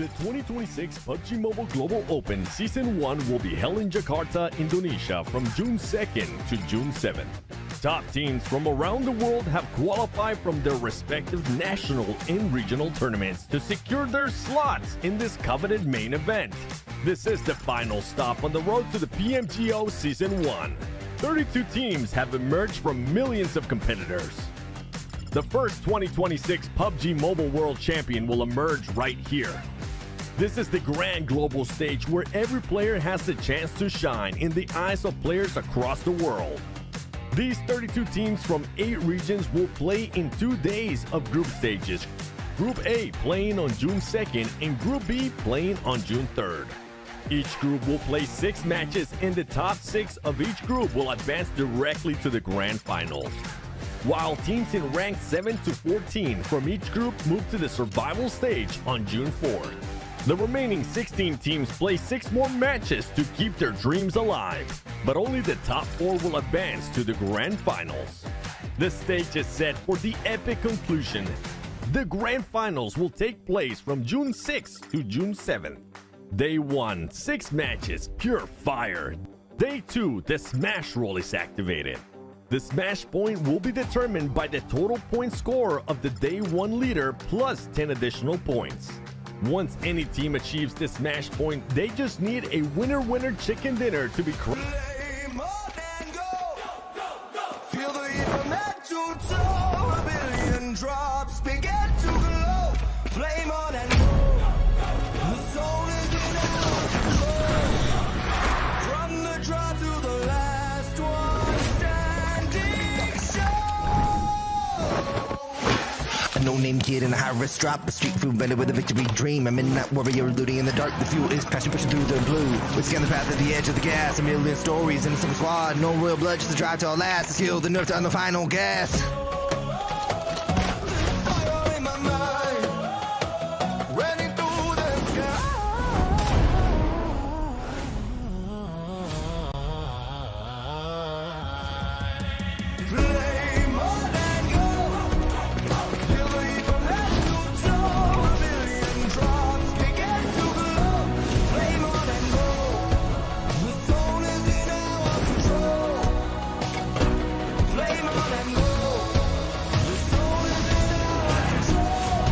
The 2026 PUBG Mobile Global Open Season 1 will be held in Jakarta, Indonesia from June 2nd to June 7th. Top teams from around the world have qualified from their respective national and regional tournaments to secure their slots in this coveted main event. This is the final stop on the road to the PMGO Season 1. 32 teams have emerged from millions of competitors. The first 2026 PUBG Mobile World Champion will emerge right here. This is the grand global stage where every player has the chance to shine in the eyes of players across the world. These 32 teams from 8 regions will play in 2 days of group stages. Group A playing on June 2nd and Group B playing on June 3rd. Each group will play 6 matches and the top 6 of each group will advance directly to the grand finals. While teams in rank 7 to 14 from each group move to the survival stage on June 4th. The remaining 16 teams play 6 more matches to keep their dreams alive, but only the top 4 will advance to the grand finals. The stage is set for the epic conclusion. The grand finals will take place from June 6th to June 7th. Day 1, 6 matches, pure fire. Day 2, the smash roll is activated. The smash point will be determined by the total point score of the Day 1 leader plus 10 additional points. Once any team achieves the smash point, they just need a winner-winner chicken dinner to be crowned. Feel the heat from head to toe. A billion drops begin to glow. Flame on and go. The soul is in our control. From the draw to the last one standing show. A no-name kid in a high-risk drop, a street food vendor with a victory dream. A midnight warrior looting in the dark. The fuel is passion pushing through the blue. We scan the path at the edge of the gas. A million stories in a single squad. No royal blood, just a drive to our last. The skill, the nerve to on the final gas. Fire in my mind, running through the sky. Flame on and go. Feel the heat from head to toe. A billion drops begin to glow. Flame on and go. The soul is in our control. Flame on and go. The soul is in our control.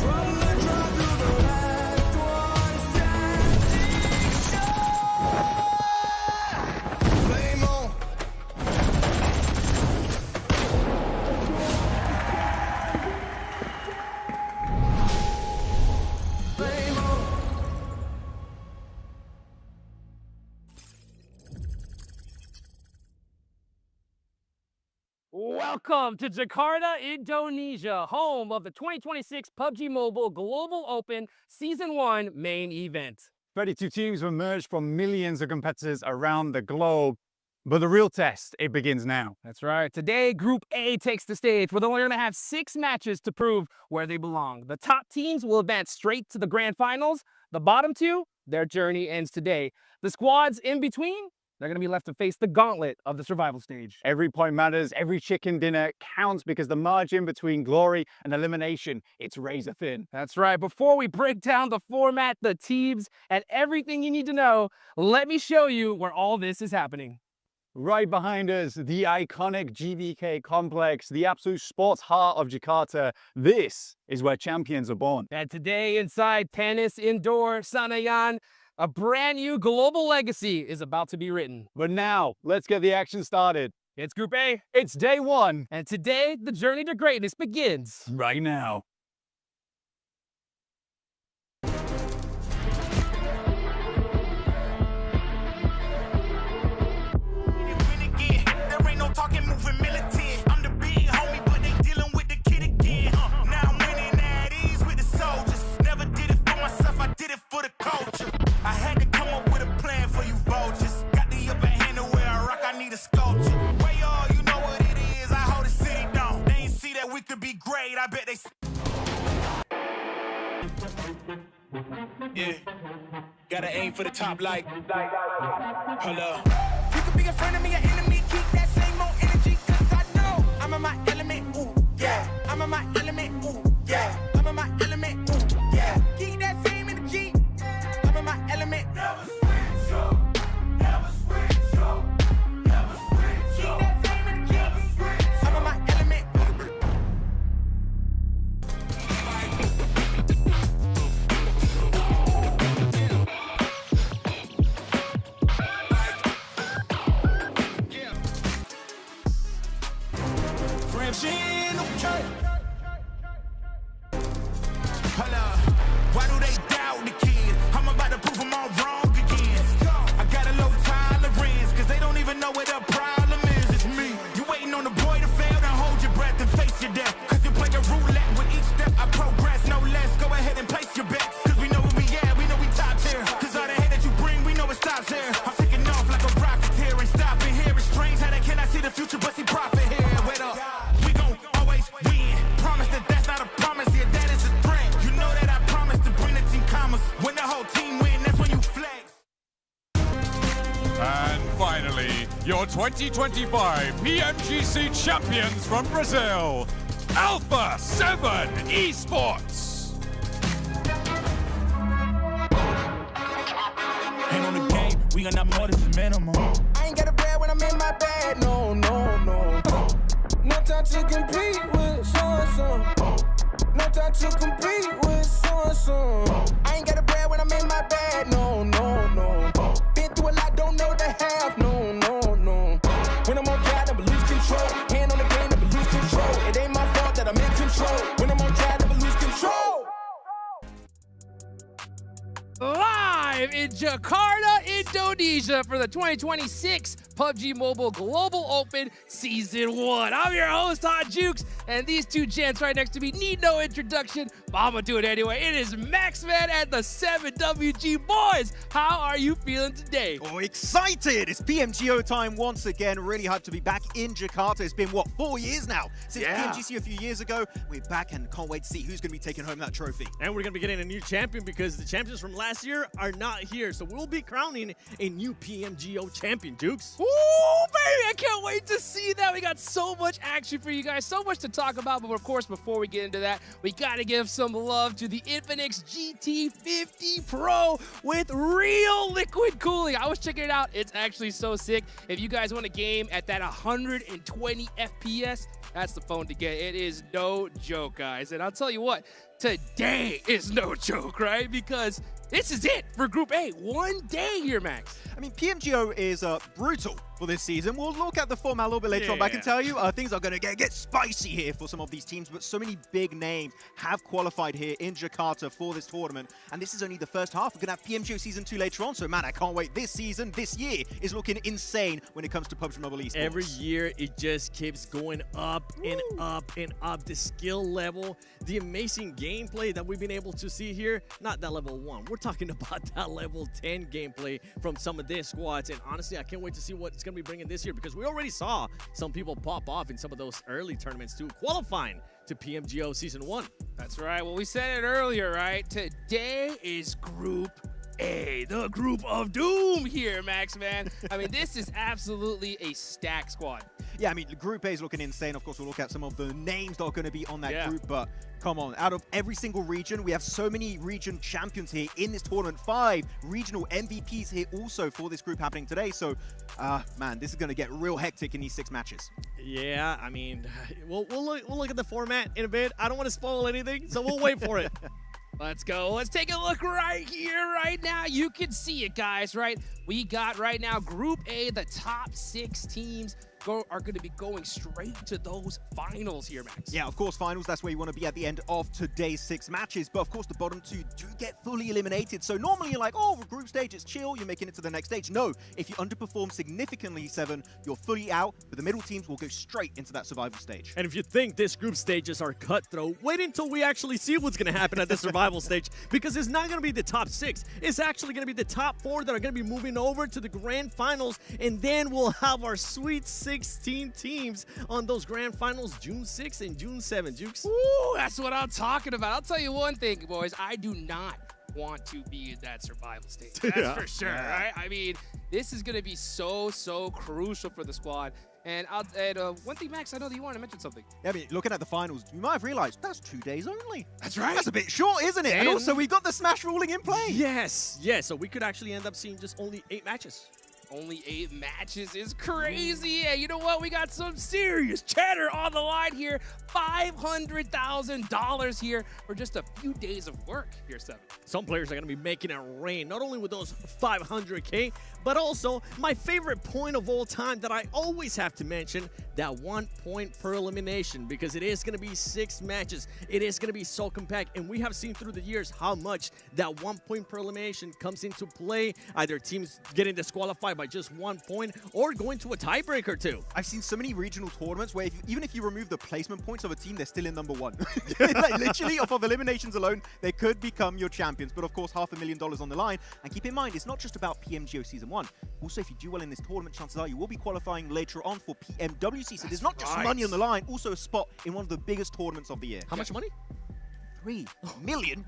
From the draw to the last one standing show. Flame on. Flame on. Welcome to Jakarta, Indonesia, home of the 2026 PUBG Mobile Global Open Season 1 main event. 32 teams will emerge from millions of competitors around the globe. But the real test, it begins now. That's right. Today, Group A takes the stage where they're going to have 6 matches to prove where they belong. The top teams will advance straight to the grand finals. The bottom 2, their journey ends today. The squads in between, they're going to be left to face the gauntlet of the survival stage. Every point matters, every chicken dinner counts because the margin between glory and elimination, it's razor thin. That's right. Before we break down the format, the teams, and everything you need to know, let me show you where all this is happening. Right behind us, the iconic GVK complex, the absolute sports heart of Jakarta. This is where champions are born. And today, inside Tennis Indoor Sanayan, a brand new global legacy is about to be written. But now, let's get the action started. It's Group A, It's day 1. and today, the journey to greatness begins. Right now. There ain't no talking, moving militant. I'm the big homie, but they dealing with the kid again. Now I'm winning at ease with the soldiers. Never did it for myself, I did it for the culture. I had to come up with a plan for you vultures. Got the upper hand to where I rock, I need a sculpture. Way y'all, you know what it is, I hold the city down. They ain't see that we could be great, I bet they. Yeah, gotta aim for the top like. Hold up. You could be a friend of me, an enemy. Keep that same old energy, cause I know I'm in my element, ooh, yeah. I'm in my element, ooh, yeah. I'm in my element, ooh, yeah. Keep that whole team win, that's when you flex. And finally, your 2025 PMGC champions from Brazil, Alpha 7 Esports. Ain't on the game, we got not more, this is minimum. I ain't got a bread when I'm in my bed, no, no, no. No time to compete with so-and-so. No time to compete with so-and-so. I ain't got a bread when I'm in my bed, no, no, no. Been through a lot, don't know the half, no, no, no. When I'm on drive, never lose control. Hand on the game, never lose control. It ain't my fault that I'm in control. When I'm on drive, never lose control. Live in Jakarta, Indonesia for the 2026 PUBG Mobile Global Open Season 1. I'm your host, Hot Jukes, and these two gents right next to me need no introduction, but I'm gonna do it anyway. It is Maxman and the 7WG boys. How are you feeling today? Oh, excited! It's PMGO time once again. Really hyped to be back in Jakarta. It's been, what, 4 years now since PMGC a few years ago. We're back and can't wait to see who's going to be taking home that trophy. And we're going to be getting a new champion because the champions from last year are not here. So we'll be crowning a new PMGO champion, Dukes. Ooh, baby, I can't wait to see that. We got so much action for you guys, so much to talk about. But of course, before we get into that, we got to give some love to the Infinix GT50 Pro with real liquid cooling. I was checking it out. It's actually so sick. If you guys want a game at that 120 FPS, that's the phone to get. It is no joke, guys. And I'll tell you what, today is no joke, right? Because this is it for Group A. 1 day here, Max. I mean, PMGO is brutal for this season. We'll look at the format a little bit later on, but I can tell you things are going to get spicy here for some of these teams, but so many big names have qualified here in Jakarta for this tournament, and this is only the first half. We're going to have PMGO Season 2 later on, so man, I can't wait. This season, this year, is looking insane when it comes to PUBG Mobile Esport. Every year, it just keeps going up and up and up. The skill level, the amazing gameplay that we've been able to see here, not that level 1. We're talking about that level 10 gameplay from some of their squads, and honestly, I can't wait to see what it's going to be bringing this year because we already saw some people pop off in some of those early tournaments too, qualifying to PMGO Season 1. That's right. Well, we said it earlier, right? Today is Group A, the group of doom here, Max, man. I mean, this is absolutely a stack squad. Yeah, I mean, Group A is looking insane. Of course, we'll look at some of the names that are going to be on that group, but come on, out of every single region, we have so many region champions here in this tournament. 5 regional MVPs here also for this group happening today. So, man, this is going to get real hectic in these 6 matches. Yeah, I mean, we'll look at the format in a bit. I don't want to spoil anything, so we'll wait for it. Let's go. Let's take a look right here, right now. You can see it, guys, right? We got right now Group A, the top 6 teams are going to be going straight to those finals here, Max. Yeah, of course, finals, that's where you want to be at the end of today's 6 matches. But of course, the bottom 2 do get fully eliminated. So normally you're like, oh, group stage, it's chill, you're making it to the next stage. No, if you underperform significantly, 7, you're fully out, but the middle teams will go straight into that survival stage. And if you think this group stages are cutthroat, wait until we actually see what's going to happen at the survival stage, because it's not going to be the top 6. It's actually going to be the top 4 that are going to be moving over to the grand finals, and then we'll have our sweet 16 teams on those grand finals June 6th and June 7th, Jukes. Ooh, that's what I'm talking about. I'll tell you one thing, boys. I do not want to be in that survival stage. That's for sure, right? I mean, this is going to be so crucial for the squad. And one thing, Max, I know that you wanted to mention something. Yeah, I mean, looking at the finals, you might have realized that's 2 days only. That's right. That's a bit short, isn't it? And also, we've got the Smash ruling in play. Yes, so we could actually end up seeing just only 8 matches. Only 8 matches is crazy. And you know what? We got some serious cheddar on the line here. $500,000 here for just a few days of work here, 7. Some players are going to be making it rain, not only with those 500K, but also my favorite point of all time that I always have to mention, that 1 point per elimination, because it is going to be 6 matches. It is going to be so compact, and we have seen through the years how much that 1 point per elimination comes into play, either teams getting disqualified by just 1 point or going to a tiebreaker too. I've seen so many regional tournaments where even if you remove the placement points of a team, they're still in number 1. Like literally, off of eliminations alone, they could become your champions. But of course, $500,000 on the line. And keep in mind, it's not just about PMGO Season 1. Also, if you do well in this tournament, chances are you will be qualifying later on for PMWC. So there's not just money on the line, also a spot in one of the biggest tournaments of the year. How much money? $3 million.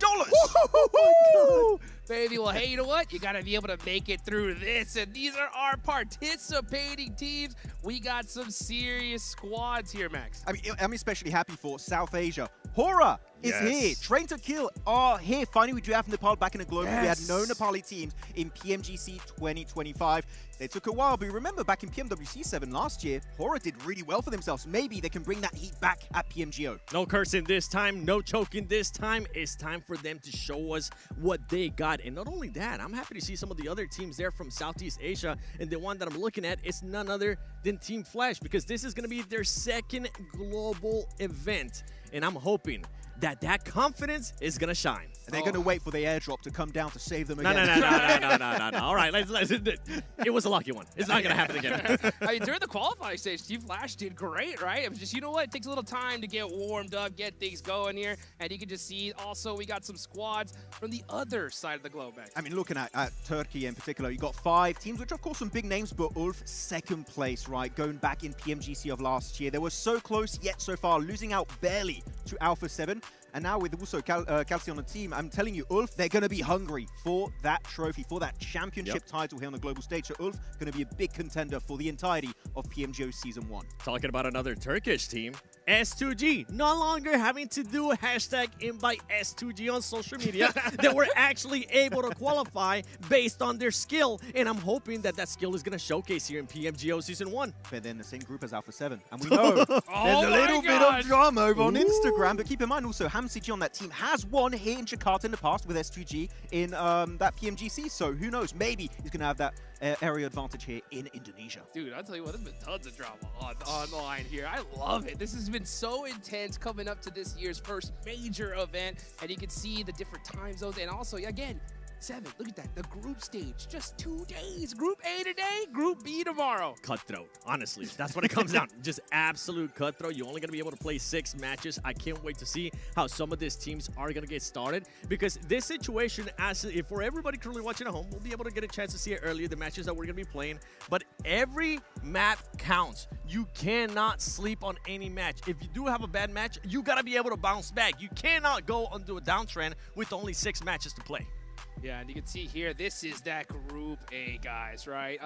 Baby, well, hey, you know what? You got to be able to make it through this. And these are our participating teams. We got some serious squads here, Max. I mean, I'm especially happy for South Asia. Hora is here. Train to Kill are here. Finally, we do have Nepal back in the global. We had no Nepali teams in PMGC 2025. They took a while, but remember back in PMWC 7 last year, Hora did really well for themselves. Maybe they can bring that heat back at PMGO. No cursing this time, no choking this time. It's time for them to show us what they got. And not only that, I'm happy to see some of the other teams there from Southeast Asia. And the one that I'm looking at is none other than Team Flash, because this is going to be their second global event. And I'm hoping that that confidence is going to shine. And they're going to wait for the airdrop to come down to save them No. again. All right, it was a lucky one. It's not going to happen again. I mean, during the qualifying stage, Team Flash did great, right? It was just, you know what? It takes a little time to get warmed up, get things going here. And you can just see also we got some squads from the other side of the globe, Max. I mean, looking at Turkey in particular, you got 5 teams, which of course some big names, but Ulf second place, right? Going back in PMGC of last year. They were so close, yet so far, losing out barely to Alpha 7. And now with also Calci on the team, I'm telling you, Ulf, they're going to be hungry for that trophy, for that championship title here on the global stage. So Ulf going to be a big contender for the entirety of PMGO Season 1. Talking about another Turkish team, S2G, no longer having to do a hashtag invite S2G on social media. They were actually able to qualify based on their skill, and I'm hoping that that skill is going to showcase here in PMGO Season 1. But they're in the same group as Alpha 7, and we know there's a little bit of drama over on Instagram, but keep in mind also, HamCG on that team has won here in Jakarta in the past with S2G in that PMGC, so who knows, maybe he's going to have that area advantage here in Indonesia. Dude, I'll tell you what, there's been tons of drama online here. I love it. This has been so intense coming up to this year's first major event, and you can see the different time zones, and also, again, 7, look at that, the group stage, just 2 days. Group A today, Group B tomorrow. Cutthroat, honestly. That's what it comes down to. Just absolute cutthroat. You're only going to be able to play 6 matches. I can't wait to see how some of these teams are going to get started, because this situation, if for everybody currently watching at home, we'll be able to get a chance to see it earlier, the matches that we're going to be playing. But every map counts. You cannot sleep on any match. If you do have a bad match, you got to be able to bounce back. You cannot go onto a downtrend with only 6 matches to play. Yeah, and you can see here, this is that Group A, guys, right?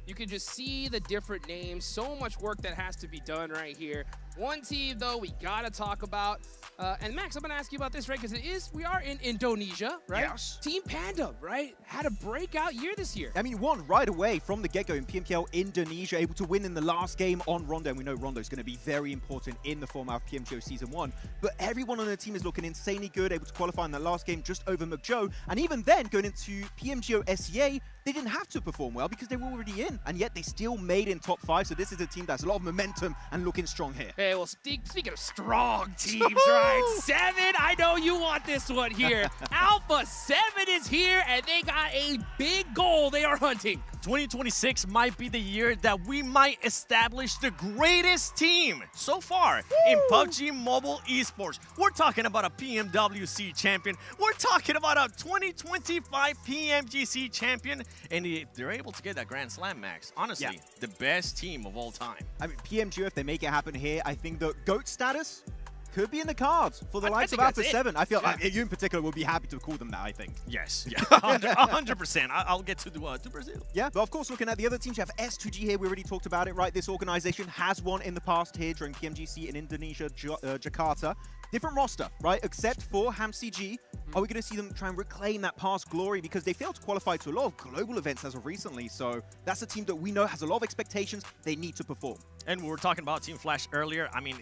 You can just see the different names. So much work that has to be done right here. One team, though, we got to talk about. And Max, I'm going to ask you about this, right? Because we are in Indonesia, right? Yes. Team Panda, right? Had a breakout year this year. I mean, won right away from the get-go in PMPL Indonesia, able to win in the last game on Rondo. And we know Rondo is going to be very important in the format of PMGO Season 1. But everyone on the team is looking insanely good, able to qualify in the last game just over McJoe. And even then, going into PMGO SEA, they didn't have to perform well because they were already in. And yet they still made in top 5. So this is a team that's a lot of momentum and looking strong here. Hey, well, speaking of strong teams, right? 7, I know you want this one here. Alpha 7 is here, and they got a big goal they are hunting. 2026 might be the year that we might establish the greatest team so far in PUBG Mobile Esports. We're talking about a PMWC champion. We're talking about a 2025 PMGC champion. And if they're able to get that Grand Slam, Max, honestly, the best team of all time. I mean, PMGO, if they make it happen here, I think the GOAT status could be in the cards for the likes of Alpha 7. I feel like you in particular will be happy to call them that, I think. Yes, yeah, 100%. I'll get to Brazil. Yeah, but of course, looking at the other teams, you have S2G here. We already talked about it, right? This organization has won in the past here during PMGC in Indonesia, Jakarta. Different roster, right? Except for HamCG. Are we going to see them try and reclaim that past glory? Because they failed to qualify to a lot of global events as of recently. So that's a team that we know has a lot of expectations. They need to perform. And we were talking about Team Flash earlier. I mean,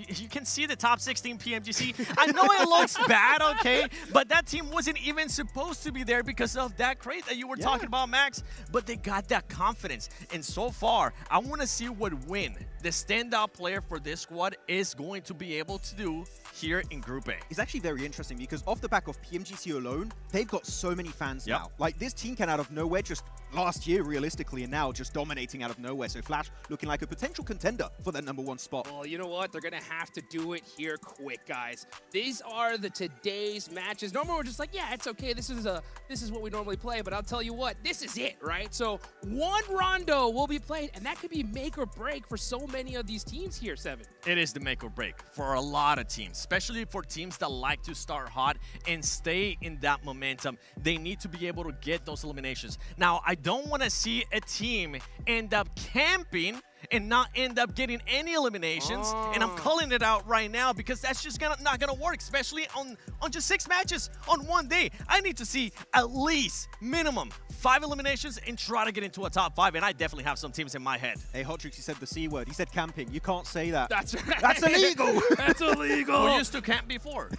you can see the top 16 PMGC. I know it looks bad, okay? But that team wasn't even supposed to be there because of that crate that you were talking about, Max. But they got that confidence. And so far, I want to see what Win, the standout player for this squad, is going to be able to do here in Group A. It's actually very interesting because off the back of PMGC alone, they've got so many fans now. Like, this team can out of nowhere just last year, realistically, and now just dominating out of nowhere. So Flash looking like a potential contender for that #1 spot. Well, you know what? They're going to have to do it here quick, guys. These are the today's matches. Normally, we're just like, yeah, it's okay. This is what we normally play. But I'll tell you what, this is it, right? So one rondo will be played, and that could be make or break for so many of these teams here, Seven. It is the make or break for a lot of teams, especially for teams that like to start hot and stay in that momentum. They need to be able to get those eliminations. Now, I don't want to see a team end up camping and not end up getting any eliminations. And I'm calling it out right now because that's just not gonna work, especially on just 6 matches on one day. I need to see at least minimum 5 eliminations and try to get into a top 5. And I definitely have some teams in my head. Hey, Hotrix, he said the C word. He said camping. You can't say that. That's right. That's illegal. That's illegal. We used to camp before.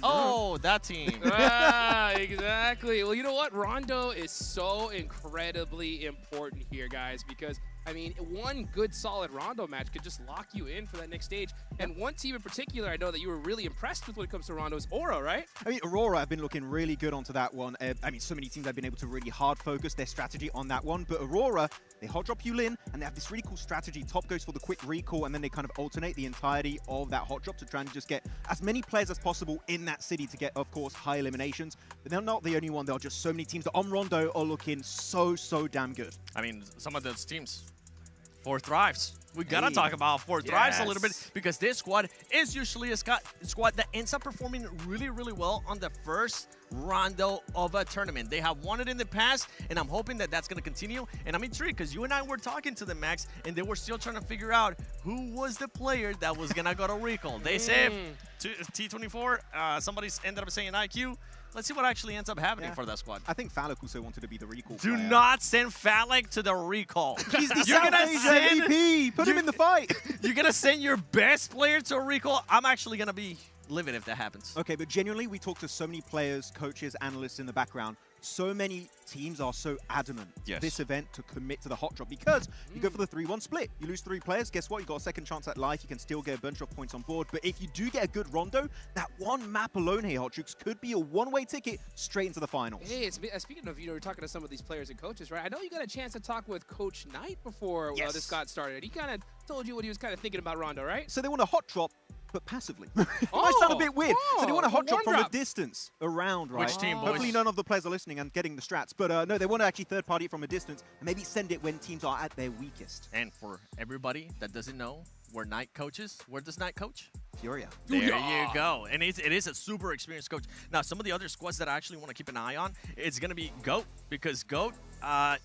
Oh, that team. Exactly. Well, you know what? Rondo is so incredibly important here, guys, because I mean, one good solid Rondo match could just lock you in for that next stage. And one team in particular I know that you were really impressed with when it comes to Rondo is Aura, right? I mean, Aurora have been looking really good onto that one. I mean, so many teams have been able to really hard focus their strategy on that one. But Aurora, they hot drop Yulin, and they have this really cool strategy. Top goes for the quick recall, and then they kind of alternate the entirety of that hot drop to try and just get as many players as possible in that city to get, of course, high eliminations. But they're not the only one. There are just so many teams that on Rondo are looking so damn good. I mean, some of those teams, 4 Thrives. We gotta talk about 4 Thrives a little bit because this squad is usually a squad that ends up performing really well on the first rondo of a tournament. They have won it in the past, and I'm hoping that that's gonna continue. And I'm intrigued because you and I were talking to the Max, and they were still trying to figure out who was the player that was gonna go to recall. They say T24. Somebody's ended up saying IQ. Let's see what actually ends up happening for that squad. I think Falak also wanted to be the recall Do player. not send Falak to the recall. He's the South Asia MVP. Put him in the fight. You're going to send your best player to a recall? I'm actually going to be livid if that happens. Okay, but genuinely, we talk to so many players, coaches, analysts in the background. So many teams are so adamant this event to commit to the hot drop because you go for the 3-1 split. You lose 3 players, guess what? You got a second chance at life. You can still get a bunch of points on board. But if you do get a good rondo, that one map alone here, Hotrix, could be a one-way ticket straight into the finals. Hey, speaking of, we're talking to some of these players and coaches, right? I know you got a chance to talk with Coach Knight before this got started. He kind of told you what he was kind of thinking about Rondo, right? So they want a hot drop, but passively. It might sound a bit weird. So they want a hot drop from a distance around, right? Which team, boys? Hopefully none of the players are listening and getting the strats. But no, they want to actually third-party it from a distance and maybe send it when teams are at their weakest. And for everybody that doesn't know, where Knight coaches, where does Knight coach? Furia. There you go. And it is a super experienced coach. Now, some of the other squads that I actually want to keep an eye on, it's going to be GOAT, because GOAT,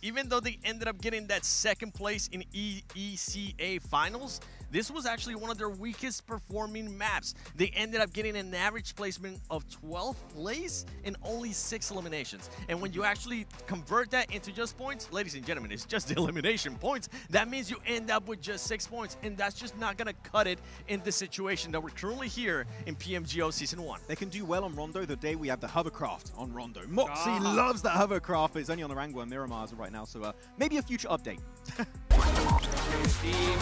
even though they ended up getting that second place in ECA finals, this was actually one of their weakest performing maps. They ended up getting an average placement of 12th place and only 6 eliminations. And when you actually convert that into just points, ladies and gentlemen, it's just the elimination points. That means you end up with just 6 points, and that's just not going to cut it in the situation that we're currently here in PMGO Season 1. They can do well on Rondo the day we have the hovercraft on Rondo. Moxie loves that hovercraft, but it's only on the Rangwa and Miramar as of right now, so maybe a future update. But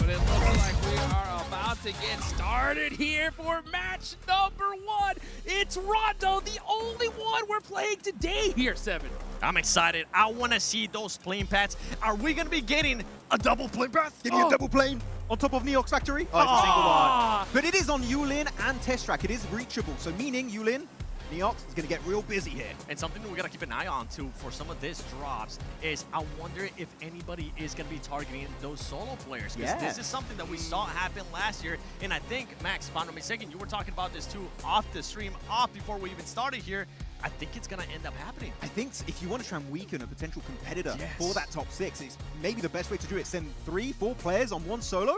it looks like we are about to get started here for match number 1. It's Rondo, the only one we're playing today here, Seven. I'm excited. I want to see those plane paths. Are we going to be getting a double plane path? Give me a double plane on top of Neox Factory. Oh, it's a single one. But it is on Yulin and Testrak. It is reachable, so meaning Yulin, Neox is going to get real busy here. And something we got to keep an eye on, too, for some of these drops is I wonder if anybody is going to be targeting those solo players. Because this is something that we saw happen last year. And I think, Max, if I'm not mistaken, you were talking about this, too, off the stream, before we even started here. I think it's going to end up happening. I think if you want to try and weaken a potential competitor for that top 6, it's maybe the best way to do it. Send 3-4 players on one solo.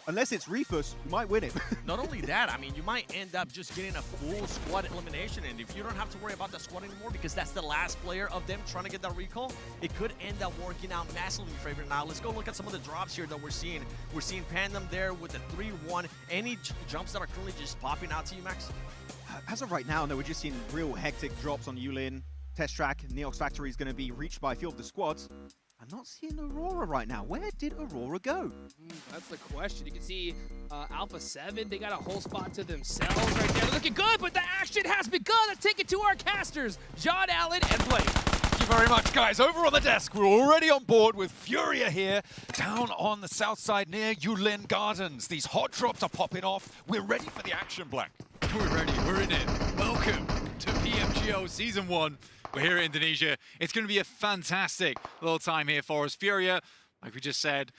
Unless it's Refus, you might win it. Not only that, I mean, you might end up just getting a full squad elimination, and if you don't have to worry about the squad anymore because that's the last player of them trying to get that recall, it could end up working out massively in your favor. Now, let's go look at some of the drops here that we're seeing. We're seeing Pandem there with the 3-1. Any jumps that are currently just popping out to you, Max? As of right now, no, we're just seeing real hectic drops on Yulin. Test Track, Neox Factory is going to be reached by a few of the squads. I'm not seeing Aurora right now. Where did Aurora go? That's the question. You can see Alpha 7, they got a whole spot to themselves right there. They're looking good, but the action has begun. Let's take it to our casters, John Allen and Blake. very much, guys. Over on the desk, we're already on board with Furia here, down on the south side near Yulin Gardens. These hot drops are popping off. We're ready for the action, Black. We're ready, we're in it. Welcome to PMGO Season 1. We're here in Indonesia. It's going to be a fantastic little time here for us. Furia, like we just said,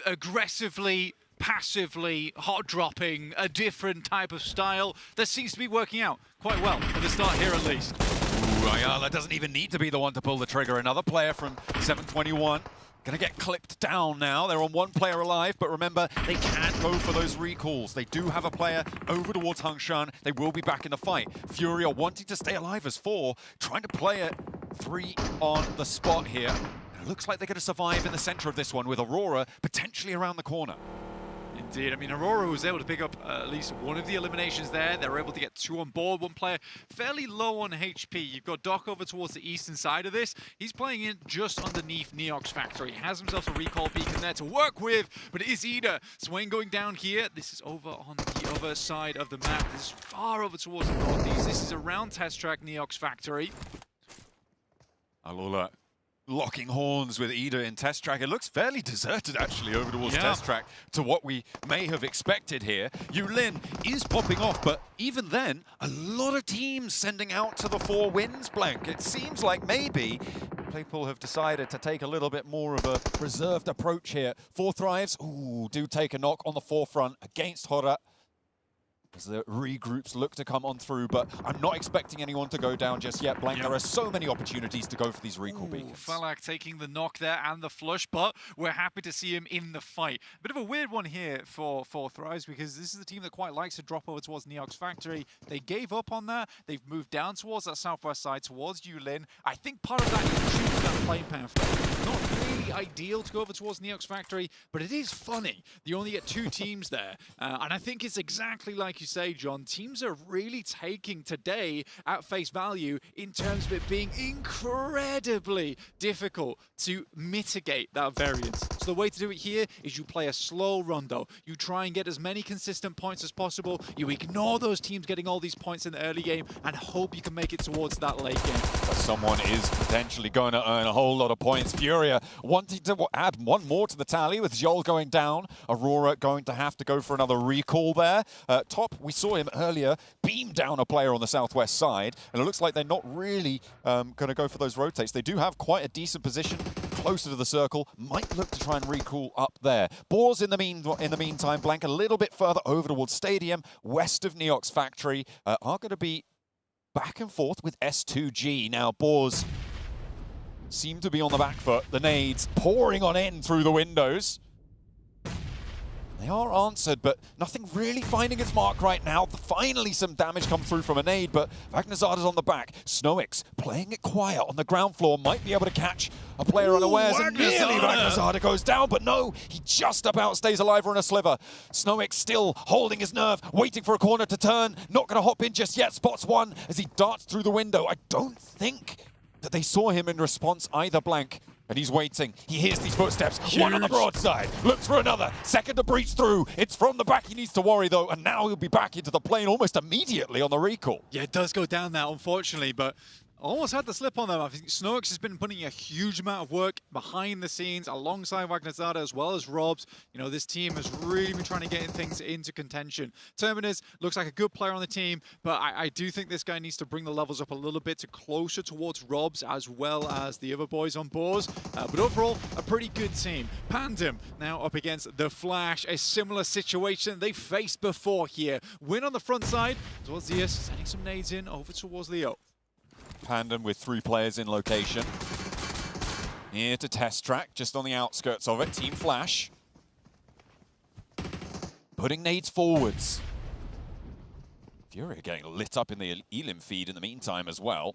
aggressively, passively, hot dropping, a different type of style that seems to be working out quite well at the start here at least. Ooh, Ayala doesn't even need to be the one to pull the trigger. Another player from 721. Gonna get clipped down now. They're on one player alive, but remember, they can go for those recalls. They do have a player over towards Hangshan. They will be back in the fight. Furia wanting to stay alive as 4, trying to play it 3 on the spot here. It looks like they're gonna survive in the center of this one with Aurora potentially around the corner. Indeed. I mean, Aurora was able to pick up at least one of the eliminations there. They were able to get 2 on board. One player fairly low on HP. You've got Doc over towards the eastern side of this. He's playing in just underneath Neox Factory. He has himself a recall beacon there to work with, but it is Ida. Swain going down here. This is over on the other side of the map. This is far over towards the northeast. This is around Test Track Neox Factory. Alula locking horns with Ida in Test Track. It looks fairly deserted, actually, over towards Test Track to what we may have expected here. Yulin is popping off, but even then, a lot of teams sending out to the 4 wins blank. It seems like maybe people have decided to take a little bit more of a reserved approach here. 4 Thrives, ooh, do take a knock on the forefront against Hora as the regroups look to come on through, but I'm not expecting anyone to go down just yet, Blank. There are so many opportunities to go for these recall beacons. Falak taking the knock there and the flush, but we're happy to see him in the fight. A bit of a weird one here for Thrives, because this is a team that quite likes to drop over towards Neox Factory. They gave up on that. They've moved down towards that southwest side, towards Yulin. I think part of that is choosing that playing path. Not really ideal to go over towards Neox Factory, but it is funny. You only get 2 teams there, and I think it's exactly like you say, John. Teams are really taking today at face value in terms of it being incredibly difficult to mitigate that variance. So the way to do it here is you play a slow rondo. You try and get as many consistent points as possible. You ignore those teams getting all these points in the early game and hope you can make it towards that late game. But someone is potentially going to earn a whole lot of points. Furia wanting to add 1 more to the tally with Zhol going down. Aurora going to have to go for another recall there. Top, we saw him earlier beam down a player on the southwest side, and it looks like they're not really going to go for those rotates. They do have quite a decent position closer to the circle. Might look to try and recall up there. Boars in the meantime, Blank a little bit further over towards Stadium, west of Neox Factory, are going to be back and forth with S2G. Now, Boars seem to be on the back foot. The nades pouring on in through the windows. They are answered, but nothing really finding its mark right now. Finally, some damage come through from a nade, but Vagnazada's on the back. Snoix playing it quiet on the ground floor, might be able to catch a player unawares, and nearly Vagnazada goes down, but no, he just about stays alive on a sliver. Snoix still holding his nerve, waiting for a corner to turn. Not going to hop in just yet. Spots one as he darts through the window. I don't think that they saw him in response either, Blank. And he's waiting. He hears these footsteps. Huge. One on the broadside. Looks for another. Second to breach through. It's from the back. He needs to worry, though. And now he'll be back into the plane almost immediately on the recall. Yeah, it does go down now, unfortunately, but almost had the slip on them. I think Snoix has been putting a huge amount of work behind the scenes alongside Vagnazada as well as Robs. You know, this team has really been trying to get things into contention. Terminus looks like a good player on the team, but I do think this guy needs to bring the levels up a little bit to closer towards Robs as well as the other boys on boards. But overall, a pretty good team. Pandem now up against the Flash. A similar situation they faced before here. Win on the front side towards Zeus, sending some nades in over towards Leo. Pandem with 3 players in location. Here to Test Track, just on the outskirts of it. Team Flash. Putting nades forwards. Furia getting lit up in the Elim feed in the meantime as well.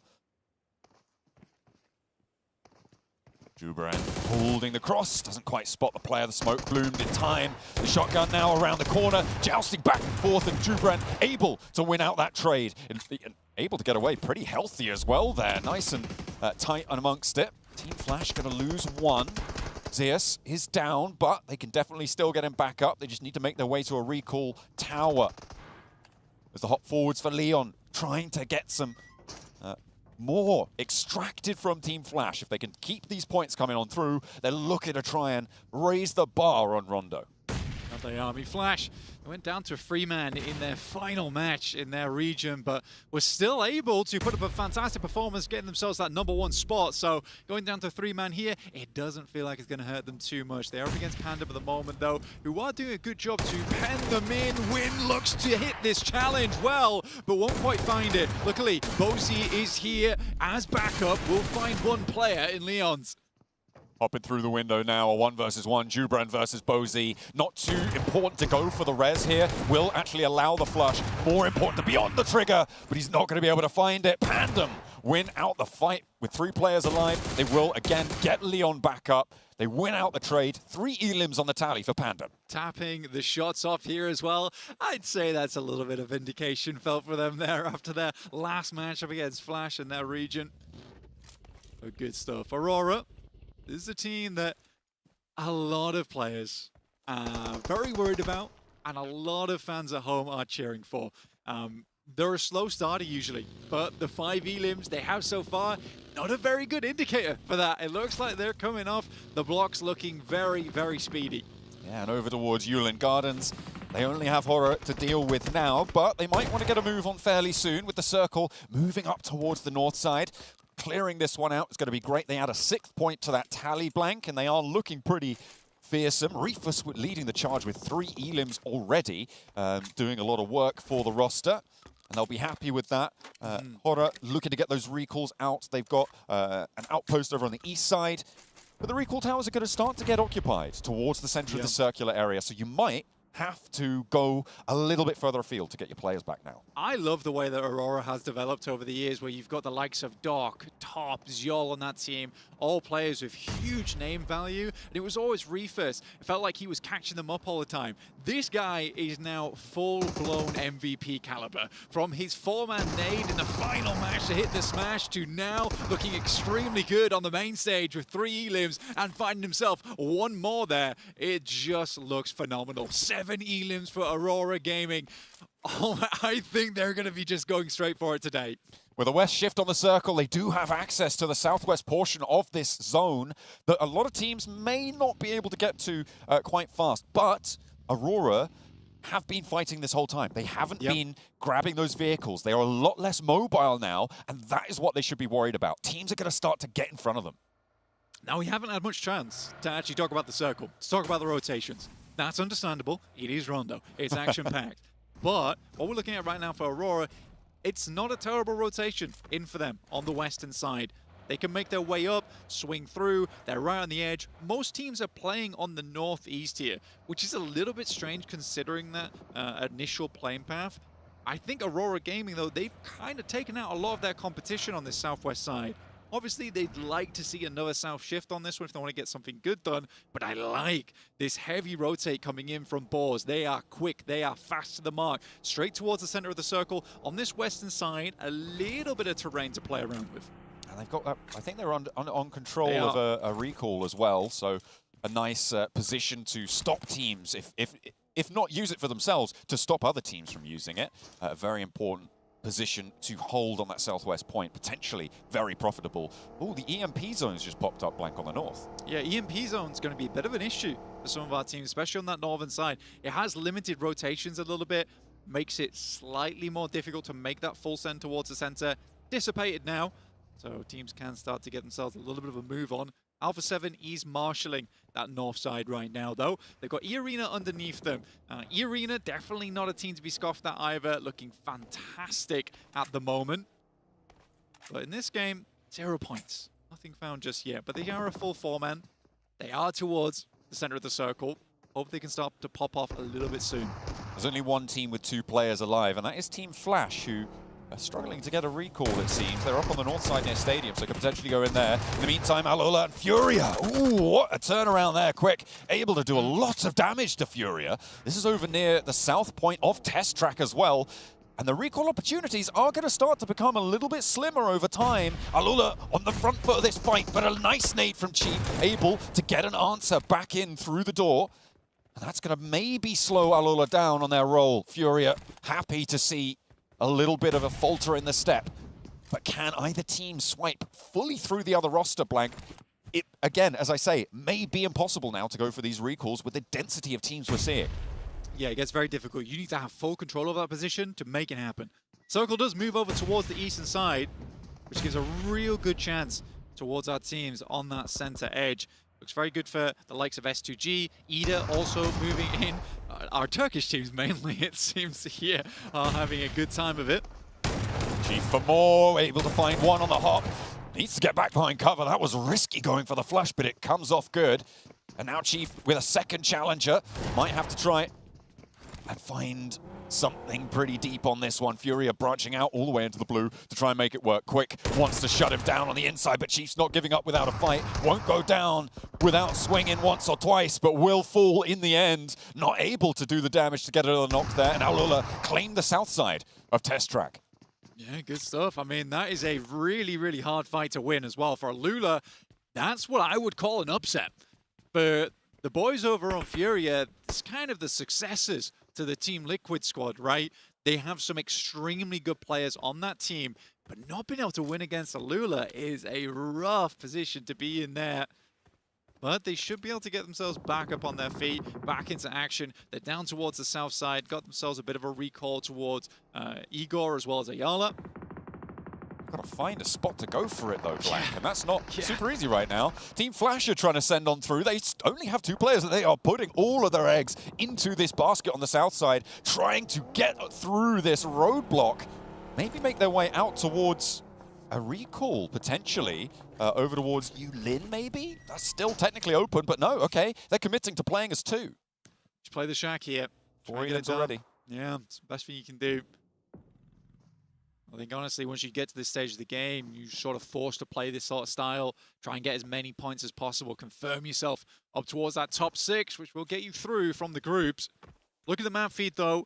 Jubran holding the cross, doesn't quite spot the player. The smoke bloomed in time. The shotgun now around the corner, jousting back and forth, and Jubran able to win out that trade. And able to get away pretty healthy as well there. Nice and tight amongst it. Team Flash going to lose 1. Zeus is down, but they can definitely still get him back up. They just need to make their way to a recall tower. There's the hop forwards for Leon, trying to get some more extracted from Team Flash. If they can keep these points coming on through, they're looking to try and raise the bar on Rondo. And they are. I mean, Flash, they went down to a 3-man in their final match in their region, but were still able to put up a fantastic performance, getting themselves that #1 spot. So going down to 3-man here, it doesn't feel like it's going to hurt them too much. They are up against Panda at the moment, though, who are doing a good job to pen them in. Win looks to hit this challenge well, but won't quite find it. Luckily, Bozy is here as backup. We'll find one player in Leon's. Hopping through the window now, a 1v1, Jubran versus Bozy. Not too important to go for the res here. Will actually allow the flush. More important to be on the trigger, but he's not going to be able to find it. Pandem win out the fight with 3 players alive. They will, again, get Leon back up. They win out the trade. 3 elims on the tally for Pandem. Tapping the shots off here as well. I'd say that's a little bit of vindication felt for them there after their last matchup against Flash in their region. But good stuff. Aurora. This is a team that a lot of players are very worried about, and a lot of fans at home are cheering for. They're a slow starter usually, but the 5 elims they have so far, not a very good indicator for that. It looks like they're coming off the blocks looking very, very speedy. Yeah, and over towards Yulin Gardens. They only have Horror to deal with now, but they might want to get a move on fairly soon with the circle moving up towards the north side. Clearing this one out is going to be great. They add a 6th point to that tally blank, and they are looking pretty fearsome. Reefus leading the charge with 3 elims already, doing a lot of work for the roster, and they'll be happy with that. Horror looking to get those recalls out. They've got an outpost over on the east side, but the recall towers are going to start to get occupied towards the center of the circular area, so you might have to go a little bit further afield to get your players back now. I love the way that Aurora has developed over the years, where you've got the likes of Doc, Top, Zyol on that team, all players with huge name value, and it was always Reefus. It felt like he was catching them up all the time. This guy is now full-blown MVP caliber. From his 4-man nade in the final match to hit the smash, to now looking extremely good on the main stage with 3 elims and finding himself 1 more there. It just looks phenomenal. 7 elims for Aurora Gaming. Oh, I think they're going to be just going straight for it today. With a west shift on the circle, they do have access to the southwest portion of this zone that a lot of teams may not be able to get to quite fast. But Aurora have been fighting this whole time. They haven't been grabbing those vehicles. They are a lot less mobile now, and that is what they should be worried about. Teams are going to start to get in front of them. Now, we haven't had much chance to actually talk about the circle, to talk about the rotations. That's understandable. It is Rondo. It's action-packed. But what we're looking at right now for Aurora, it's not a terrible rotation in for them on the western side. They can make their way up, swing through, they're right on the edge. Most teams are playing on the northeast here, which is a little bit strange considering that initial playing path. I think Aurora Gaming, though, they've kind of taken out a lot of their competition on this southwest side. Obviously, they'd like to see another south shift on this one if they want to get something good done, but I like this heavy rotate coming in from Boars. They are quick, they are fast to the mark, straight towards the center of the circle. On this western side, a little bit of terrain to play around with. And they've got, I think they're on control of a recall as well, so a nice position to stop teams, if not use it for themselves, to stop other teams from using it. A very important position to hold on that southwest point, potentially very profitable. Oh, the EMP zone's just popped up blank on the north. Yeah, EMP zone's going to be a bit of an issue for some of our teams, especially on that northern side. It has limited rotations a little bit, makes it slightly more difficult to make that full send towards the center. Dissipated now, so teams can start to get themselves a little bit of a move on. Alpha 7 is marshalling that north side right now, though. They've got E-Arena underneath them. E-Arena, definitely not a team to be scoffed at either. Looking fantastic at the moment. But in this game, 0 points. Nothing found just yet. But they are a full 4-man. They are towards the center of the circle. Hope they can start to pop off a little bit soon. There's only 1 team with 2 players alive, and that is Team Flash, who are struggling to get a recall, it seems. They're up on the north side near Stadium, so they could potentially go in there. In the meantime, Alola and Furia. Ooh, what a turnaround there, quick. Able to do a lot of damage to Furia. This is over near the south point of Test Track as well. And the recall opportunities are going to start to become a little bit slimmer over time. Alola on the front foot of this fight, but a nice nade from Cheap, able to get an answer back in through the door. And that's going to maybe slow Alola down on their roll. Furia happy to see a little bit of a falter in the step. but can either team swipe fully through the other roster, Blank? It, again, as I say, may be impossible now to go for these recalls with the density of teams we're seeing. Yeah, it gets very difficult. You need to have full control of that position to make it happen. Circle does move over towards the eastern side, which gives a real good chance towards our teams on that center edge. Looks very good for the likes of S2G. Ida also moving in. Our Turkish teams mainly, it seems here, are having a good time of it. Chief for more, able to find one on the hop. Needs to get back behind cover. That was risky going for the flush, but it comes off good. And now Chief with a second challenger. Might have to try and find something pretty deep on this one. Furia branching out all the way into the blue to try and make it work. Quick wants to shut him down on the inside, but Chief's not giving up without a fight. Won't go down without swinging once or twice, but will fall in the end. Not able to do the damage to get another knock there. And Alula claimed the south side of Test Track. Yeah, good stuff. I mean, that is a really, really hard fight to win as well. For Alula, that's what I would call an upset. But the boys over on Furia, it's kind of the successors to the Team Liquid squad, right? They have some extremely good players on that team, but not being able to win against Alula is a rough position to be in there. But they should be able to get themselves back up on their feet, back into action. They're down towards the south side, got themselves a bit of a recall towards Igor as well as Ayala. Got to find a spot to go for it though, Blank, and that's not super easy right now. Team Flash are trying to send on through. They only have 2 players, and they are putting all of their eggs into this basket on the south side, trying to get through this roadblock. Maybe make their way out towards a recall, potentially, over towards Yulin, maybe? That's still technically open, but no, okay. They're committing to playing as 2. Just play the shack here. 4 units already. Yeah, it's the best thing you can do. I think, honestly, once you get to this stage of the game, you're sort of forced to play this sort of style, try and get as many points as possible, confirm yourself up towards that top 6, which will get you through from the groups. Look at the map feed, though.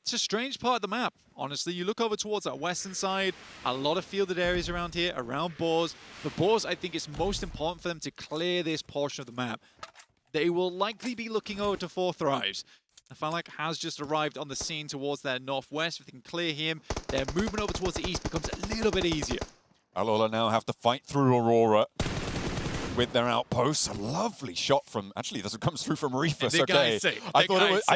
It's a strange part of the map, honestly. You look over towards that western side, a lot of fielded areas around here, around Boars. For Boars, I think it's most important for them to clear this portion of the map. They will likely be looking over to 4 Thrives. Falak has just arrived on the scene towards their northwest. If they can clear him, their movement over towards the east becomes a little bit easier. Alola now have to fight through Aurora with their outposts. A lovely shot from, actually, this comes through from Reefus. Okay, I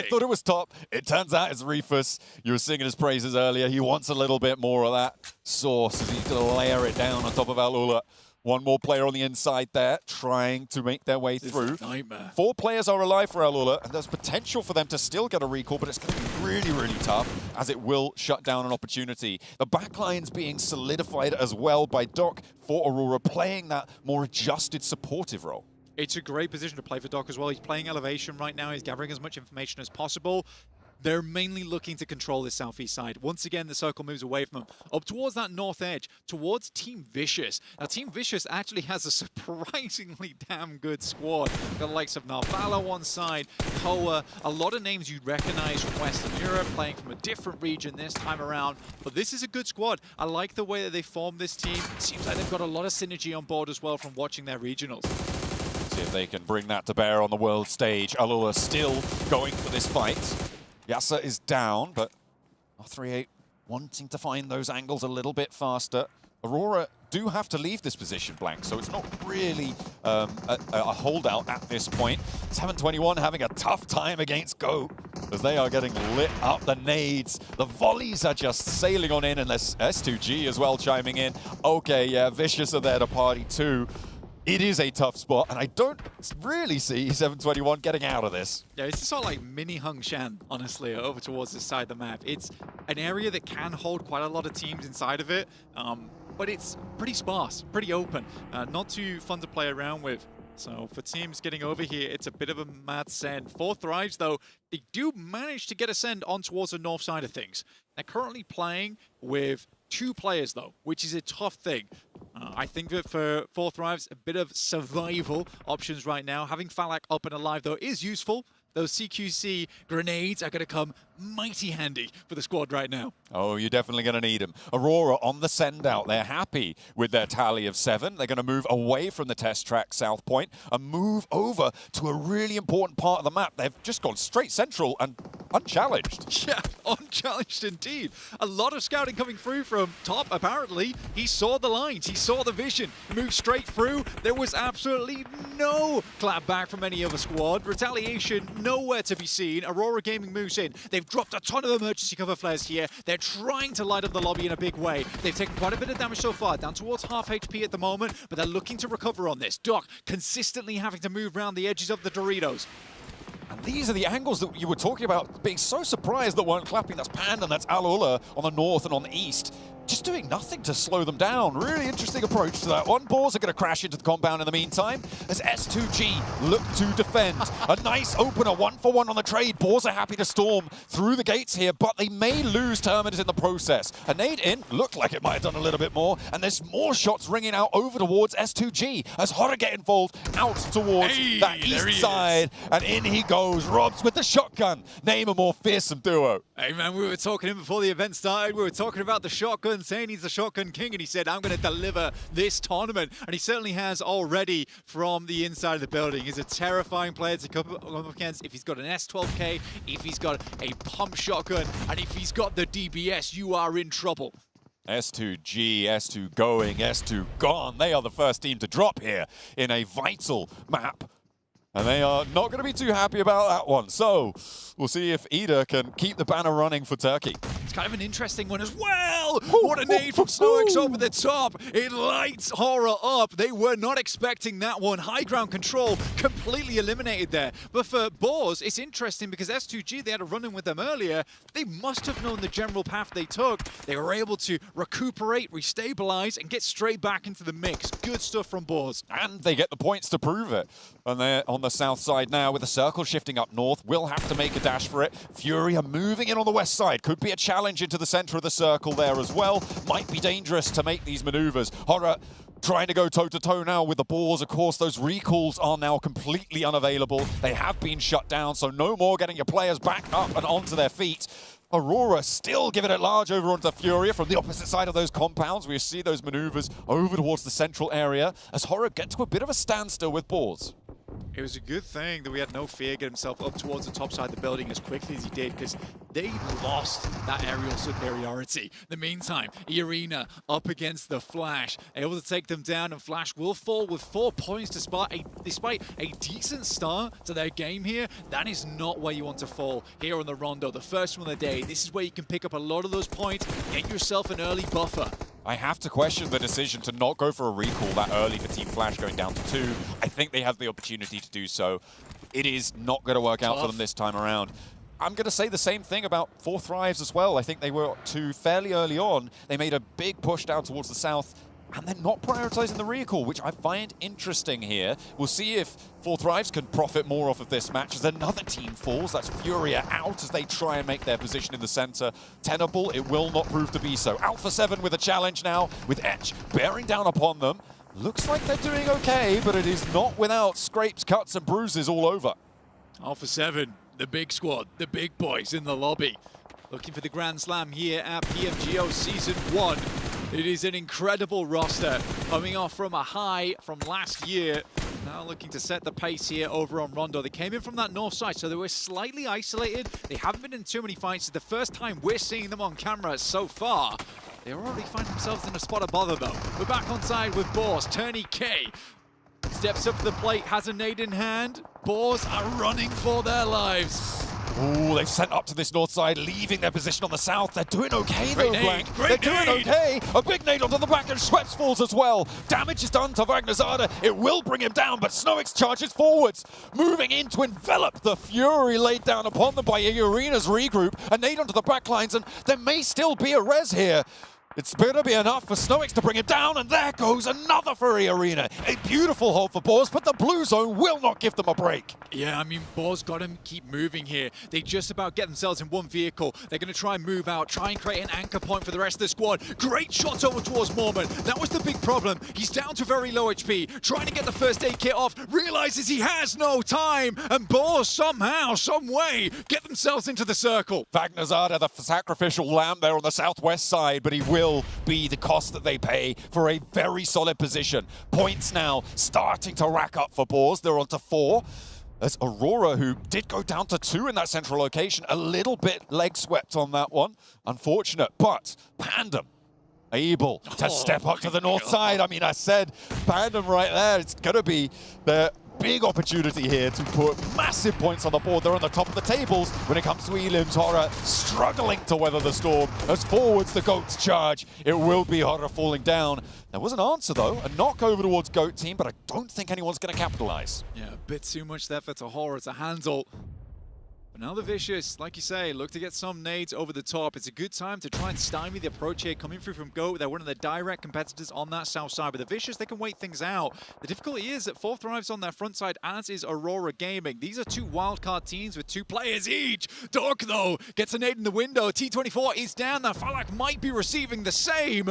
thought it was top. It turns out it's Reefus. You were singing his praises earlier. He wants a little bit more of that sauce as he's going to layer it down on top of Alola. One more player on the inside there, trying to make their way through. Nightmare. 4 players are alive for Alula, and there's potential for them to still get a recall, but it's going to be really, really tough, as it will shut down an opportunity. The backline's being solidified as well by Doc for Aurora, playing that more adjusted, supportive role. It's a great position to play for Doc as well. He's playing elevation right now. He's gathering as much information as possible. They're mainly looking to control this southeast side. Once again, the circle moves away from them, up towards that north edge, towards Team Vicious. Now, Team Vicious actually has a surprisingly damn good squad. The likes of Narvala on one side, Koa, a lot of names you'd recognize from Western Europe, playing from a different region this time around. But this is a good squad. I like the way that they formed this team. It seems like they've got a lot of synergy on board as well from watching their regionals. See if they can bring that to bear on the world stage. Alula still going for this fight. Yasa is down, but R38 wanting to find those angles a little bit faster. Aurora do have to leave this position, Blank, so it's not really a holdout at this point. 721 having a tough time against Go, as they are getting lit up. The nades, the volleys are just sailing on in, and there's S2G as well chiming in. Okay, yeah, Vicious are there to party too. It is a tough spot, and I don't really see 721 getting out of this. Yeah, it's sort of like mini Hung Shan, honestly, over towards this side of the map. It's an area that can hold quite a lot of teams inside of it, but it's pretty sparse, pretty open, not too fun to play around with. So for teams getting over here, it's a bit of a mad send. 4 Thrives, though, they do manage to get a send on towards the north side of things. They're currently playing with 2 players, though, which is a tough thing. I think that for 4 Thrives, a bit of survival options right now. Having Falak up and alive, though, is useful. those CQC grenades are going to come mighty handy for the squad right now. Oh, you're definitely going to need them. Aurora on the send out. They're happy with their tally of 7. They're going to move away from the test track South Point and move over to a really important part of the map. They've just gone straight central and unchallenged. Yeah, unchallenged indeed. A lot of scouting coming through from top, apparently. He saw the lines, he saw the vision, moved straight through. There was absolutely no clap back from any other squad. Retaliation nowhere to be seen. Aurora Gaming moves in. They've dropped a ton of emergency cover flares here. They're trying to light up the lobby in a big way. They've taken quite a bit of damage so far, down towards half HP at the moment, but they're looking to recover on this. Doc consistently having to move around the edges of the Doritos. And these are the angles that you were talking about, being so surprised that weren't clapping. That's Panda and that's Alula on the north and on the east. Just doing nothing to slow them down. Really interesting approach to that one. Boars are going to crash into the compound in the meantime as S2G look to defend. A nice opener, 1-for-1 on the trade. Boars are happy to storm through the gates here, but they may lose Terminus in the process. A nade in, looked like it might have done a little bit more, and there's more shots ringing out over towards S2G as Horror get involved out towards that east side. And in he goes, Robs with the shotgun. Name a more fearsome duo. Hey man, we were talking him before the event started. We were talking about the shotgun, saying he's the shotgun king, and he said, I'm going to deliver this tournament. And he certainly has already from the inside of the building. He's a terrifying player to come up against if he's got an S12K, if he's got a pump shotgun, and if he's got the DBS, you are in trouble. S2G, S2 going, S2 gone. They are the first team to drop here in a vital map. And they are not going to be too happy about that one. So we'll see if Ida can keep the banner running for Turkey. It's kind of an interesting one as well. What a nade from SnowX over the top. It lights Horror up. They were not expecting that one. High ground control completely eliminated there. But for Boars, it's interesting because S2G, they had a run-in with them earlier. They must have known the general path they took. They were able to recuperate, restabilize, and get straight back into the mix. Good stuff from Boars. And they get the points to prove it. And they're on the south side now with the circle shifting up north. Will have to make a dash for it. Fury are moving in on the west side. Could be a challenge into the center of the circle there as well. Might be dangerous to make these maneuvers. Horror trying to go toe-to-toe now with the Boars. Of course, those recalls are now completely unavailable. They have been shut down, so no more getting your players back up and onto their feet. Aurora still giving it large over onto Furia from the opposite side of those compounds. We see those maneuvers over towards the central area as Horror get to a bit of a standstill with Boars. It was a good thing that we had no fear get himself up towards the top side of the building as quickly as he did, because they lost that aerial superiority. In the meantime, Irina up against the Flash, able to take them down, and Flash will fall with 4 points despite a decent start to their game here. That is not where you want to fall here on the Rondo. The first one of the day, this is where you can pick up a lot of those points, get yourself an early buffer. I have to question the decision to not go for a recall that early for Team Flash going down to 2. I think they have the opportunity to do so. It is not going to work out for them this time around. I'm going to say the same thing about 4 Thrives as well. I think they were 2 fairly early on. They made a big push down towards the south, and they're not prioritizing the recall, which I find interesting here. We'll see if 4 Thrives can profit more off of this match as another team falls. That's Furia out as they try and make their position in the center tenable. It will not prove to be so. Alpha 7 with a challenge now, with Etch bearing down upon them. Looks like they're doing okay, but it is not without scrapes, cuts, and bruises all over. Alpha 7, the big squad, the big boys in the lobby. Looking for the Grand Slam here at PMGO Season 1. It is an incredible roster, coming off from a high from last year. Now looking to set the pace here over on Rondo. They came in from that north side, so they were slightly isolated. They haven't been in too many fights. It's the first time we're seeing them on camera so far. They already find themselves in a spot of bother, though. We're back on side with Boars. Turney K steps up to the plate, has a nade in hand. Boars are running for their lives. Ooh, they've sent up to this north side, leaving their position on the south. They're doing okay, though, Blank. They're doing okay. A big nade onto the back, and Schweppes falls as well. Damage is done to Wagnazada. It will bring him down, but SnowX charges forwards, moving in to envelop the Fury laid down upon them by Irina's regroup. A nade onto the backlines, and there may still be a res here. It's gonna be enough for Snowix to bring it down, and there goes another Fury Arena. A beautiful hold for Boars, but the blue zone will not give them a break. Yeah, I mean, Boars got to keep moving here. They just about get themselves in one vehicle. They're going to try and move out, try and create an anchor point for the rest of the squad. Great shots over towards Mormon. That was the big problem. He's down to very low HP, trying to get the first aid kit off, realizes he has no time, and Boars somehow, some way, get themselves into the circle. Vagnazada, the sacrificial lamb there on the southwest side, but he will be the cost that they pay for a very solid position. Points now starting to rack up for Boars. They're on to 4. As Aurora, who did go down to 2 in that central location, a little bit leg swept on that one. Unfortunate, but Pandem able to step up to the north side. I mean, I said Pandem right there. It's going to be the big opportunity here to put massive points on the board. They're on the top of the tables when it comes to Elim's. Horror struggling to weather the storm. As forwards the Goats charge, it will be Horror falling down. There was an answer though, a knock over towards Goat team, but I don't think anyone's going to capitalize. Yeah, a bit too much there for Horror to handle. But now the Vicious, like you say, look to get some nades over the top. It's a good time to try and stymie the approach here coming through from Goat. They're one of the direct competitors on that south side. But the Vicious, they can wait things out. The difficulty is that 4th Thrives on their front side, as is Aurora Gaming. These are 2 wildcard teams with 2 players each. Doc, though, gets a nade in the window. T24 is down. Now Falak might be receiving the same.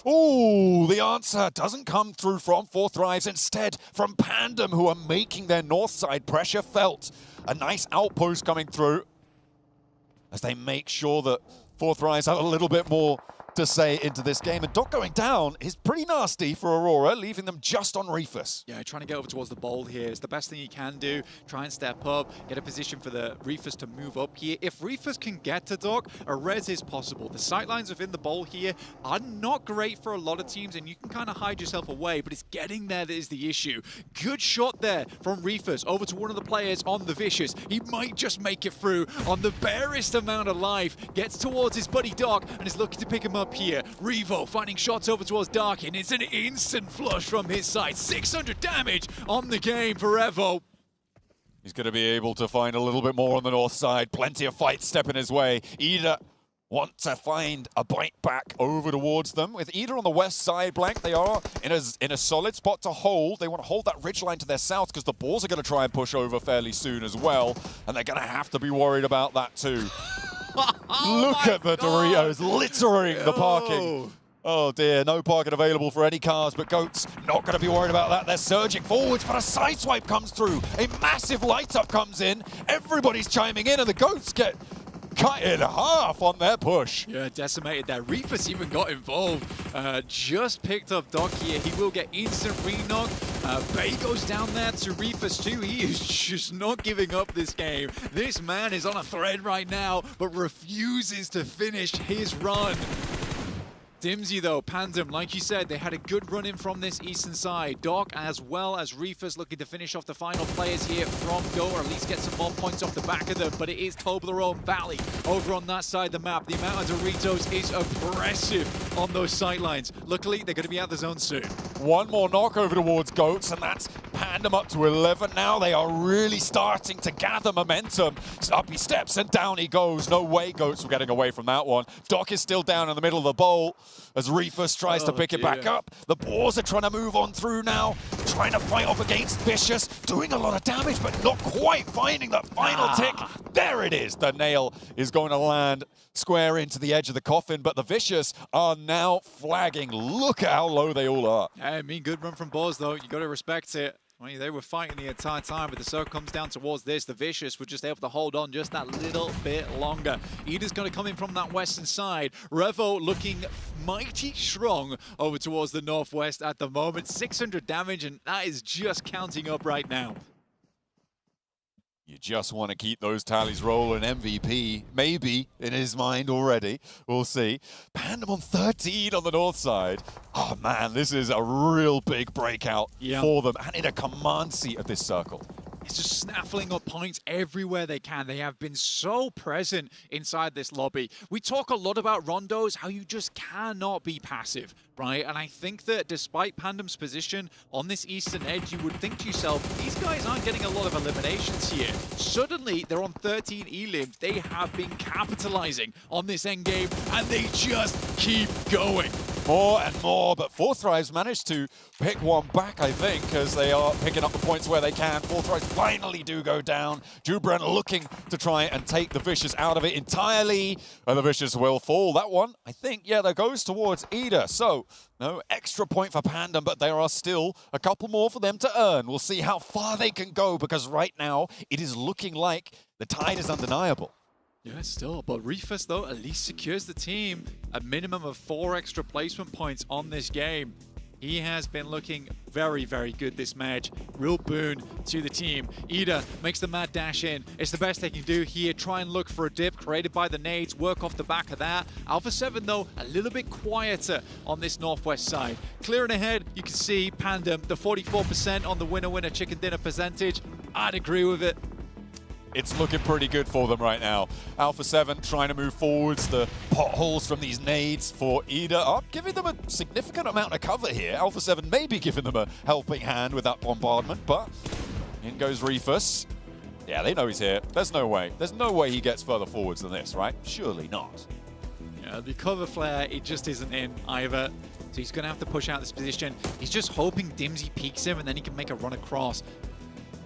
Ooh, the answer doesn't come through from 4th Thrives. Instead, from Pandem, who are making their north side pressure felt. A nice outpost coming through as they make sure that 4th Rise have a little bit more to say into this game. And Doc going down is pretty nasty for Aurora, leaving them just on Reefus. Yeah, trying to get over towards the bold here is the best thing he can do. Try and step up, get a position for the Reefus to move up here. If Reefus can get to Doc, a res is possible. The sightlines within the bowl here are not great for a lot of teams, and you can kind of hide yourself away, but it's getting there that is the issue. Good shot there from Reefus over to one of the players on the Vicious. He might just make it through on the barest amount of life. Gets towards his buddy Doc and is looking to pick him up here. Revo finding shots over towards Dark, and it's an instant flush from his side. 600 damage on the game for Evo. He's going to be able to find a little bit more on the north side. Plenty of fights stepping his way. Ida want to find a bite back over towards them. With Ida on the west side, Blank, they are in a solid spot to hold. They want to hold that ridgeline to their south because the Boars are going to try and push over fairly soon as well. And they're going to have to be worried about that too. Look at the Doritos littering the parking. Oh dear, no parking available for any cars, but Goats not going to be worried about that. They're surging forwards, but a sideswipe comes through. A massive light up comes in. Everybody's chiming in, and the Goats get cut in half on their push. Yeah, decimated there. Reefus even got involved. Just picked up Doc here. He will get instant re-knock. Bay goes down there to Reefus too. He is just not giving up this game. This man is on a thread right now, but refuses to finish his run. Dimsy though, Pandem, like you said, they had a good run in from this eastern side. Doc as well as Reefus looking to finish off the final players here from Go, or at least get some more points off the back of them. But it is Toblerone Valley over on that side of the map. The amount of Doritos is oppressive on those sightlines. Luckily, they're going to be out of the zone soon. One more knock over towards Goats, and that's Pandem up to 11 now. They are really starting to gather momentum. Up he steps and down he goes. No way Goats were getting away from that one. Doc is still down in the middle of the bowl as Reefus tries to pick it back up. The Boars are trying to move on through now, trying to fight off against Vicious, doing a lot of damage, but not quite finding that final tick. There it is. The nail is going to land square into the edge of the coffin, but the Vicious are now flagging. Look at how low they all are. I mean, good run from Boars, though. You got to respect it. I mean, they were fighting the entire time, but the circle comes down towards this. The Vicious were just able to hold on just that little bit longer. Ida's going to come in from that western side. Revo looking mighty strong over towards the northwest at the moment. 600 damage, and that is just counting up right now. You just want to keep those tallies rolling. MVP, maybe, in his mind already. We'll see. Pandem on 13 on the north side. Oh, man, this is a real big breakout for them. And in a command seat of this circle. is just snaffling up points everywhere they can. They have been so present inside this lobby. We talk a lot about rondos, how you just cannot be passive, right? And I think that despite Pandem's position on this eastern edge, you would think to yourself, these guys aren't getting a lot of eliminations here. Suddenly, they're on 13 elims. They have been capitalizing on this endgame, and they just keep going. More and more, but Forthrive's managed to pick one back, I think, because they are picking up the points where they can. Forthrive finally do go down. Jubran looking to try and take the Vicious out of it entirely, and the Vicious will fall. That one, I think, yeah, that goes towards Ida. So, no extra point for Pandem, but there are still a couple more for them to earn. We'll see how far they can go, because right now, it is looking like the tide is undeniable. Yeah, still, but Rufus, though, at least secures the team a minimum of 4 extra placement points on this game. He has been looking very, very good this match. Real boon to the team. Ida makes the mad dash in. It's the best they can do here. Try and look for a dip created by the nades. Work off the back of that. Alpha 7, though, a little bit quieter on this northwest side. Clearing ahead, you can see Pandem, the 44% on the winner-winner chicken dinner percentage. I'd agree with it. It's looking pretty good for them right now. Alpha 7 trying to move forwards. The potholes from these nades for Ida are giving them a significant amount of cover here. Alpha 7 may be giving them a helping hand with that bombardment, but in goes Rufus. Yeah, they know he's here. There's no way. There's no way he gets further forwards than this, right? Surely not. Yeah, the cover flare, it just isn't in either. So he's going to have to push out this position. He's just hoping Dimsy peeks him and then he can make a run across.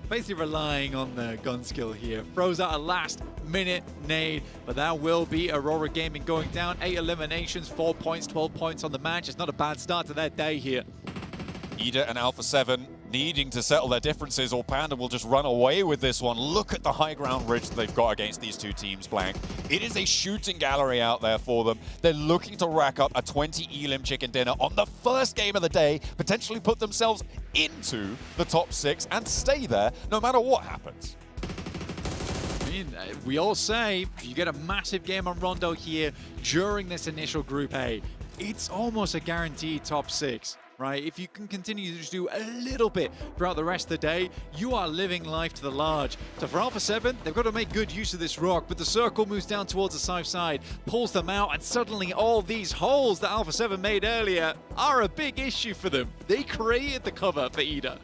Basically relying on the gun skill here. Throws out a last-minute nade, but that will be Aurora Gaming going down. 8 eliminations, 4 points, 12 points on the match. It's not a bad start to their day here. Ida and Alpha 7 needing to settle their differences, or Panda will just run away with this one. Look at the high ground ridge that they've got against these two teams, Blank. It is a shooting gallery out there for them. They're looking to rack up a 20 elim chicken dinner on the first game of the day, potentially put themselves into the top 6 and stay there no matter what happens. I mean, we all say you get a massive game on Rondo here during this initial Group A. It's almost a guaranteed top 6. Right? If you can continue to just do a little bit throughout the rest of the day, you are living life to the large. So for Alpha 7, they've got to make good use of this rock, but the circle moves down towards the south side, pulls them out, and suddenly all these holes that Alpha 7 made earlier are a big issue for them. They created the cover for Ida.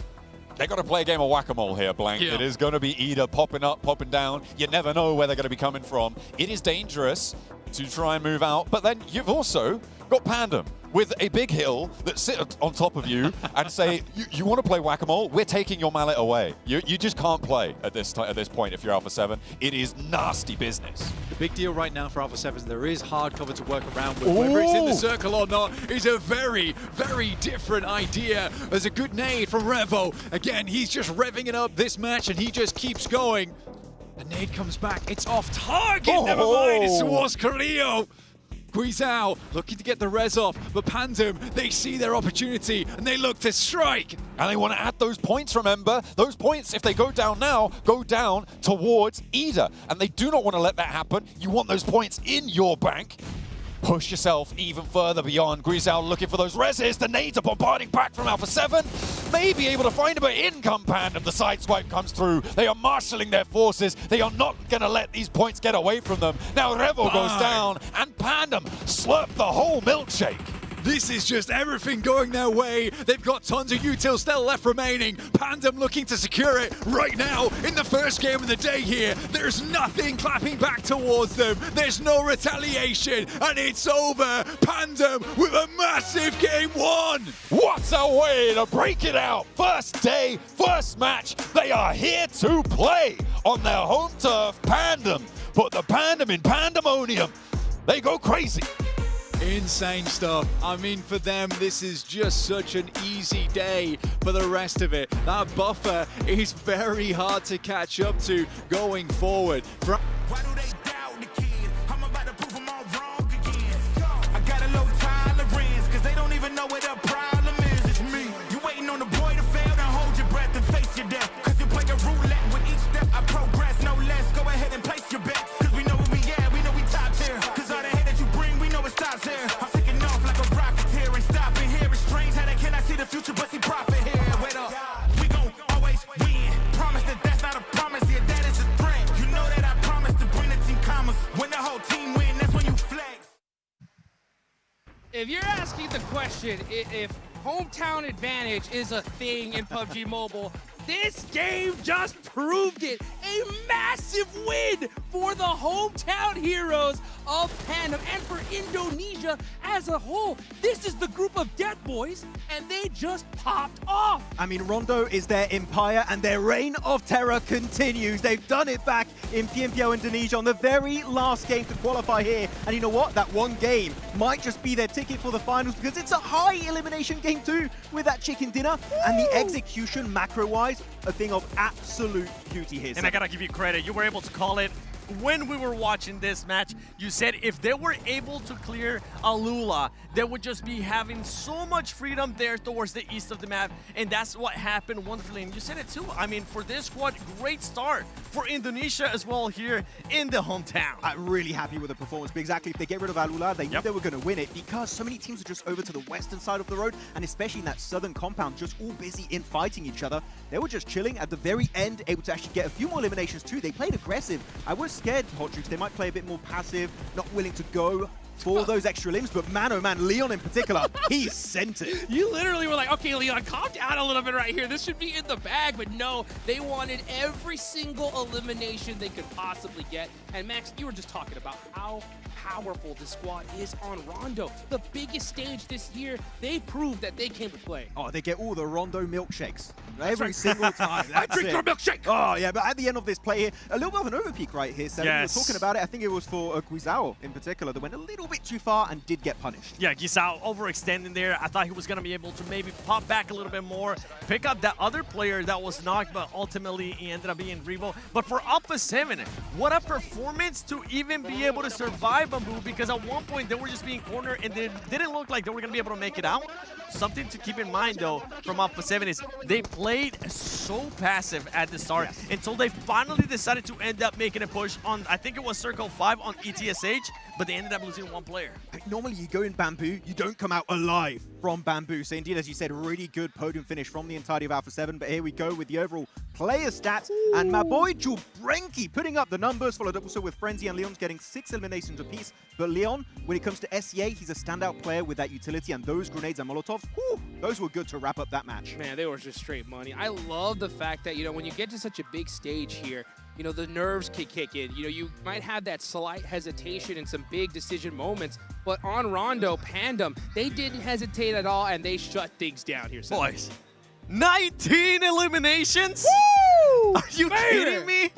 They've got to play a game of whack-a-mole here, Blank. Yeah. It is going to be Ida popping up, popping down. You never know where they're going to be coming from. It is dangerous to try and move out, but then you've also got Pandem with a big hill that sit on top of you and say, you want to play whack-a-mole? We're taking your mallet away. You just can't play at this point if you're Alpha 7. It is nasty business. The big deal right now for Alpha 7 is there is hard cover to work around with. Whether it's in the circle or not is a very, very different idea. There's a good nade from Revo. Again, he's just revving it up this match and he just keeps going. The nade comes back. It's off target. Never mind. It's towards Carrillo. Guizao looking to get the res off, but Pandem, they see their opportunity and they look to strike. And they want to add those points, remember? Those points, if they go down now, go down towards Ida. And they do not want to let that happen. You want those points in your bank. Push yourself even further beyond. Guizao looking for those reses. The nades are bombarding back from Alpha 7. May be able to find him, but in come Pandem. The side swipe comes through. They are marshalling their forces. They are not going to let these points get away from them. Now Revo goes down, and Pandem slurp the whole milkshake. This is just everything going their way. They've got tons of util still left remaining. Pandem looking to secure it right now in the first game of the day here. There's nothing clapping back towards them. There's no retaliation, and it's over. Pandem with a massive game 1. What a way to break it out. First day, first match. They are here to play on their home turf. Pandem put the Pandem in pandemonium. They go crazy. Insane stuff. I mean, for them, this is just such an easy day. For the rest of it, that buffer is very hard to catch up to going forward. Why do they doubt the kid? I'm about to prove them all wrong again. I got a low tolerance, cause they don't even know what the problem is. It's me. You waiting on the boy to fail, then hold your breath and face your death. Cause you play a roulette with each step. I progress, no less. Go ahead and place your bets. Cause we know where we at, we know we top tier. Cause all the hate that you bring, we know it stops here. I'm taking off like a rocket here and stopping here. It's strange how they cannot see the future, but see profit here. Wait up, we gon' always win. Promise that that's not question. If hometown advantage is a thing in PUBG Mobile, this game just proved it. A massive win for the hometown heroes of Pandem and for Indonesia as a whole. This is the group of Death Boys, and they just popped off. I mean, Rondo is their empire, and their reign of terror continues. They've done it back in PMGO Indonesia on the very last game to qualify here. And you know what? That one game might just be their ticket for the finals, because it's a high elimination game too with that chicken dinner. Woo! And the execution macro-wise, a thing of absolute beauty here. And I gotta give you credit. You were able to call it when we were watching this match. You said if they were able to clear Alula, they would just be having so much freedom there towards the east of the map, and that's what happened wonderfully. And you said it too. I mean, for this squad, great start for Indonesia as well here in the hometown. I'm really happy with the performance, but exactly, if they get rid of Alula, they knew they were going to win it, because so many teams are just over to the western side of the road, and especially in that southern compound, just all busy in fighting each other. They were just chilling at the very end, able to actually get a few more eliminations too. They played aggressive. I was scared, Hotjuice, they might play a bit more passive, not willing to go for those extra limbs, but man, oh man, Leon in particular, he sent it. You literally were like, okay, Leon, calm down a little bit right here. This should be in the bag, but no, they wanted every single elimination they could possibly get. And Max, you were just talking about how powerful this squad is on Rondo. The biggest stage this year, they proved that they came to play. Oh, they get all the Rondo milkshakes every single time. I drink your milkshake. Oh, yeah, but at the end of this play here, a little bit of an overpeak right here, Seven. Yes. We were talking about it. I think it was for Guizao in particular that went a little bit too far and did get punished. Yeah, Gisao overextending there. I thought he was going to be able to maybe pop back a little bit more, pick up that other player that was knocked, but ultimately he ended up being Revo. But for Alpha 7, what a performance to even be able to survive Bamboo, because at one point they were just being cornered and they didn't look like they were going to be able to make it out. Something to keep in mind, though, from Alpha 7 is they played so passive at the start until they finally decided to end up making a push on, I think it was Circle 5 on ETSH, but they ended up losing one player. Normally you go in Bamboo, you don't come out alive from Bamboo. So indeed, as you said, really good podium finish from the entirety of Alpha 7. But here we go with the overall player stats. Ooh. And my boy Jubrenki putting up the numbers, followed up also with Frenzy and Leon's getting 6 eliminations apiece. But Leon, when it comes to SEA, he's a standout player with that utility, and those grenades and Molotovs, whew, those were good to wrap up that match. Man, they were just straight money. I love the fact that, you know, when you get to such a big stage here, you know, the nerves can kick in. You know, you might have that slight hesitation in some big decision moments, but on Rondo, Pandem, they didn't hesitate at all, and they shut things down here. Boys, 19 eliminations? Woo! Are you kidding me?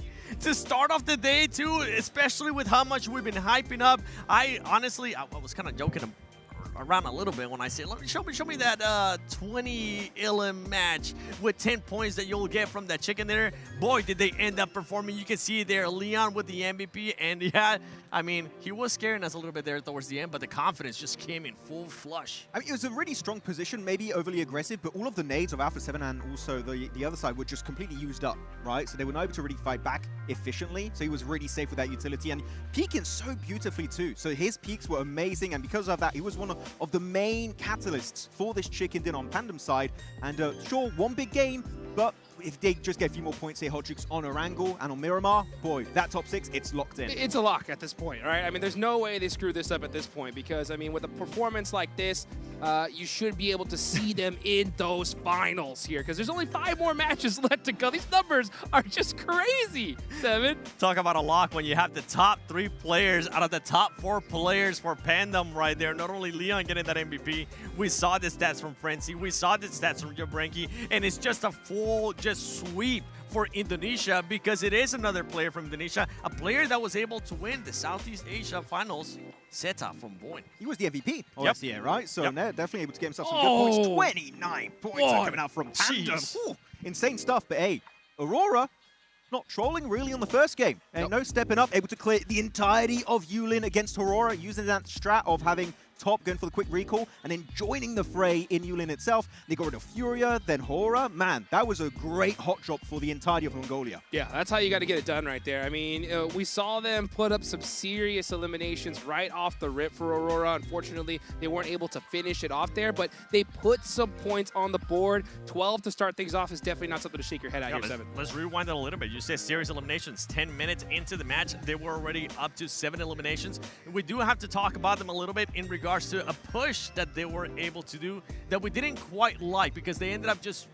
To start off the day, too, especially with how much we've been hyping up. I honestly, I was kind of joking around a little bit when I said, show me that 20 elim match with 10 points that you'll get from that chicken dinner. Boy, did they end up performing. You can see there Leon with the MVP, and yeah, I mean, he was scaring us a little bit there towards the end, but the confidence just came in full flush. I mean, it was a really strong position, maybe overly aggressive, but all of the nades of Alpha 7 and also the other side were just completely used up, right? So they were not able to really fight back efficiently, so he was really safe with that utility, and peeking so beautifully too. So his peaks were amazing, and because of that, he was one of the main catalysts for this chicken dinner on Pandem's side. And sure, one big game, but if they just get a few more points here, Hotjuice on Orangle and on Miramar, boy, that top 6, it's locked in. It's a lock at this point, all right? I mean, there's no way they screw this up at this point, because, I mean, with a performance like this, you should be able to see them in those finals here, because there's only 5 more matches left to go. These numbers are just crazy, Seven. Talk about a lock when you have the top 3 players out of the top 4 players for Pandem right there. Not only Leon getting that MVP, we saw the stats from Frenzy, we saw the stats from Jubrenki, and it's just a full sweep for Indonesia, because it is another player from Indonesia, a player that was able to win the Southeast Asia Finals, Seta from Boyne. He was the MVP last year, right? So they're definitely able to get himself some Oh. good points. 29 points are coming out from Pandem. Ooh, insane stuff, but hey, Aurora, not trolling really on the first game. And no stepping up, able to clear the entirety of Yulin against Aurora, using that strat of having Top going for the quick recall, and then joining the fray in Yulin itself. They got rid of Furia, then Hora. Man, that was a great hot drop for the entirety of Mongolia. Yeah, that's how you got to get it done right there. I mean, we saw them put up some serious eliminations right off the rip for Aurora. Unfortunately, they weren't able to finish it off there, but they put some points on the board. 12 to start things off is definitely not something to shake your head at here, Seven. Let's rewind that a little bit. You said series eliminations. 10 minutes into the match, they were already up to 7 eliminations. We do have to talk about them a little bit in regards regards to a push that they were able to do that we didn't quite like, because they ended up just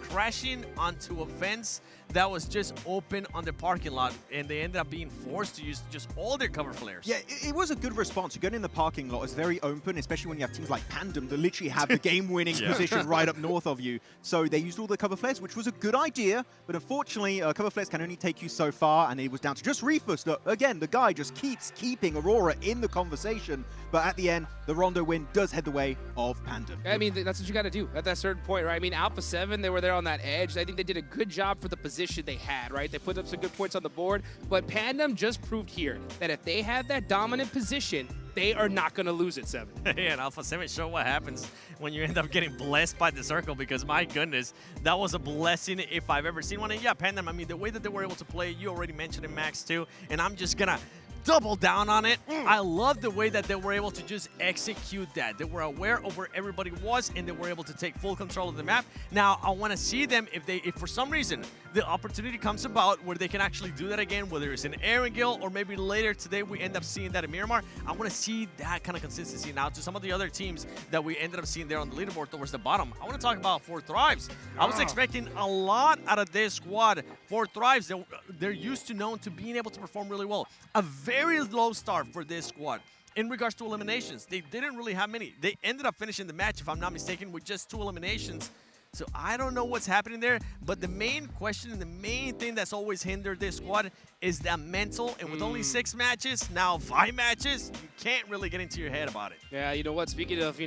crashing onto a fence that was just open on the parking lot, and they ended up being forced to use just all their cover flares. Yeah, it was a good response. You get in the parking lot, it's very open, especially when you have teams like Pandem that literally have the game-winning position right up north of you. So they used all the cover flares, which was a good idea, but unfortunately, cover flares can only take you so far, and it was down to just Reefus. Again, the guy just keeps keeping Aurora in the conversation, but at the end, the Rondo win does head the way of Pandem. I mean, that's what you got to do at that certain point, right? I mean, Alpha 7, they were there on that edge. I think they did a good job for the position they had, right? They put up some good points on the board, but Pandem just proved here that if they have that dominant position, they are not going to lose at 7. Yeah, and Alpha 7 show what happens when you end up getting blessed by the circle, because my goodness, that was a blessing if I've ever seen one. And yeah, Pandem, I mean, the way that they were able to play, you already mentioned it, Max, too, and I'm just going to double down on it. I love the way that they were able to just execute that. They were aware of where everybody was, and they were able to take full control of the map. Now, I want to see them if for some reason the opportunity comes about where they can actually do that again, whether it's in Erangel or maybe later today we end up seeing that in Miramar. I want to see that kind of consistency. Now, to some of the other teams that we ended up seeing there on the leaderboard towards the bottom, I want to talk about 4 Thrives. I was expecting a lot out of this squad. 4 Thrives, they're used to known to being able to perform really well. A very low start for this squad. In regards to eliminations, they didn't really have many. They ended up finishing the match, if I'm not mistaken, with just 2 eliminations. So I don't know what's happening there, but the main question and the main thing that's always hindered this squad is that mental. And with only 6 matches, now 5 matches, you can't really get into your head about it. Yeah, you know what? Speaking of,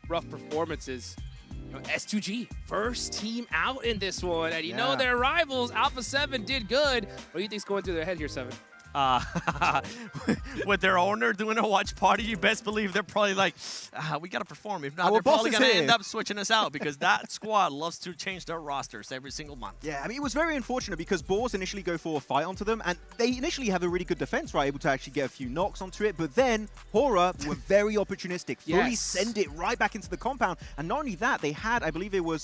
rough performances, S2G, first team out in this one. And you know their rivals, Alpha 7, did good. What do you think's going through their head here, 7? With their owner doing a watch party, you best believe they're probably like, we got to perform. If not, they're probably going to end up switching us out, because that squad loves to change their rosters every single month. Yeah, I mean, it was very unfortunate because Boars initially go for a fight onto them, and they initially have a really good defense, right? Able to actually get a few knocks onto it, but then Horror were very opportunistic, fully send it right back into the compound. And not only that, they had, I believe it was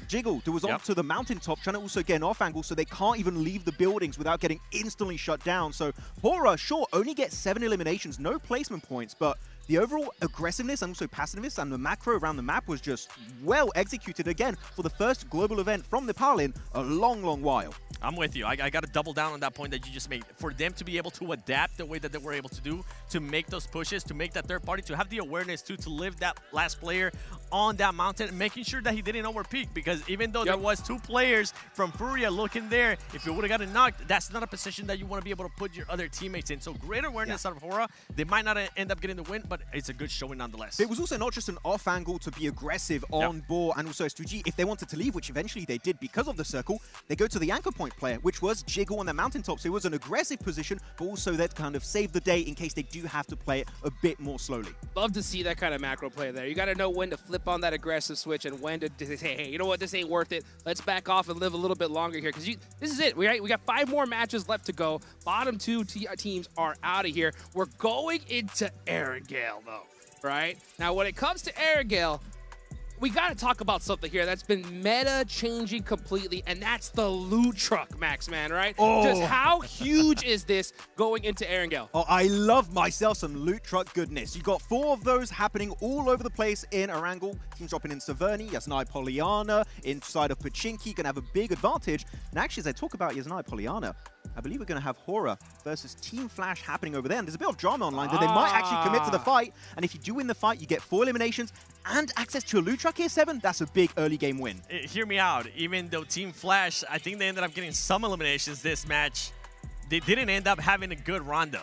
Jiggle, who was onto the mountaintop, trying to also get an off angle, so they can't even leave the buildings without getting instantly shut down. So Horror, sure, only gets 7 eliminations, no placement points, but the overall aggressiveness and also passiveness and the macro around the map was just well executed again for the first global event from Nepal in a long, long while. I'm with you. I got to double down on that point that you just made. For them to be able to adapt the way that they were able to do, to make those pushes, to make that third party, to have the awareness to live that last player on that mountain, making sure that he didn't overpeak, because even though there was 2 players from Furia looking there, if it would have gotten knocked, that's not a position that you want to be able to put your other teammates in. So great awareness out of Hora. They might not end up getting the win, but it's a good showing nonetheless. It was also not just an off angle to be aggressive on Boar and also S2G. If they wanted to leave, which eventually they did because of the circle, they go to the anchor point player, which was Jiggle on the mountaintop. So it was an aggressive position, but also that kind of saved the day in case they do have to play it a bit more slowly. Love to see that kind of macro play there. You got to know when to flip on that aggressive switch and when to say, hey, you know what, this ain't worth it. Let's back off and live a little bit longer here, because this is it. We got 5 more matches left to go. Bottom 2 teams are out of here. We're going into Erangel, though, right? Now, when it comes to Erangel, we got to talk about something here that's been meta-changing completely, and that's the loot truck, Max, man, right? Just how huge is this going into Erangel? Oh, I love myself some loot truck goodness. You got 4 of those happening all over the place in Erangel. Teams dropping in Saverni, Yasnai Poliana, inside of Pachinki, going to have a big advantage. And actually, as I talk about Yasnai Poliana, I believe we're going to have Horror versus Team Flash happening over there. And there's a bit of drama online that they might actually commit to the fight. And if you do win the fight, you get 4 eliminations and access to a loot truck here, 7. That's a big early game win. Hear me out. Even though Team Flash, I think they ended up getting some eliminations this match, they didn't end up having a good rondo.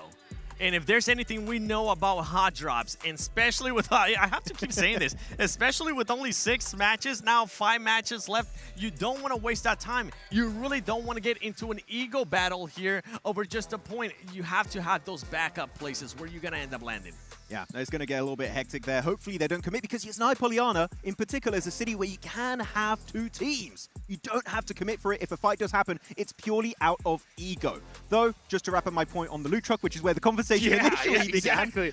And if there's anything we know about hot drops, and especially with, I have to keep saying this, especially with only 6 matches, now 5 matches left, you don't want to waste that time. You really don't want to get into an ego battle here over just a point. You have to have those backup places where you're going to end up landing. Yeah, it's going to get a little bit hectic there. Hopefully they don't commit, because Yasnai Poliana, in particular, is a city where you can have 2 teams. You don't have to commit for it. If a fight does happen, it's purely out of ego. Though, just to wrap up my point on the loot truck, which is where the conversation initially began, you're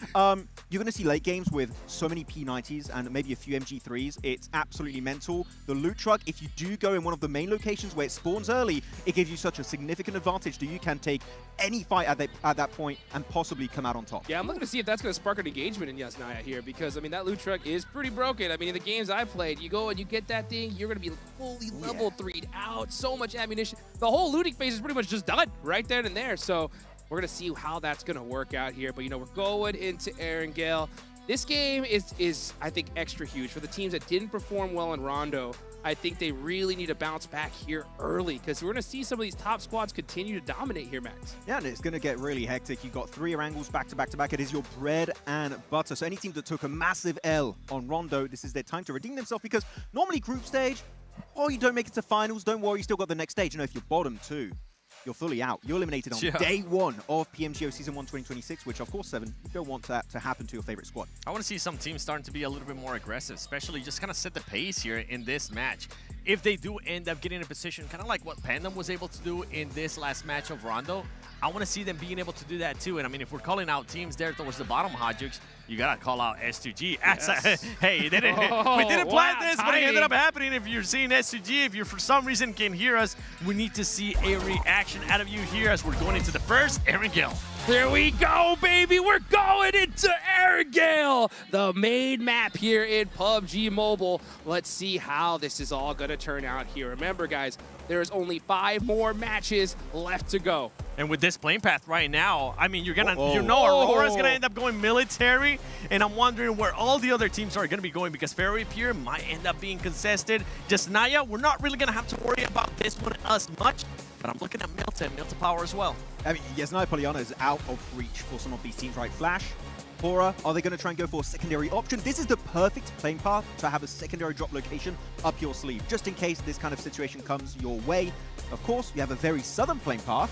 going to see late games with so many P90s and maybe a few MG3s. It's absolutely mental. The loot truck, if you do go in one of the main locations where it spawns early, it gives you such a significant advantage that you can take any fight at that point and possibly come out on top. Yeah, I'm looking to see if that's going to spark any engagement in Yasnaya here because, I mean, that loot truck is pretty broken. I mean, in the games I've played, you go and you get that thing, you're going to be fully level 3'd out, so much ammunition. The whole looting phase is pretty much just done right then and there. So we're going to see how that's going to work out here. But, you know, we're going into Erangel. This game is, I think, extra huge for the teams that didn't perform well in Rondo. I think they really need to bounce back here early because we're going to see some of these top squads continue to dominate here, Max. Yeah, and it's going to get really hectic. You've got 3 Erangels back to back to back. It is your bread and butter. So any team that took a massive L on Rondo, this is their time to redeem themselves because normally group stage, you don't make it to finals, don't worry, you still got the next stage. You know, if you're bottom 2, you're fully out. You're eliminated on day 1 of PMGO Season 1 2026, which, of course, 7, you don't want that to happen to your favorite squad. I want to see some teams starting to be a little bit more aggressive, especially just kind of set the pace here in this match. If they do end up getting in a position, kind of like what Pandem was able to do in this last match of Rondo, I want to see them being able to do that too. And I mean, if we're calling out teams there towards the bottom, Hodjux, you got to call out S2G. Yes. Hey, we didn't plan this, but it ended up happening. If you're seeing S2G, if you for some reason can hear us, we need to see a reaction out of you here as we're going into the first Erangel. There we go, baby. We're going into Erangel, the main map here in PUBG Mobile. Let's see how this is all going to turn out here. Remember, guys, there's only 5 more matches left to go. And with this playing path right now, I mean, you know Aurora's gonna end up going military, and I'm wondering where all the other teams are gonna be going because Fairy Pier might end up being contested. Just Naya, we're not really gonna have to worry about this one as much, but I'm looking at Milton Power as well. I mean, Yasnaya Polyana is out of reach for some of these teams, right? Flash, Hora, are they going to try and go for a secondary option? This is the perfect playing path to have a secondary drop location up your sleeve, just in case this kind of situation comes your way. Of course, you have a very southern playing path.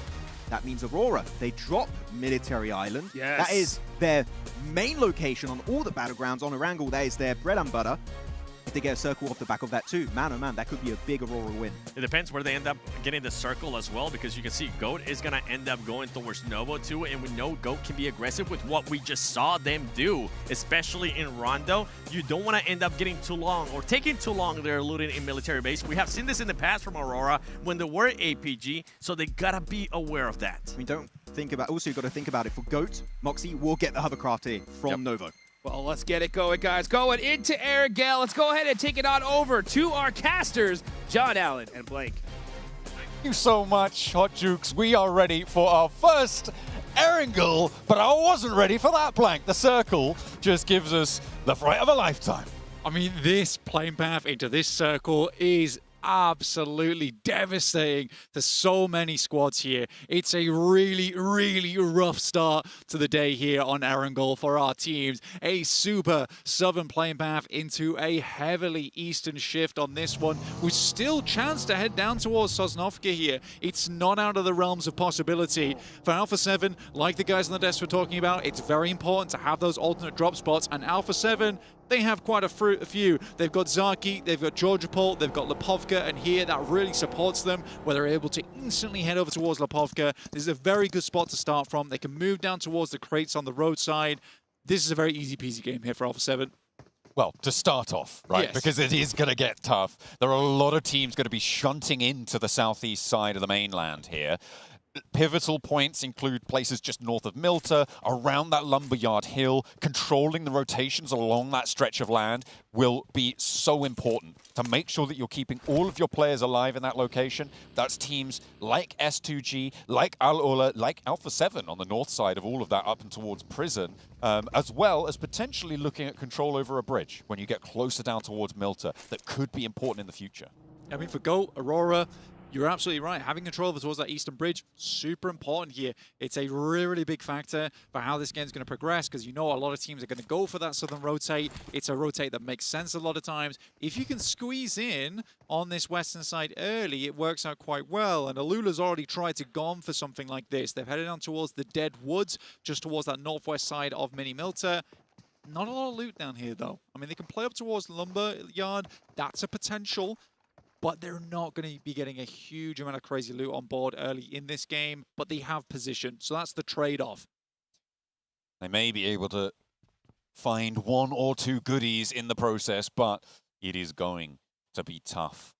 That means Aurora. They drop Military Island. Yes. That is their main location on all the battlegrounds on Erangel. That is their bread and butter. If they get a circle off the back of that too, man, oh man, that could be a big Aurora win. It depends where they end up getting the circle as well, because you can see GOAT is going to end up going towards Novo too, and we know GOAT can be aggressive with what we just saw them do, especially in Rondo. You don't want to end up getting too long or taking too long there looting in military base. We have seen this in the past from Aurora when they were APG, so they got to be aware of that. I mean, don't think about, also you've got to think about it. For GOAT, Moxie will get the hovercraft here from Novo. Well, let's get it going, guys. Going into Erangel. Let's go ahead and take it on over to our casters, John Allen and Blake. Thank you so much, Hot Jukes. We are ready for our first Erangel, but I wasn't ready for that blank. The circle just gives us the fright of a lifetime. I mean, this playing path into this circle is absolutely devastating to so many squads here. It's a really, really rough start to the day here on Erangel for our teams. A super southern playing path into a heavily eastern shift on this one, with still chance to head down towards Sosnovka here. It's not out of the realms of possibility. For Alpha 7, like the guys on the desk were talking about, it's very important to have those alternate drop spots, and Alpha 7, they have quite a few. They've got Zaki, they've got Georgopol, they've got Lipovka, and here that really supports them, where they're able to instantly head over towards Lipovka. This is a very good spot to start from. They can move down towards the crates on the roadside. This is a very easy-peasy game here for Alpha 7. Well, to start off, right? Yes. Because it is going to get tough. There are a lot of teams going to be shunting into the southeast side of the mainland here. Pivotal points include places just north of Milta, around that lumberyard hill. Controlling the rotations along that stretch of land will be so important to make sure that you're keeping all of your players alive in that location. That's teams like S2G, like Al-Ula, like Alpha 7 on the north side of all of that up and towards prison, as well as potentially looking at control over a bridge when you get closer down towards Milta that could be important in the future. I mean, for GOAT, Aurora, you're absolutely right. Having control over towards that eastern bridge, super important here. It's a really, really big factor for how this game's going to progress, because you know a lot of teams are going to go for that southern rotate. It's a rotate that makes sense a lot of times. If you can squeeze in on this western side early, it works out quite well. And Alula's already tried to go for something like this. They've headed on towards the Dead Woods, just towards that northwest side of Mini Milta. Not a lot of loot down here, though. I mean, they can play up towards Lumberyard. That's a potential. But they're not going to be getting a huge amount of crazy loot on board early in this game, but they have position, so that's the trade-off. They may be able to find 1 or 2 goodies in the process, but it is going to be tough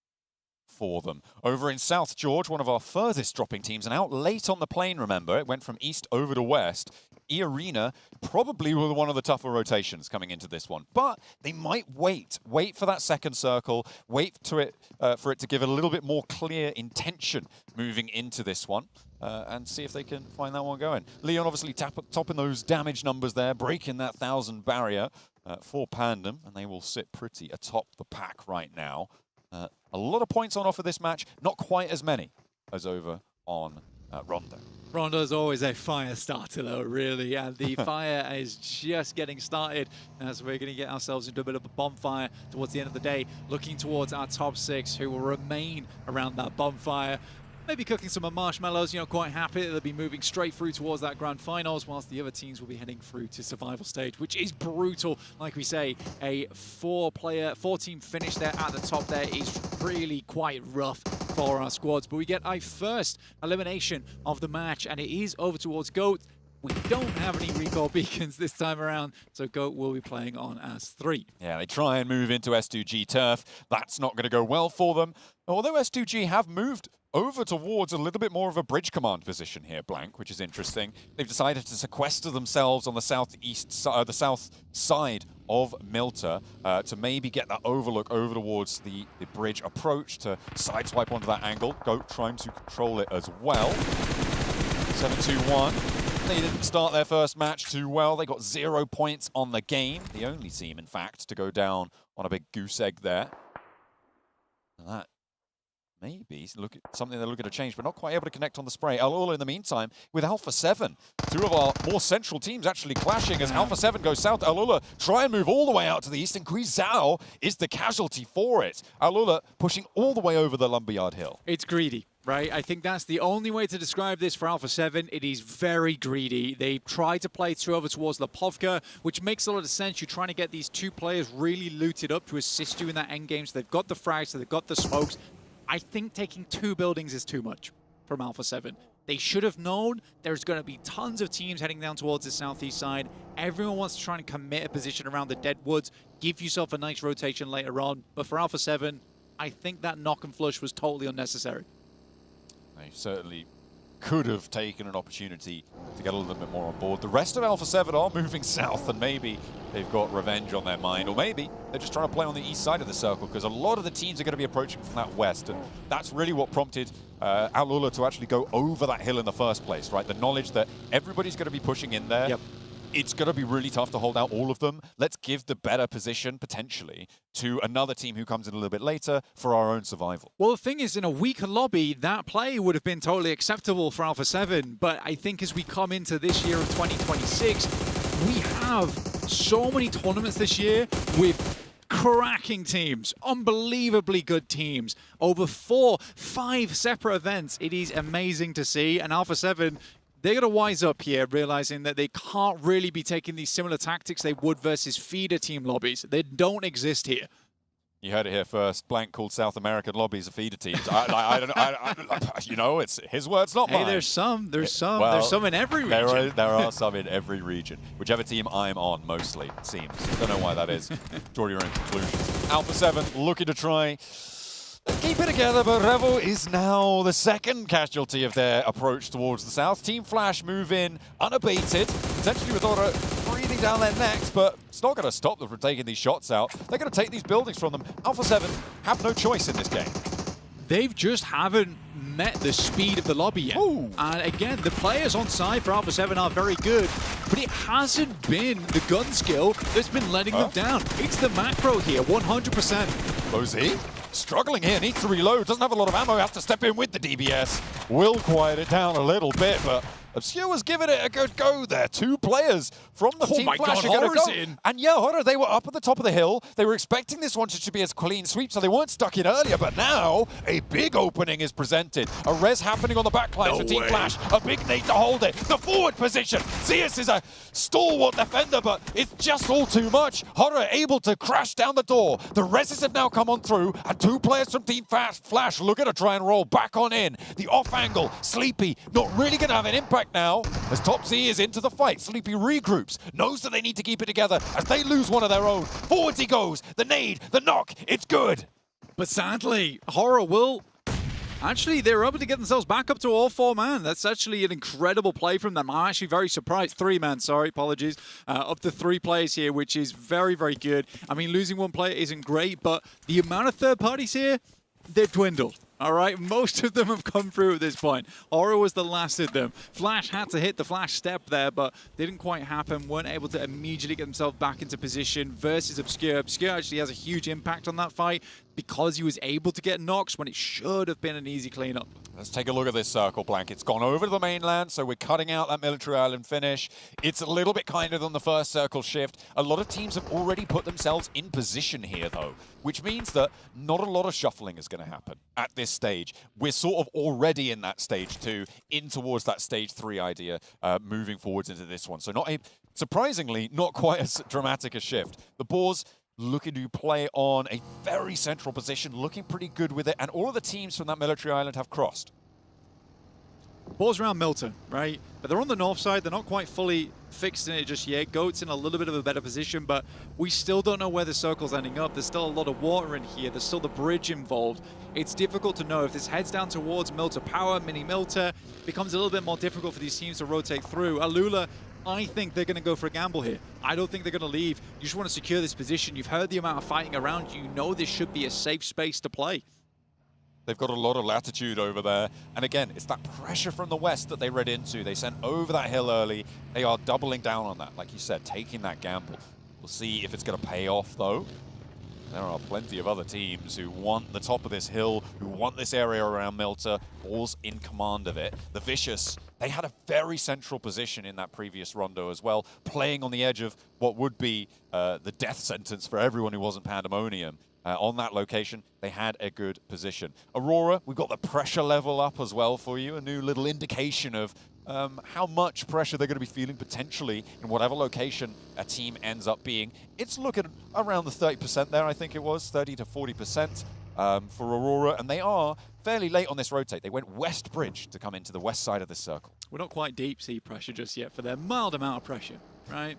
for them. Over in South George, one of our furthest dropping teams, and out late on the plane, remember, it went from east over to west. E-Arena probably were one of the tougher rotations coming into this one. But they might wait for that second circle, wait for it to give a little bit more clear intention moving into this one. And see if they can find that one going. Leon obviously topping those damage numbers there, breaking that 1,000 barrier for Pandem, and they will sit pretty atop the pack right now. A lot of points on offer this match, not quite as many as over on Rondo. Rondo's always a fire starter though, really, and the fire is just getting started as we're going to get ourselves into a bit of a bonfire towards the end of the day, looking towards our top 6 who will remain around that bonfire. Maybe cooking some marshmallows, quite happy that they'll be moving straight through towards that grand finals, whilst the other teams will be heading through to survival stage, which is brutal. Like we say, a 4-team finish there at the top there is really quite rough for our squads. But we get a first elimination of the match, and it is over towards GOAT. We don't have any recall beacons this time around, so GOAT will be playing on as 3. Yeah, they try and move into S2G turf. That's not going to go well for them. Although S2G have moved over towards a little bit more of a bridge command position here, Blank, which is interesting. They've decided to sequester themselves on the the south side of Milta to maybe get that overlook over towards the bridge approach to sideswipe onto that angle. GOAT trying to control it as well. 7-2-1. They didn't start their first match too well. They got 0 points on the game. The only team, in fact, to go down on a big goose egg there. And that maybe something they're looking to change, but not quite able to connect on the spray. Alula, in the meantime, with Alpha 7. 2 of our more central teams actually clashing as Alpha 7 goes south. Alula try and move all the way out to the east, and Guizhao is the casualty for it. Alula pushing all the way over the Lumberyard Hill. It's greedy, right? I think that's the only way to describe this for Alpha 7. It is very greedy. They try to play through over towards Lepovka, which makes a lot of sense. You're trying to get these 2 players really looted up to assist you in that endgame. So they've got the frags, so they've got the smokes. I think taking 2 buildings is too much from Alpha 7. They should have known there's going to be tons of teams heading down towards the southeast side. Everyone wants to try and commit a position around the dead woods, give yourself a nice rotation later on. But for Alpha 7, I think that knock and flush was totally unnecessary. They certainly could have taken an opportunity to get a little bit more on board. The rest of Alpha 7 are moving south, and maybe they've got revenge on their mind, or maybe they're just trying to play on the east side of the circle, because a lot of the teams are going to be approaching from that west, and that's really what prompted Alula to actually go over that hill in the first place, right? The knowledge that everybody's going to be pushing in there. Yep. It's going to be really tough to hold out all of them. Let's give the better position, potentially, to another team who comes in a little bit later for our own survival. Well, the thing is, in a weaker lobby, that play would have been totally acceptable for Alpha 7. But I think as we come into this year of 2026, we have so many tournaments this year with cracking teams, unbelievably good teams, over 4, 5 separate events. It is amazing to see, and Alpha 7, they're going to wise up here, realizing that they can't really be taking these similar tactics they would versus feeder team lobbies. They don't exist here. You heard it here first. Blank called South American lobbies a feeder teams. You know, it's his words, not mine. Hey, there's some well, there's some in every region. There are some in every region. Whichever team I'm on, mostly, it seems. Don't know why that is. Draw your own conclusions. Alpha 7 looking to try keep it together, but Revo is now the second casualty of their approach towards the south. Team Flash move in unabated, potentially with Aura breathing down their necks, but it's not going to stop them from taking these shots out. They're going to take these buildings from them. Alpha 7 have no choice in this game. They just haven't met the speed of the lobby yet. Ooh. And again, the players on side for Alpha 7 are very good, but it hasn't been the gun skill that's been letting them down. It's the macro here, 100%. Rosie struggling here, needs to reload, doesn't have a lot of ammo, has to step in with the DBS. Will quiet it down a little bit, but Obscure's giving it a good go there. 2 players from the Team Flash are going to go. In. And yeah, Horror, they were up at the top of the hill. They were expecting this one to be a clean sweep, so they weren't stuck in earlier, but now a big opening is presented. A res happening on the backline for Team Flash. A big nade to hold it. The forward position. Zeus is a stalwart defender, but it's just all too much. Horror able to crash down the door. The reses have now come on through, and 2 players from Team Flash looking to try and roll back on in. The off angle, Sleepy, not really going to have an impact now as Top Z is into the fight. Sleepy regroups, knows that they need to keep it together as they lose one of their own. Forwards he goes, the nade, the knock, it's good. But sadly, Horror will Actually, they were able to get themselves back up to all 4-man. That's actually an incredible play from them. I'm actually very surprised. 3-man, sorry, apologies. Up to 3 players here, which is very, very good. I mean, losing 1 player isn't great, but the amount of third parties here, they've dwindled. All right, most of them have come through at this point. Aura was the last of them. Flash had to hit the flash step there, but didn't quite happen. Weren't able to immediately get themselves back into position versus Obscure. Obscure actually has a huge impact on that fight because he was able to get knocks when it should have been an easy cleanup. Let's take a look at this circle, Blank. It's gone over to the mainland, so we're cutting out that military island finish. It's a little bit kinder than the first circle shift. A lot of teams have already put themselves in position here, though, which means that not a lot of shuffling is going to happen at this stage. We're sort of already in that stage 2, in towards that stage 3 idea, moving forwards into this one. So surprisingly, not quite as dramatic a shift. The Boars looking to play on a very central position, looking pretty good with it, and all of the teams from that military island have crossed. Ball's around Milton, right? But they're on the north side. They're not quite fully fixed in it just yet. Goat's in a little bit of a better position, but we still don't know where the circle's ending up. There's still a lot of water in here. There's still the bridge involved. It's difficult to know. If this heads down towards Milter Power, Mini Milter, becomes a little bit more difficult for these teams to rotate through. Alula, I think they're going to go for a gamble here. I don't think they're going to leave. You just want to secure this position. You've heard the amount of fighting around you. You know this should be a safe space to play. They've got a lot of latitude over there. And again, it's that pressure from the west that they read into. They sent over that hill early. They are doubling down on that, like you said, taking that gamble. We'll see if it's going to pay off, though. There are plenty of other teams who want the top of this hill, who want this area around Milter. Ball's in command of it. The Vicious, they had a very central position in that previous rondo as well, playing on the edge of what would be the death sentence for everyone who wasn't Pandemonium. On that location, they had a good position. Aurora, we've got the pressure level up as well for you, a new little indication of how much pressure they're going to be feeling potentially in whatever location a team ends up being. It's looking around the 30% there, I think it was, 30 to 40% for Aurora, and they are fairly late on this rotate. They went west bridge to come into the west side of this circle. We're not quite deep sea pressure just yet for their mild amount of pressure, right?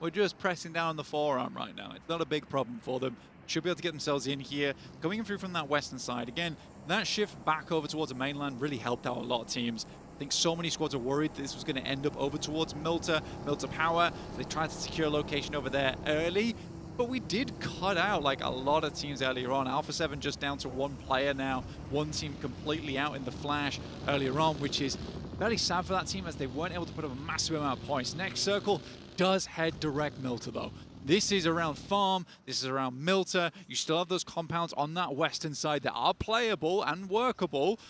We're just pressing down the forearm right now. It's not a big problem for them. Should be able to get themselves in here. Going in through from that western side. Again, that shift back over towards the mainland really helped out a lot of teams. I think so many squads are worried this was going to end up over towards Milter Power. They tried to secure a location over there early, but we did cut out like a lot of teams earlier on. Alpha 7 just down to 1 player now. 1 team completely out in the flash earlier on, which is very sad for that team as they weren't able to put up a massive amount of points. Next circle does head direct Milter, though. This is around Farm, this is around Milter. You still have those compounds on that western side that are playable and workable.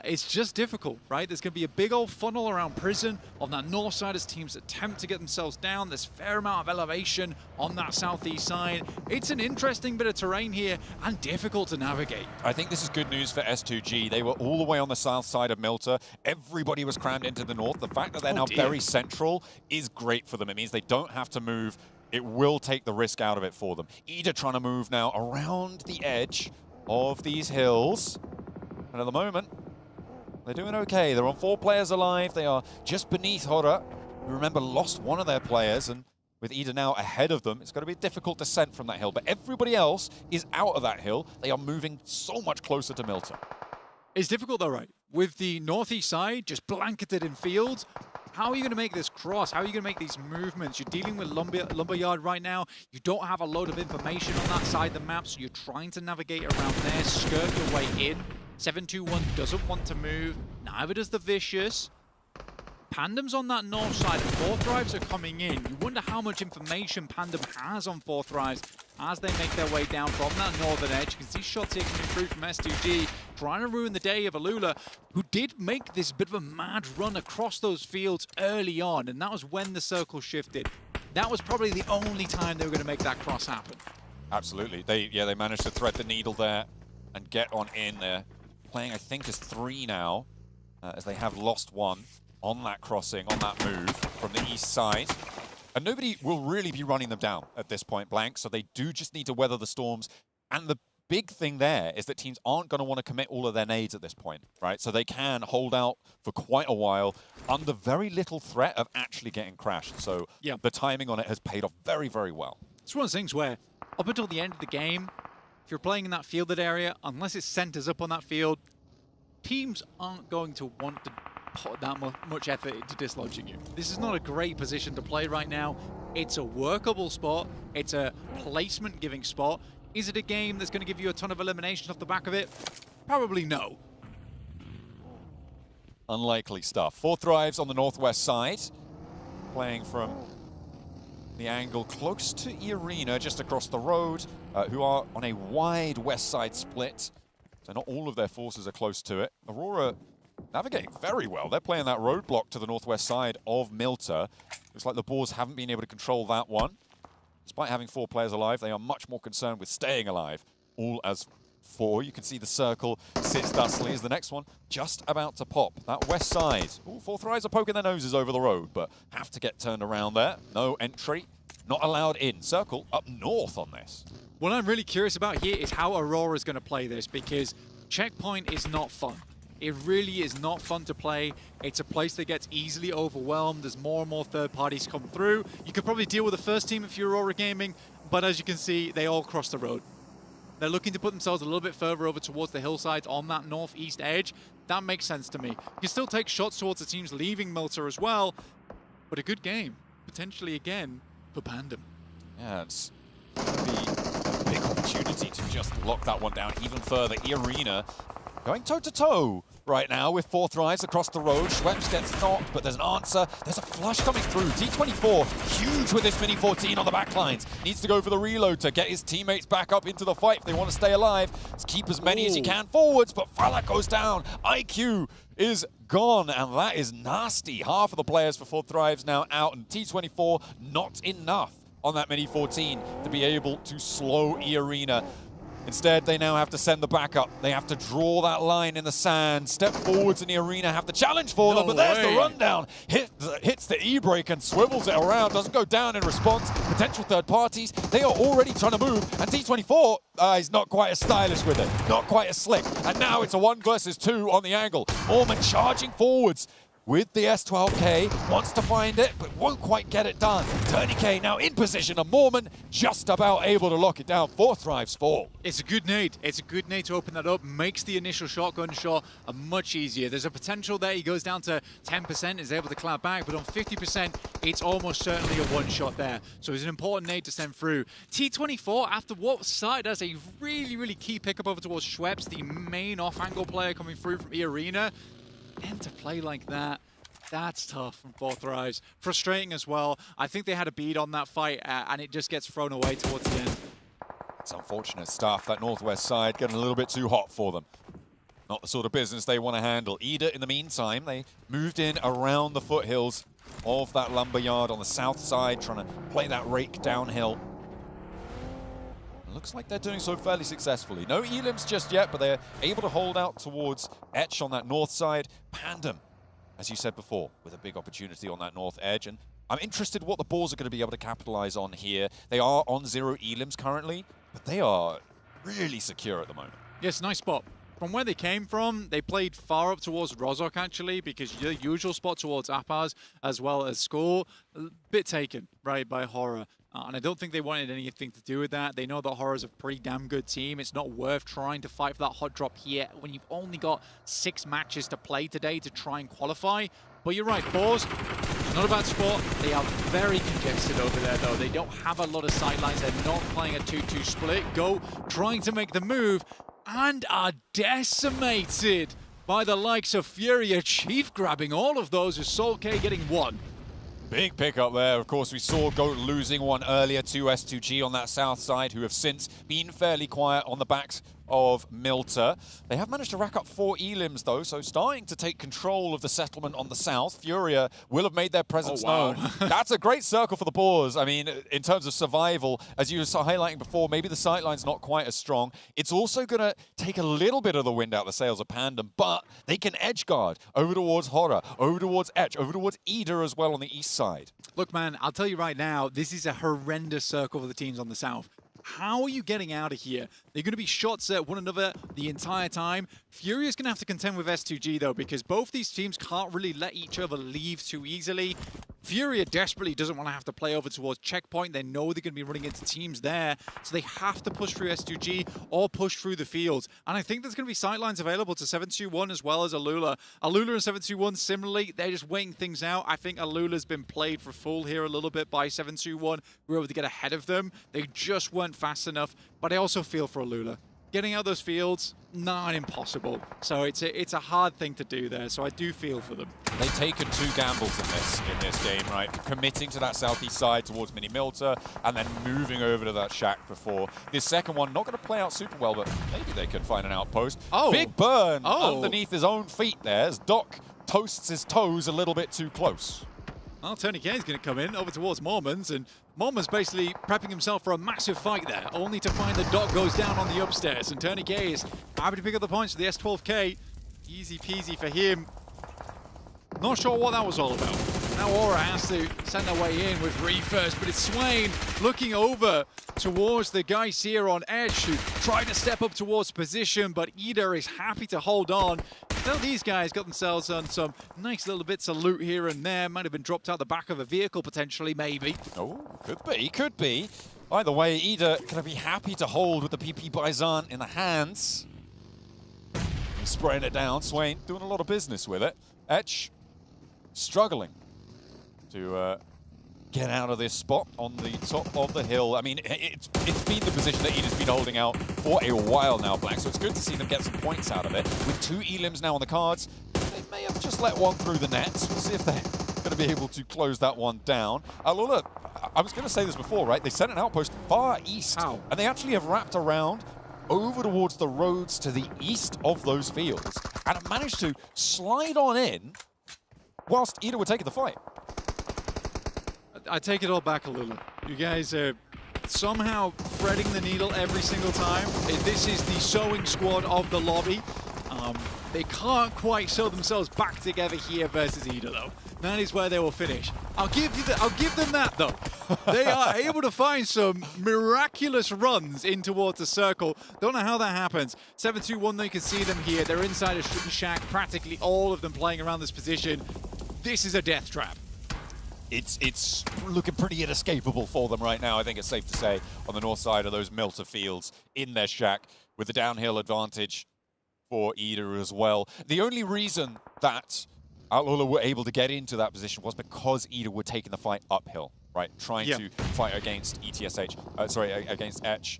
It's just difficult, right? There's going to be a big old funnel around Prison on that north side as teams attempt to get themselves down. There's a fair amount of elevation on that southeast side. It's an interesting bit of terrain here and difficult to navigate. I think this is good news for S2G. They were all the way on the south side of Milter. Everybody was crammed into the north. The fact that they're now very central is great for them. It means they don't have to move. It will take the risk out of it for them. Ida trying to move now around the edge of these hills. And at the moment, they're doing okay. They're on 4 players alive. They are just beneath Hora, who, remember, lost one of their players. And with Ida now ahead of them, it's going to be a difficult descent from that hill. But everybody else is out of that hill. They are moving so much closer to Milter. It's difficult though, right? With the northeast side just blanketed in fields, how are you going to make this cross? How are you going to make these movements? You're dealing with Lumberyard right now. You don't have a load of information on that side of the map, so you're trying to navigate around there, skirt your way in. 721 doesn't want to move, neither does the Vicious. Pandem's on that north side, and 4 Thrives are coming in. You wonder how much information Pandem has on 4 Thrives as they make their way down from that northern edge. You can see shots here coming through from S2G, trying to ruin the day of Alula, who did make this bit of a mad run across those fields early on, and that was when the circle shifted. That was probably the only time they were going to make that cross happen. Absolutely. They managed to thread the needle there and get on in there. Playing, I think, as 3 now, as they have lost 1. On that crossing, on that move from the east side. And nobody will really be running them down at this point blank, so they do just need to weather the storms. And the big thing there is that teams aren't going to want to commit all of their nades at this point, right? So they can hold out for quite a while under very little threat of actually getting crashed. So the timing on it has paid off very, very well. It's one of those things where, up until the end of the game, if you're playing in that fielded area, unless it centers up on that field, teams aren't going to want to put that much effort into dislodging you. This is not a great position to play right now. It's a workable spot. It's a placement-giving spot. Is it a game that's going to give you a ton of eliminations off the back of it? Probably no. Unlikely stuff. 4 Thrives on the northwest side, playing from the angle close to Arena, just across the road, who are on a wide west side split. So not all of their forces are close to it. Aurora navigating very well. They're playing that roadblock to the northwest side of Milta. Looks like the Boars haven't been able to control that one. Despite having 4 players alive, they are much more concerned with staying alive. All as 4. You can see the circle sits dustily as the next one just about to pop. That west side. Ooh, 4 Thrives are poking their noses over the road, but have to get turned around there. No entry. Not allowed in. Circle up north on this. What I'm really curious about here is how Aurora's going to play this, because Checkpoint is not fun. It really is not fun to play. It's a place that gets easily overwhelmed as more and more third parties come through. You could probably deal with the first team if you're Aurora Gaming, but as you can see, they all cross the road. They're looking to put themselves a little bit further over towards the hillsides on that northeast edge. That makes sense to me. You can still take shots towards the teams leaving Milta as well, but a good game, potentially again, for Pandem. Yeah, it's going to be a big opportunity to just lock that one down even further. Arena going toe-to-toe right now with 4 Thrives across the road. Schweppes gets knocked, but there's an answer. There's a flush coming through. T24, huge with this Mini 14 on the backlines. Needs to go for the reload to get his teammates back up into the fight if they want to stay alive. Let's keep as many as you can forwards, but Falak goes down. IQ is gone, and that is nasty. Half of the players for 4 Thrives now out, and T24 not enough on that Mini 14 to be able to slow Arena. Instead, they now have to send the backup. They have to draw that line in the sand, step forwards in the arena, have the challenge for them, but there's the rundown. Hits the E-brake and swivels it around, doesn't go down in response. Potential third parties, they are already trying to move, and T24 is not quite as stylish with it, not quite as slick. And now it's a 1 versus 2 on the angle. Orman charging forwards with the S12K, wants to find it, but won't quite get it done. Tourniquet now in position, and Mormon just about able to lock it down. 4 Thrives fall. It's a good nade. It's a good nade to open that up, makes the initial shotgun shot much easier. There's a potential there. He goes down to 10%, is able to clap back, but on 50%, it's almost certainly a one shot there. So it's an important nade to send through. T24, after what started as a really, really key pickup over towards Schweppes, the main off-angle player coming through from Arena, and to play like that, that's tough from 4 Thrives. Frustrating as well. I think they had a bead on that fight, and it just gets thrown away towards the end. It's unfortunate stuff. That northwest side getting a little bit too hot for them. Not the sort of business they want to handle. Ida, in the meantime, they moved in around the foothills of that lumberyard on the south side, trying to play that rake downhill. Looks like they're doing so fairly successfully. No elims just yet, but they're able to hold out towards Etch on that north side. Pandem, as you said before, with a big opportunity on that north edge. And I'm interested what the Boars are going to be able to capitalize on here. They are on 0 elims currently, but they are really secure at the moment. Yes, nice spot. From where they came from, they played far up towards Rozhok, actually, because the usual spot towards Apaz, as well as School, a bit taken, right, by Horror. And I don't think they wanted anything to do with that. They know that Horror's a pretty damn good team. It's not worth trying to fight for that hot drop here when you've only got 6 matches to play today to try and qualify. But you're right, Boars, it's not a bad spot. They are very congested over there, though. They don't have a lot of sidelines. They're not playing a 2-2 split. Go trying to make the move and are decimated by the likes of Furia. Chief grabbing all of those with Soul K getting 1. Big pickup there. Of course, we saw Goat losing one earlier to S2G on that south side, who have since been fairly quiet on the backs of Milta. They have managed to rack up 4 elims, though, so starting to take control of the settlement on the south. Furia will have made their presence known. That's a great circle for the Boars. I mean, in terms of survival, as you were highlighting before, maybe the sightline's not quite as strong. It's also going to take a little bit of the wind out of the sails of Pandem, but they can edge guard over towards Horror, over towards Etch, over towards Ida as well on the east side. Look, man, I'll tell you right now, this is a horrendous circle for the teams on the south. How are you getting out of here? They're going to be shots at one another the entire time. Furia's going to have to contend with S2G, though, because both these teams can't really let each other leave too easily. Furia desperately doesn't want to have to play over towards checkpoint. They know they're going to be running into teams there, so they have to push through S2G or push through the fields. And I think there's going to be sightlines available to 721 as well as Alula. Alula and 721 similarly, they're just waiting things out. I think Alula's been played for full here a little bit by 721. We were able to get ahead of them. They just weren't fast enough, but I also feel for Alula. Getting out those fields, not impossible. So it's a hard thing to do there. So I do feel for them. They've taken 2 gambles in this game, right? Committing to that southeast side towards Mini Milta, and then moving over to that shack before. This second one not going to play out super well, but maybe they could find an outpost. Oh, big burn underneath his own feet there as Doc toasts his toes a little bit too close. Well, Tony K is going to come in over towards Mormons, and Mormons basically prepping himself for a massive fight there, only to find the Doc goes down on the upstairs, and Tony K is happy to pick up the points for the S12K. Easy peasy for him. Not sure what that was all about. Now Aura has to send their way in with Ree first, but it's Swain looking over towards the guys here on Edge who tried to step up towards position, but Ida is happy to hold on. Now these guys got themselves on some nice little bits of loot here and there. Might have been dropped out the back of a vehicle potentially, maybe. Oh, could be. Either way, Ida gonna be happy to hold with the PP Byzant in the hands. He's spraying it down. Swain doing a lot of business with it. Etch struggling to get out of this spot on the top of the hill. I mean, it's been the position that Ida's been holding out for a while now, Black, so it's good to see them get some points out of it. With 2 elims now on the cards, they may have just let one through the net. We'll see if they're going to be able to close that one down. Alula, I was going to say this before, right? They sent an outpost far east, and they actually have wrapped around over towards the roads to the east of those fields, and have managed to slide on in whilst Ida were taking the fight. I take it all back a little. You guys are somehow threading the needle every single time. This is the sewing squad of the lobby. They can't quite sew themselves back together here versus Ida, though. That is where they will finish. I'll give them that, though. They are able to find some miraculous runs in towards the circle. Don't know how that happens. 721, they can see them here. They're inside a shack, practically all of them playing around this position. This is a death trap. It's looking pretty inescapable for them right now, I think it's safe to say, on the north side of those Milta fields in their shack, with the downhill advantage for Ida as well. The only reason that Alula were able to get into that position was because Ida were taking the fight uphill, right? Trying to fight against against Etch.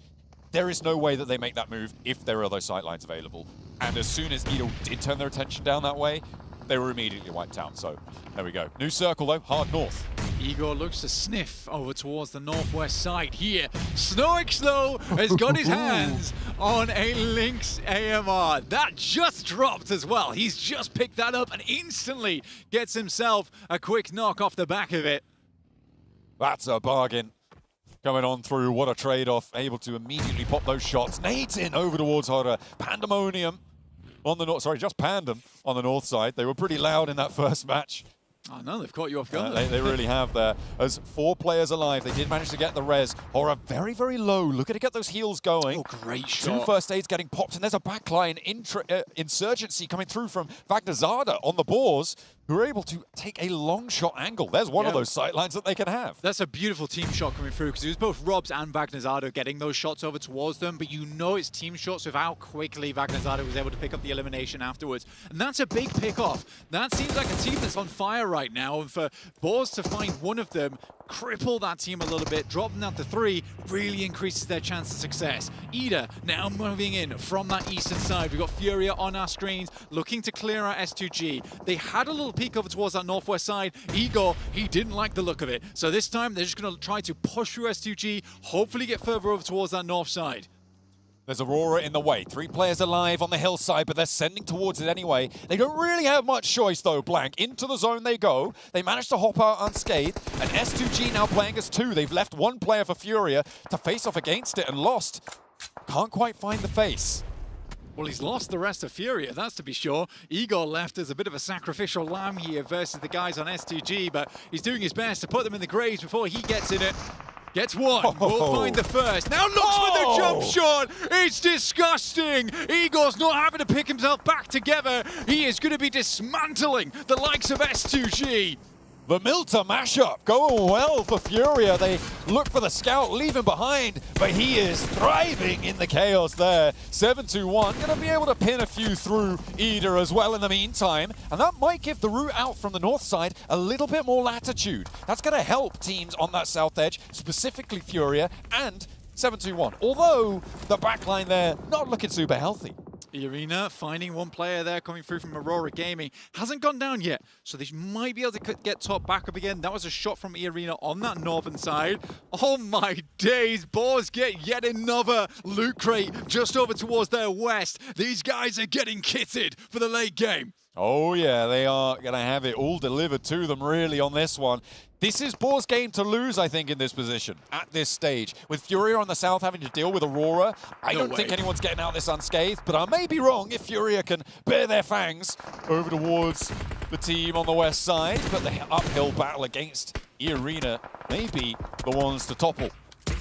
There is no way that they make that move if there are those sightlines available. And as soon as Ida did turn their attention down that way, they were immediately wiped out. So there we go. New circle though, hard north. Igor looks to sniff over towards the northwest side here. Snow has got his hands on a Lynx AMR. That just dropped as well. He's just picked that up and instantly gets himself a quick knock off the back of it. That's a bargain. Coming on through, what a trade-off. Able to immediately pop those shots. Nades in over towards Horror. Pandemonium on the north, sorry, just Pandem on the north side. They were pretty loud in that first match. Oh no, they've caught you off guard. They really have there. As 4 players alive, they did manage to get the res. Horror very, very low. Looking to get those heals going. Oh, great shot. 2 first aids getting popped, and there's a backline insurgency coming through from Vagnazada on the boars, who are able to take a long shot angle. There's one of those sightlines that they can have. That's a beautiful team shot coming through, because it was both Robs and Vagnazada getting those shots over towards them, but you know it's team shots with how quickly Vagnazada was able to pick up the elimination afterwards. And that's a big pick-off. That seems like a team that's on fire right now, and for Boars to find one of them, cripple that team a little bit, drop them down to 3, really increases their chance of success. Ida now moving in from that eastern side. We've got Furia on our screens, looking to clear our S2G. They had a little peek over towards that northwest side. Igor, he didn't like the look of it. So this time, they're just going to try to push through S2G, hopefully get further over towards that north side. There's Aurora in the way. 3 players alive on the hillside, but they're sending towards it anyway. They don't really have much choice, though, Blank. Into the zone they go. They managed to hop out unscathed. And S2G now playing as 2. They've left 1 player for Furia to face off against it and lost. Can't quite find the face. Well, he's lost the rest of Furia, that's to be sure. Igor left as a bit of a sacrificial lamb here versus the guys on S2G, but he's doing his best to put them in the graves before he gets in it. Gets 1, we'll find the first. Now looks for the jump shot. It's disgusting. Igor's not having to pick himself back together. He is going to be dismantling the likes of S2G. The Milta mashup going well for Furia. They look for the scout, leave him behind, but he is thriving in the chaos there. 7-2-1, gonna be able to pin a few through Ida as well in the meantime, and that might give the route out from the north side a little bit more latitude. That's gonna help teams on that south edge, specifically Furia and 7-2-1. Although the backline there not looking super healthy. Arena finding one player there coming through from Aurora Gaming. Hasn't gone down yet, so they might be able to get top back up again. That was a shot from Arena on that northern side. Oh my days, Boars get yet another loot crate just over towards their west. These guys are getting kitted for the late game. Oh yeah, they are going to have it all delivered to them really on this one. This is Boar's game to lose, I think, in this position, at this stage. With Furia on the south having to deal with Aurora, I don't think anyone's getting out of this unscathed, but I may be wrong if Furia can bare their fangs over towards the team on the west side, but the uphill battle against Arena may be the ones to topple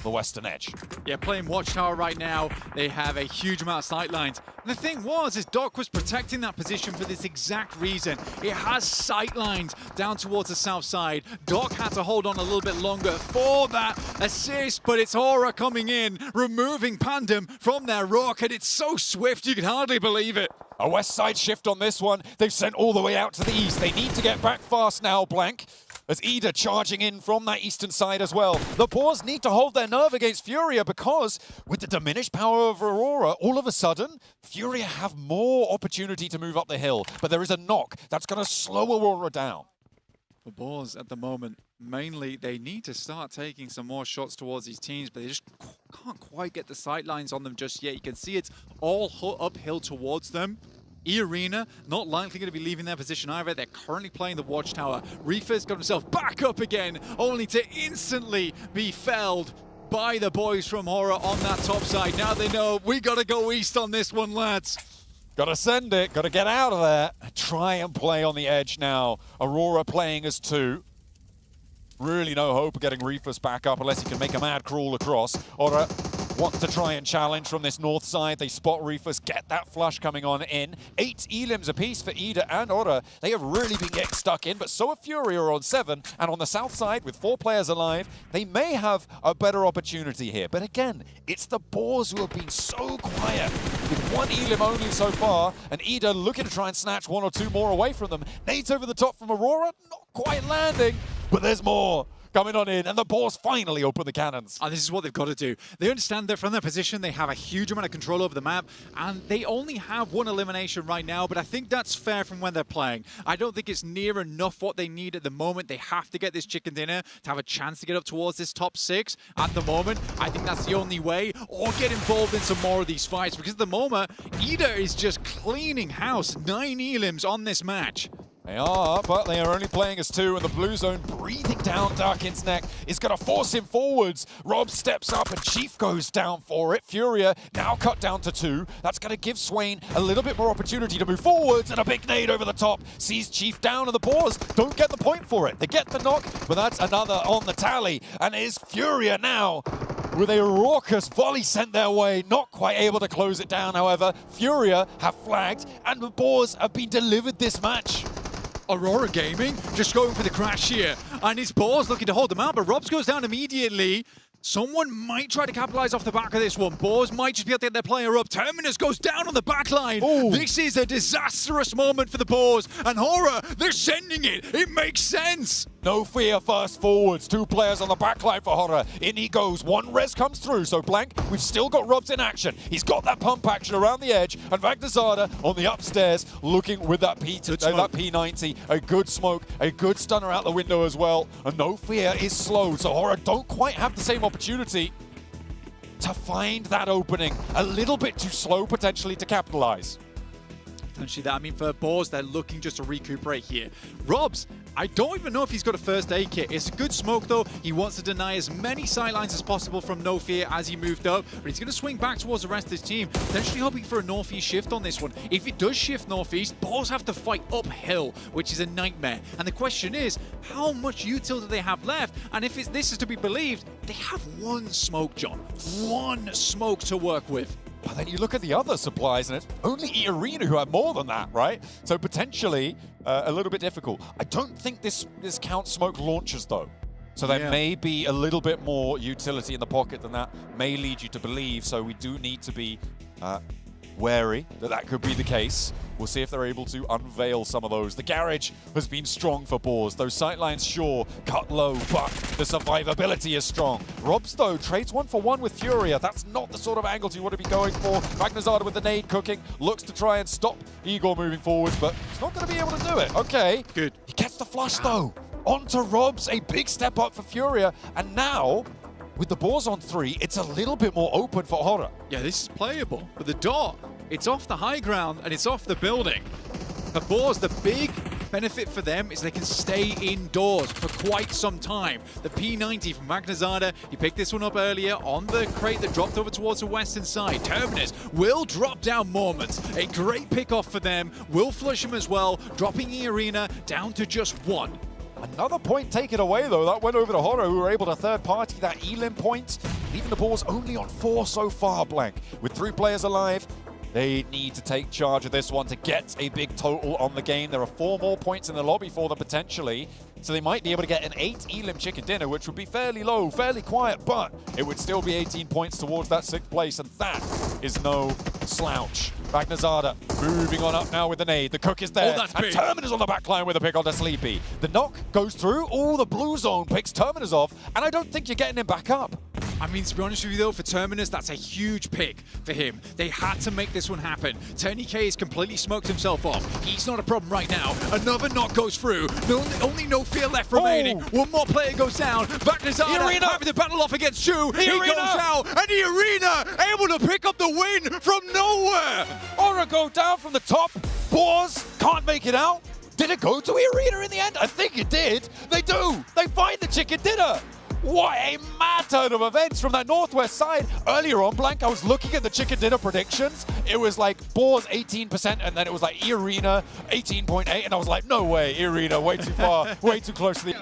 the western edge. Yeah, playing Watchtower right now, they have a huge amount of sightlines. And the thing was, is Doc was protecting that position for this exact reason. It has sightlines down towards the south side. Doc had to hold on a little bit longer for that assist, but it's Aura coming in, removing Pandem from their rock, and it's so swift you can hardly believe it. A west side shift on this one. They've sent all the way out to the east. They need to get back fast now, Blank. As Ida charging in from that eastern side as well. The Boars need to hold their nerve against Furia because with the diminished power of Aurora, all of a sudden, Furia have more opportunity to move up the hill. But there is a knock that's going to slow Aurora down. The Boars at the moment, mainly they need to start taking some more shots towards these teams, but they just can't quite get the sightlines on them just yet. You can see it's all uphill towards them. Arena not likely going to be leaving their position either. They're currently playing the Watchtower. Reefer's got himself back up again, only to instantly be felled by the boys from Horror on that top side. Now they know we got to go east on this one, lads. Got to send it, got to get out of there. Try and play on the edge now. Aurora playing as two. Really no hope of getting Reefus back up unless he can make a mad crawl across. Aura want to try and challenge from this north side. They spot Reefus, get that flush coming on in. 8 elims apiece for Ida and Aura. They have really been getting stuck in, but so are Furia on 7. And on the south side, with 4 players alive, they may have a better opportunity here. But again, it's the Boars who have been so quiet. With 1 elim only so far, and Ida looking to try and snatch 1 or 2 more away from them. Nades over the top from Aurora, not quite landing, but there's more coming on in, and the Boars finally open the cannons. And this is what they've got to do. They understand that from their position, they have a huge amount of control over the map, and they only have 1 elimination right now, but I think that's fair from when they're playing. I don't think it's near enough what they need at the moment. They have to get this chicken dinner to have a chance to get up towards this top 6. At the moment, I think that's the only way, or get involved in some more of these fights, because at the moment, Ida is just cleaning house. 9 elims on this match. They are, but they are only playing as 2, and the blue zone breathing down Darkin's neck is going to force him forwards. Rob steps up, and Chief goes down for it. Furia now cut down to 2. That's going to give Swain a little bit more opportunity to move forwards, and a big nade over the top sees Chief down, and the Boars don't get the point for it. They get the knock, but that's another on the tally, and it is Furia now with a raucous volley sent their way, not quite able to close it down, however. Furia have flagged, and the Boars have been delivered this match. Aurora Gaming just going for the crash here, and his Boars looking to hold them out, but Robs goes down immediately. Someone might try to capitalize off the back of this one. Boars might just be able to get their player up. Terminus goes down on the back line. Ooh. This is a disastrous moment for the Boars, and Horror, they're sending it. It makes sense. No fear first forwards. 2 players on the back line for Horror. In he goes. 1 res comes through. So Blank, we've still got Robs in action. He's got that pump action around the edge. And Vagnazada on the upstairs looking with that P90. A good smoke. A good stunner out the window as well. And No Fear is slowed. So Horror don't quite have the same opportunity to find that opening. A little bit too slow potentially to capitalize. Potentially that. I mean, for Boars, they're looking just to recuperate here. Robs, I don't even know if he's got a first aid kit. It's a good smoke, though. He wants to deny as many sightlines as possible from No Fear as he moved up, but he's going to swing back towards the rest of his team, potentially hoping for a northeast shift on this one. If it does shift northeast, Boars have to fight uphill, which is a nightmare. And the question is, how much util do they have left? And if this is to be believed, they have 1 smoke, John. 1 smoke to work with. But then you look at the other supplies, and it's only E-Arena who have more than that, right? So potentially a little bit difficult. I don't think this counts smoke launchers, though. So there may be a little bit more utility in the pocket than that may lead you to believe. So we do need to be wary that that could be the case. We'll see if they're able to unveil some of those. The garage has been strong for Boars. Those sightlines, sure, cut low, but the survivability is strong. Robs, though, trades 1-for-1 with Furia. That's not the sort of angles you want to be going for. Magnazada with the nade cooking, looks to try and stop Igor moving forwards, but he's not going to be able to do it. Okay. Good. He gets the flush, though. Onto Robs, a big step up for Furia, and now, with the Boars on 3, it's a little bit more open for Horror. Yeah, this is playable, but the dot, it's off the high ground and it's off the building. The Boars, the big benefit for them is they can stay indoors for quite some time. The P90 from Magnazada, he picked this one up earlier on the crate that dropped over towards the western side. Terminus will drop down Moments. A great pick-off for them. Will flush him as well, dropping E-Arena down to just 1. Another point taken away, though. That went over to Horror, who were able to third-party that Elim point, leaving the Boars only on 4 so far, Blank. With 3 players alive, they need to take charge of this one to get a big total on the game. There are 4 more points in the lobby for them, potentially. So they might be able to get an 8 Elim chicken dinner, which would be fairly low, fairly quiet, but it would still be 18 points towards that 6th place, and that is no slouch. Magnazada moving on up now with the nade. The cook is there. Oh, that's and big. Terminus on the back line with a pick onto Sleepy. The knock goes through. Oh, the blue zone picks Terminus off, and I don't think you're getting him back up. I mean, to be honest with you, though, for Terminus, that's a huge pick for him. They had to make this one happen. Tony K has completely smoked himself off. He's not a problem right now. Another knock goes through. Only no fear left remaining. One more player goes down. Magnazada having the battle off against Chu. He goes out, and the Arena able to pick up the win from nowhere. Aura go down from the top. Boars can't make it out. Did it go to Arena in the end? I think it did. They do. They find the chicken dinner. What a mad turn of events from that northwest side. Earlier on, Blank, I was looking at the chicken dinner predictions. It was like Boars 18%, and then it was like E-Arena 18.8, and I was like, no way, E-Arena, way too far, way too close to the...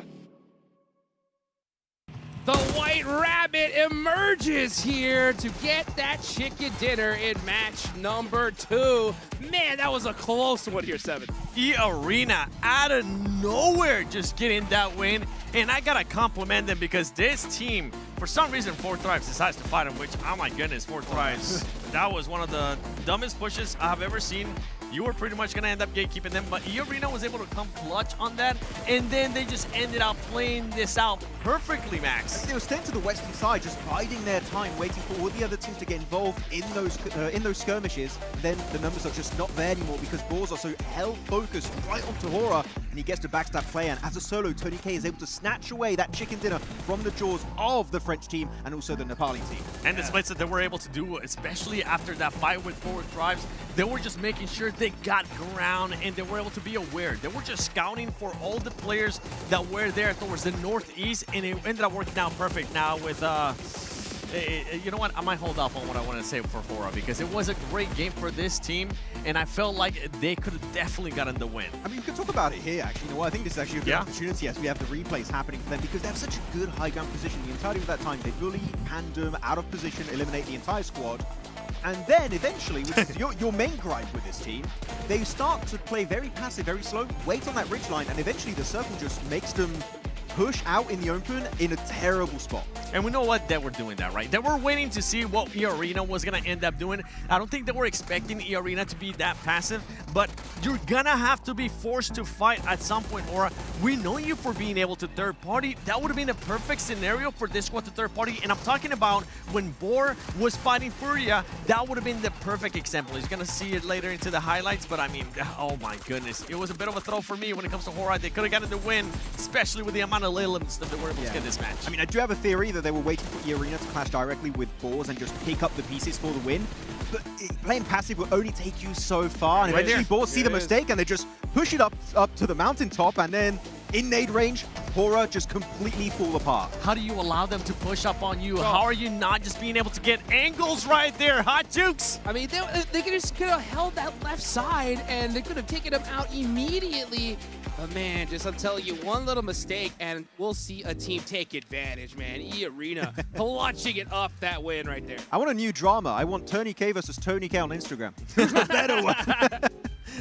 The White Rabbit emerges here to get that chicken dinner in match number 2. Man, that was a close one here, 7. E-Arena out of nowhere just getting that win. And I gotta compliment them because this team, for some reason, 4 Thrives decides to fight him, which, oh my goodness, 4 Thrives. That was one of the dumbest pushes I've ever seen. You were pretty much going to end up gatekeeping them, but E-Arena was able to come clutch on that, and then they just ended up playing this out perfectly, Max. They were staying to the western side, just biding their time, waiting for all the other teams to get involved in those skirmishes. Then the numbers are just not there anymore because Boars are so hell-focused right onto Horror, and he gets to backstab player, and as a solo, Tony K is able to snatch away that chicken dinner from the jaws of the French team and also the Nepali team. And the splits that they were able to do, especially after that fight with 4 Thrives, they were just making sure they got ground and they were able to be aware. They were just scouting for all the players that were there towards the northeast, and it ended up working out perfect now with you know what, I might hold off on what I want to say for Horror because it was a great game for this team, and I felt like they could have definitely gotten the win. I mean, we could talk about it here, actually. You know what, I think this is actually a good opportunity as we have the replays happening for them because they have such a good high ground position the entirety of that time. They bully, Pandem, out of position, eliminate the entire squad. And then eventually, which is your main gripe with this team, they start to play very passive, very slow, wait on that ridge line, and eventually the circle just makes them push out in the open in a terrible spot. And we know what they were doing that, right? They were waiting to see what E-Arena was going to end up doing. I don't think they were expecting E-Arena to be that passive, but you're going to have to be forced to fight at some point, Aura. We know you for being able to third party. That would have been a perfect scenario for this squad to third party, and I'm talking about when Boar was fighting Furia, that would have been the perfect example. He's going to see it later into the highlights, but I mean, oh my goodness. It was a bit of a throw for me when it comes to Horror. They could have gotten the win, especially with the amount of limbs that they were able to get this match. I mean, I do have a theory that they were waiting for E-Arena to clash directly with Boars and just pick up the pieces for the win. But playing passive will only take you so far, and eventually Boars see the mistake and they just push it up to the mountaintop, and then in nade range, Horror just completely fall apart. How do you allow them to push up on you? How are you not just being able to get angles right there? Hot Jukes! I mean, they could have held that left side and they could have taken him out immediately. But man, I'm telling you, one little mistake and we'll see a team take advantage, man. E-Arena clutching it up that win right there. I want a new drama. I want Tony K versus Tony K on Instagram. Who's the better one?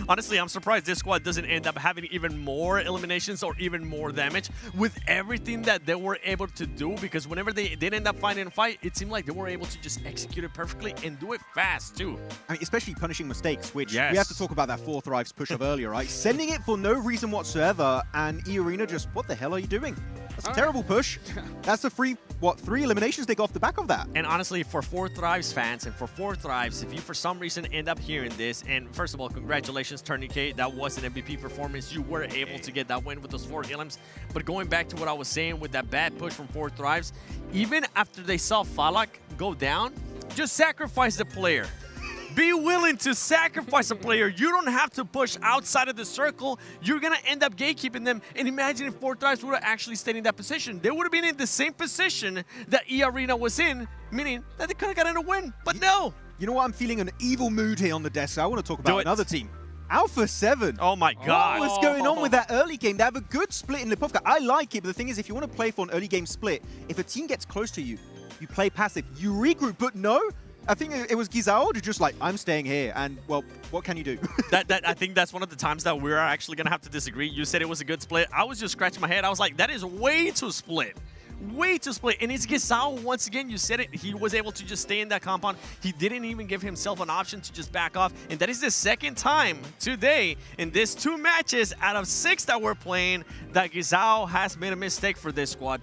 Honestly, I'm surprised this squad doesn't end up having even more eliminations or even more damage with everything that they were able to do, because whenever they did end up finding a fight, it seemed like they were able to just execute it perfectly and do it fast too. I mean, especially punishing mistakes, which we have to talk about that 4 Thrives push of earlier, right? Sending it for no reason whatsoever, and E-Arena just, what the hell are you doing? That's a terrible push. That's a free, 3 eliminations they got off the back of that. And honestly, for 4 Thrives fans and for 4 Thrives, if you for some reason end up hearing this, and first of all, congratulations, Tony K. That was an MVP performance. You were able to get that win with those 4 elims. But going back to what I was saying with that bad push from 4 Thrives, even after they saw Falak go down, just sacrifice the player. Be willing to sacrifice a player. You don't have to push outside of the circle. You're going to end up gatekeeping them. And imagine if 4 Thrives would have actually stayed in that position. They would have been in the same position that E-Arena was in, meaning that they could have gotten a win. But no. You know what? I'm feeling an evil mood here on the desk. So I want to talk about another team. Alpha 7. Oh my God. What's going on with that early game? They have a good split in Lipovka. I like it, but the thing is, if you want to play for an early game split, if a team gets close to you, you play passive, you regroup, but no. I think it was Gizao to just like, I'm staying here, and well, what can you do? I think that's one of the times that we're actually going to have to disagree. You said it was a good split. I was just scratching my head. I was like, that is way too split. Way too split. And it's Gizao, once again, you said it, he was able to just stay in that compound. He didn't even give himself an option to just back off. And that is the second time today in this 2 matches out of 6 that we're playing that Gizao has made a mistake for this squad.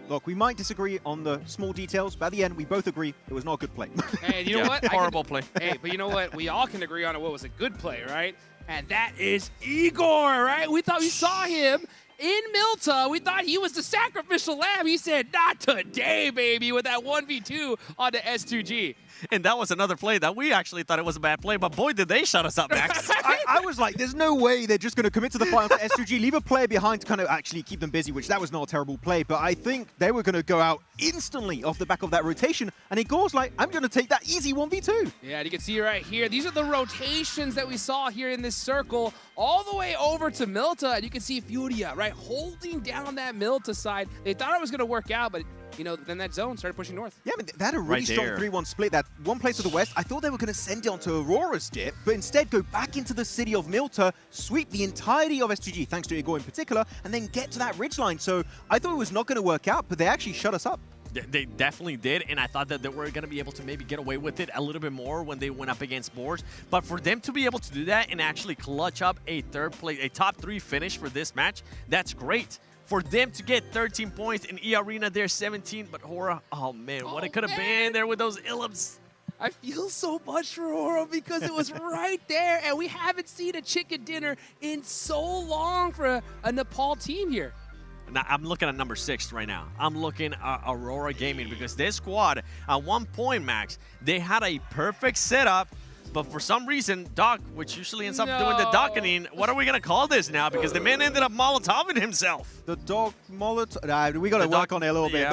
Look, we might disagree on the small details, but at the end, we both agree it was not a good play. And you know what? Horrible play. Hey, but you know what? We all can agree on what was a good play, right? And that is Igor, right? We thought we saw him in Milta. We thought he was the sacrificial lamb. He said, not today, baby, with that 1v2 on the S2G. And that was another play that we actually thought it was a bad play, but boy, did they shut us up, Max. I was like, there's no way they're just going to commit to the fight on S2G, leave a player behind to kind of actually keep them busy, which that was not a terrible play, but I think they were going to go out instantly off the back of that rotation, and Igor's like, I'm going to take that easy 1v2. Yeah, and you can see right here, these are the rotations that we saw here in this circle, all the way over to Milta, and you can see Furia, right, holding down that Milta side. They thought it was going to work out, but you know, then that zone started pushing north. Yeah, but they had a really strong 3-1 split. That one place to the west, I thought they were going to send it onto Aurora's dip, but instead go back into the city of Milta, sweep the entirety of SGG, thanks to Igor in particular, and then get to that ridgeline. So I thought it was not going to work out, but they actually shut us up. They definitely did, and I thought that they were going to be able to maybe get away with it a little bit more when they went up against Boars. But for them to be able to do that and actually clutch up a top 3 finish for this match, that's great. For them to get 13 points in E-Arena, they're 17, but Hora, oh man, what it could have been there with those illims. I feel so much for Hora because it was right there, and we haven't seen a chicken dinner in so long for a Nepal team here. Now, I'm looking at number 6 right now. I'm looking at Aurora Gaming because this squad, at one point, Max, they had a perfect setup. But for some reason, Doc, which usually ends up doing the docketing, what are we going to call this now? Because the man ended up Molotoving himself. The dog Molotov. We got to work on it a little bit.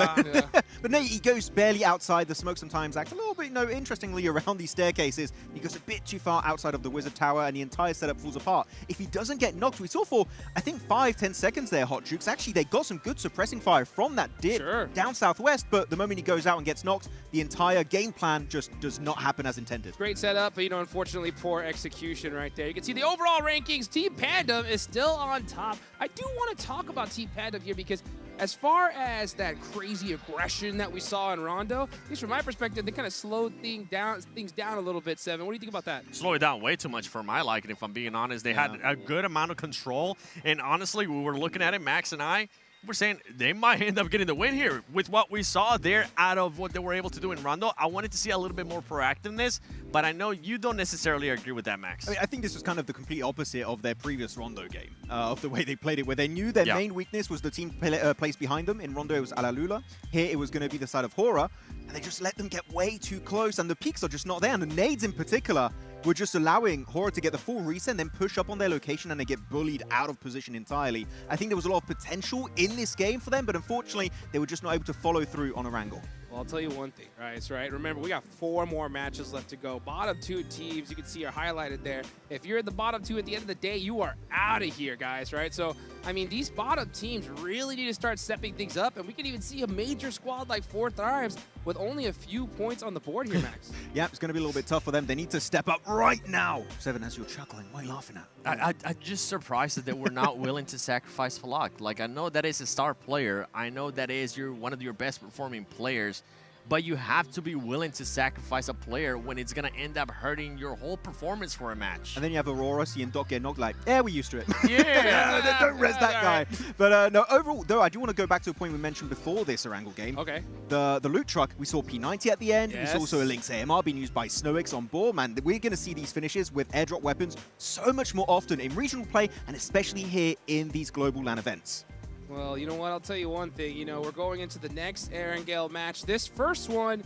But no, he goes barely outside the smoke sometimes. Acts a little bit, interestingly, around these staircases. He goes a bit too far outside of the Wizard Tower, and the entire setup falls apart. If he doesn't get knocked, we saw for, I think, 5-10 seconds there, Hot Jukes. Actually, they got some good suppressing fire from that dip down southwest, but the moment he goes out and gets knocked, the entire game plan just does not happen as intended. Great setup, but unfortunately, poor execution right there. You can see the overall rankings. Team Pandem is still on top. I do want to talk about Team Pandem here because as far as that crazy aggression that we saw in Rondo, at least from my perspective, they kind of slowed things down a little bit, Seven. What do you think about that? Slow it down way too much for my liking, if I'm being honest. They had a good amount of control, and honestly, we were looking at it, Max and I, we're saying they might end up getting the win here with what we saw there out of what they were able to do in Rondo. I wanted to see a little bit more proactiveness, but I know you don't necessarily agree with that, Max. I mean, I think this was kind of the complete opposite of their previous Rondo game, of the way they played it, where they knew their main weakness was the team placed behind them. In Rondo, it was Alalula. Here, it was going to be the side of Hora, and they just let them get way too close, and the peaks are just not there, and the nades in particular, were just allowing Horror to get the full reset and then push up on their location, and they get bullied out of position entirely. I think there was a lot of potential in this game for them, but unfortunately, they were just not able to follow through on a wrangle. Well, I'll tell you one thing, right? Remember, we got 4 more matches left to go. Bottom 2 teams, you can see are highlighted there. If you're in the bottom 2 at the end of the day, you are out of here, guys, right? So, I mean, these bottom teams really need to start stepping things up, and we can even see a major squad like 4 Thrives with only a few points on the board here, Max. Yeah, it's going to be a little bit tough for them. They need to step up right now. Seven, as you're chuckling, what are you laughing at? I'm just surprised that they were not willing to sacrifice Falak. Like, I know that is a star player. I know that is one of your best performing players. But you have to be willing to sacrifice a player when it's going to end up hurting your whole performance for a match. And then you have Aurora seeing Doc get knocked like, yeah, we're used to it. Yeah. Don't rest that guy. But no, overall, though, I do want to go back to a point we mentioned before this Erangel game. Okay. The loot truck, we saw P90 at the end. Yes. We saw also a Lynx AMR being used by Snowix on board. Man, we're going to see these finishes with airdrop weapons so much more often in regional play, and especially here in these global LAN events. Well, you know what? I'll tell you one thing. You know, we're going into the next Erangel match. This first one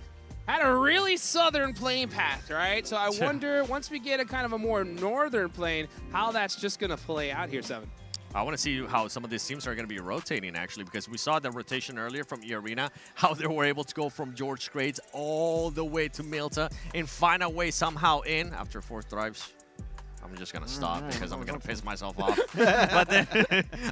had a really southern playing path, right? So I wonder, once we get a kind of a more northern plane, how that's just going to play out here, Seven. I want to see how some of these teams are going to be rotating, actually, because we saw the rotation earlier from E-Arena, how they were able to go from George Grades all the way to Milta and find a way somehow in after 4 Thrives. I'm just going to stop because I'm going to piss myself off. But then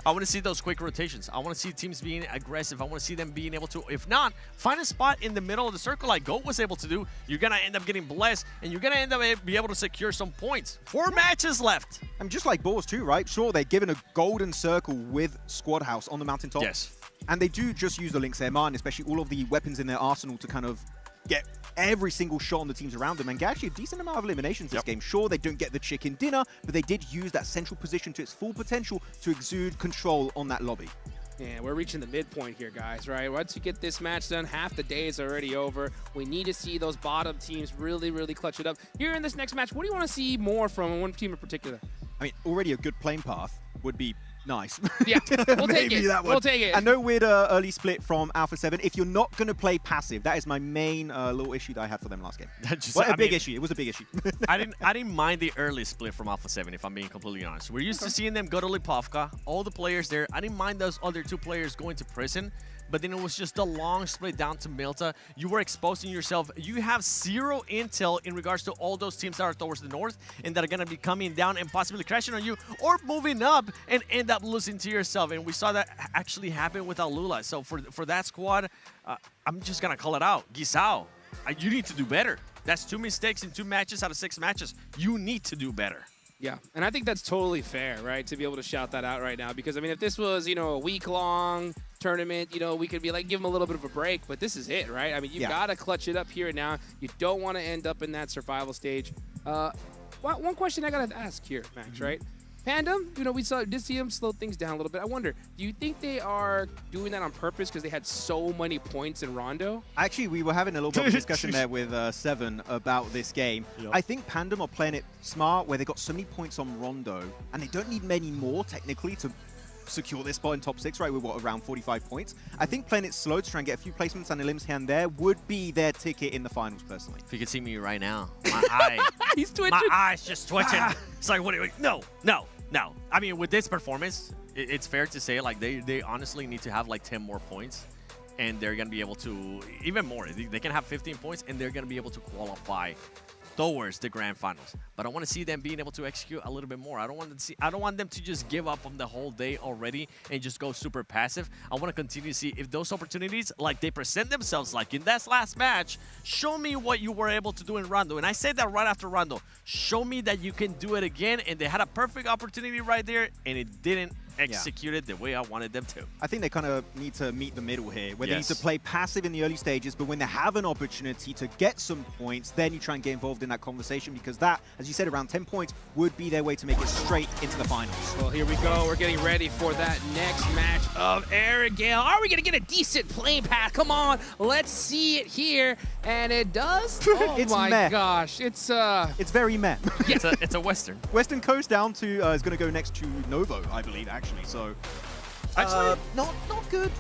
I want to see those quick rotations. I want to see teams being aggressive. I want to see them being able to, if not, find a spot in the middle of the circle like Goat was able to do. You're going to end up getting blessed, and you're going to end up be able to secure some points. 4 matches left. I mean, just like Boars too, right? Sure, they're given a golden circle with Squad House on the mountaintop. Yes. And they do just use the Lynx AMR and especially all of the weapons in their arsenal to kind of get every single shot on the teams around them and get actually a decent amount of eliminations this game. Sure, they don't get the chicken dinner, but they did use that central position to its full potential to exude control on that lobby. Yeah, we're reaching the midpoint here, guys, right? Once you get this match done, half the day is already over. We need to see those bottom teams really, really clutch it up. Here in this next match, what do you want to see more from one team in particular? I mean, already a good playing path would be nice. Yeah, we'll take it. That one. We'll take it. And no weird early split from Alpha 7. If you're not going to play passive, that is my main little issue that I had for them last game. Big issue. It was a big issue. I didn't mind the early split from Alpha 7, if I'm being completely honest. We're used to seeing them go to Lipovka, all the players there. I didn't mind those other 2 players going to prison. But then it was just a long split down to Milta. You were exposing yourself. You have 0 intel in regards to all those teams that are towards the north and that are going to be coming down and possibly crashing on you or moving up and end up losing to yourself. And we saw that actually happen with Alula. So for that squad, I'm just going to call it out. Gisao, you need to do better. That's 2 mistakes in 2 matches out of 6 matches. You need to do better. Yeah, and I think that's totally fair, right, to be able to shout that out right now. Because, I mean, if this was, you know, a week-long tournament, you know, we could be like, give them a little bit of a break. But this is it, right? I mean, you've got to clutch it up here and now. You don't want to end up in that survival stage. One question I got to ask here, Max, right? Pandem, you know, we did see them slow things down a little bit. I wonder, do you think they are doing that on purpose because they had so many points in Rondo? Actually, we were having a little bit of a discussion there with Seven about this game. Yep. I think Pandem are playing it smart where they got so many points on Rondo and they don't need many more technically to secure this spot in top 6, right? We're what, around 45 points. I think playing it slow to try and get a few placements and elims here and there would be their ticket in the finals, personally. If you could see me right now, my eye, he's twitching. My eye's just twitching. It's like, what? No. I mean, with this performance, it's fair to say like they honestly need to have like 10 more points, and they're gonna be able to even more. They can have 15 points, and they're gonna be able to qualify towards the grand finals. But I want to see them being able to execute a little bit more. I don't want them to just give up on the whole day already and just go super passive. I want to continue to see if those opportunities, like they present themselves like in that last match, show me what you were able to do in Rondo. And I said that right after Rondo. Show me that you can do it again. And they had a perfect opportunity right there, and it didn't execute it the way I wanted them to. I think they kind of need to meet the middle here, where they need to play passive in the early stages, but when they have an opportunity to get some points, then you try and get involved in that conversation, because that, as you said, around 10 points would be their way to make it straight into the finals. Well, here we go. We're getting ready for that next match of Erangel. Are we going to get a decent playing path? Come on, let's see it here. And it does? Oh it's my meh. gosh. It's very meh. It's a Western. Western Coast down to is going to go next to Novo, I believe, actually. So, actually, not good.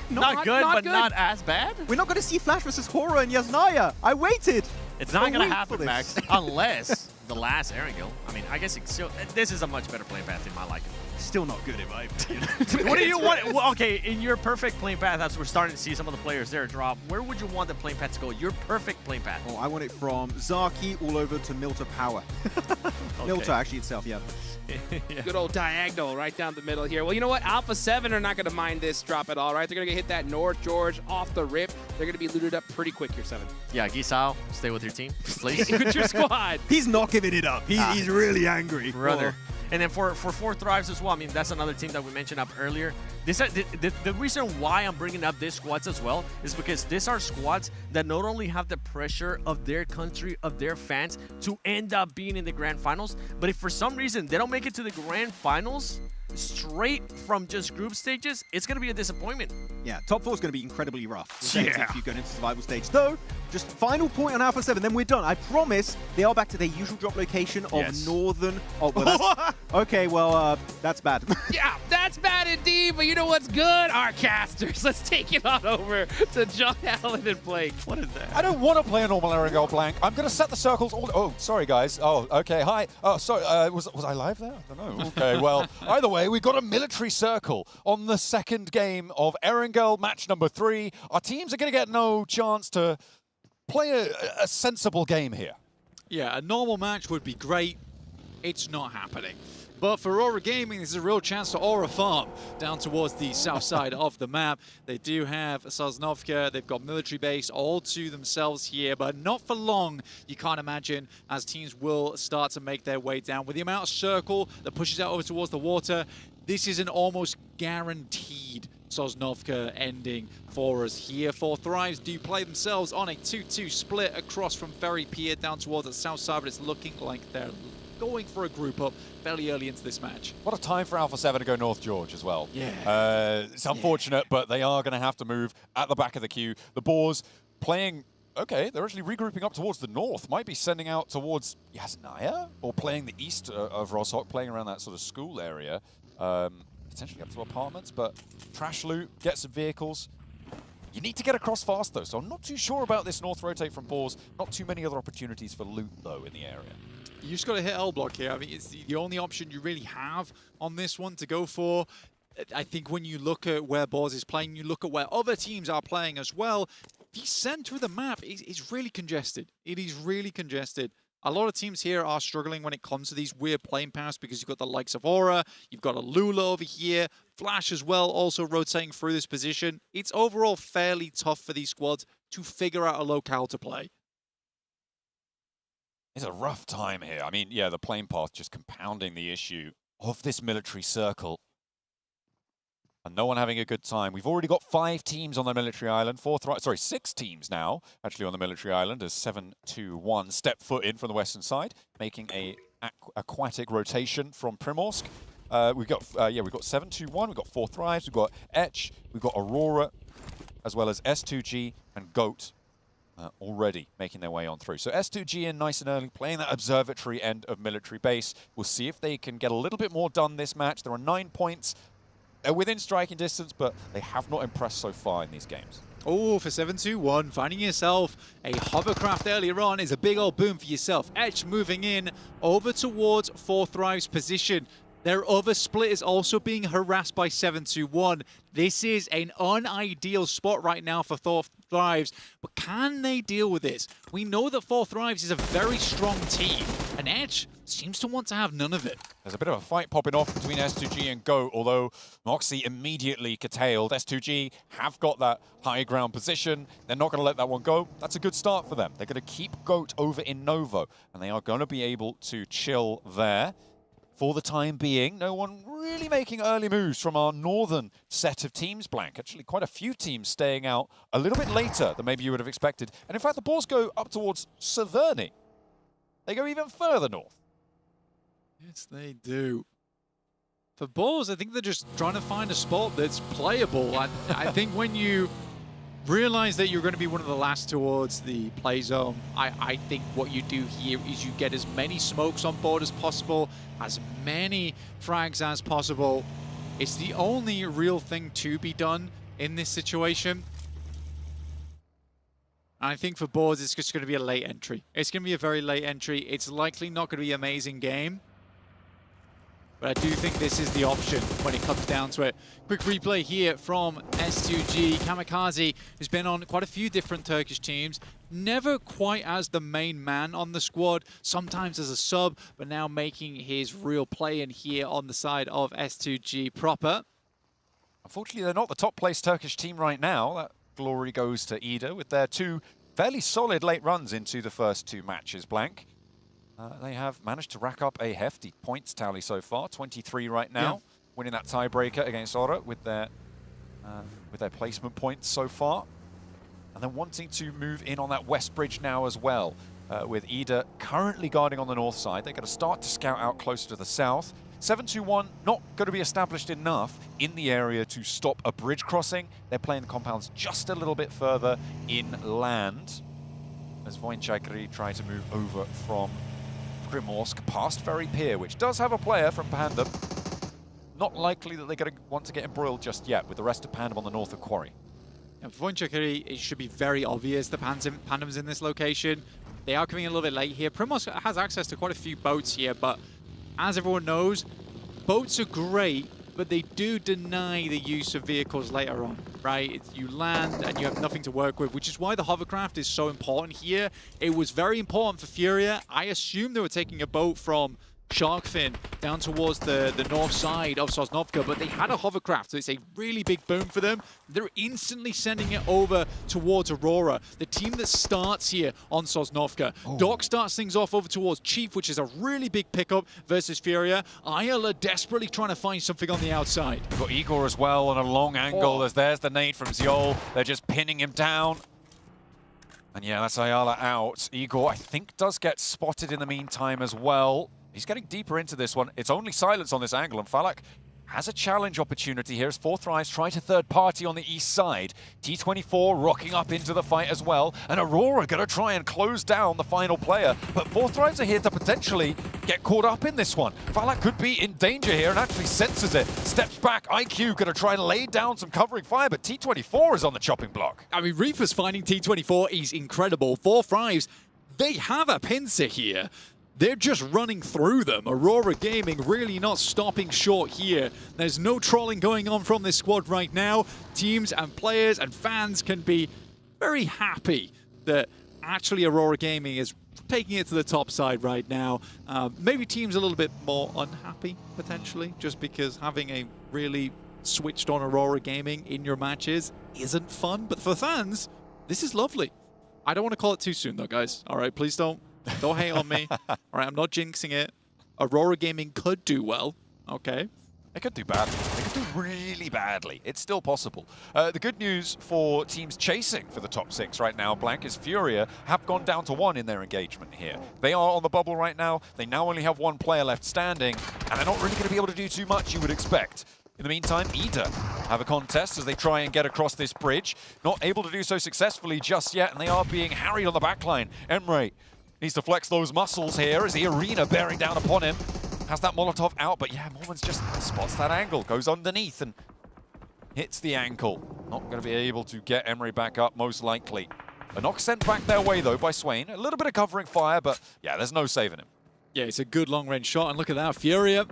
not good, but not as bad. We're not going to see Flash versus Horror and Yasnaya. I waited. It's not going to happen, Max, unless the last Erangel. I mean, I guess it's still, this is a much better playing path in my liking. Still not good in my opinion. What do you want? Well, okay, in your perfect playing path, as we're starting to see some of the players there drop, where would you want the playing path to go? Your perfect playing path. Oh, I want it from Zaki all over to Milta Power. Milta actually itself, yeah. Yeah. Good old diagonal right down the middle here. Well, you know what? Alpha 7 are not going to mind this drop at all, right? They're going to hit that North George off the rip. They're going to be looted up pretty quick here, 7. Yeah, Gisao, stay with your team, please. With your squad. He's not giving it up. He's really angry. Brother. And then for 4 Thrives as well, I mean, that's another team that we mentioned up earlier. The reason why I'm bringing up these squads as well is because these are squads that not only have the pressure of their country, of their fans, to end up being in the grand finals, but if for some reason they don't make it to the grand finals straight from just group stages, it's going to be a disappointment. Yeah, top 4 is going to be incredibly rough. If you go into survival stage. Though, just final point on Alpha 7, then we're done. I promise they are back to their usual drop location of northern. Oh, well, okay, well, that's bad. Yeah, that's bad indeed, but you know what's good? Our casters. Let's take it on over to John Allen and Blake. What is that? I don't want to play a normal Erangel blank. I'm going to set the circles all... Oh, sorry, guys. Oh, okay, hi. Oh, sorry, was I live there? I don't know. Okay, well, either way, we got a military circle on the second game of Erangel match number 3. Our teams are going to get no chance to play a sensible game here. Yeah, a normal match would be great. It's not happening. But for Aura Gaming, this is a real chance to Aura farm down towards the south side of the map. They do have Sosnovka, they've got military base all to themselves here, but not for long, you can't imagine, as teams will start to make their way down. With the amount of circle that pushes out over towards the water, this is an almost guaranteed Sosnovka ending for us here. 4 Thrives do play themselves on a 2-2 split across from Ferry Pier down towards the south side, but it's looking like they're going for a group up fairly early into this match. What a time for Alpha 7 to go North George as well. Yeah. It's unfortunate, but they are going to have to move at the back of the queue. The Boars playing... Okay, they're actually regrouping up towards the north. Might be sending out towards Yasnaya, or playing the east of Roshok, playing around that sort of school area. Potentially up to apartments, but trash loot, get some vehicles. You need to get across fast, though, so I'm not too sure about this north rotate from Boars. Not too many other opportunities for loot, though, in the area. You just got to hit L block here. I mean, it's the only option you really have on this one to go for. I think when you look at where Boars is playing, you look at where other teams are playing as well, the center of the map is really congested. It is really congested. A lot of teams here are struggling when it comes to these weird playing paths because you've got the likes of Aura, you've got a Lula over here, Flash as well, also rotating through this position. It's overall fairly tough for these squads to figure out a locale to play. It's a rough time here. I mean, yeah, the playing path just compounding the issue of this military circle. And no one having a good time. We've already got 5 teams on the military island. 6 teams now, actually, on the military island as 7-2-1 step foot in from the western side, making a aquatic rotation from Primorsk. We've got 7-2-1. We've got 4 Thrives. We've got Etch. We've got Aurora, as well as S2G and Goat. Already making their way on through. So S2G in nice and early, playing that observatory end of military base. We'll see if they can get a little bit more done this match. There are 9 points. They're within striking distance, but they have not impressed so far in these games. Oh, for 7-2-1, finding yourself a hovercraft earlier on is a big old boom for yourself. Etch moving in over towards 4 Thrives position. Their other split is also being harassed by 7-2-1. This is an unideal spot right now for 4 Thrives, but can they deal with this? We know that 4 Thrives is a very strong team, and Etch seems to want to have none of it. There's a bit of a fight popping off between S2G and Goat, although Moxie immediately curtailed. S2G have got that high ground position. They're not going to let that one go. That's a good start for them. They're going to keep Goat over in Novo, and they are going to be able to chill there. For the time being, no one really making early moves from our northern set of teams, Blank. Actually, quite a few teams staying out a little bit later than maybe you would have expected. And in fact, the Boars go up towards Severny. They go even further north. Yes, they do. For Boars, I think they're just trying to find a spot that's playable. I think when you realize that you're going to be one of the last towards the play zone, I think what you do here is you get as many smokes on board as possible, as many frags as possible. It's the only real thing to be done in this situation. And I think for boards, it's just going to be a late entry. It's going to be a very late entry. It's likely not going to be an amazing game. But I do think this is the option when it comes down to it. Quick replay here from S2G. Kamikaze has been on quite a few different Turkish teams. Never quite as the main man on the squad, sometimes as a sub, but now making his real play in here on the side of S2G proper. Unfortunately, they're not the top-placed Turkish team right now. That glory goes to Ida with their 2 fairly solid late runs into the first 2 matches, Blank. They have managed to rack up a hefty points tally so far, 23 right now, winning that tiebreaker against Ora with their placement points so far. And then wanting to move in on that west bridge now as well, with Ida currently guarding on the north side. They're going to start to scout out closer to the south. 721 not going to be established enough in the area to stop a bridge crossing. They're playing the compounds just a little bit further inland as Voinchagri try to move over from Primorsk past Ferry Pier, which does have a player from Pandem. Not likely that they're going to want to get embroiled just yet with the rest of Pandem on the north of Quarry. And for Voinchagri, it should be very obvious that Pandem's in this location. They are coming a little bit late here. Primorsk has access to quite a few boats here, but as everyone knows, boats are great, but they do deny the use of vehicles later on, right? You land and you have nothing to work with, which is why the hovercraft is so important here. It was very important for Furia. I assume they were taking a boat from Sharkfin down towards the north side of Sosnovka, but they had a hovercraft, so it's a really big boom for them. They're instantly sending it over towards Aurora, the team that starts here on Sosnovka. Doc starts things off over towards Chief, which is a really big pickup versus Furia. IL are desperately trying to find something on the outside. We've got Igor as well on a long angle. There's the nade from Ziol. They're just pinning him down. And yeah, that's Ayala out. Igor, I think, does get spotted in the meantime as well. He's getting deeper into this one. It's only silence on this angle, and Falak has a challenge opportunity here as Fourth Rise try to third party on the east side. T24 rocking up into the fight as well, and Aurora going to try and close down the final player. But Fourth Rise are here to potentially get caught up in this one. Falak could be in danger here and actually senses it. Steps back, IQ going to try and lay down some covering fire, but T24 is on the chopping block. I mean, Reaper's finding T24 is incredible. Fourth Rise, they have a pincer here. They're just running through them. Aurora Gaming really not stopping short here. There's no trolling going on from this squad right now. Teams and players and fans can be very happy that actually Aurora Gaming is taking it to the top side right now. Maybe teams a little bit more unhappy, potentially, just because having a really switched on Aurora Gaming in your matches isn't fun. But for fans, this is lovely. I don't want to call it too soon, though, guys. All right, please don't hate on me. All right, I'm not jinxing it. Aurora Gaming could do well, okay? They could do badly. They could do really badly. It's still possible. The good news for teams chasing for the top 6 right now, Blank, is Furia have gone down to 1 in their engagement here. They are on the bubble right now. They now only have 1 player left standing, and they're not really going to be able to do too much, you would expect. In the meantime, Ida have a contest as they try and get across this bridge. Not able to do so successfully just yet, and they are being harried on the backline. Emre needs to flex those muscles here as the arena bearing down upon him. Has that Molotov out, but yeah, Mormons just spots that angle, goes underneath and hits the ankle. Not going to be able to get Emery back up, most likely. A knock sent back their way, though, by Swain. A little bit of covering fire, but yeah, there's no saving him. Yeah, it's a good long-range shot, and look at that. Furia,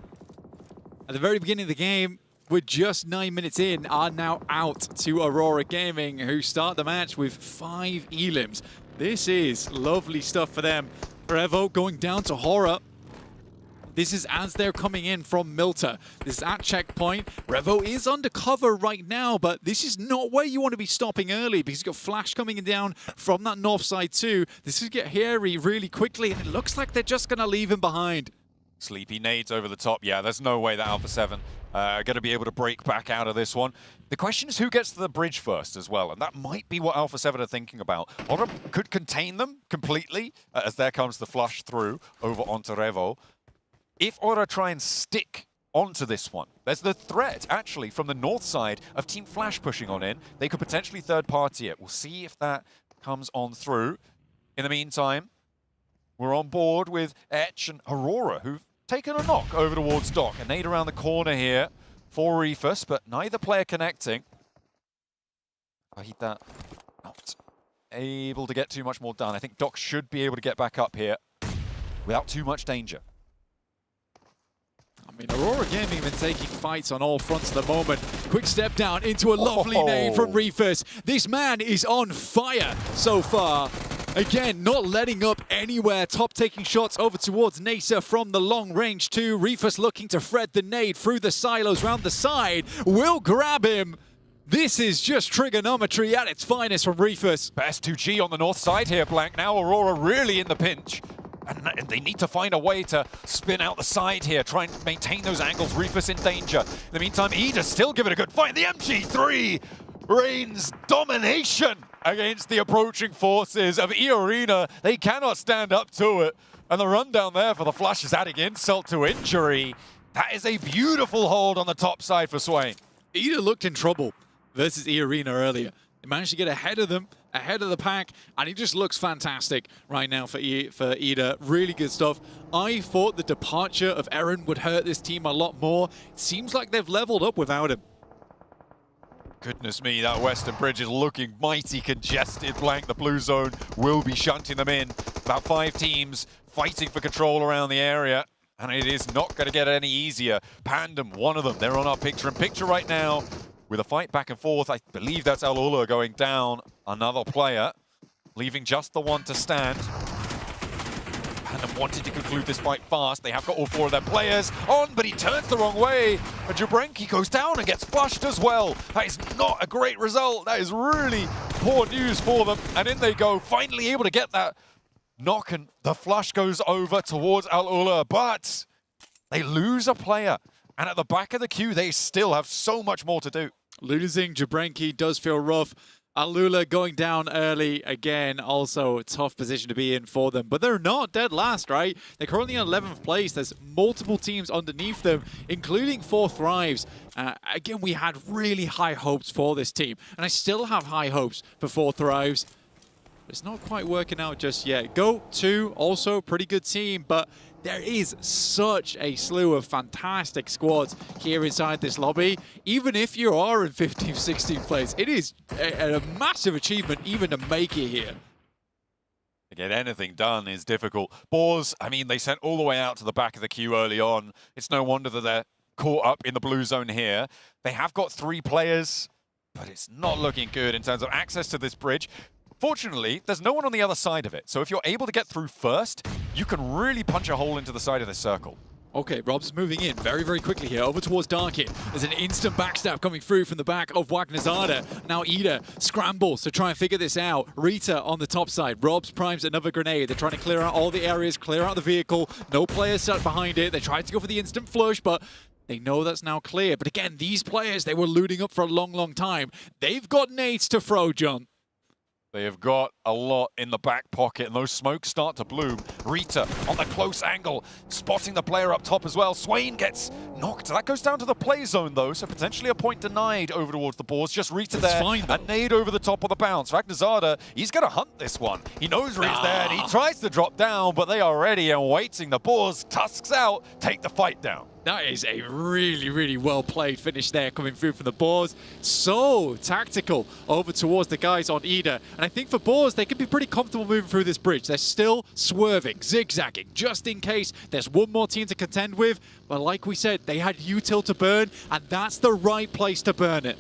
at the very beginning of the game, we're just 9 minutes in, are now out to Aurora Gaming, who start the match with 5 elims. This is lovely stuff for them. Revo going down to Horror. This is as they're coming in from Milta. This is at checkpoint. Revo is undercover right now, but this is not where you want to be stopping early because you've got Flash coming down from that north side too. This is get hairy really quickly, and it looks like they're just going to leave him behind. Sleepy nades over the top. Yeah, there's no way that Alpha 7 are going to be able to break back out of this one. The question is who gets to the bridge first as well, and that might be what Alpha 7 are thinking about. Ora could contain them completely as there comes the flush through over onto Revo. If Ora try and stick onto this one, there's the threat actually from the north side of Team Flash pushing on in. They could potentially third party it. We'll see if that comes on through. In the meantime, we're on board with Etch and Aurora, who've taken a knock over towards Doc. A nade around the corner here for Reefus, but neither player connecting. I hit that. Not able to get too much more done. I think Doc should be able to get back up here without too much danger. I mean, Aurora Gaming have been taking fights on all fronts at the moment. Quick step down into a lovely nade from Reefus. This man is on fire so far. Again, not letting up anywhere. Top taking shots over towards Nasa from the long range too. Reefus looking to thread the nade through the silos round the side. Will grab him. This is just trigonometry at its finest from Reefus. S2G on the north side here, Blank. Now Aurora really in the pinch. And they need to find a way to spin out the side here, try and maintain those angles. Reefus in danger. In the meantime, Ida still giving a good fight. The MG3 reigns domination against the approaching forces of E-Arena. They cannot stand up to it. And the rundown there for the Flush is adding insult to injury. That is a beautiful hold on the top side for Swain. Ida looked in trouble versus E-Arena earlier. He managed to get ahead of them, ahead of the pack, and he just looks fantastic right now for Ida. Really good stuff. I thought the departure of Eren would hurt this team a lot more. It seems like they've leveled up without him. Goodness me, that western bridge is looking mighty congested. Blank, the blue zone will be shunting them in. About 5 teams fighting for control around the area, and it is not going to get any easier. Pandem, one of them, they're on our picture-in-picture right now. With a fight back and forth, I believe that's Al-Ula going down. Another player, leaving just the one to stand. Pandem wanted to conclude this fight fast. They have got all 4 of their players on, but he turns the wrong way. And Jabrenki goes down and gets flushed as well. That is not a great result. That is really poor news for them. And in they go, finally able to get that knock, and the flush goes over towards Al-Ula, but they lose a player. And at the back of the queue, they still have so much more to do. Losing Jabrenki does feel rough. Al-Ula going down early again, also a tough position to be in for them. But they're not dead last, right? They're currently in 11th place. There's multiple teams underneath them, including 4 Thrives. Again, we had really high hopes for this team. And I still have high hopes for 4 Thrives. But it's not quite working out just yet. Go 2, also pretty good team, but there is such a slew of fantastic squads here inside this lobby. Even if you are in 15th, 16th place, it is a massive achievement even to make it here. To get anything done is difficult. Boars, I mean, they sent all the way out to the back of the queue early on. It's no wonder that they're caught up in the blue zone here. They have got 3 players, but it's not looking good in terms of access to this bridge. Fortunately, there's no one on the other side of it. So if you're able to get through first, you can really punch a hole into the side of this circle. Okay, Rob's moving in very, very quickly here, over towards Darkin. There's an instant backstab coming through from the back of Wagnazada. Now Ida scrambles to try and figure this out. Rita on the top side. Rob's primes another grenade. They're trying to clear out all the areas, clear out the vehicle. No players sat behind it. They tried to go for the instant flush, but they know that's now clear. But again, these players, they were looting up for a long, long time. They've got nades to throw, John. They have got a lot in the back pocket, and those smokes start to bloom. Rita on the close angle, spotting the player up top as well. Swain gets knocked. That goes down to the play zone, though, so potentially a point denied over towards the boards. Just Rita That's there, fine, a nade over the top of the bounce. Ragnazada, he's going to hunt this one. He knows where he's there, and he tries to drop down, but they are ready and waiting. The boars, tusks out, take the fight down. That is a really, really well-played finish there coming through from the Boars. So tactical over towards the guys on Ida. And I think for Boars, they can be pretty comfortable moving through this bridge. They're still swerving, zigzagging, just in case there's one more team to contend with. But like we said, they had util to burn, and that's the right place to burn it.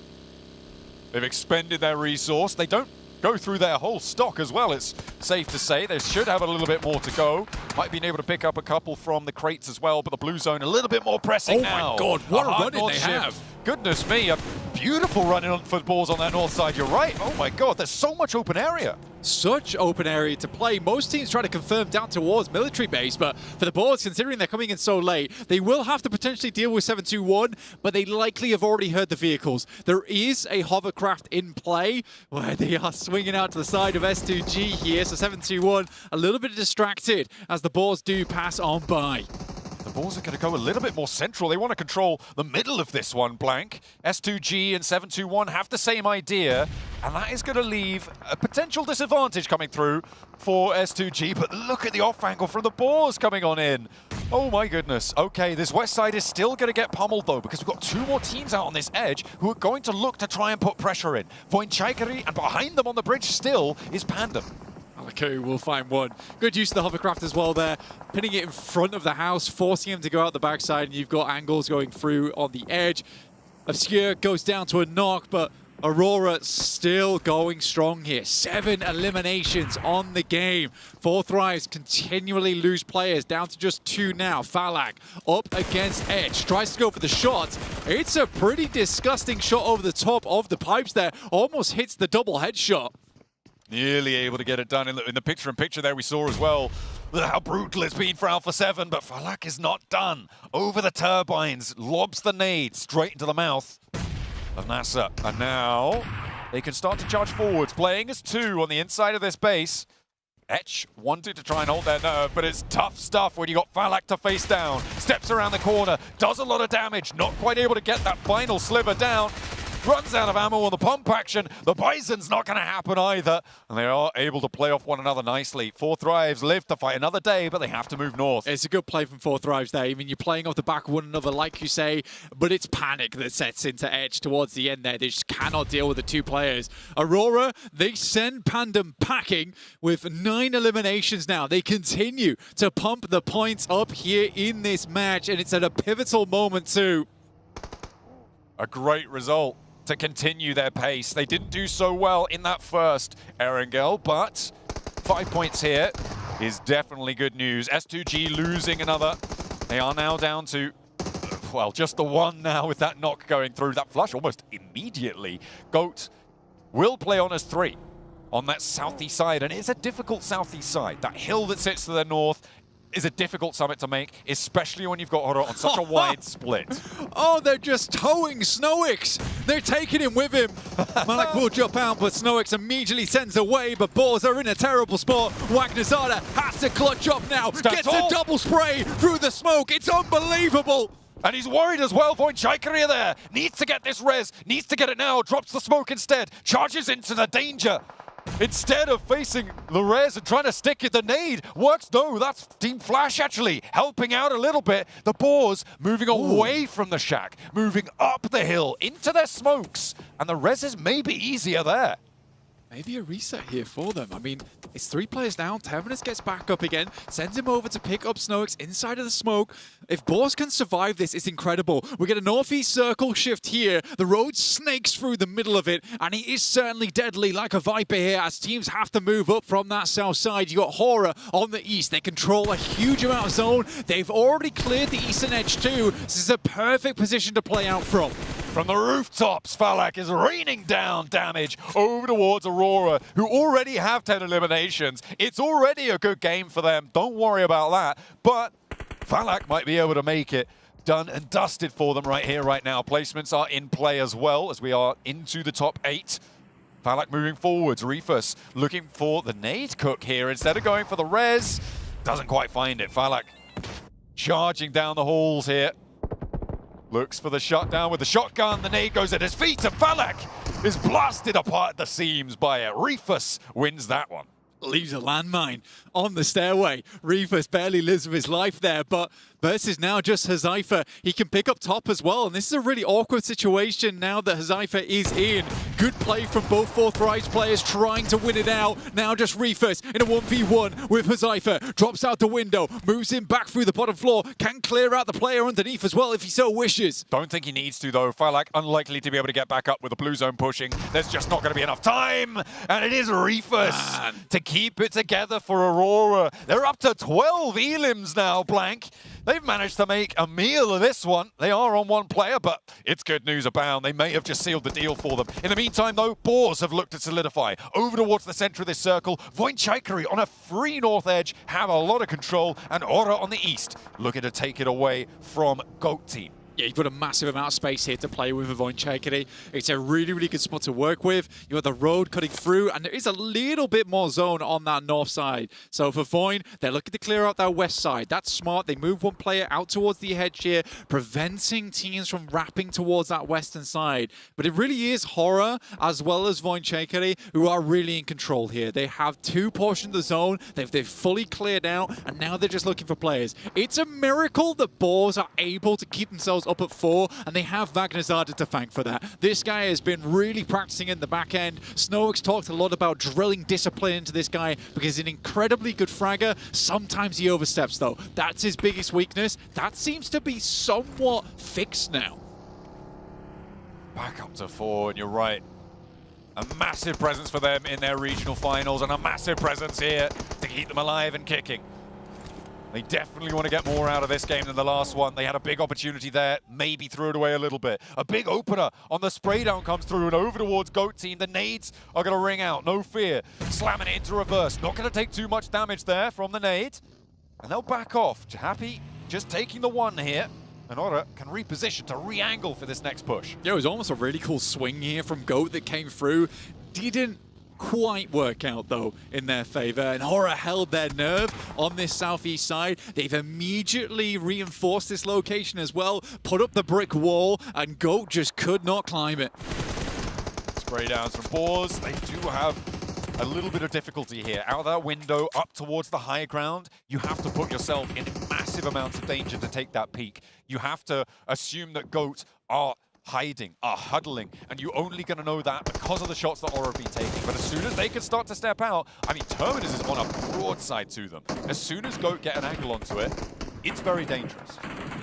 They've expended their resource. They don't go through their whole stock as well, it's safe to say. They should have a little bit more to go. Might be able to pick up a couple from the crates as well, but the blue zone a little bit more pressing now. Oh my God, what a run they have. Goodness me, a beautiful run in for balls on that north side. You're right. Oh my God, there's so much open area. Such open area to play. Most teams try to confirm down towards military base, but for the Boards, considering they're coming in so late, they will have to potentially deal with 721, but they likely have already heard the vehicles. There is a hovercraft in play where they are swinging out to the side of S2G here, so 721 a little bit distracted as the Boards do pass on by. The Boars are going to go a little bit more central. They want to control the middle of this one, Blank. S2G and 721 have the same idea, and that is going to leave a potential disadvantage coming through for S2G. But look at the off angle from the Boars coming on in. Oh my goodness. Okay, this west side is still going to get pummeled though, because we've got 2 more teams out on this edge who are going to look to try and put pressure in. Voinchaikari, and behind them on the bridge still is Pandem. Alaku will find one. Good use of the hovercraft as well there. Pinning it in front of the house, forcing him to go out the backside, and you've got angles going through on the edge. Obscure goes down to a knock, but Aurora still going strong here. 7 eliminations on the game. 4 Thrives continually lose players, down to just 2 now. Falak up against Edge, tries to go for the shot. It's a pretty disgusting shot over the top of the pipes there. Almost hits the double headshot. Nearly able to get it done in the picture-in-picture there we saw as well. How brutal it's been for Alpha 7, but Falak is not done. Over the turbines, lobs the nade straight into the mouth of NASA. And now they can start to charge forwards, playing as 2 on the inside of this base. Etch wanted to try and hold their nerve, but it's tough stuff when you got Falak to face down. Steps around the corner, does a lot of damage, not quite able to get that final sliver down. Runs out of ammo on the pump action. The Bison's not going to happen either. And they are able to play off one another nicely. 4 Thrives live to fight another day, but they have to move north. It's a good play from 4 Thrives there. I mean, you're playing off the back of one another, like you say, but it's panic that sets into Edge towards the end there. They just cannot deal with the 2 players. Aurora, they send Pandem packing with 9 eliminations now. They continue to pump the points up here in this match, and it's at a pivotal moment too. A great result to continue their pace. They didn't do so well in that first Erangel, but 5 points here is definitely good news. S2G losing another. They are now down to, well, just the 1 now with that knock going through. That flush almost immediately. Goat will play on as 3 on that southeast side, and it's a difficult southeast side. That hill that sits to the north is a difficult summit to make, especially when you've got Oro on such a wide split. Oh, they're just towing Snowix. They're taking him with him. Malak will jump out, but Snowix immediately sends away, but Boars are in a terrible spot. Wagnazada has to clutch up now. Gets a double spray through the smoke. It's unbelievable. And he's worried as well. Voinchaikari there. Needs to get this res. Needs to get it now. Drops the smoke instead. Charges into the danger. Instead of facing the res and trying to stick at the nade. Works, no, that's Team Flash actually helping out a little bit. The Boars moving away from the shack, moving up the hill into their smokes. And the reses may be easier there. Maybe a reset here for them. I mean, it's 3 players down. Terminus gets back up again, sends him over to pick up Snowix inside of the smoke. If Boars can survive this, it's incredible. We get a northeast circle shift here. The road snakes through the middle of it, and he is certainly deadly like a Viper here as teams have to move up from that south side. You got Horror on the east. They control a huge amount of zone. They've already cleared the eastern edge too. This is a perfect position to play out from. From the rooftops, Falak is raining down damage over towards Aurora, who already have 10 eliminations. It's already a good game for them. Don't worry about that. But Falak might be able to make it. Done and dusted for them right here, right now. Placements are in play as well as we are into the top 8. Falak moving forwards. Reefus looking for the nade cook here instead of going for the res. Doesn't quite find it. Falak charging down the halls here. Looks for the shutdown with the shotgun. The nade goes at his feet, and Falak is blasted apart at the seams by it. Reefus wins that one. Leaves a landmine on the stairway. Reefus barely lives with his life there, but versus now just Hazaifa. He can pick up top as well, and this is a really awkward situation now that Hazaifa is in. Good play from both 4 Thrives players trying to win it out. Now just Reefus in a 1v1 with Hazaifa. Drops out the window, moves in back through the bottom floor. Can clear out the player underneath as well if he so wishes. Don't think he needs to though. Falak unlikely to be able to get back up with the blue zone pushing. There's just not going to be enough time. And it is Reefus to keep it together for Aurora. They're up to 12 elims now, Blank. They've managed to make a meal of this one. They are on 1 player, but it's good news abound. They may have just sealed the deal for them. In the meantime, though, Boars have looked to solidify. Over towards the center of this circle, Voinchaikari on a free north edge have a lot of control, and Aura on the east looking to take it away from Goat Team. Yeah, you've got a massive amount of space here to play with Voinchekiri. It's a really, really good spot to work with. You've got the road cutting through, and there is a little bit more zone on that north side. So for Voin, they're looking to clear out that west side. That's smart. They move one player out towards the edge here, preventing teams from wrapping towards that western side. But it really is Horror, as well as Voinchekiri, who are really in control here. They have 2 portions of the zone. They've fully cleared out, and now they're just looking for players. It's a miracle the Boars are able to keep themselves up at 4, and they have Vagnazada to thank for that. This guy has been really practicing in the back end. Snowick's talked a lot about drilling discipline into this guy because he's an incredibly good fragger. Sometimes he oversteps though. That's his biggest weakness. That seems to be somewhat fixed now. Back up to 4, and you're right. A massive presence for them in their regional finals, and a massive presence here to keep them alive and kicking. They definitely want to get more out of this game than the last one. They had a big opportunity there, maybe threw it away a little bit. A big opener on the spray down comes through and over towards Goat Team. The nades are going to ring out, no fear. Slamming it into reverse. Not going to take too much damage there from the nade. And they'll back off. Happy just taking the 1 here. And Ora can reposition to re-angle for this next push. Yeah, it was almost a really cool swing here from Goat that came through. Didn't quite work out though in their favor, and Horror held their nerve on this southeast side. They've immediately reinforced this location as well, put up the brick wall, and Goat just could not climb it. Spray downs from Boars. They do have a little bit of difficulty here. Out of that window, up towards the high ground, you have to put yourself in massive amounts of danger to take that peak. You have to assume that Goat are hiding, are huddling, and you're only going to know that because of the shots that Aura have been taking. But as soon as they can start to step out, I mean, Terminus is on a broadside to them. As soon as Goat get an angle onto it, it's very dangerous.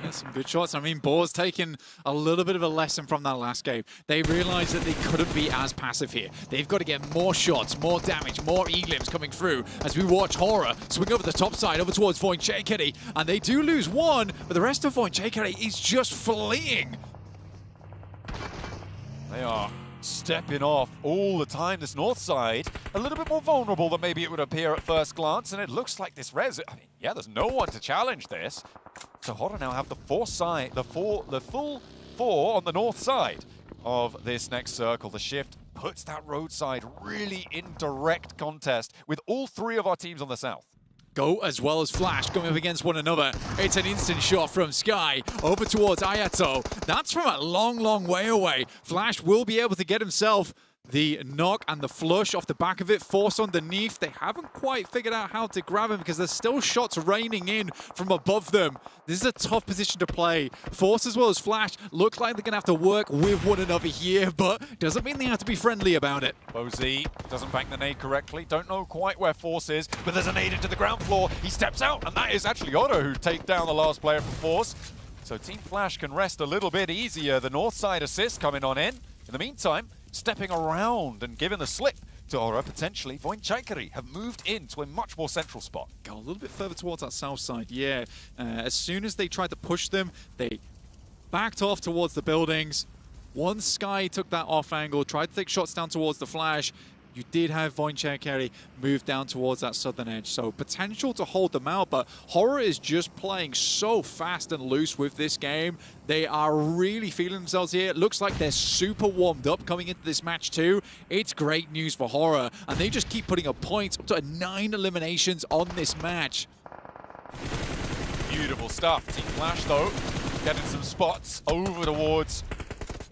Yeah, some good shots. I mean, Boar's taken a little bit of a lesson from that last game. They realized that they couldn't be as passive here. They've got to get more shots, more damage, more elims coming through as we watch Horror swing over the top side, over towards Voinchekiri, and they do lose 1, but the rest of Voinchekiri is just fleeing. They are stepping off all the time. This north side, a little bit more vulnerable than maybe it would appear at first glance, and it looks like this res, I mean, yeah, there's no one to challenge this. So Horror now have the full 4 on the north side of this next circle. The shift puts that roadside really in direct contest with all 3 of our teams on the south. Goat as well as Flash going up against one another. It's an instant shot from Sky over towards Ayato. That's from a long, long way away. Flash will be able to get himself the knock and the flush off the back of it. Force underneath. They haven't quite figured out how to grab him because there's still shots raining in from above them. This is a tough position to play. Force as well as Flash look like they're going to have to work with one another here, but doesn't mean they have to be friendly about it. Bozy doesn't bank the nade correctly. Don't know quite where Force is, but there's a nade into the ground floor. He steps out, and that is actually Otto who take down the last player from Force. So Team Flash can rest a little bit easier. The north side assist coming on in. In the meantime, stepping around and giving the slip to Aura, potentially, Voinchekiri have moved into a much more central spot. Go a little bit further towards that south side, yeah. As soon as they tried to push them, they backed off towards the buildings. Once Sky took that off angle, tried to take shots down towards the Flash, you did have Voinchekiri move down towards that southern edge. So potential to hold them out, but Horror is just playing so fast and loose with this game. They are really feeling themselves here. It looks like they're super warmed up coming into this match too. It's great news for Horror, and they just keep putting up points, up to 9 eliminations on this match. Beautiful stuff. Team Flash, though, getting some spots over towards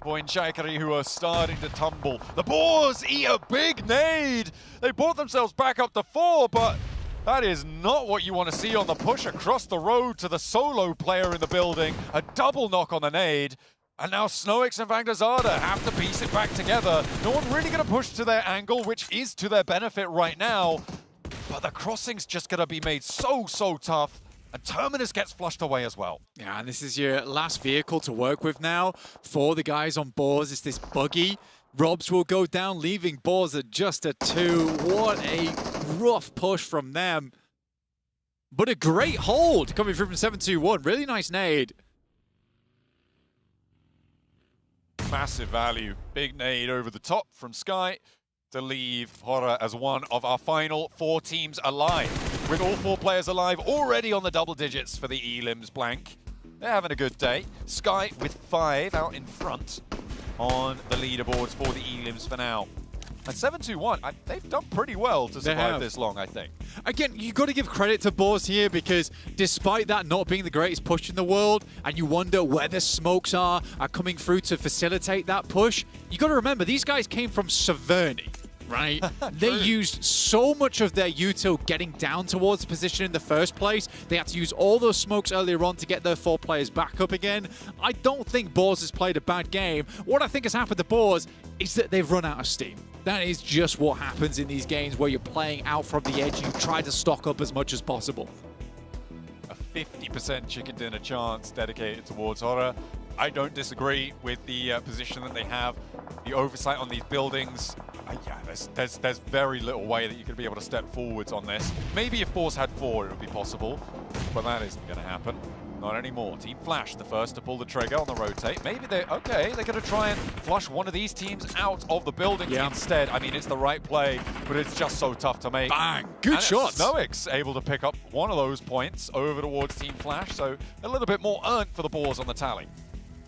Voinchekiri, who are starting to tumble. The Boars eat a big nade. They brought themselves back up to 4, but that is not what you want to see on the push across the road to the solo player in the building. A double knock on the nade. And now Snowix and Vagnazada have to piece it back together. No one really going to push to their angle, which is to their benefit right now. But the crossing's just going to be made so, so tough. And Terminus gets flushed away as well. Yeah, and this is your last vehicle to work with now for the guys on Boars. It's this buggy. Robs will go down, leaving Boars at just a 2. What a rough push from them. But a great hold coming through from 721. Really nice nade. Massive value. Big nade over the top from Sky to leave Horror as one of our final 4 teams alive. With all 4 players alive, already on the double digits for the elims blank. They're having a good day. Sky with 5 out in front on the leaderboards for the Elims for now. And 7-2-1, they've done pretty well to survive this long, I think. Again, you got to give credit to Boars here because despite that not being the greatest push in the world, and you wonder where the smokes are coming through to facilitate that push, you got to remember these guys came from Severny. Right? They used so much of their util getting down towards the position in the first place. They had to use all those smokes earlier on to get their 4 players back up again. I don't think Boars has played a bad game. What I think has happened to Boars is that they've run out of steam. That is just what happens in these games where you're playing out from the edge. You try to stock up as much as possible. A 50% chicken dinner chance dedicated towards Horror. I don't disagree with the position that they have. The oversight on these buildings. Yeah, there's very little way that you could be able to step forwards on this. Maybe if Boars had 4, it would be possible, but that isn't going to happen. Not anymore. Team Flash, the first to pull the trigger on the rotate. Maybe they're going to try and flush one of these teams out of the building instead. I mean, it's the right play, but it's just so tough to make. Bang! Good shots. Snowick's able to pick up one of those points over towards Team Flash, so a little bit more earned for the Boars on the tally.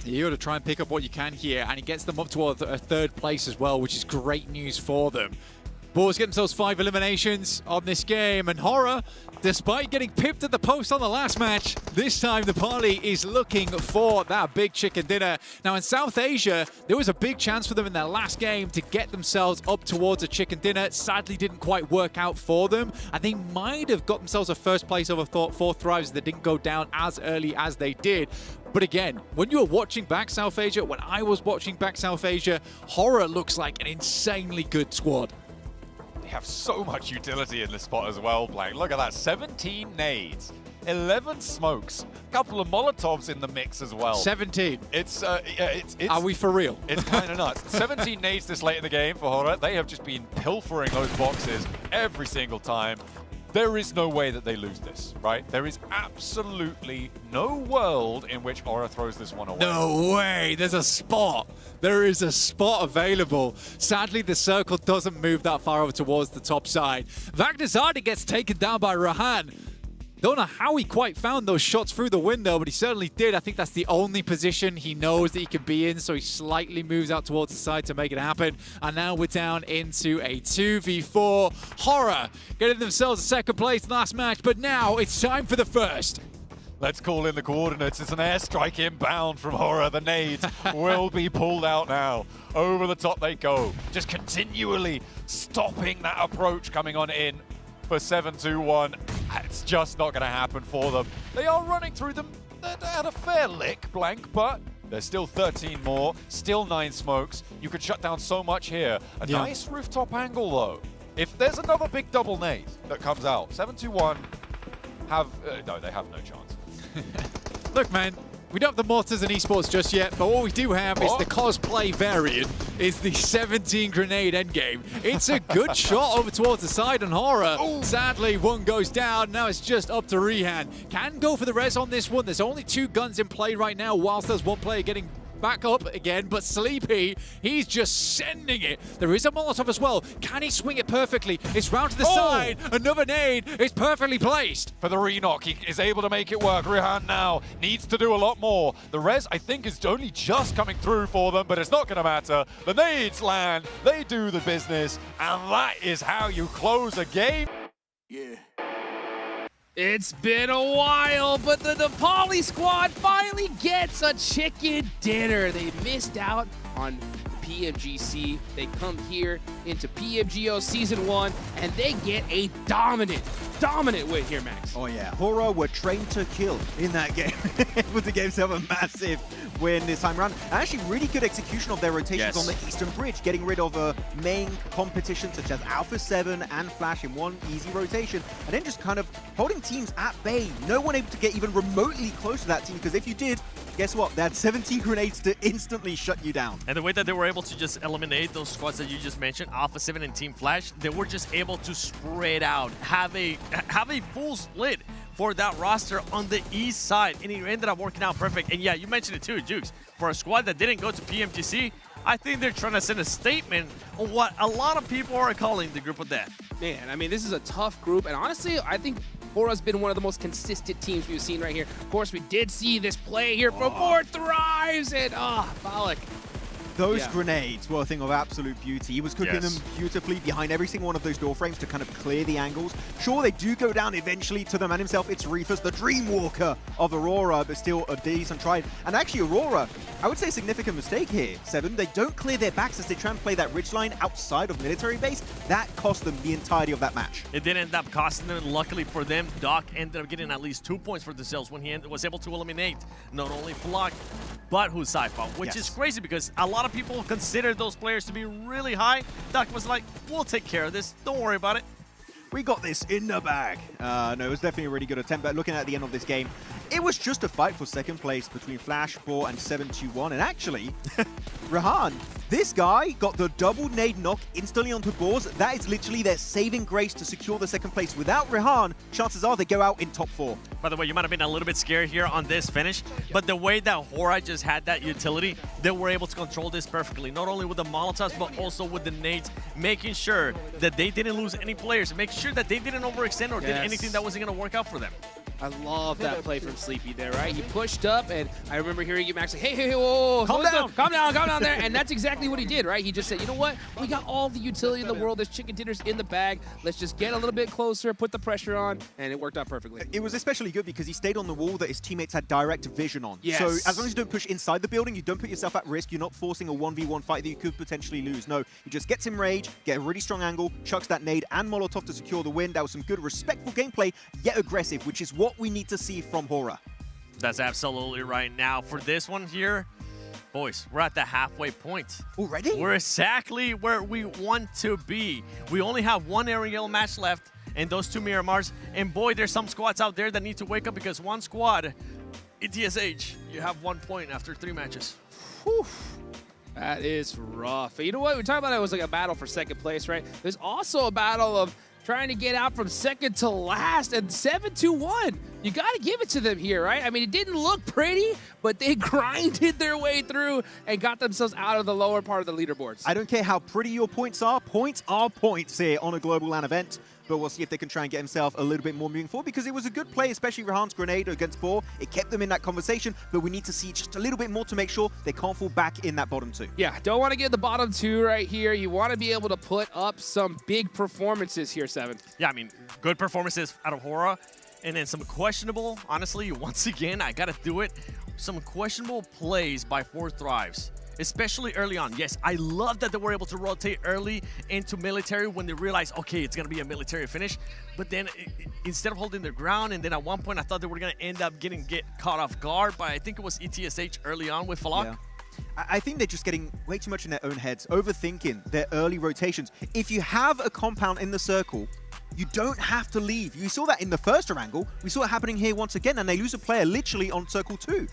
You got to try and pick up what you can here, and it gets them up to a 3rd place as well, which is great news for them. Boars get themselves 5 eliminations on this game, and Horror, despite getting pipped at the post on the last match, this time the party is looking for that big chicken dinner. Now in South Asia, there was a big chance for them in their last game to get themselves up towards a chicken dinner. Sadly, didn't quite work out for them, and they might have got themselves a 1st place over 4 Thrives that didn't go down as early as they did. But again, when you were watching back South Asia, when I was watching back South Asia, Horror looks like an insanely good squad. They have so much utility in this spot as well, Blank. Look at that, 17 nades, 11 smokes, a couple of Molotovs in the mix as well. 17. It's Are we for real? It's kind of nuts. 17 nades this late in the game for Horror. They have just been pilfering those boxes every single time. There is no way that they lose this, right? There is absolutely no world in which Horror throws this one away. No way! There's a spot! There is a spot available. Sadly, the circle doesn't move that far over towards the top side. Vagnazardi gets taken down by Rahan. Don't know how he quite found those shots through the window, but he certainly did. I think that's the only position he knows that he can be in, so he slightly moves out towards the side to make it happen. And now we're down into a 2v4. Horror getting themselves a 2nd place last match, but now it's time for the 1st. Let's call in the coordinates. It's an airstrike inbound from Horror. The nades will be pulled out now. Over the top they go. Just continually stopping that approach coming on in for 7-2-1. It's just not going to happen for them. They are running through them at a fair lick, Blank, but there's still 13 more, still 9 smokes. You could shut down so much here. A nice rooftop angle, though. If there's another big double nade that comes out, 7-2-1 no, they have no chance. Look, man, we don't have the mortars and esports just yet, but what we do have is the cosplay variant. It's the 17 grenade endgame. It's a good shot over towards the side on Horror. Ooh. Sadly, one goes down. Now it's just up to Rehan. Can go for the res on this one. There's only 2 guns in play right now, whilst there's 1 player getting back up again, but Sleepy, he's just sending it. There is a Molotov as well. Can he swing it perfectly? It's round to the side. Another nade is perfectly placed. For the Renock, he is able to make it work. Rehan now needs to do a lot more. The res, I think, is only just coming through for them, but it's not going to matter. The nades land, they do the business, and that is how you close a game. Yeah. It's been a while, but the Nepali squad finally gets a chicken dinner. They missed out on PMGC. They come here into PMGO Season 1, and they get a dominant win here, Max. Oh yeah, Horror were trained to kill in that game. With the game have a massive win this time around. And actually really good execution of their rotations on the Eastern Bridge, getting rid of main competition such as Alpha 7 and Flash in one easy rotation, and then just kind of holding teams at bay. No one able to get even remotely close to that team, because if you did, guess what? They had 17 grenades to instantly shut you down. And the way that they were able to just eliminate those squads that you just mentioned, Alpha 7 and Team Flash, they were just able to spread out, have a full split for that roster on the east side, and it ended up working out perfect. And yeah, you mentioned it too, Jukes. For a squad that didn't go to PMGC, I think they're trying to send a statement on what a lot of people are calling the group of death. Man, I mean, this is a tough group, and honestly, I think Hora's been one of the most consistent teams we've seen right here. Of course, we did see this play here from Four Thrives, and Balak. Those grenades were a thing of absolute beauty. He was cooking them beautifully behind every single one of those door frames to kind of clear the angles. Sure, they do go down eventually to the man himself. It's Reefus, the Dreamwalker of Aurora, but still a decent try. And actually, Aurora, I would say a significant mistake here, Seven. They don't clear their backs as they try and play that ridgeline outside of military base. That cost them the entirety of that match. It did end up costing them. Luckily for them, Doc ended up getting at least 2 points for themselves when he was able to eliminate not only Flock, but Husaifa, which is crazy because a lot of people consider those players to be really high. Doc was like, we'll take care of this. Don't worry about it. We got this in the bag. No, it was definitely a really good attempt, but looking at the end of this game, it was just a fight for second place between Flash, Boar, and 721. And actually, Rehan, this guy got the double nade knock instantly onto Boars. That is literally their saving grace to secure the second place. Without Rehan, chances are they go out in top 4. By the way, you might have been a little bit scared here on this finish, but the way that Hora just had that utility, they were able to control this perfectly. Not only with the Molotovs, but also with the nades, making sure that they didn't lose any players, making sure that they didn't overextend or did anything that wasn't going to work out for them. I love that play from Sleepy there, right? He pushed up, and I remember hearing you, Max, like, hey, whoa, calm down there. And that's exactly what he did, right? He just said, you know what? We got all the utility in the world. There's chicken dinners in the bag. Let's just get a little bit closer, put the pressure on, and it worked out perfectly. It was especially good because he stayed on the wall that his teammates had direct vision on. Yes. So as long as you don't push inside the building, you don't put yourself at risk, you're not forcing a 1v1 fight that you could potentially lose. No, he just gets him rage, get a really strong angle, chucks that nade and Molotov to secure the win. That was some good, respectful gameplay, yet aggressive, which is what we need to see from Hora. That's absolutely right. Now, for this one here, boys, we're at the halfway point. Already? We're exactly where we want to be. We only have one aerial match left, and those 2 Miramars. And boy, there's some squads out there that need to wake up because one squad, ETSH, you have 1 point after 3 matches. Whew. That is rough. You know what? We're talking about it was like a battle for second place, right? There's also a battle of trying to get out from second to last, and 7-2-1. You got to give it to them here, right? I mean, it didn't look pretty, but they grinded their way through and got themselves out of the lower part of the leaderboards. I don't care how pretty your points are points here on a global LAN event. But we'll see if they can try and get himself a little bit more moving forward because it was a good play, especially Rehan's grenade against Boar. It kept them in that conversation, but we need to see just a little bit more to make sure they can't fall back in that bottom 2. Yeah, don't want to get the bottom 2 right here. You want to be able to put up some big performances here, Seven. Yeah, I mean, good performances out of Hora, and then some questionable, honestly, once again, I got to do it, some questionable plays by Four Thrives. Especially early on. Yes, I love that they were able to rotate early into military when they realized, okay, it's going to be a military finish. But then instead of holding their ground, and then at one point I thought they were going to end up getting caught off guard by, I think it was ETSH early on with Falak. Yeah. I think they're just getting way too much in their own heads, overthinking their early rotations. If you have a compound in the circle, you don't have to leave. You saw that in the first angle. We saw it happening here once again, and they lose a player literally on circle 2.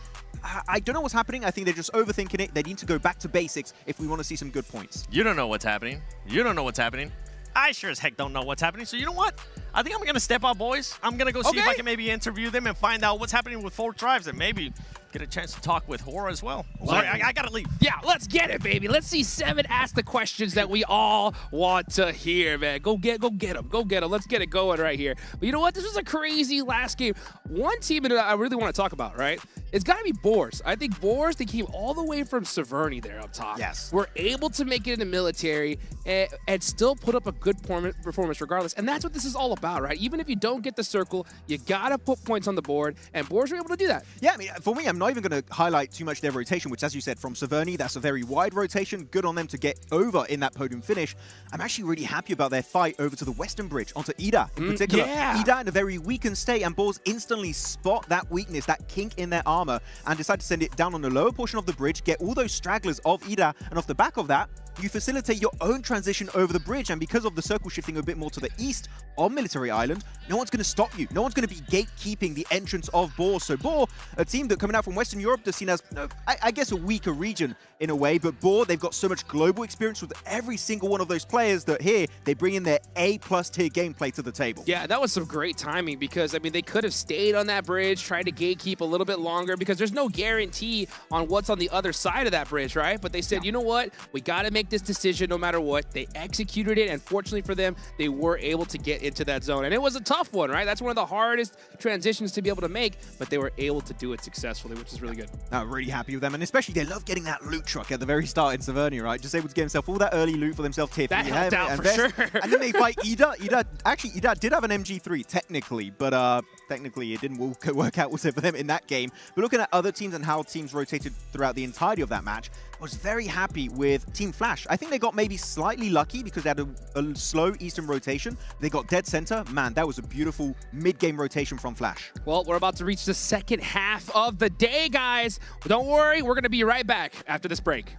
I don't know what's happening. I think they're just overthinking it. They need to go back to basics if we want to see some good points. You don't know what's happening. You don't know what's happening. I sure as heck don't know what's happening. So you know what? I think I'm going to step out, boys. I'm going to go see if I can maybe interview them and find out what's happening with Four Tribes and maybe get a chance to talk with Hora as well. Sorry, I got to leave. Yeah, let's get it, baby. Let's see Seven ask the questions that we all want to hear, man. Go get them. Go get them. Let's get it going right here. But you know what? This was a crazy last game. One team that I really want to talk about, right? It's got to be Boars. I think Boars, they came all the way from Severny there up top. Yes. We're able to make it in the military and still put up a good performance regardless. And that's what this is all about, right? Even if you don't get the circle, you got to put points on the board. And Boars were able to do that. Yeah, I mean, for me, I'm not even going to highlight too much their rotation, which, as you said, from Severny, that's a very wide rotation. Good on them to get over in that podium finish. I'm actually really happy about their fight over to the Western Bridge, onto Ida in particular. Yeah. Ida in a very weakened state, and Boars instantly spot that weakness, that kink in their armor, and decide to send it down on the lower portion of the bridge, get all those stragglers of Ida, and off the back of that, you facilitate your own transition over the bridge, and because of the circle shifting a bit more to the east on Military Island, no one's going to stop you. No one's going to be gatekeeping the entrance of Boar. So Boar, a team that coming out from Western Europe, they're seen as, I guess, a weaker region in a way, but Boar, they've got so much global experience with every single one of those players that here, they bring in their A+ tier gameplay to the table. Yeah, that was some great timing because, I mean, they could have stayed on that bridge, tried to gatekeep a little bit longer because there's no guarantee on what's on the other side of that bridge, right? But they said, you know what? We got to make make this decision no matter what. They executed it, and fortunately for them, they were able to get into that zone. And it was a tough one, right? That's one of the hardest transitions to be able to make, but they were able to do it successfully, which is really good. I'm really happy with them, and especially they love getting that loot truck at the very start in Savernia, right? Just able to get himself all that early loot for themselves. Tier That 3 helped out and for vest. sure. And then they fight Ida. Ida did have an MG3 technically, but technically it didn't work out also for them in that game. But looking at other teams and how teams rotated throughout the entirety of that match, I was very happy with Team Flash. I think they got maybe slightly lucky because they had a slow Eastern rotation. They got dead center. Man, that was a beautiful mid-game rotation from Flash. Well, we're about to reach the second half of the day, guys. Don't worry, we're going to be right back after this break.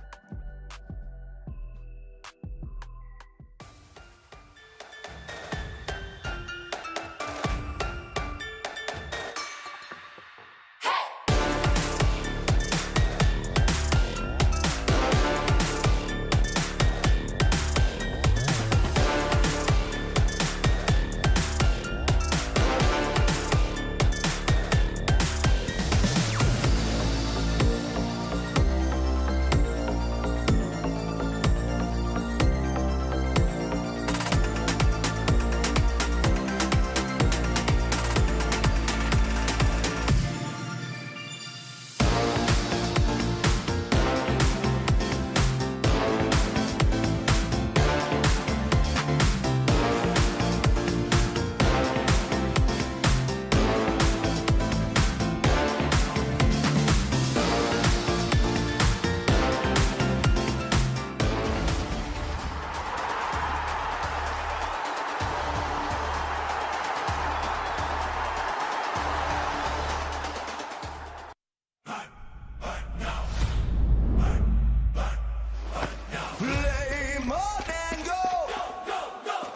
Play more than go.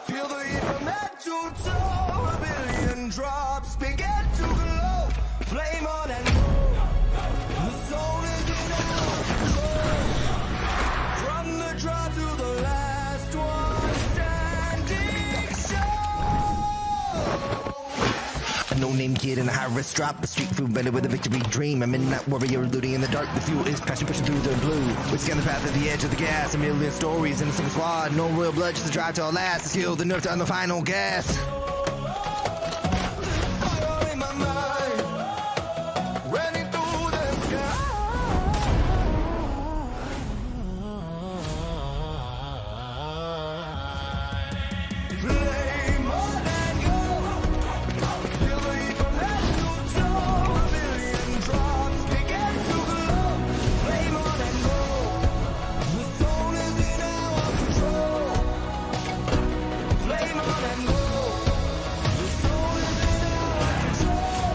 Feel the heat from head to toe. A billion drops begin to glow. Flame on and go. The soul is in our control. From the draw to the last one standing show. A no-name kid in a high-risk drop, a street food vendor with a victory dream. A midnight warrior looting in the dark. The fuel is passion pushing through the blue. We scan the path at the edge of the gas. A million stories in a single squad. No royal blood, just a drive to our last. The skill, the nerve to on the final gas. Fire in my mind. Running through the sky. Play more than go. Feel the heat from head to toe. A billion drops begin to glow. Play more than go. The soul is in our control. Play more than go. The soul is in our control.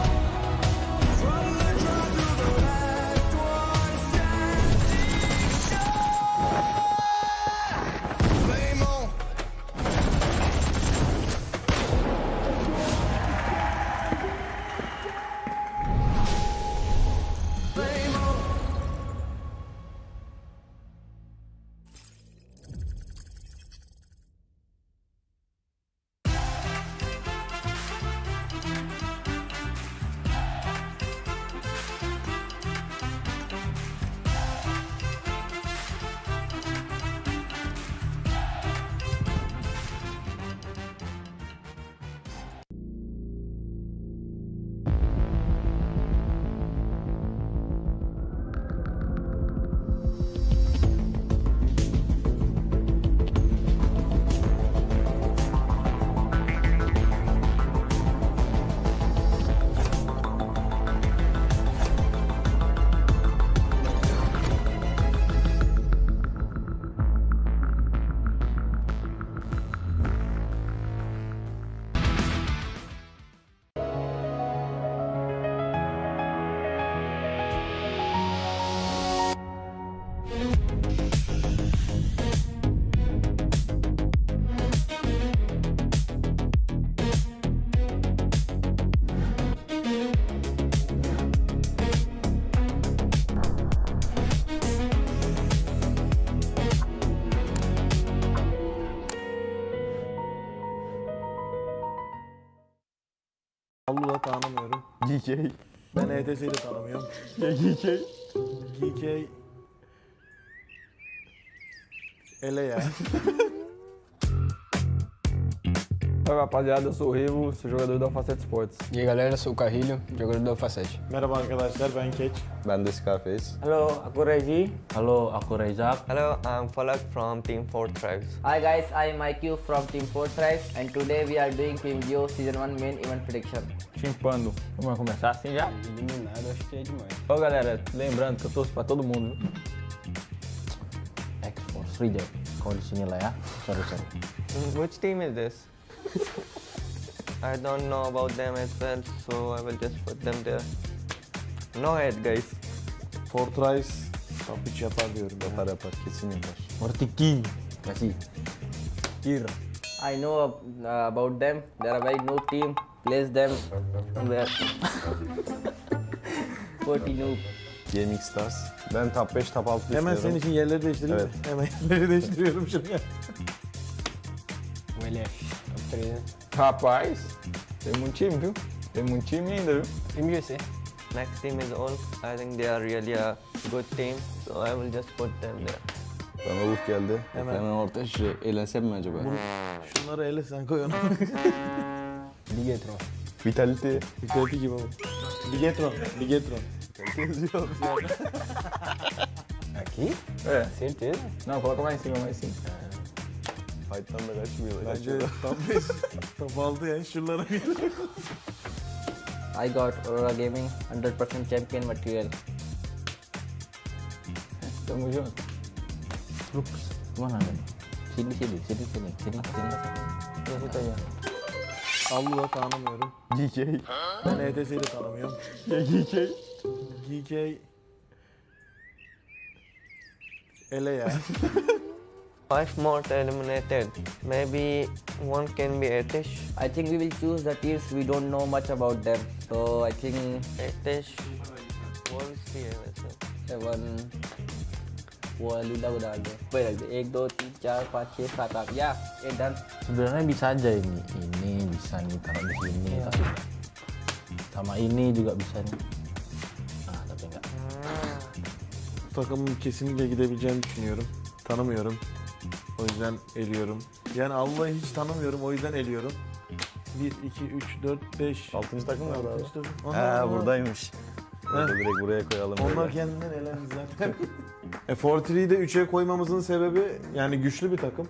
From the draw to the last one standing show. Play more. Play more. Allu'da tanımıyorum. GK. Ben ETS'yi de tanımıyorum. GK. GK. Ele ya. Oi rapaziada, eu sou o Rivo, sou jogador da Facete Sports. E aí galera, sou o Carrilho, jogador da Facete. Merhaba arkadaşlar, ben Keç. Ben de Scarface. Halo, aku Regi. Halo, aku Rezak. Hello, I'm Falak from Team 4 Tribes. Hi guys, I'm IQ from Team 4 Tribes and today we are doing PMGO Season 1 main event prediction. Chimpando. Vamos começar assim já? Eliminado, acho que é demais. Ô galera, lembrando que eu torço pra todo mundo, viu? X-Force, Reject. Kau di sini lah ya. Sorry. Which team is this? I don't know about them as well, so I will just put them there. No head guys. Fortress top 3 yapar diyorum. Yapar, kesin yapar. Ortiki. Kasih. Kir. I know about them, they are a very noob team, place them where 40 noob. Gaming Stars. Ben top 5, top 6 Hemen düşünüyorum. senin için yerleri değiştireyim mi? Hemen yerleri değiştiriyorum şuraya. O LF, top 3. Rapaz, tem muito time, viu? Tem muito time ainda, viu? PMGO S1. Next team is all. I think they are really a good team, so I will just put them there. Bana Uf geldi. Hemen. ortaya şuraya eğlensem mi acaba? Şunları ele sen koy onu. Bigetron. Vitality. Vitality gibi bu. Bigetron. Aqui? É. Certeza? Não, coloca mais em cima. Fight'tan da kaçmıyor. Bence top 5, top 6 ya şuralara bir. I got Aurora Gaming 100% champion material. Tamo junto. Troops. Mana nih? Sini. Terus aja. Allu'da tanımıyorum. GK. Ben ETS'yi de tanımıyorum. GK. Ele ya. 5 more eliminated. Maybe one can be Etish. I think we will choose the teams we don't know much about them. So I think Etish. Wolves भी है वैसे. 7 वो Lila udah ada. Baik lagi 1, 2, 3, 4, 5, 6, 7, 8. Ya, done. Sebenarnya bisa aja ini bisa nih taruh di sini, tapi sama ini juga bisa nih. Ah, tapi enggak. Takımın kesinlikle gidebileceğini düşünüyorum. Tanımıyorum. O yüzden eliyorum. Yani Allah'ı hiç tanımıyorum, o yüzden eliyorum. 1, 2, 3, 4, 5. 6. takım nerede abi? Onlar Buradaymış. Direkt buraya koyalım. Onlar kendinden elendi zaten. Fortree'yi de 3'e koymamızın sebebi yani güçlü bir takım.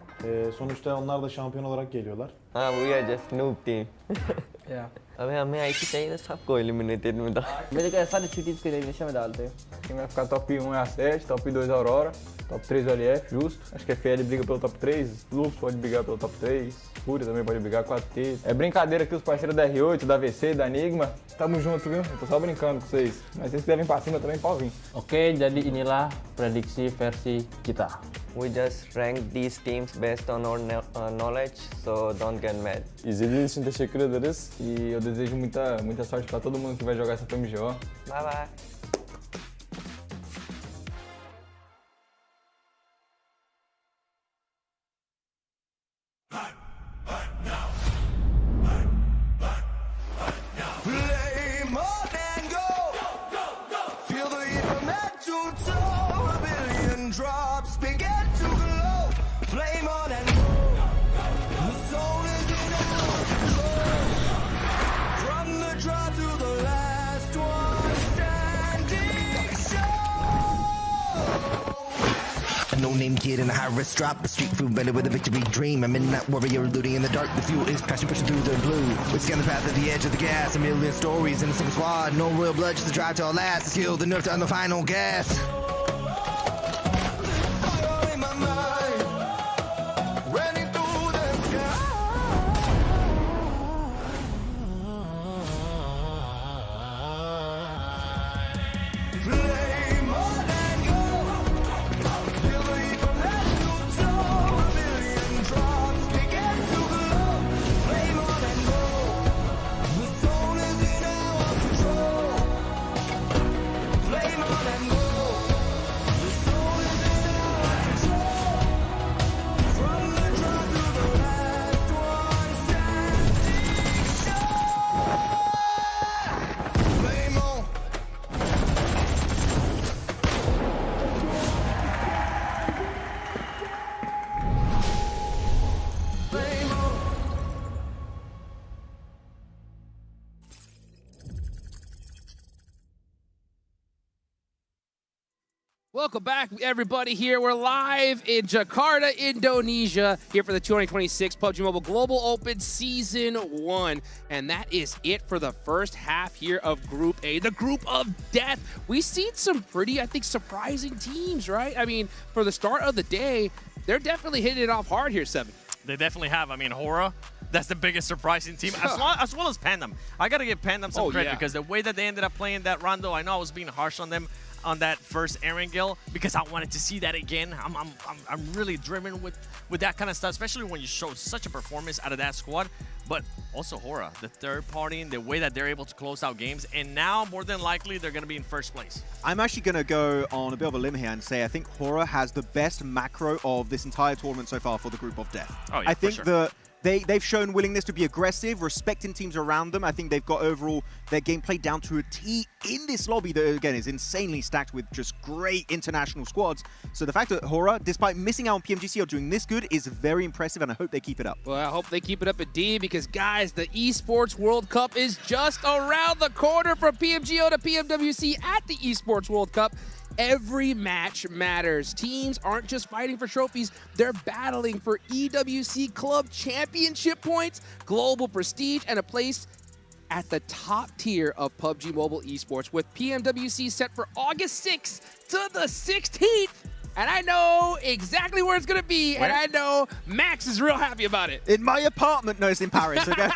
Sonuçta onlar da şampiyon olarak geliyorlar. हाँ we are just noob team. Yeah. अबे हमें आई थी चाहिए था सबको eliminated में था. मेरे को ऐसा अच्छी टीम्स को elimination में डालते हैं. Quem vai ficar top 1 é a 7, top 2 a Aurora, top 3 o LF, justo. Acho que a FL briga pelo top 3, Lux pode brigar pelo top 3, Fúria também pode brigar com a T. É brincadeira aqui os parceiros da R8, da VC, da Enigma. Tamo junto, viu? Eu tô só brincando com vocês. Mas vocês devem pra cima também, pode vir. Oke, jadi inilah prediksi versi kita. We just rank these teams based on our knowledge, so don't get mad. İzlediğiniz için teşekkür ederiz. E eu desejo muita sorte pra todo mundo que vai jogar essa PMGO. Bye bye. Flame on and go. Feel the heat from head to toe. A billion drops begin to glow. Flame on and go. The soul is in our control. From the draw to the last one standing show. A no-name kid in a high-risk drop, a street food vendor with a victory dream. A midnight warrior looting in the dark. The fuel is passion pushing through the blue. We scan the path at the edge of the gas. A million stories in a single squad. No real blood, just a drive to our last. The skill, the nerve to on the final gas. Fire in my mind. Running through the sky. Flame on and go. Feel the heat from head to toe. A billion drops begin to glow. Flame on and go. The soul is in our control. Flame on and go. welcome back, everybody. Here we're live in Jakarta, Indonesia, here for the 2026 PUBG Mobile Global Open Season 1. And that is it for the first half here of Group A, the Group of Death. We've seen some pretty, I think, surprising teams, right? I mean, for the start of the day, they're definitely hitting it off hard here, Seven. They definitely have. I mean, Hora, that's the biggest surprising team, as well as Pandem. I got to give Pandem some credit because the way that they ended up playing that rondo, I know I was being harsh on them on that first Erangel because I wanted to see that again. I'm really driven with that kind of stuff, especially when you show such a performance out of that squad. But also Hora, the third party, and the way that they're able to close out games. And now, more than likely, they're going to be in first place. I'm actually going to go on a bit of a limb here and say I think Hora has the best macro of this entire tournament so far for the Group of Death. Oh, yeah, I think they've shown willingness to be aggressive, respecting teams around them. I think they've got overall their gameplay down to a T in this lobby that, again, is insanely stacked with just great international squads. So the fact that Hora, despite missing out on PMGC, are doing this good is very impressive, and I hope they keep it up. Well, I hope they keep it up at D because, guys, the Esports World Cup is just around the corner from PMGO to PMWC at the Esports World Cup. Every match matters. Teams aren't just fighting for trophies, they're battling for EWC Club Championship points, global prestige, and a place at the top tier of PUBG Mobile Esports, with PMWC set for August 6th to the 16th. And I know exactly where it's going to be, and I know Max is real happy about it. In my apartment. No, it's in Paris. Okay?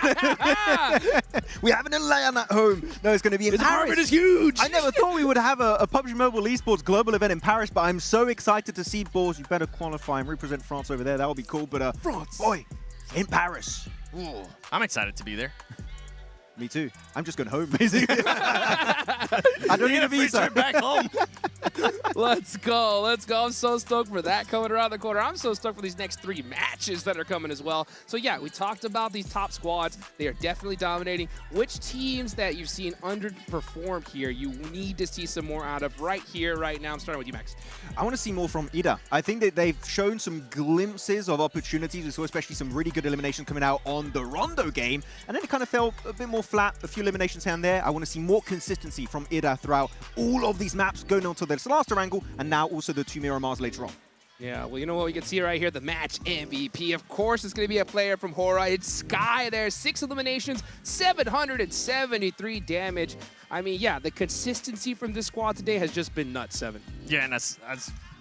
We have an LAN at home. No, it's going to be in Paris. His apartment is huge. I never thought we would have a PUBG Mobile Esports global event in Paris, but I'm so excited to see Balls. You better qualify and represent France over there. That would be cool. But France, boy, in Paris. Ooh, I'm excited to be there. Me too. I'm just going home, basically. I don't need a visa. Back home. Let's go. Let's go. I'm so stoked for that coming around the corner. I'm so stoked for these next 3 matches that are coming as well. So, yeah, we talked about these top squads. They are definitely dominating. Which teams that you've seen underperform here you need to see some more out of right here, right now? I'm starting with you, Max. I want to see more from Ida. I think that they've shown some glimpses of opportunities. We saw especially some really good eliminations coming out on the Rondo game, and then it kind of fell a bit more flat, a few eliminations here and there. I want to see more consistency from Ida throughout all of these maps, going on to this last angle, and now also the 2 Miramars later on. Yeah, well, you know what we can see right here? The match MVP. Of course, it's going to be a player from Hora. It's Sky there. 6 eliminations, 773 damage. I mean, yeah, the consistency from this squad today has just been nuts, Seven. Yeah, and as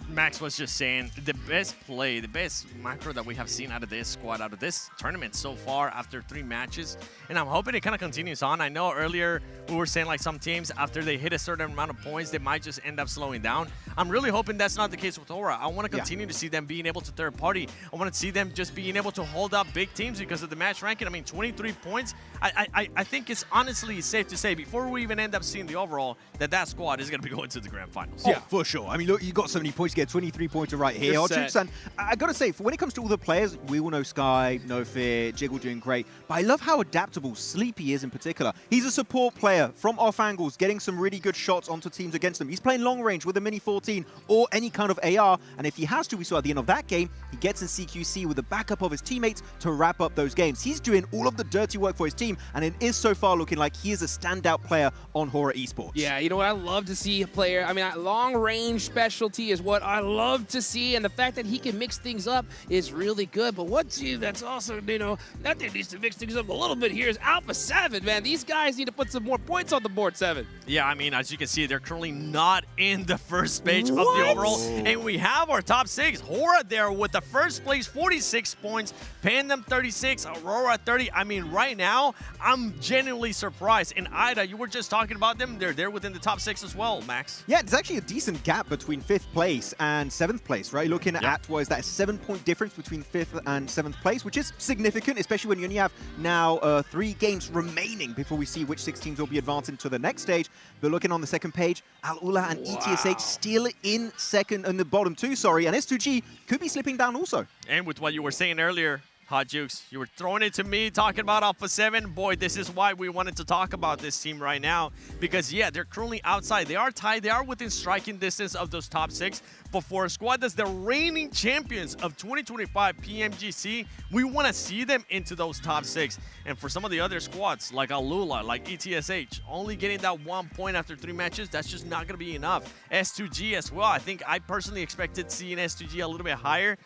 Max was just saying, the best play, the best macro that we have seen out of this squad, out of this tournament so far after 3 matches. And I'm hoping it kind of continues on. I know earlier we were saying like some teams, after they hit a certain amount of points, they might just end up slowing down. I'm really hoping that's not the case with Hora. I want to continue to see them being able to third party. I want to see them just being able to hold up big teams because of the match ranking. I mean, 23 points. I think it's honestly safe to say, before we even end up seeing the overall, that squad is going to be going to the grand finals. Yeah, for sure. I mean, look, you got so many points. You get 23 points right here. And I got to say, when it comes to all the players, we all know Sky, No Fear, Jiggle doing great. But I love how adaptable Sleepy is in particular. He's a support player from off angles, getting some really good shots onto teams against him. He's playing long range with a Mini 14 or any kind of AR. And if he has to, we saw at the end of that game, he gets in CQC with the backup of his teammates to wrap up those games. He's doing all of the dirty work for his team, and it is so far looking like he is a standout player on Hora Esports. Yeah, you know what? I love to see a player. I mean, long range specialty is what I love to see, and the fact that he can mix things up is really good. But what team that's also, you know, that they needs to mix things up a little bit here is Alpha 7, man. These guys need to put some more points on the board, 7. Yeah, I mean, as you can see, they're currently not in the first page of the overall. And we have our top 6. Hora there with the first place, 46 points. Pandem 36, Aurora 30. I mean, right now, I'm genuinely surprised. And Ida, you were just talking about them. They're there within the top 6 as well, Max. Yeah, there's actually a decent gap between 5th place and 7th place, right? Looking at what is that, a 7-point difference between 5th and 7th place, which is significant, especially when you only have now 3 games remaining before we see which 6 teams will be advancing to the next stage. But looking on the second page, Al-Ula and ETSH still in second, in the bottom 2, sorry, and S2G could be slipping down also. And with what you were saying earlier, Hot Jukes, you were throwing it to me, talking about Alpha 7. Boy, this is why we wanted to talk about this team right now. Because, yeah, they're currently outside. They are tied. They are within striking distance of those top 6. But for a squad that's the reigning champions of 2025 PMGC, we want to see them into those top 6. And for some of the other squads, like Alula, like ETSH, only getting that 1 point after 3 matches, that's just not going to be enough. S2G as well. I think I personally expected seeing S2G a little bit higher.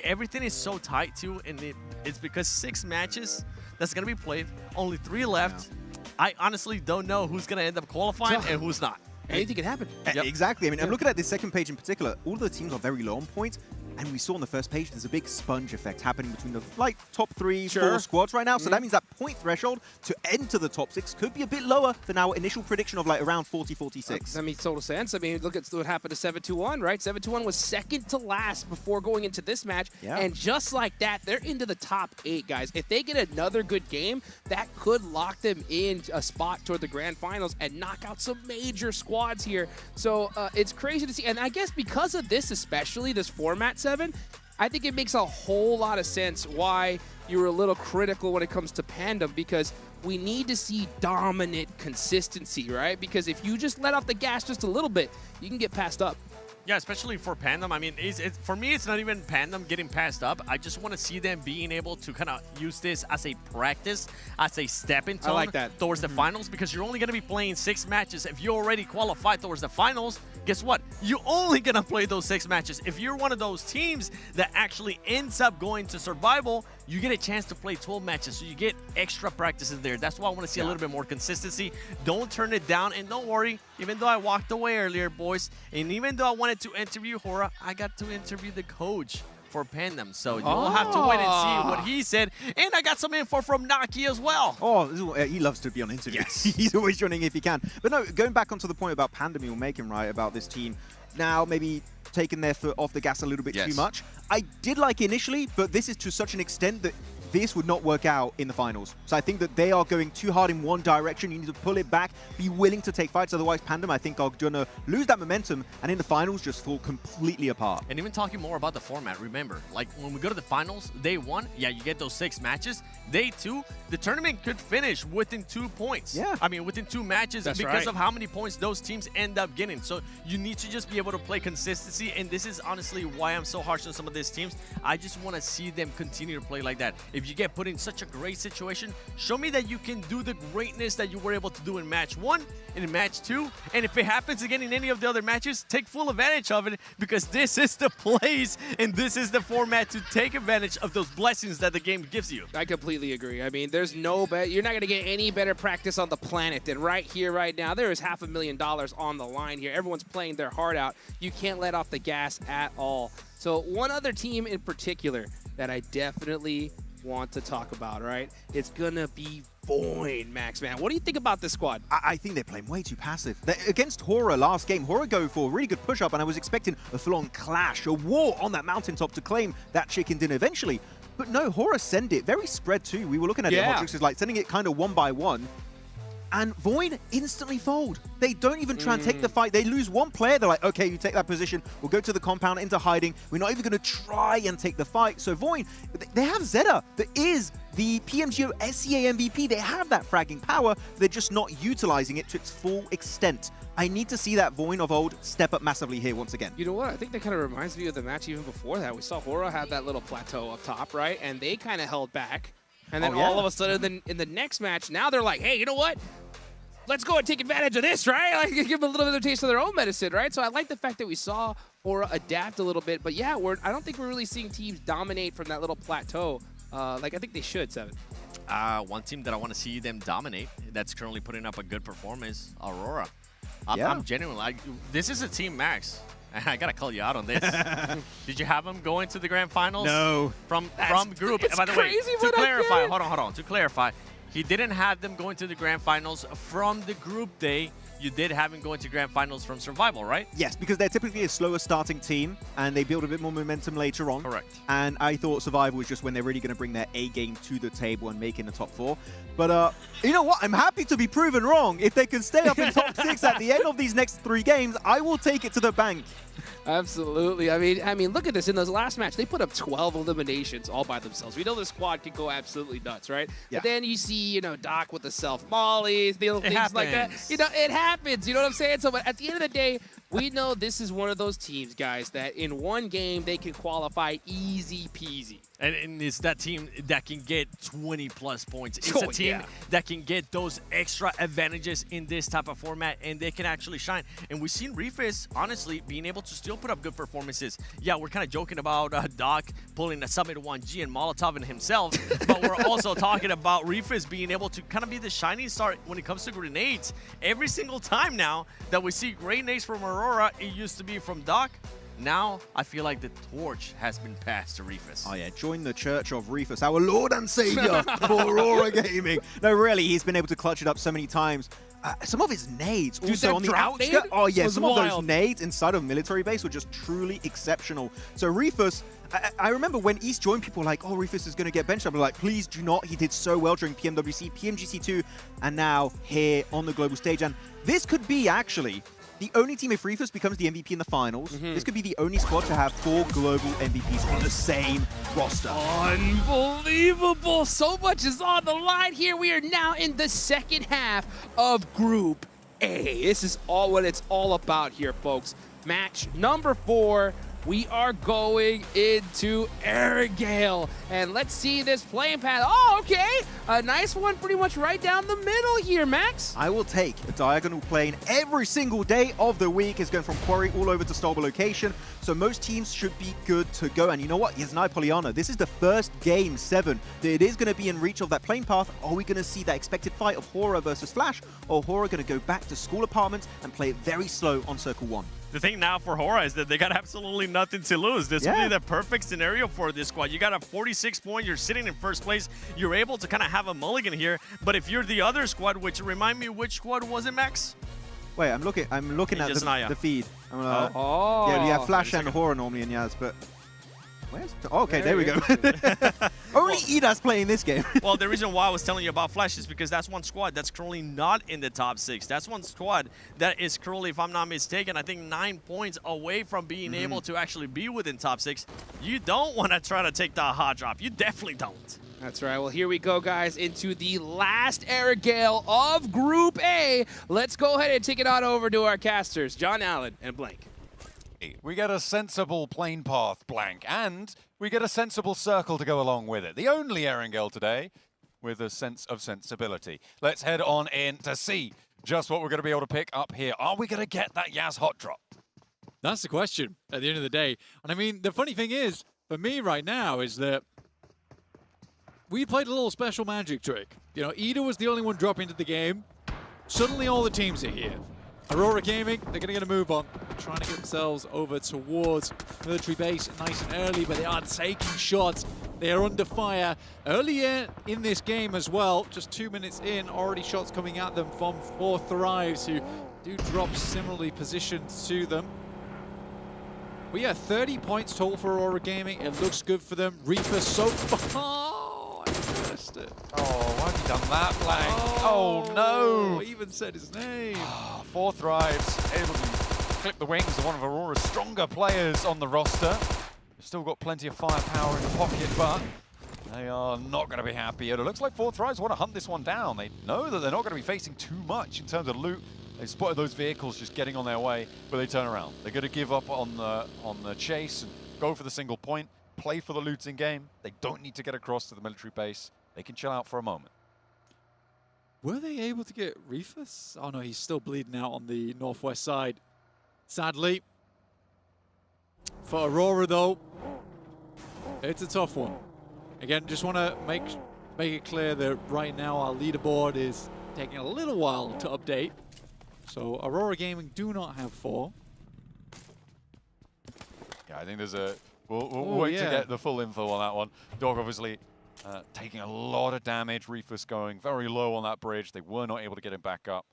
Everything is so tight too, and it's because 6 matches that's going to be played, only 3 left. Yeah. I honestly don't know who's going to end up qualifying and who's not. Anything can happen. Yep. Exactly. I mean, I'm looking at this second page in particular. All the teams are very low on points. And we saw on the first page, there's a big sponge effect happening between the top 3, 4 squads right now. So that means that point threshold to enter the top 6 could be a bit lower than our initial prediction of like around 40, 46. That makes total sense. I mean, look at what happened to 721, right? 721 was second to last before going into this match. Yeah. And just like that, they're into the top 8, guys. If they get another good game, that could lock them in a spot toward the grand finals and knock out some major squads here. So it's crazy to see. And I guess because of this, especially this format, 7, I think it makes a whole lot of sense why you were a little critical when it comes to Pandem, because we need to see dominant consistency, right? Because if you just let off the gas just a little bit, you can get passed up. Yeah, especially for Pandem. I mean, for me, it's not even Pandem getting passed up. I just want to see them being able to kind of use this as a practice, as a stepping stone towards the finals, because you're only going to be playing 6 matches. If you already qualified towards the finals, guess what? You're only going to play those 6 matches. If you're one of those teams that actually ends up going to survival, you get a chance to play 12 matches, so you get extra practices there. That's why I want to see a little bit more consistency. Don't turn it down, and don't worry, even though I walked away earlier, boys, and even though I wanted to interview Hora, I got to interview the coach for Pandem, so you'll have to wait and see what he said. And I got some info from Naki as well. Oh, he loves to be on interviews. Yes. He's always joining if he can. But no, going back onto the point about Pandem you were making, right, about this team now maybe taking their foot off the gas a little bit too much. I did like initially, but this is to such an extent that this would not work out in the finals. So I think that they are going too hard in one direction. You need to pull it back, be willing to take fights. Otherwise, Pandem, I think, are going to lose that momentum and in the finals just fall completely apart. And even talking more about the format, remember, like when we go to the finals, day 1, yeah, you get those 6 matches. Day 2, the tournament could finish within 2 points. Yeah. I mean, within 2 matches because of how many points those teams end up getting. So you need to just be able to play consistency. And this is honestly why I'm so harsh on some of these teams. I just want to see them continue to play like that. If you get put in such a great situation, show me that you can do the greatness that you were able to do in match 1 and in match 2. And if it happens again in any of the other matches, take full advantage of it, because this is the place and this is the format to take advantage of those blessings that the game gives you. I completely agree. I mean, there's no bet. You're not going to get any better practice on the planet than right here, right now. There is $500,000 on the line here. Everyone's playing their heart out. You can't let off the gas at all. So one other team in particular that I definitely want to talk about, right? It's gonna be Void, Max, man. What do you think about this squad? I think they're playing way too passive. Against Hora last game, Hora go for a really good push-up, and I was expecting a full-on clash, a war on that mountaintop to claim that chicken dinner eventually. But no, Hora send it. Very spread too. We were looking at it, Hodrix is like sending it kind of 1 by 1. And Void instantly fold. They don't even try and take the fight. They lose 1 player. They're like, okay, you take that position. We'll go to the compound into hiding. We're not even going to try and take the fight. So Void, they have Zeta. That is the PMGO SEA MVP. They have that fragging power. They're just not utilizing it to its full extent. I need to see that Void of old step up massively here once again. You know what? I think that kind of reminds me of the match even before that. We saw Hora have that little plateau up top, right? And they kind of held back. And then all of a sudden, in the next match, now they're like, hey, you know what? Let's go and take advantage of this, right? Like, give them a little bit of a taste of their own medicine, right? So I like the fact that we saw Hora adapt a little bit. But yeah, I don't think we're really seeing teams dominate from that little plateau. Like I think they should, 7. One team that I want to see them dominate that's currently putting up a good performance, Aurora. I'm genuinely, this is a team, Max. I gotta call you out on this. Did you have them going to the grand finals? No. From group. By the way, to clarify, hold on. To clarify, he didn't have them going to the grand finals from the group day. You did have him going to grand finals from survival, right? Yes, because they're typically a slower starting team and they build a bit more momentum later on. Correct. And I thought survival was just when they're really going to bring their A game to the table and make in the top 4. But you know what? I'm happy to be proven wrong. If they can stay up in top 6 at the end of these next 3 games, I will take it to the bank. Absolutely. I mean, look at this. In this last match, they put up 12 eliminations all by themselves. We know the squad can go absolutely nuts, right? Yeah. But then you see, you know, Doc with the self-mollies, things like that. happens. You know, it happens. You know what I'm saying? So but at the end of the day, we know this is one of those teams, guys, that in one game, they can qualify easy peasy. And it's that team that can get 20+ points. It's a team that can get those extra advantages in this type of format, and they can actually shine. And we've seen Refus, honestly, being able to still put up good performances. Yeah, we're kind of joking about Doc pulling a Summit 1G and Molotoving himself, but we're also talking about Refus being able to kind of be the shining star when it comes to grenades. Every single time now that we see grenades from Aurora, it used to be from Doc. Now, I feel like the torch has been passed to Refus. Oh yeah, join the Church of Refus, our Lord and Savior for Aurora Gaming. No, really, he's been able to clutch it up so many times. Some of his nades also on the outskirts. Oh yeah, some of those nades inside of military base were just truly exceptional. So Refus, I remember when East joined, people were like, oh, Refus is going to get benched. I'm like, please do not. He did so well during PMWC, PMGC2, and now here on the global stage. And this could be actually the only team, if Refus becomes the MVP in the finals, this could be the only squad to have 4 global MVPs on the same roster. Unbelievable! So much is on the line here. We are now in the second half of Group A. This is all what it's all about here, folks. Match number 4. We are going into Arrogale. And let's see this playing path. Oh, okay. A nice one pretty much right down the middle here, Max. I will take a diagonal plane every single day of the week. It's going from Quarry all over to Stolber location. So most teams should be good to go. And you know what? Here's an Poliana. This is the first game 7. It is going to be in reach of that plane path. Are we going to see that expected fight of Hora versus Flash? Or Hora going to go back to school apartments and play it very slow on Circle 1? The thing now for Hora is that they got absolutely nothing to lose. This would be the perfect scenario for this squad. You got a 46 point, you're sitting in first place, you're able to kind of have a mulligan here. But if you're the other squad, which remind me, which squad was it, Max? Wait, I'm looking at the feed. Oh. Yeah, we have Flash and Hora normally in Yaz, but where's? Oh, okay, there we go. Only Ida's playing this game. Well, the reason why I was telling you about Flash is because that's one squad that's currently not in the top 6. That's one squad that is currently, if I'm not mistaken, I think 9 points away from being able to actually be within top 6. You don't want to try to take the hot drop. You definitely don't. That's right. Well, here we go, guys, into the last Arrogale of Group A. Let's go ahead and take it on over to our casters, John Allen and Blank. We get a sensible plane path, Blank, and we get a sensible circle to go along with it. The only Erangel today with a sense of sensibility. Let's head on in to see just what we're going to be able to pick up here. Are we going to get that Yaz hot drop? That's the question at the end of the day. And I mean, the funny thing is, for me right now, is that we played a little special magic trick. You know, Ida was the only one dropping into the game. Suddenly all the teams are here. Aurora Gaming, they're going to get a move on. Trying to get themselves over towards military base nice and early, but they are taking shots. They are under fire. Earlier in this game as well, just 2 minutes in, already shots coming at them from 4 Thrives, who do drop similarly positioned to them. But yeah, 30 points total for Aurora Gaming. It looks good for them. Reaper so far. Oh, I missed it. Oh, why have you done that, Blank? Oh no! I even said his name. 4 Thrives, able to clip the wings of one of Aurora's stronger players on the roster. They've still got plenty of firepower in the pocket, but they are not going to be happy. It looks like 4 Thrives want to hunt this one down. They know that they're not going to be facing too much in terms of loot. They spotted those vehicles just getting on their way, but they turn around. They're going to give up on the chase and go for the single point, play for the looting game. They don't need to get across to the military base. They can chill out for a moment. Were they able to get Refus? Oh no, he's still bleeding out on the northwest side. Sadly. For Aurora though, it's a tough one. Again, just want to make it clear that right now our leaderboard is taking a little while to update. So Aurora Gaming do not have 4. Yeah, I think there's a... We'll wait to get the full info on that one. Dog obviously taking a lot of damage. Refus going very low on that bridge. They were not able to get him back up.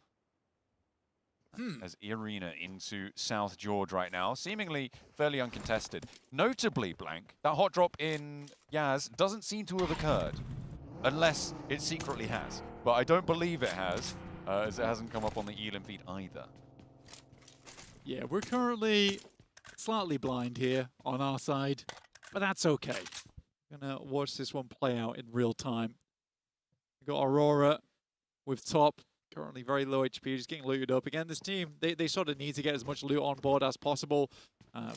As Irina into South George right now, seemingly fairly uncontested. Notably, Blank, that hot drop in Yaz doesn't seem to have occurred, unless it secretly has. But I don't believe it has, as it hasn't come up on the Elim feed either. Yeah, we're currently slightly blind here on our side, but that's okay. Gonna watch this one play out in real time. We got Aurora with top, currently very low HP, just getting looted up. Again, this team, they sort of need to get as much loot on board as possible.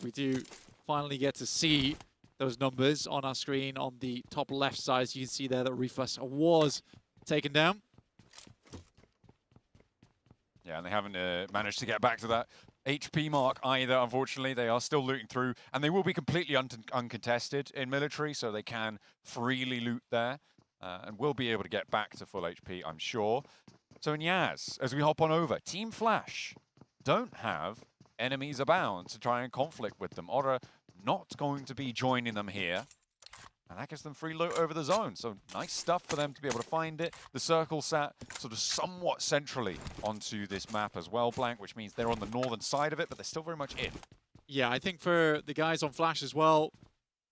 We do finally get to see those numbers on our screen on the top left side. So you can see there that Refus was taken down. Yeah, and they haven't managed to get back to that HP mark either, unfortunately. They are still looting through, and they will be completely uncontested in military, so they can freely loot there, and will be able to get back to full HP, I'm sure. So in Yaz, as we hop on over, Team Flash don't have enemies abound to try and conflict with them. Aura not going to be joining them here. And that gives them free loot over the zone. So nice stuff for them to be able to find it. The circle sat sort of somewhat centrally onto this map as well, Blank, which means they're on the northern side of it, but they're still very much in. Yeah, I think for the guys on Flash as well,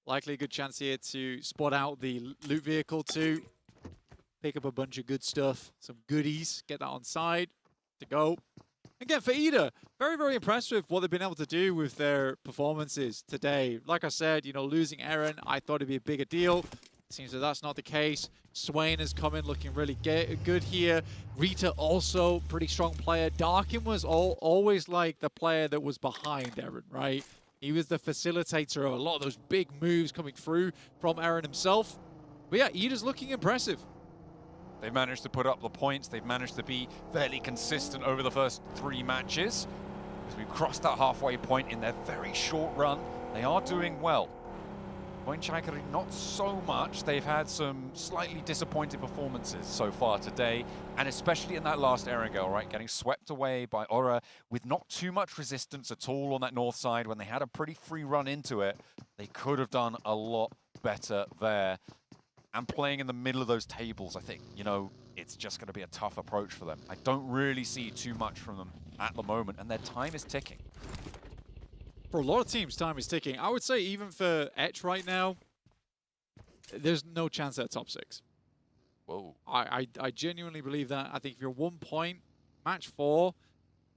likely a good chance here to spot out the loot vehicle too. Pick up a bunch of good stuff, some goodies, get that on side to go. Again, for Ida, very, very impressed with what they've been able to do with their performances today. Like I said, you know, losing Eren, I thought it'd be a bigger deal. Seems that that's not the case. Swain has come in looking really good here. Rita also pretty strong player. Darkin was always like the player that was behind Eren, right? He was the facilitator of a lot of those big moves coming through from Eren himself. But yeah, Ida's looking impressive. They've managed to put up the points. They've managed to be fairly consistent over the first 3 matches. As we've crossed that halfway point in their very short run, they are doing well. Point Chaikari, not so much. They've had some slightly disappointing performances so far today, and especially in that last Erangel, right? Getting swept away by Aura with not too much resistance at all on that north side when they had a pretty free run into it. They could have done a lot better there. And playing in the middle of those tables, I think, you know, it's just going to be a tough approach for them. I don't really see too much from them at the moment, and their time is ticking. For a lot of teams, time is ticking. I would say even for Etch right now, there's no chance at top 6. Whoa. I genuinely believe that. I think if you're 1 point, match 4,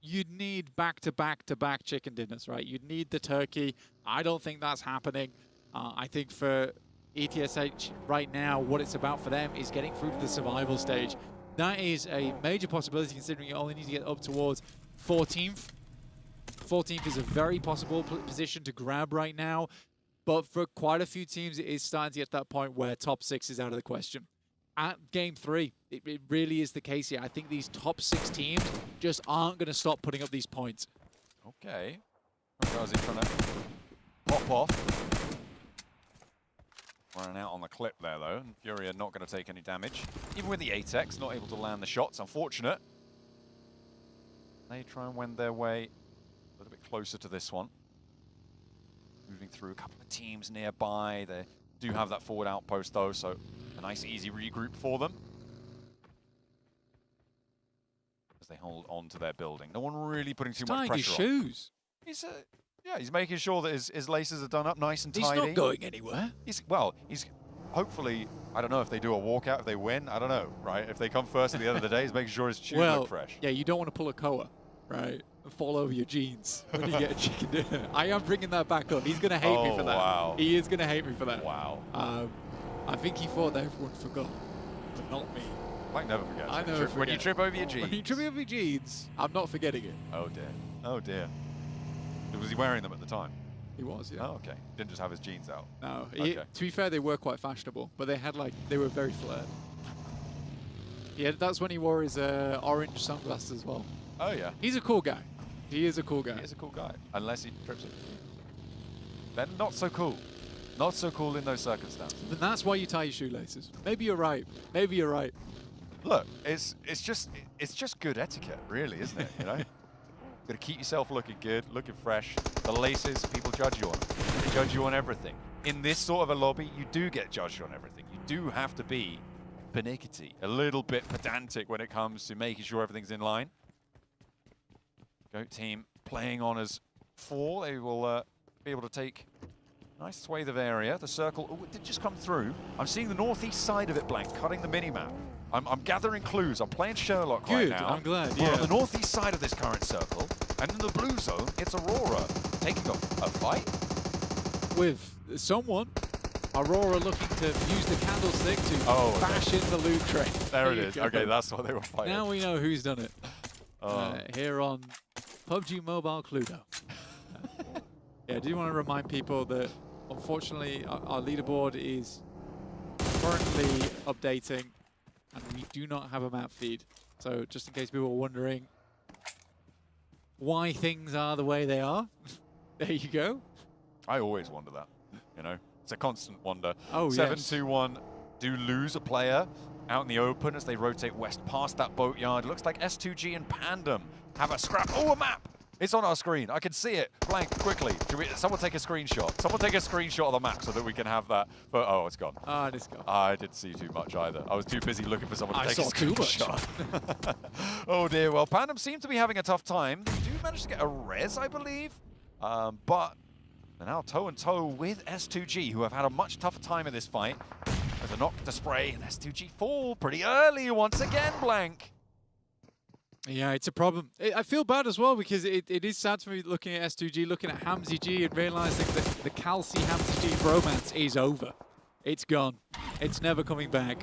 you'd need back-to-back-to-back chicken dinners, right? You'd need the turkey. I don't think that's happening. I think for ETSH right now, what it's about for them is getting through to the survival stage. That is a major possibility considering you only need to get up towards 14th. 14th is a very possible position to grab right now, but for quite a few teams, it is starting to get to that point where top 6 is out of the question. At Game 3, it really is the case here. I think these top 6 teams just aren't going to stop putting up these points. Okay. Razi trying to pop off. Running out on the clip there, though. And Furia not going to take any damage. Even with the 8x, not able to land the shots. Unfortunate. They try and wend their way a little bit closer to this one. Moving through a couple of teams nearby. They do have that forward outpost, though, so a nice, easy regroup for them. As they hold on to their building. No one really putting too much pressure on. Tying his shoes. Yeah, he's making sure that his laces are done up nice and tidy. He's not going anywhere. He's hopefully, I don't know if they do a walkout, if they win, I don't know, right? If they come first at the end of the day, he's making sure his shoes look fresh. Yeah, you don't want to pull a Koa, right? And fall over your jeans when you get a chicken dinner. I am bringing that back up. He's going to hate me for that. Wow. He is going to hate me for that. Wow. I think he thought that everyone forgot, but not me. Mike never forgets. I never forget. When you trip over your jeans. When you trip over your jeans, I'm not forgetting it. Oh, dear. Oh, dear. Was he wearing them at the time? He was, yeah. Oh, okay. Didn't just have his jeans out. No. Okay. To be fair, they were quite fashionable, but they were very flared. Yeah, that's when he wore his orange sunglasses as well. Oh, yeah. He's a cool guy. He is a cool guy. He is a cool guy, unless he trips it. Then not so cool. Not so cool in those circumstances. Then that's why you tie your shoelaces. Maybe you're right. Maybe you're right. Look, it's just good etiquette, really, isn't it? You know. Got to keep yourself looking good, looking fresh. The laces, people judge you on. They judge you on everything. In this sort of a lobby, you do get judged on everything. You do have to be pernickety, a little bit pedantic when it comes to making sure everything's in line. Goat team playing on as 4. They will be able to take a nice swathe of area. The circle, oh, it did just come through. I'm seeing the northeast side of it, Blank, cutting the mini-map. I'm gathering clues. I'm playing Sherlock right now. I'm glad, We're yeah. on the northeast side of this current circle, and in the blue zone, it's Aurora. taking a fight? With someone. Aurora looking to use the candlestick to bash in the loot crate. There it is. Okay, that's what they were fighting. Now we know who's done it. Here on PUBG Mobile Cluedo. Yeah, I do want to remind people that unfortunately our leaderboard is currently updating and we do not have a map feed. So just in case people are wondering why things are the way they are, there you go. I always wonder that, you know. It's a constant wonder. Oh, 7-2-1 do lose a player out in the open as they rotate west past that boatyard. Looks like S2G and Pandem have a scrap. Oh, a map! It's on our screen. I can see it. Blank, quickly. Someone take a screenshot. Someone take a screenshot of the map so that we can have that. But, oh, it's gone. Ah, it's gone. I didn't see too much either. I was too busy looking for someone to take a screenshot. Too much. Oh, dear. Well, Pandem seem to be having a tough time. They do manage to get a res, I believe. But they're now toe-and-toe with S2G, who have had a much tougher time in this fight. There's a knock to spray, and S2G fall pretty early once again, Blank. Yeah, it's a problem. I feel bad as well because it is sad for me looking at S2G, looking at Hamzy G and realizing that the Calci Hamzy G bromance is over. It's gone. It's never coming back.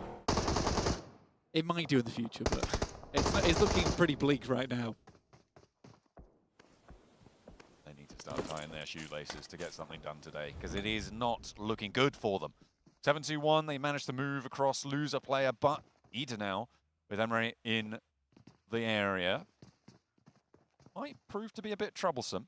It might do in the future, but it's looking pretty bleak right now. They need to start tying their shoelaces to get something done today because it is not looking good for them. 7-2-1, they managed to move across, lose a player, but Ida now with Emre in the area might prove to be a bit troublesome.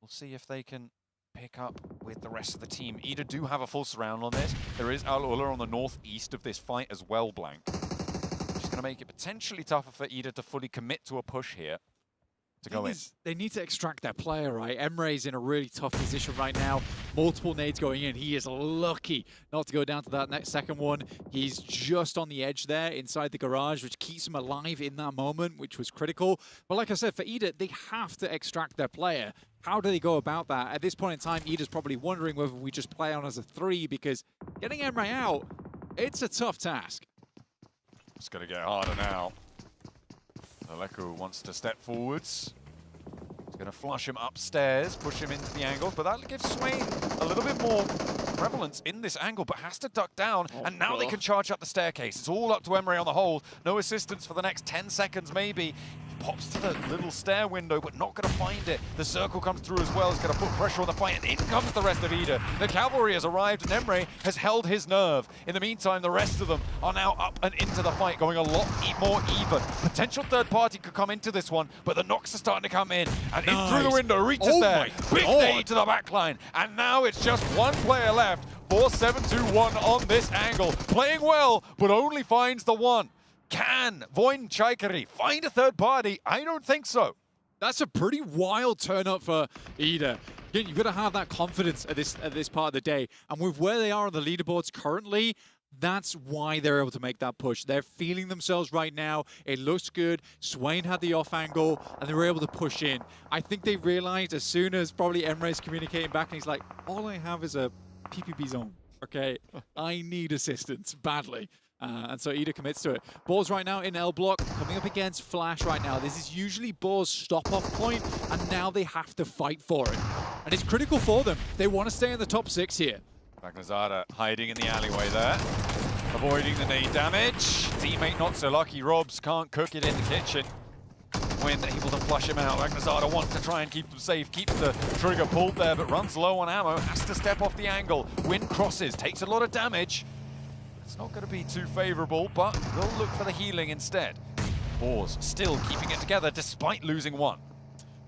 We'll see if they can pick up with the rest of the team. Ida do have a full surround on this. There is Al Ula on the northeast of this fight as well, Blank. Which is going to make it potentially tougher for Ida to fully commit to a push here. To go in. They need to extract their player, right? Emre's in a really tough position right now. Multiple nades going in. He is lucky not to go down to that next second one. He's just on the edge there inside the garage, which keeps him alive in that moment, which was critical. But like I said, for Ida, they have to extract their player. How do they go about that? At this point in time, Ida's probably wondering whether we just play on as a 3 because getting Emre out, it's a tough task. It's going to get harder now. Aleko wants to step forwards. He's going to flush him upstairs, push him into the angle, but that gives Swain a little bit more prevalence in this angle, but has to duck down, and now they can charge up the staircase. It's all up to Emre on the hold. No assistance for the next 10 seconds, maybe. Pops to the little stair window, but not going to find it. The circle comes through as well. It's going to put pressure on the fight, and in comes the rest of Ida. The cavalry has arrived, and Emre has held his nerve. In the meantime, the rest of them are now up and into the fight, going a lot more even. Potential third party could come into this one, but the knocks are starting to come in. And in through the window, reaches there. Big nade to the back line. And now it's just one player left for 7-2-1 on this angle. Playing well, but only finds the one. Can Voin Chaikari find a third party? I don't think so. That's a pretty wild turn up for Ida. Again, you've got to have that confidence at this part of the day. And with where they are on the leaderboards currently, that's why they're able to make that push. They're feeling themselves right now. It looks good. Swain had the off angle, and they were able to push in. I think they realized as soon as probably Emre's communicating back, and he's like, all I have is a PPP zone, okay? I need assistance badly. And so Ida commits to it. Boars right now in L block, coming up against Flash right now. This is usually Boars' stop-off point, and now they have to fight for it. And it's critical for them. They want to stay in the top 6 here. Magnazada hiding in the alleyway there, avoiding the nade damage. Teammate not so lucky. Robs can't cook it in the kitchen. When able to flush him out, Magnazada wants to try and keep them safe, keeps the trigger pulled there, but runs low on ammo, has to step off the angle. Wind crosses, takes a lot of damage. It's not going to be too favorable, but they'll look for the healing instead. Boars still keeping it together despite losing one.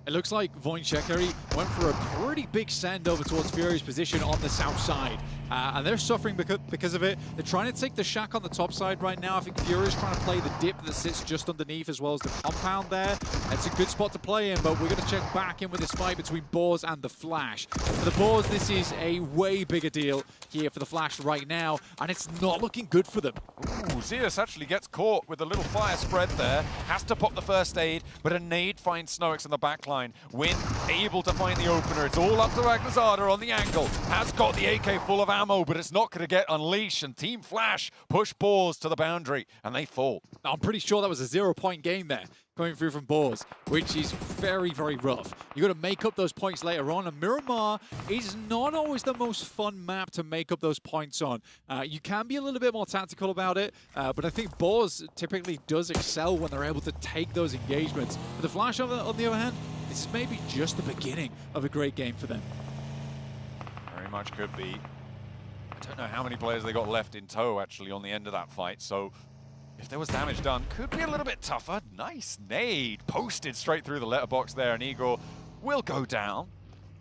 It looks like Voin Chaikari went for a pretty big send over towards Fury's position on the south side. And they're suffering because of it. They're trying to take the shack on the top side right now. I think Fury's trying to play the dip that sits just underneath as well as the compound there. It's a good spot to play in, but we're going to check back in with this fight between Boars and the Flash. For the Boars, this is a way bigger deal here for the Flash right now, and it's not looking good for them. Ooh, Zeus actually gets caught with a little fire spread there. Has to pop the first aid, but a nade finds Snoix in the back line. Win able to find the opener. It's all up to Magnazada on the angle. Has got the AK full of ammo. ammo, but it's not going to get unleashed. And Team Flash push Boars to the boundary, and they fall. I'm pretty sure that was a 0-point game there, coming through from Boars, which is very, very rough. You got to make up those points later on, and Miramar is not always the most fun map to make up those points on. You can be a little bit more tactical about it, but I think Boars typically does excel when they're able to take those engagements. But the Flash, on the other hand, this is maybe just the beginning of a great game for them. Very much could be. I don't know how many players they got left in tow, actually, on the end of that fight, so if there was damage done, could be a little bit tougher. Nice nade, posted straight through the letterbox there, and Igor will go down.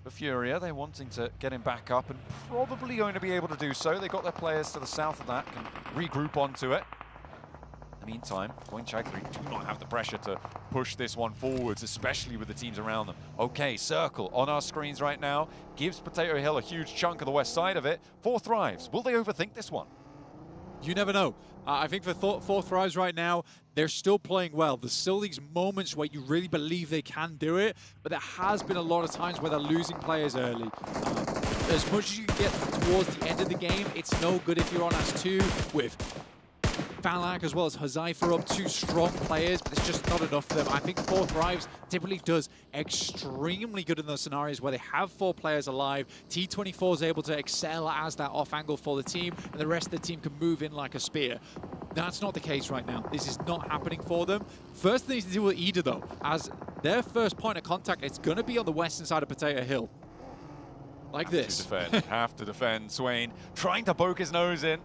For Furia, they're wanting to get him back up, and probably going to be able to do so. They got their players to the south of that, can regroup onto it. In the meantime, Chagri do not have the pressure to push this one forwards, especially with the teams around them. Okay, Circle on our screens right now gives Potato Hill a huge chunk of the west side of it. 4 Thrives. Will they overthink this one? You never know. I think for 4 Thrives right now, they're still playing well. There's still these moments where you really believe they can do it, but there has been a lot of times where they're losing players early. As much as you can get towards the end of the game, it's no good if you're on S2 with Falak as well as Hazaifa up, 2 strong players, but it's just not enough for them. I think 4 Thrives typically does extremely good in those scenarios where they have 4 players alive. T24 is able to excel as that off angle for the team, and the rest of the team can move in like a spear. That's not the case right now. This is not happening for them. First thing to deal with Ida, though, as their first point of contact, it's going to be on the western side of Potato Hill. Like this. Have to defend. Swain trying to poke his nose in.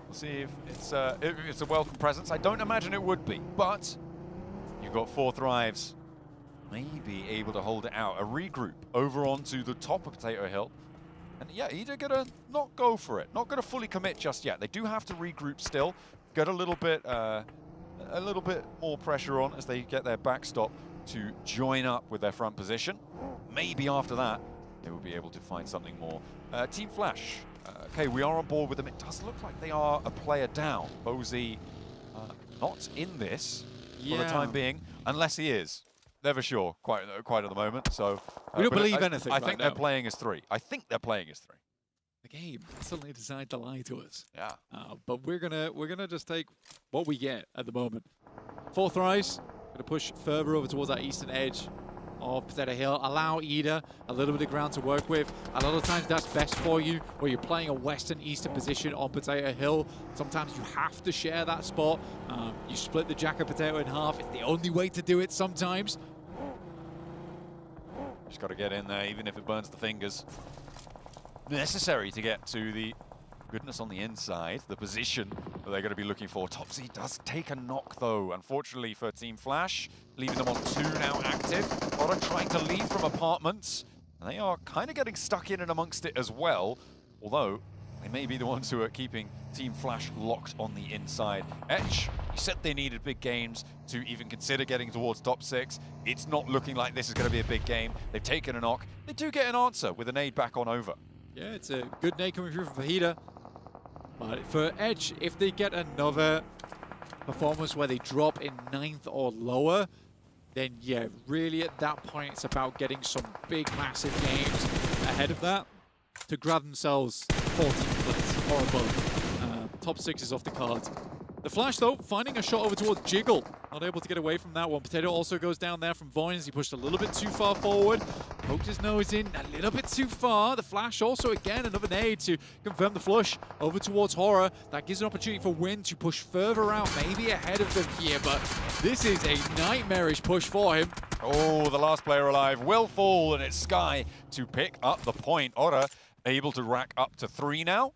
We'll see if it's a welcome presence. I don't imagine it would be, but you've got 4 Thrives. Maybe able to hold it out. A regroup over onto the top of Potato Hill. And yeah, Ida gonna not go for it. Not gonna fully commit just yet. They do have to regroup still. Get a little bit more pressure on as they get their backstop to join up with their front position. Maybe after that, they will be able to find something more. Team Flash. Okay, we are on board with them. It does look like they are a player down. Bozy not in this for the time being, unless he is. Never sure, quite at the moment. So we don't believe anything. I think they're playing as 3. I think they're playing as 3. The game suddenly decided to lie to us. Yeah. But we're gonna just take what we get at the moment. 4 Thrives gonna push further over towards that eastern edge of Potato Hill, allow Ida a little bit of ground to work with. A lot of times that's best for you where you're playing a western eastern position on Potato Hill. Sometimes you have to share that spot. You split the Jack of Potato in half. It's the only way to do it sometimes. Just got to get in there, even if it burns the fingers. Necessary to get to the goodness on the inside, the position that they're going to be looking for. Topsy does take a knock, though, unfortunately for Team Flash, leaving them on 2 now active. Otta trying to leave from apartments, and they are kind of getting stuck in and amongst it as well, although they may be the ones who are keeping Team Flash locked on the inside. Etch, you said they needed big games to even consider getting towards top 6. It's not looking like this is going to be a big game. They've taken a knock. They do get an answer with a nade back on over. Yeah, it's a good nade coming through from Fajita. But for Edge, if they get another performance where they drop in 9th or lower, then yeah, really at that point it's about getting some big, massive games ahead of that to grab themselves 14th place or above. Top 6 is off the cards. The Flash, though, finding a shot over towards Jiggle. Not able to get away from that one. Potato also goes down there from Voynes. He pushed a little bit too far forward. Poked his nose in a little bit too far. The Flash also, again, another nade to confirm the flush over towards Horror. That gives an opportunity for Win to push further out, maybe ahead of them here. But this is a nightmarish push for him. Oh, the last player alive will fall, and it's Sky to pick up the point. Otta able to rack up to 3 now,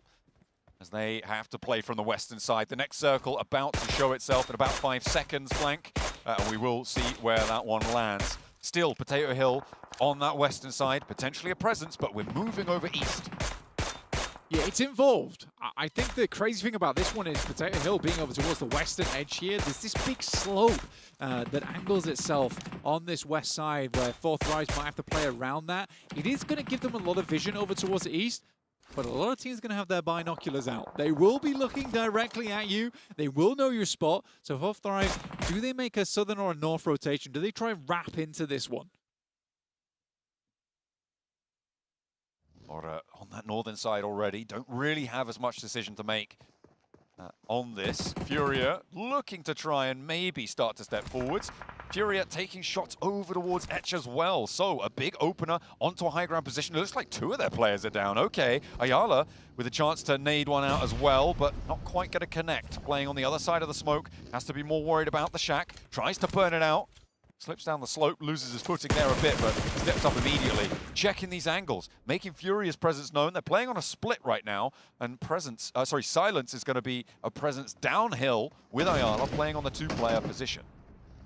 as they have to play from the western side. The next circle about to show itself in about 5 seconds, Flank. And we will see where that one lands. Still, Potato Hill on that western side, potentially a presence, but we're moving over east. Yeah, it's involved. I think the crazy thing about this one is Potato Hill being over towards the western edge here. There's this big slope that angles itself on this west side where 4 Thrives might have to play around that. It is going to give them a lot of vision over towards the east, but a lot of teams are going to have their binoculars out. They will be looking directly at you. They will know your spot. So 4 Thrives, do they make a southern or a north rotation? Do they try and wrap into this one? Or on that northern side already, don't really have as much decision to make on this. Furia looking to try and maybe start to step forwards. Furia taking shots over towards Etch as well. So a big opener onto a high ground position. It looks like 2 of their players are down. Okay, Ayala with a chance to nade one out as well, but not quite going to connect. Playing on the other side of the smoke, has to be more worried about the shack. Tries to burn it out. Slips down the slope, loses his footing there a bit, but steps up immediately. Checking these angles, making Furia's presence known. They're playing on a split right now, and Silence is going to be a presence downhill with Ayala playing on the 2-player position.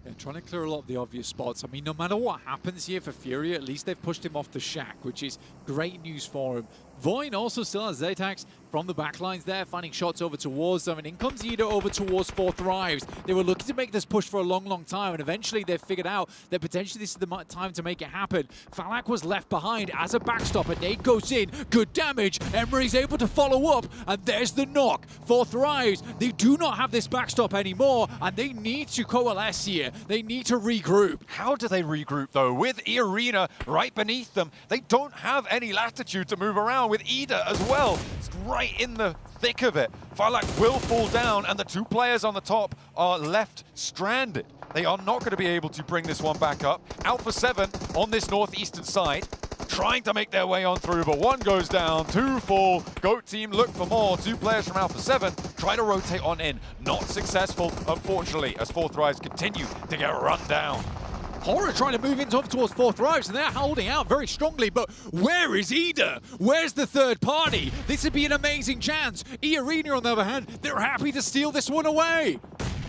Yeah, trying to clear a lot of the obvious spots. I mean, no matter what happens here for Furia, at least they've pushed him off the shack, which is great news for him. Voin also still has Zetax from the backlines there, finding shots over towards them, and in comes Ida over towards 4 Thrives. They were looking to make this push for a long, long time, and eventually they've figured out that potentially this is the time to make it happen. Falak was left behind as a backstop, and Nate goes in, good damage. Emery's able to follow up, and there's the knock. 4 Thrives, they do not have this backstop anymore, and they need to coalesce here. They need to regroup. How do they regroup, though? With Arena right beneath them, they don't have any latitude to move around with Ida as well. It's right in the thick of it. Falak will fall down, and the 2 players on the top are left stranded. They are not going to be able to bring this one back up. Alpha 7 on this northeastern side, trying to make their way on through, but 1 goes down, 2 fall. GOAT team look for more. 2 players from Alpha 7 try to rotate on in. Not successful, unfortunately, as 4 Thrives continue to get run down. Horror trying to move in towards 4 Thrives, and they're holding out very strongly, but where is Ida? Where's the third party? This would be an amazing chance. E-Arena, on the other hand, they're happy to steal this one away.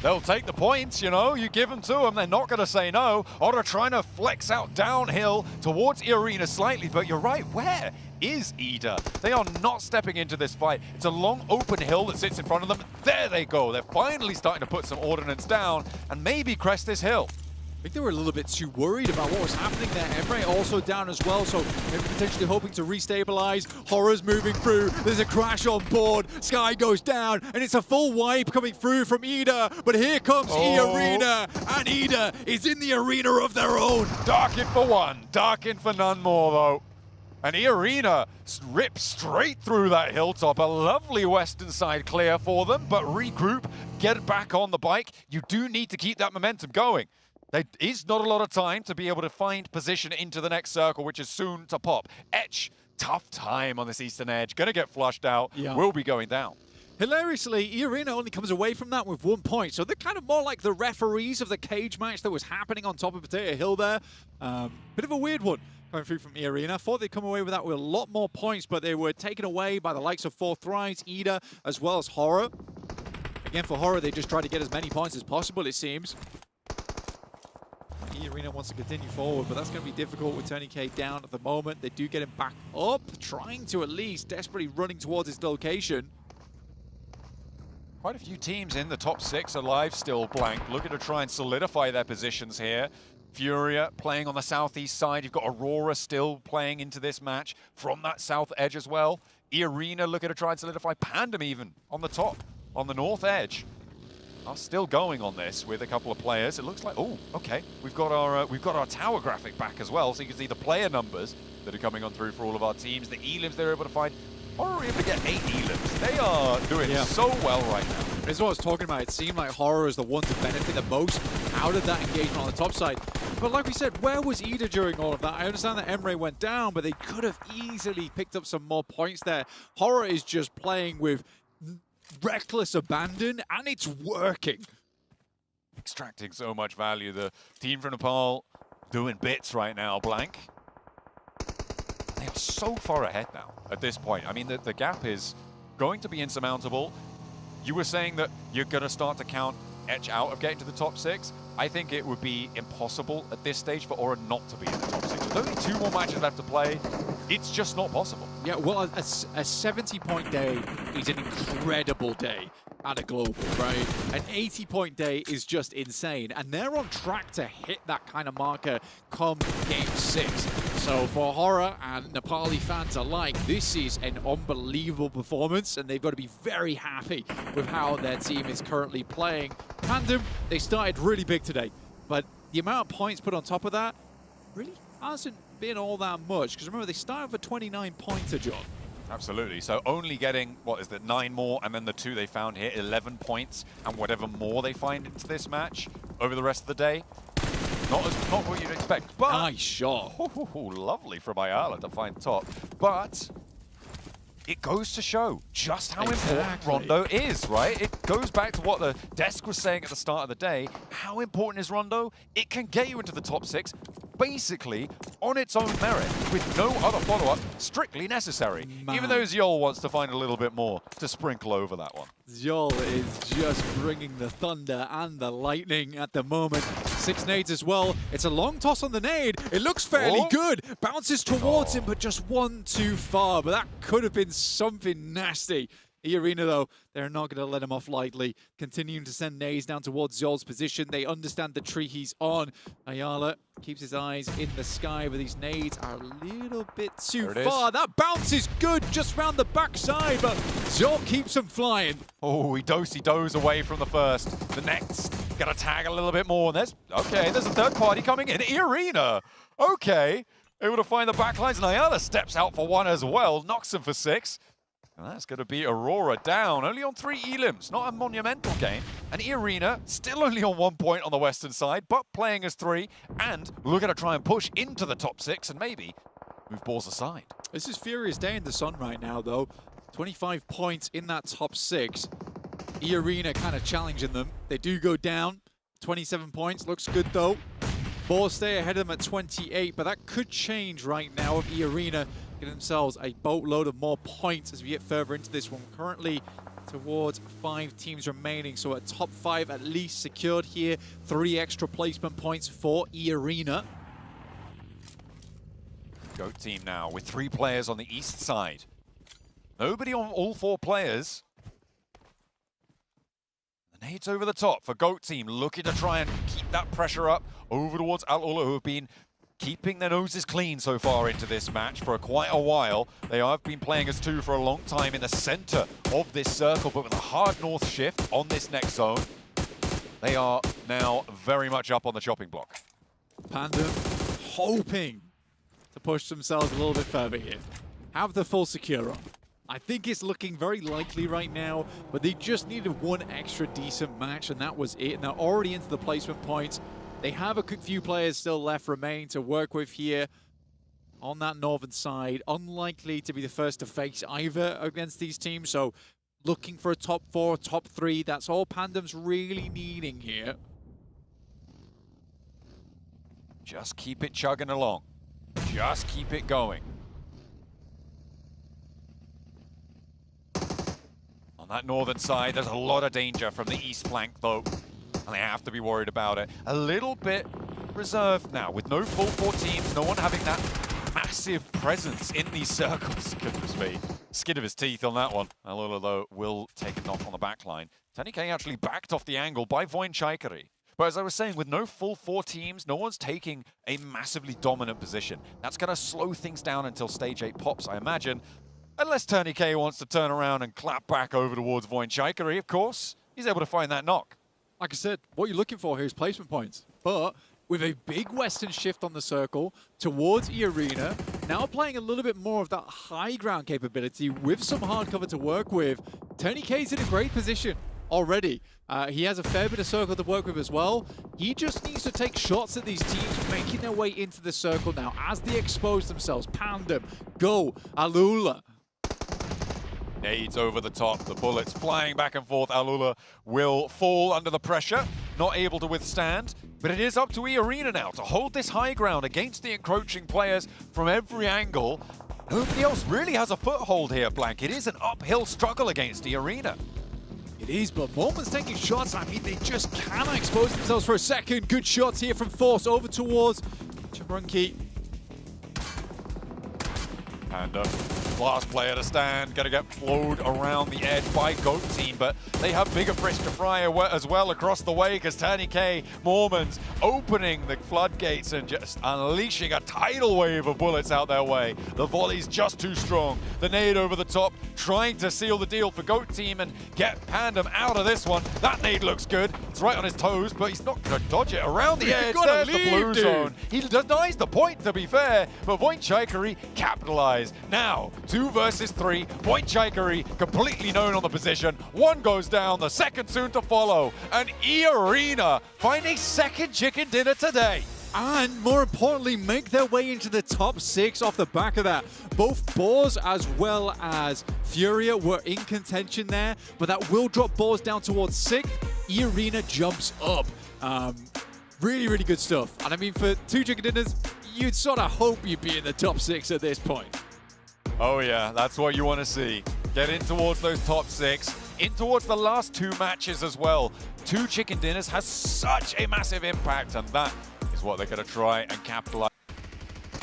They'll take the points, you know, you give them to them, they're not going to say no. Otter trying to flex out downhill towards Arena slightly, but you're right, where is Ida? They are not stepping into this fight. It's a long open hill that sits in front of them. There they go. They're finally starting to put some ordnance down and maybe crest this hill. I think they were a little bit too worried about what was happening there. Emre also down as well, so maybe potentially hoping to restabilize. Horror's moving through. There's a crash on board. Sky goes down, and it's a full wipe coming through from Ida. But here comes E-Arena, and Ida is in the arena of their own. Darken for 1, darken for none more, though. And E-Arena rips straight through that hilltop. A lovely western side clear for them, but regroup, get back on the bike. You do need to keep that momentum going. There is not a lot of time to be able to find position into the next circle, which is soon to pop. Etch, tough time on this eastern edge. Gonna get flushed out, will be going down. Hilariously, E-Arena only comes away from that with 1 point, so they're kind of more like the referees of the cage match that was happening on top of Potato Hill there. Bit of a weird one coming through from E-Arena. Thought they'd come away with that with a lot more points, but they were taken away by the likes of 4 Thrives, Ida, as well as Horror. Again, for Horror, they just try to get as many points as possible, it seems. E-Arena wants to continue forward, but that's going to be difficult with Tony K down at the moment. They do get him back up, trying to at least desperately running towards his location. Quite a few teams in the top 6 alive still, Blank, looking to try and solidify their positions here. Furia playing on the southeast side. You've got Aurora still playing into this match from that south edge as well. E-Arena looking to try and solidify. Pandem even on the top, on the north edge. Are still going on this with a couple of players. It looks like, oh, okay, we've got our tower graphic back as well, so you can see the player numbers that are coming on through for all of our teams. The elims they're able to find. Horror able to get 8 elims. They are doing so well right now. This is what I was talking about. It seemed like Horror is the one to benefit the most out of that engagement on the top side. But like we said, where was Ida during all of that? I understand that Emre went down, but they could have easily picked up some more points there. Horror is just playing with reckless abandon, and it's working. Extracting so much value. The team from Nepal doing bits right now, Blank. They are so far ahead now at this point. I mean, the gap is going to be insurmountable. You were saying that you're going to start to count Etch out of getting to the top 6. I think it would be impossible at this stage for Aura not to be in the top 6. With only 2 more matches left to play, it's just not possible. Yeah, well, a 70-point day is an incredible day at a global, right? An 80-point day is just insane, and they're on track to hit that kind of marker come Game 6. So for Horror and Nepali fans alike, this is an unbelievable performance, and they've got to be very happy with how their team is currently playing. Pandem, they started really big today, but the amount of points put on top of that really hasn't been all that much. Because remember, they started with a 29-pointer, John. Absolutely. So only getting, what is it, 9 more, and then the 2 they found here, 11 points, and whatever more they find into this match over the rest of the day. Not what you'd expect. But nice shot. Lovely from Ayala to find top. But it goes to show just how important Rondo is, right? It goes back to what the desk was saying at the start of the day. How important is Rondo? It can get you into the top 6, basically on its own merit, with no other follow-up strictly necessary. Even though Zjol wants to find a little bit more to sprinkle over that one. Zjol is just bringing the thunder and the lightning at the moment. 6 nades as well. It's a long toss on the nade. It looks fairly good. Bounces towards him, but just one too far. But that could have been something nasty. E-Arena, though, they're not going to let him off lightly. Continuing to send nades down towards Zjol's position. They understand the tree he's on. Ayala keeps his eyes in the sky, but these nades are a little bit too far. That bounce is good just round the backside, but Zjol keeps him flying. Oh, he do-si-does away from the first. The next, got to tag a little bit more. There's a third party coming in. E-Arena, okay. Able to find the backlines, and Ayala steps out for 1 as well. Knocks him for 6. And that's going to be Aurora down, only on 3 elims, not a monumental game. And E-Arena still only on 1 point on the western side, but playing as 3, and looking to try and push into the top 6 and maybe move balls aside. This is Furious Day in the sun right now, though. 25 points in that top 6. E-Arena kind of challenging them. They do go down. 27 points, looks good though. Balls stay ahead of them at 28, but that could change right now if E-Arena get themselves a boatload of more points as we get further into this one. Currently towards 5 teams remaining, so a top 5 at least secured here. 3 extra placement points for E-Arena. Goat team now with 3 players on the east side. Nobody on all 4 players. The nades over the top for Goat team, looking to try and keep that pressure up over towards Al-Ula, who have been keeping their noses clean so far into this match for quite a while. They have been playing as 2 for a long time in the center of this circle, but with a hard north shift on this next zone, they are now very much up on the chopping block. Pandem hoping to push themselves a little bit further here. Have the full secure on. I think it's looking very likely right now, but they just needed 1 extra decent match, and that was it. And they're already into the placement points. They have a few players still left remaining to work with here on that northern side. Unlikely to be the first to face either against these teams, so looking for a top 4, top 3. That's all Pandem's really needing here. Just keep it chugging along. Just keep it going. On that northern side, there's a lot of danger from the east flank, though. And they have to be worried about it. A little bit reserved now, with no full 4 teams, no one having that massive presence in these circles. Goodness me. Skin of his teeth on that one. Alula, though, will take a knock on the back line. TNK actually backed off the angle by Voinchaikari. But as I was saying, with no full 4 teams, no one's taking a massively dominant position. That's going to slow things down until stage 8 pops, I imagine. Unless TNK wants to turn around and clap back over towards Voinchaikari, of course. He's able to find that knock. Like I said, what you're looking for here is placement points. But with a big western shift on the circle towards E-Arena, now playing a little bit more of that high ground capability with some hard cover to work with, TNK's in a great position already. He has a fair bit of circle to work with as well. He just needs to take shots at these teams making their way into the circle now as they expose themselves. Pandem, Go, Alula. Nades over the top, the bullets flying back and forth. Alula will fall under the pressure, not able to withstand. But it is up to E-Arena now to hold this high ground against the encroaching players from every angle. Nobody else really has a foothold here, Blank. It is an uphill struggle against E-Arena. It is, but Moment's taking shots. I mean, they just cannot expose themselves for a second. Good shots here from Force over towards Chabrunki. And Last player to stand, gonna get flowed around the edge by GOAT team, but they have bigger fish to fry as well across the way because TourneyK Mormons opening the floodgates and just unleashing a tidal wave of bullets out their way. The volley's just too strong. The nade over the top, trying to seal the deal for GOAT team and get Pandem out of this one. That nade looks good. It's right on his toes, but he's not gonna dodge it around the edge. There's the blue zone. He denies the point, to be fair, but Voinchaikari capitalized. Now, 2 versus 3. Voinchaikari completely known on the position. One goes down, the second soon to follow. And E-Arena find a second chicken dinner today. And more importantly, make their way into the top 6 off the back of that. Both Boars as well as Furia were in contention there, but that will drop Boars down towards 6th. E-Arena jumps up. Really, really good stuff. And I mean, for 2 chicken dinners, you'd sort of hope you'd be in the top 6 at this point. Oh yeah, that's what you want to see. Get in towards those top 6, in towards the last 2 matches as well. 2 chicken dinners has such a massive impact, and that is what they're going to try and capitalize.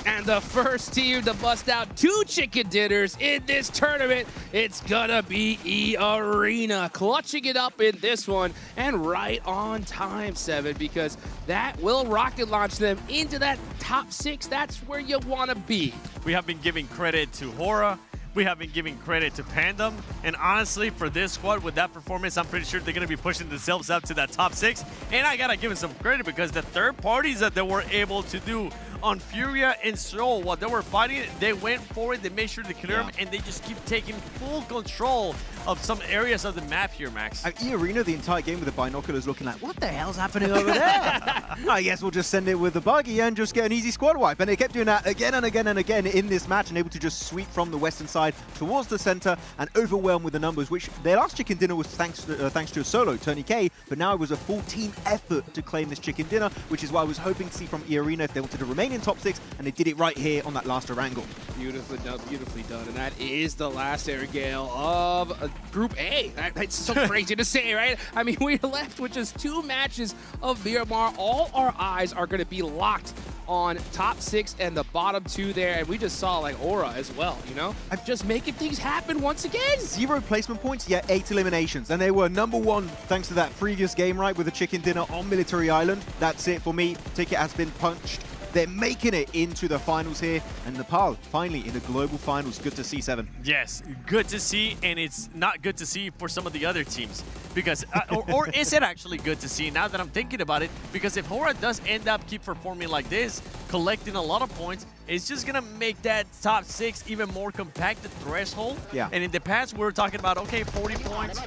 And the first team to bust out 2 chicken dinners in this tournament, it's gonna be E-Arena, clutching it up in this one, and right on time, 7, because that will rocket launch them into that top 6. That's where you want to be. We have been giving credit to Hora. We have been giving credit to Pandem. And honestly, for this squad, with that performance, I'm pretty sure they're going to be pushing themselves up to that top 6. And I got to give them some credit because the third parties that they were able to do on Furia and Soul, while they were fighting, they went forward, they made sure to clear them, and they just keep taking full control of some areas of the map here, Max. E-Arena, the entire game with the binoculars looking like, what the hell's happening over there? I guess we'll just send it with the buggy and just get an easy squad wipe. And they kept doing that again and again and again in this match, and able to just sweep from the western side towards the center and overwhelm with the numbers, which their last chicken dinner was thanks to a solo, TourneyK, but now it was a full team effort to claim this chicken dinner, which is what I was hoping to see from E-Arena if they wanted to remain in top 6, and they did it right here on that last Orangle. Beautifully done, and that is the last air gale of Group A. That's so crazy to say, right? I mean, we're left with just 2 matches of Miramar. All our eyes are going to be locked on top 6 and the bottom 2 there, and we just saw like Aura as well, you know? I'm just making things happen once again. 0 placement points, yet 8 eliminations, and they were #1 thanks to that previous game, right, with a chicken dinner on Military Island. That's it for me. Ticket has been punched. They're making it into the finals here, and Nepal finally in the global finals. Good to see, 7. Yes, good to see, and it's not good to see for some of the other teams. Because, or is it actually good to see now that I'm thinking about it? Because if Hora does end up keep performing like this, collecting a lot of points, it's just going to make that top 6 even more compacted threshold. Yeah. And in the past, we were talking about, okay, 40 points.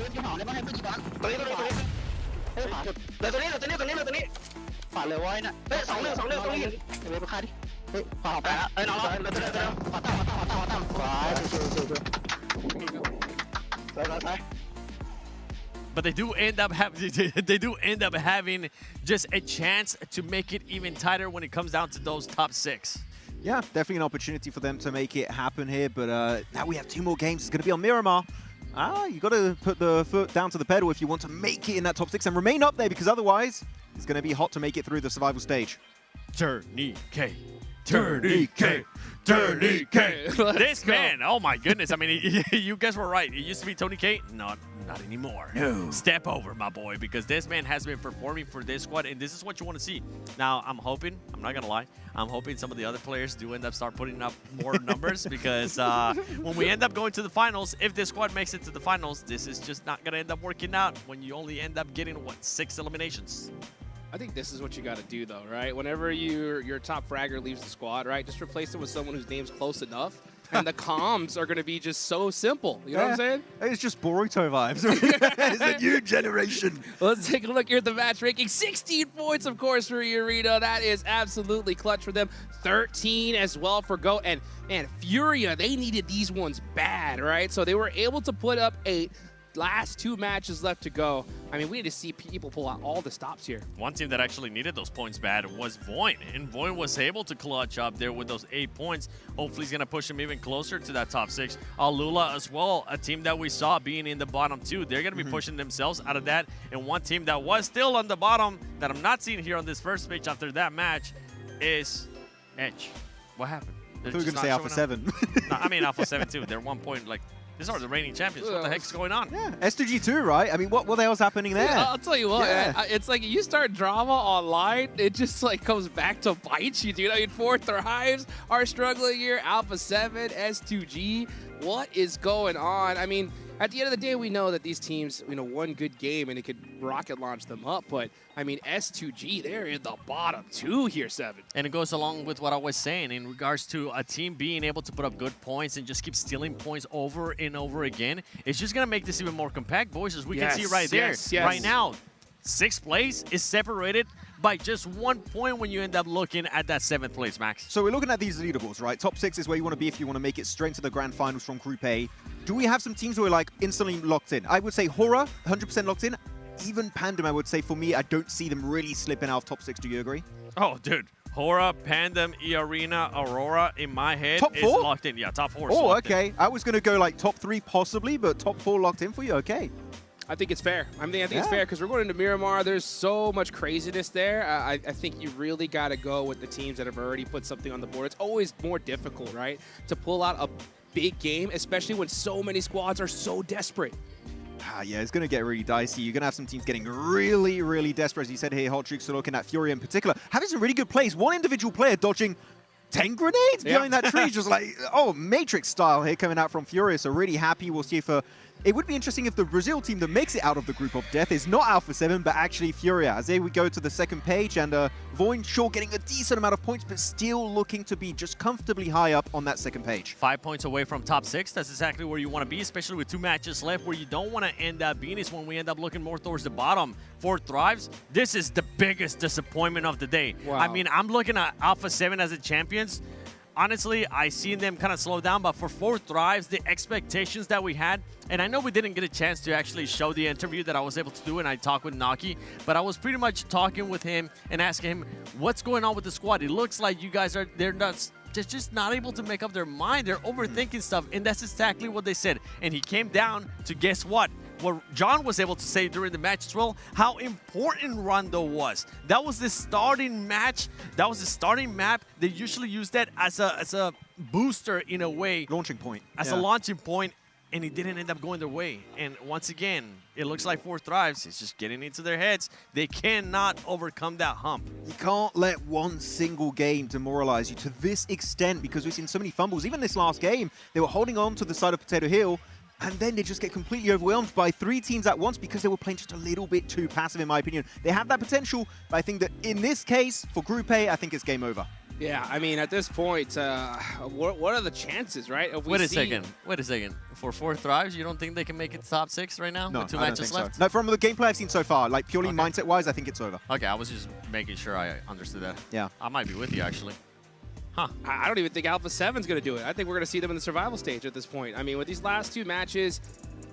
ฝาดเลยไว้น่ะเฮ้ย2 เรื่องตรงนี้เดี๋ยวไปฆ่าดิเฮ้ยขวาไปเอ้ยน้องๆเดี๋ยวขวาตั้มขวาซ้าย But they do end up having just a chance to make it even tighter when it comes down to those top 6. Yeah, definitely an opportunity for them to make it happen here, but now we have 2 more games. It's going to be on Miramar. You got to put the foot down to the pedal if you want to make it in that top 6 and remain up there, because otherwise it's going to be hot to make it through the survival stage. TourneyK. This man, oh my goodness. I mean, you guys were right. It used to be TourneyK. Not anymore. No. Step over, my boy, because this man has been performing for this squad, and this is what you want to see. Now, I'm hoping, I'm not going to lie, I'm hoping some of the other players do end up start putting up more numbers, because when we end up going to the finals, if this squad makes it to the finals, this is just not going to end up working out when you only end up getting, what, 6 eliminations? I think this is what you got to do, though, right? Whenever your top fragger leaves the squad, right, just replace it with someone whose name's close enough, and the comms are going to be just so simple. You know what I'm saying? It's just Boruto vibes. It's a new generation. Let's take a look here at the match ranking. 16 points, of course, for E-Arena. That is absolutely clutch for them. 13 as well for GOAT. And, man, Furia, they needed these ones bad, right? So they were able to put up 8. Last 2 matches left to go. I mean, we need to see people pull out all the stops here. One team that actually needed those points bad was Voin, and Voin was able to clutch up there with those 8 points. Hopefully, he's going to push him even closer to that top 6. Alula as well, a team that we saw being in the bottom 2. They're going to be pushing themselves out of that. And one team that was still on the bottom that I'm not seeing here on this first page after that match is Edge. What happened? I thought you were going to say Alpha 7. No, I mean Alpha 7 too. They're 1 point, like, these are the reigning champions. What the heck's going on? Yeah, S2G2, right? I mean, what the hell's happening there? I'll tell you what, Yeah. man, it's like you start drama online, it just like comes back to bite you, dude. I mean, 4 Thrives are struggling here, Alpha 7, S2G. What is going on? I mean, at the end of the day, we know that these teams, one good game and it could rocket launch them up. But, I mean, S2G, they're in the bottom 2 here, 7. And it goes along with what I was saying in regards to a team being able to put up good points and just keep stealing points over and over again. It's just going to make this even more compact, boys, as we can see right there. Yes. Right now, 6th place is separated by just 1 point when you end up looking at that 7th place, Max. So we're looking at these leaderboards, right? Top 6 is where you want to be if you want to make it straight to the grand finals from Group A. Do we have some teams who are like instantly locked in? I would say Horror, 100% locked in. Even Pandem, I would say, for me, I don't see them really slipping out of top 6. Do you agree? Oh, dude. Hora, Pandem, E-Arena, Aurora, in my head, top 4? is locked in. Yeah, top 4 is Oh, locked okay. in. I was going to go like top 3 possibly, but top 4 locked in for you. Okay. I think it's fair. I think it's fair because we're going into Miramar. There's so much craziness there. I think you really got to go with the teams that have already put something on the board. It's always more difficult, right, to pull out a big game, especially when so many squads are so desperate. Yeah, it's going to get really dicey. You're going to have some teams getting really, really desperate. As you said here, Hot Tricks are looking at Fury in particular. Having some really good plays. One individual player dodging 10 grenades behind that tree. Just like, oh, Matrix style here coming out from Fury. So really happy. We'll see if... it would be interesting if the Brazil team that makes it out of the group of death is not Alpha 7, but actually Furia. As there we go to the second page, and Voin Shaw getting a decent amount of points, but still looking to be just comfortably high up on that second page. 5 points away from top 6. That's exactly where you want to be, especially with 2 matches left. Where you don't want to end up being is when we end up looking more towards the bottom. 4 Thrives, this is the biggest disappointment of the day. Wow. I mean, I'm looking at Alpha 7 as the champions. Honestly, I seen them kind of slow down, but for 4 Thrives, the expectations that we had, and I know we didn't get a chance to actually show the interview that I was able to do, and I talked with Naki, but I was pretty much talking with him and asking him, what's going on with the squad? It looks like you guys they're just not able to make up their mind. They're overthinking stuff, and that's exactly what they said. And he came down to, guess what John was able to say during the match as well, how important Rondo was. That was the starting match. That was the starting map. They usually use that as a booster in a way. Launching point. As a launching point, and it didn't end up going their way. And once again, it looks like 4 Thrives. It's just getting into their heads. They cannot overcome that hump. You can't let one single game demoralize you to this extent, because we've seen so many fumbles. Even this last game, they were holding on to the side of Potato Hill, and then they just get completely overwhelmed by 3 teams at once because they were playing just a little bit too passive, in my opinion. They have that potential, but I think that in this case, for Group A, I think it's game over. Yeah, I mean, at this point, what are the chances, right? If we Wait a second. For 4 Thrives, you don't think they can make it to top 6 right now? No, with 2 I don't matches think left? so. No, from the gameplay I've seen so far, like purely mindset-wise, I think it's over. Okay, I was just making sure I understood that. Yeah. I might be with you, actually. Huh. I don't even think Alpha 7's going to do it. I think we're going to see them in the survival stage at this point. I mean, with these last 2 matches,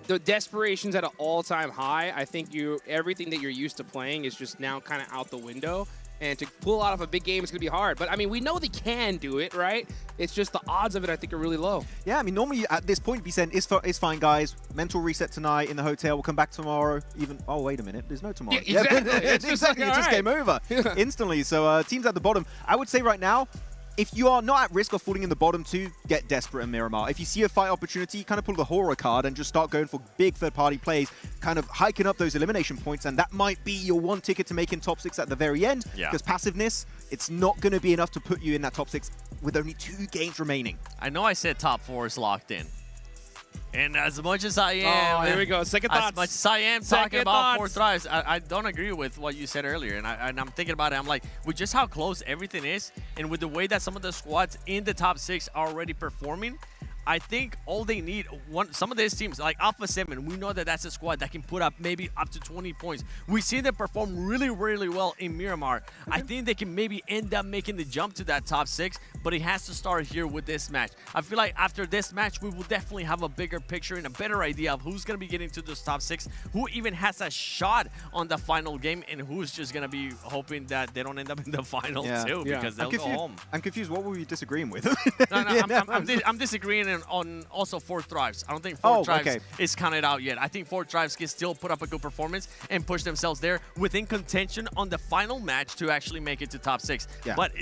the desperation's at an all-time high. I think everything that you're used to playing is just now kind of out the window. And to pull out of a big game is going to be hard. But, I mean, we know they can do it, right? It's just the odds of it, I think, are really low. Yeah, I mean, normally at this point, be saying, it's fine, guys. Mental reset tonight in the hotel. We'll come back tomorrow. Even, oh, wait a minute. There's no tomorrow. Yeah, exactly. It's exactly. It's just game over instantly. So teams at the bottom, I would say right now, if you are not at risk of falling in the bottom 2, get desperate in Miramar. If you see a fight opportunity, kind of pull the horror card and just start going for big third-party plays, kind of hiking up those elimination points, and that might be your 1 ticket to making top 6 at the very end. Yeah. Because passiveness, it's not going to be enough to put you in that top 6 with only 2 games remaining. I know I said top 4 is locked in. And as much as I am... Oh, here we go. Second thoughts. As much as I am talking about 4 thoughts. Thrives, I don't agree with what you said earlier. And I'm thinking about it. I'm like, with just how close everything is, and with the way that some of the squads in the top 6 are already performing, I think all they need, some of these teams, like Alpha 7, we know that that's a squad that can put up maybe up to 20 points. We see them perform really, really well in Miramar. I think they can maybe end up making the jump to that top 6, but it has to start here with this match. I feel like after this match, we will definitely have a bigger picture and a better idea of who's going to be getting to this top 6, who even has a shot on the final game, and who's just going to be hoping that they don't end up in the final too, because they'll go home. I'm confused. What were you disagreeing with? I'm disagreeing on also 4 Thrives. I don't think 4 Thrives is counted out yet. I think 4 Thrives can still put up a good performance and push themselves there within contention on the final match to actually make it to top 6. Yeah. But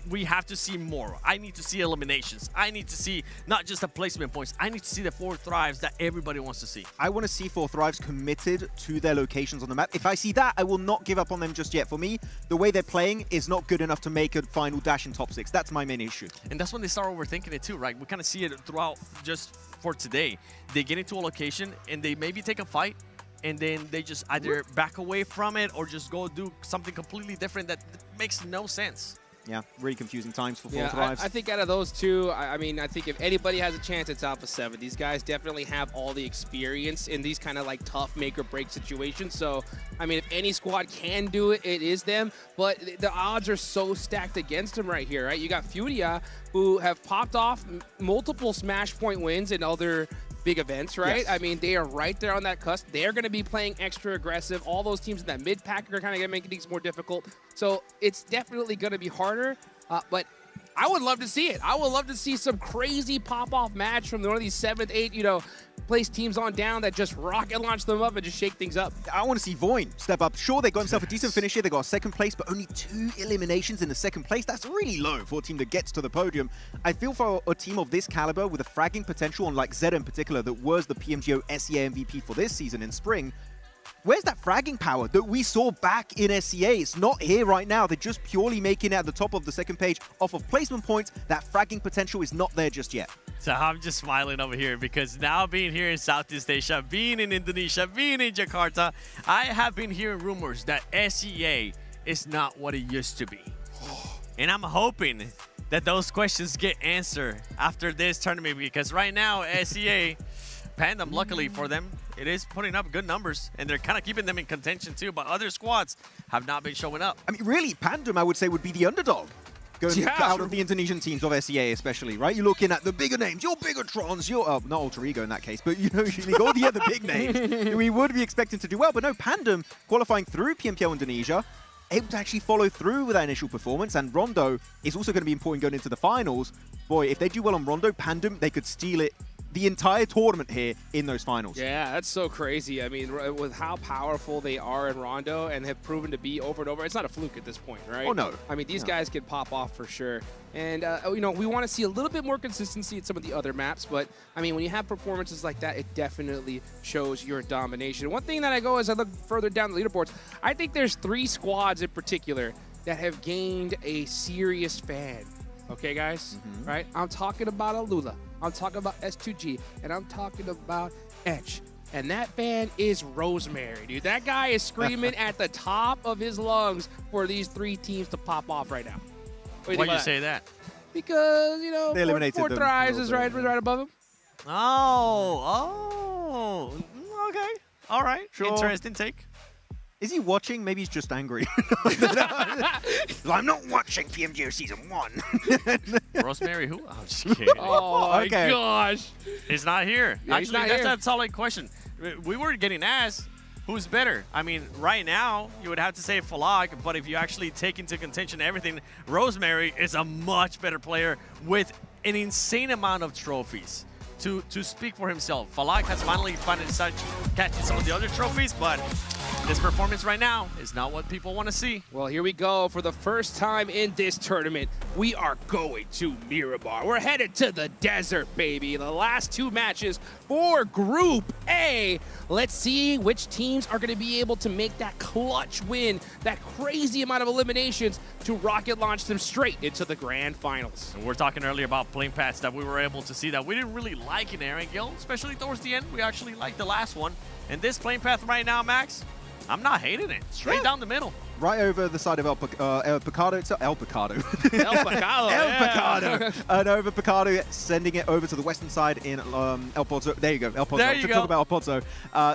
we have to see more. I need to see eliminations. I need to see not just the placement points. I need to see the 4 thrives that everybody wants to see. I want to see 4 thrives committed to their locations on the map. If I see that, I will not give up on them just yet. For me, the way they're playing is not good enough to make a final dash in top 6. That's my main issue. And that's when they start overthinking it too, right? We kind of see it throughout just for today. They get into a location and they maybe take a fight, and then they just either back away from it or just go do something completely different that makes no sense. Yeah, really confusing times for 4 Yeah, thrives. I think out of those two, I mean, I think if anybody has a chance, it's Alpha 7. These guys definitely have all the experience in these kind of like tough make or break situations. So, I mean, if any squad can do it, it is them. But the odds are so stacked against them right here, right? You got Furia, who have popped off multiple Smash Point wins in other big events, right? Yes. I mean, they are right there on that cusp. They're going to be playing extra aggressive. All those teams in that mid pack are kind of going to make things more difficult. So it's definitely going to be harder, but I would love to see it. I would love to see some crazy pop-off match from one of these 7th, 8th, place teams on down that just rocket launch them up and just shake things up. I want to see Voin step up. Sure, they got himself a decent finish here. They got a 2nd place, but only 2 eliminations in the 2nd place. That's really low for a team that gets to the podium. I feel for a team of this caliber with a fragging potential, on like Zed in particular, that was the PMGO SEA MVP for this season in spring. Where's that fragging power that we saw back in SCA? It's not here right now. They're just purely making it at the top of the 2nd page off of placement points. That fragging potential is not there just yet. So I'm just smiling over here because now being here in Southeast Asia, being in Indonesia, being in Jakarta, I have been hearing rumors that SEA is not what it used to be. And I'm hoping that those questions get answered after this tournament, because right now, SEA, Pandem, luckily for them, it is putting up good numbers, and they're kind of keeping them in contention too, but other squads have not been showing up. I mean, really, Pandem, I would say, would be the underdog going out of the Indonesian teams of SEA especially, right? You're looking at the bigger names, your Bigotrons, your, not Alter Ego in that case, but usually all the other big names we would be expecting to do well. But no, Pandem qualifying through PMGO Indonesia, able to actually follow through with that initial performance, and Rondo is also going to be important going into the finals. Boy, if they do well on Rondo, Pandem, they could steal it the entire tournament here in those finals. Yeah, that's so crazy. I mean, with how powerful they are in Rondo and have proven to be over and over, it's not a fluke at this point, right? Oh, no. I mean, these guys can pop off for sure. And, we want to see a little bit more consistency at some of the other maps, but, I mean, when you have performances like that, it definitely shows your domination. One thing that I go as I look further down the leaderboards, I think there's 3 squads in particular that have gained a serious fan. Okay, guys? Right? I'm talking about Alula. I'm talking about S2G, and I'm talking about Etch. And that fan is Rosemary, dude. That guy is screaming at the top of his lungs for these 3 teams to pop off right now. Why do you say that? Because, they eliminated 4 them thrives is right above him. Oh, okay. All right. Sure. Interesting take. Is he watching? Maybe he's just angry. I'm not watching PMGO Season 1. Rosemary who? I'm just kidding. Oh, my Okay. gosh. He's not here. Yeah, he's Actually, not that's here. a solid question. We were getting asked, who's better? I mean, right now, you would have to say Falag, but if you actually take into contention everything, Rosemary is a much better player with an insane amount of trophies. To speak for himself. Falag has finally found such catching some of the other trophies, but this performance right now is not what people want to see. Well, here we go. For the first time in this tournament, we are going to Miramar. We're headed to the desert, baby. The last 2 matches for Group A. Let's see which teams are going to be able to make that clutch win, that crazy amount of eliminations to rocket launch them straight into the grand finals. And we're talking earlier about playing paths that we were able to see that we didn't really like in Aaron Gill, especially towards the end. We actually liked the last one. And this playing path right now, Max, I'm not hating it. Straight down the middle. Right over the side of El Picado. It's El Picado. El Picado. El yeah. Picado. And over Picado, sending it over to the western side in El Pozo. There you go, El Pozo. There you go. Talk about El Pozo.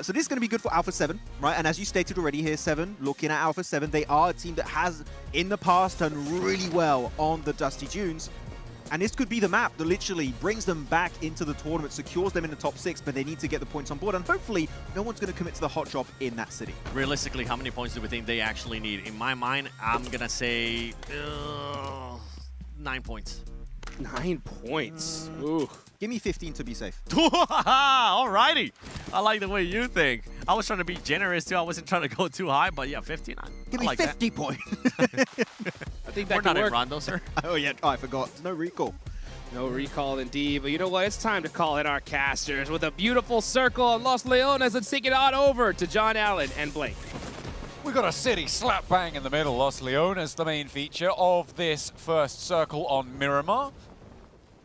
So this is going to be good for Alpha 7, right? And as you stated already here, 7, looking at Alpha 7, they are a team that has, in the past, done really well on the Dusty Dunes. And this could be the map that literally brings them back into the tournament, secures them in the top 6, but they need to get the points on board. And hopefully, no one's going to commit to the hot drop in that city. Realistically, how many points do we think they actually need? In my mind, I'm going to say 9 points. 9 points. Ooh. Give me 15 to be safe. Alrighty. I like the way you think. I was trying to be generous too. I wasn't trying to go too high, but yeah, 15. Give me like 50 points. I think that We're could not in work. Rondo, sir. Oh, yeah. Oh, I forgot. No recall. No recall indeed, but you know what? It's time to call in our casters with a beautiful circle on Los Leones. Let's take it on over to John Allen and Blake. We got a city slap bang in the middle. Los Leones, the main feature of this first circle on Miramar.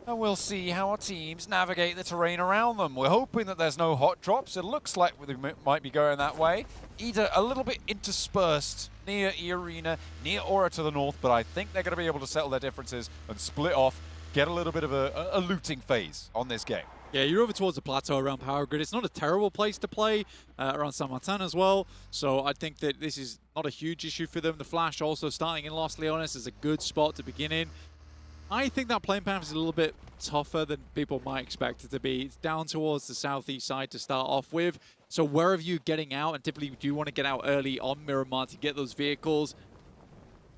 And we'll see how our teams navigate the terrain around them. We're hoping that there's no hot drops. It looks like we might be going that way. Either a little bit interspersed near E-Arena, near Aura to the north, but I think they're going to be able to settle their differences and split off, get a little bit of a looting phase on this game. Yeah, you're over towards the plateau around Power Grid. It's not a terrible place to play, around San Martin as well. So I think that this is not a huge issue for them. The Flash also starting in Los Leones is a good spot to begin in. I think that playing path is a little bit tougher than people might expect it to be. It's down towards the southeast side to start off with. So wherever you're getting out, and typically you do want to get out early on Miramar to get those vehicles,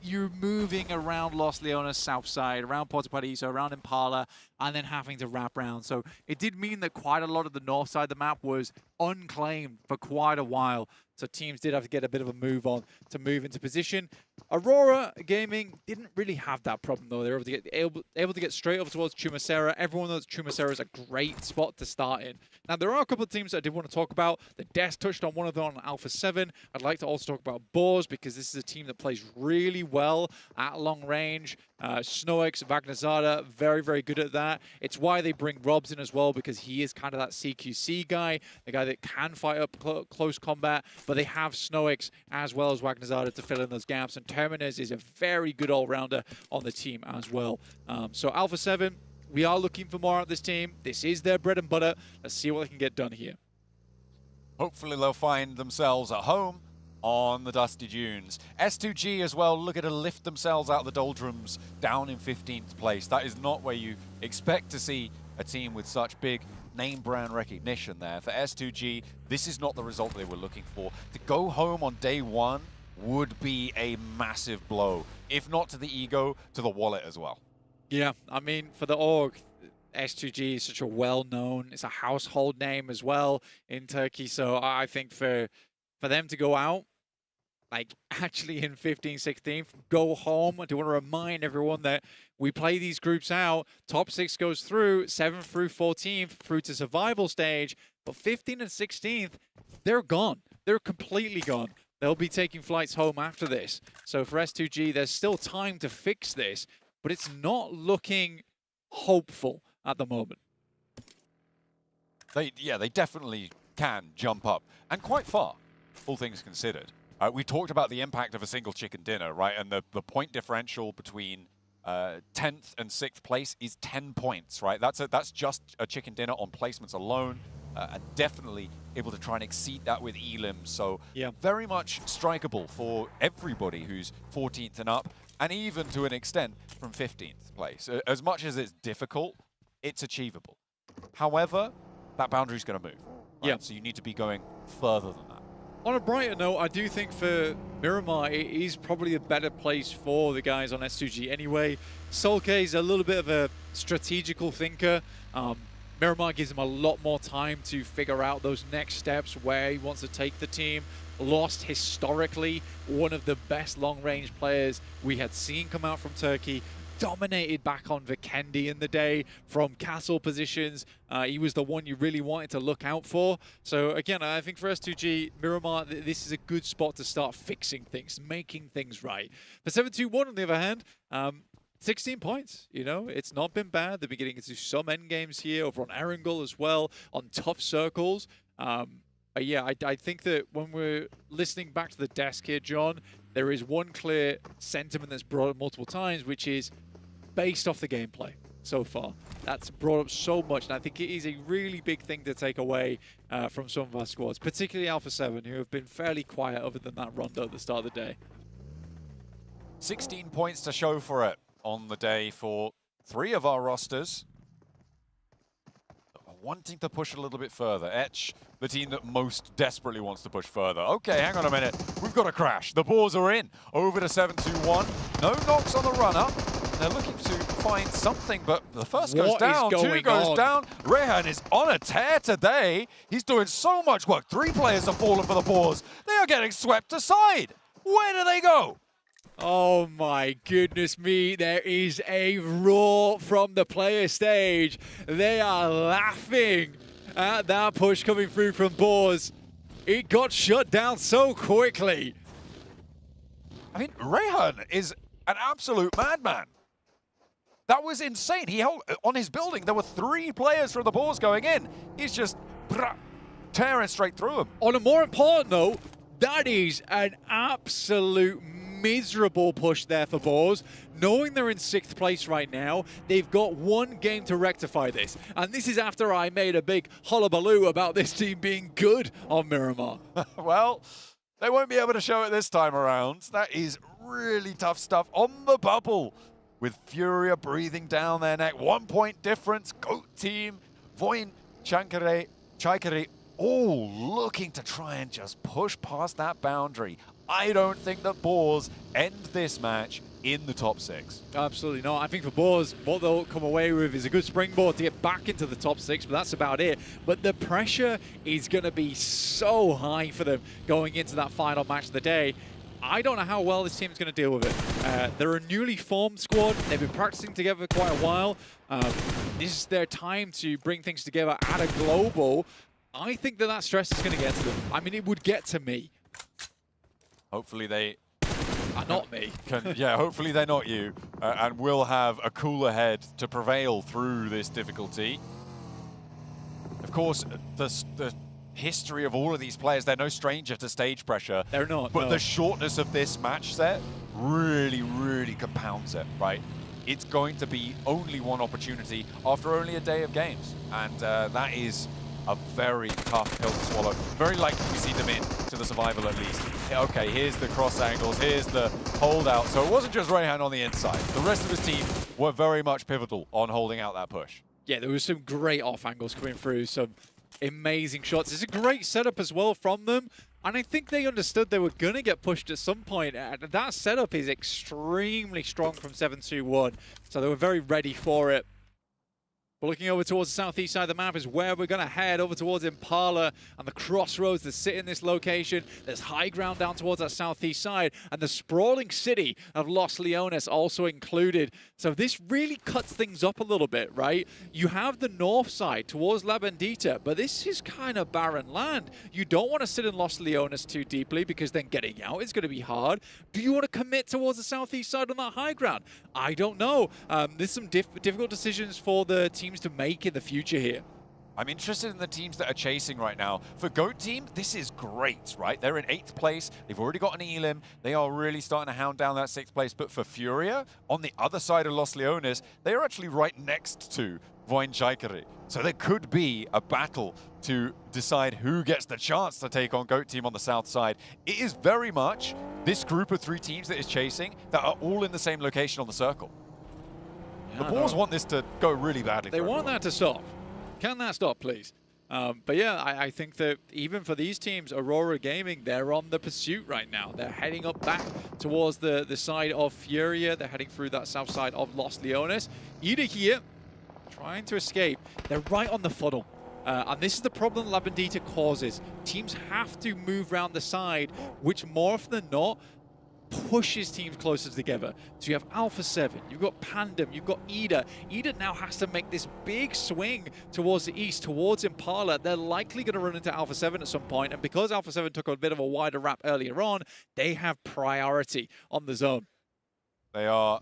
you're moving around Los Leones south side, around Puerto Paradiso, around Impala, and then having to wrap around. So it did mean that quite a lot of the north side of the map was unclaimed for quite a while. So teams did have to get a bit of a move on to move into position. Aurora Gaming didn't really have that problem, though. They were able to get straight over towards Chumacera. Everyone knows Chumacera is a great spot to start in. Now, there are a couple of teams that I did want to talk about. The Desk touched on one of them on Alpha 7. I'd like to also talk about Boars, because this is a team that plays really well at long range. Snowex, Vagnazada, very, very good at that. It's why they bring Robs in as well, because he is kind of that CQC guy, the guy that can fight up close combat, but they have Snowex as well as Vagnazada to fill in those gaps, and Terminus is a very good all-rounder on the team as well. So Alpha 7, we are looking for more out of this team. This is their bread and butter. Let's see what they can get done here. Hopefully they'll find themselves at home on the Dusty Dunes. S2G as well, look at to lift themselves out of the doldrums down in 15th place. That is not where you expect to see a team with such big name brand recognition there. For S2G, this is not the result they were looking for. To go home on day one would be a massive blow, if not to the ego, to the wallet as well. Yeah, I mean, for the org, S2G is such a well-known, it's a household name as well in Turkey. So I think for them to go out, like actually in 15th, 16th, go home. I do want to remind everyone that we play these groups out. Top 6 goes through, 7th through 14th, through to survival stage. But 15th and 16th, they're gone. They're completely gone. They'll be taking flights home after this. So for S2G, there's still time to fix this, but it's not looking hopeful at the moment. They definitely can jump up, and quite far, all things considered. We talked about the impact of a single chicken dinner, right? And the point differential between 10th and 6th place is 10 points, right? That's just a chicken dinner on placements alone, and definitely able to try and exceed that with Elim. So yeah, very much strikeable for everybody who's 14th and up, and even to an extent from 15th place. As much as it's difficult, it's achievable. However, that boundary is going to move. Right? Yeah. So you need to be going further than that. On a brighter note, I do think for Miramar, it is probably a better place for the guys on S2G anyway. Solke is a little bit of a strategical thinker. Miramar gives him a lot more time to figure out those next steps, where he wants to take the team. Lost historically one of the best long-range players we had seen come out from Turkey. Dominated back on Vikendi in the day from castle positions. He was the one you really wanted to look out for. So again, I think for S2G, Miramar, this is a good spot to start fixing things, making things right. For 7-2-1, on the other hand, 16 points, you know, it's not been bad. They're beginning to do some end games here over on Erangel as well, on tough circles. Yeah, I think that when we're listening back to the desk here, John, there is one clear sentiment that's brought up multiple times, which is based off the gameplay so far. That's brought up so much, and I think it is a really big thing to take away from some of our squads, particularly Alpha 7, who have been fairly quiet other than that Rondo at the start of the day. 16 points to show for it on the day for 3 of our rosters. Wanting to push a little bit further. Etch, the team that most desperately wants to push further. Okay, hang on a minute. We've got a crash. The Boars are in. Over to 7-2-1. No knocks on the run-up. they're looking to find something, but the first What goes is down, two going goes on? down. Rehan is on a tear today. He's doing so much work. 3 players have fallen for the Boars. They are getting swept aside. Where do they go? Oh my goodness me, there is a roar from the player stage. They are laughing at that push coming through from Boars. It got shut down so quickly. I mean, Rehan is an absolute madman. That was insane. He held on his building. There were 3 players from the Boars going in. He's just tearing straight through them. On a more important note, that is an absolute miserable push there for Boars. Knowing they're in 6th place right now, they've got 1 game to rectify this. And this is after I made a big hullabaloo about this team being good on Miramar. Well, they won't be able to show it this time around. That is really tough stuff on the bubble. With Furia breathing down their neck. 1 point difference. GOAT team, Voin, Chaikere, all looking to try and just push past that boundary. I don't think that Boars end this match in the top 6. Absolutely not. I think for Boars, what they'll come away with is a good springboard to get back into the top 6, but that's about it. But the pressure is going to be so high for them going into that final match of the day. I don't know how well this team's going to deal with it. They're a newly formed squad. They've been practicing together quite a while. This is their time to bring things together at a global. I think that stress is going to get to them. I mean, it would get to me. Hopefully they... not me. Yeah, hopefully they're not you. And will have a cooler head to prevail through this difficulty. Of course, the history of all of these players, they're no stranger to stage pressure. They're not, But no. the shortness of this match set really, really compounds it, right? It's going to be only 1 opportunity after only a day of games. And that is a very tough pill to swallow. Very likely we see them in to the survival at least. Okay, here's the cross angles, here's the holdout. So it wasn't just Rehan on the inside. The rest of his team were very much pivotal on holding out that push. Yeah, there was some great off angles coming through, some amazing shots. It's a great setup as well from them. And I think they understood they were going to get pushed at some point. And that setup is extremely strong from 7-2-1. So they were very ready for it. But looking over towards the southeast side of the map is where we're going to head, over towards Impala and the crossroads that sit in this location. There's high ground down towards that southeast side, and the sprawling city of Los Leones also included. So this really cuts things up a little bit, right? You have the north side towards La Bendita, but this is kind of barren land. You don't want to sit in Los Leones too deeply because then getting out is going to be hard. Do you want to commit towards the southeast side on that high ground? I don't know. There's some difficult decisions for the team to make in the future here. I'm interested in the teams that are chasing right now. For GOAT team, this is great, right? They're in 8th place. They've already got an elim. They are really starting to hound down that 6th place. But for Furia, on the other side of Los Leones, they are actually right next to Voin Chaikere. So there could be a battle to decide who gets the chance to take on GOAT team on the south side. It is very much this group of 3 teams that is chasing that are all in the same location on the circle. The Boars want this to go really badly. They want that to stop. Can that stop, please? But yeah, I think that even for these teams, Aurora Gaming, they're on the pursuit right now. They're heading up back towards the side of Furia. They're heading through that south side of Los Leones. Ida here, trying to escape. They're right on the funnel. And this is the problem La Bendita causes. Teams have to move around the side, which more often than not, pushes teams closer together. So you have Alpha 7, you've got Pandem, you've got Ida. Ida now has to make this big swing towards the east, towards Impala. They're likely going to run into Alpha 7 at some point, and because Alpha 7 took a bit of a wider wrap earlier on, they have priority on the zone. They are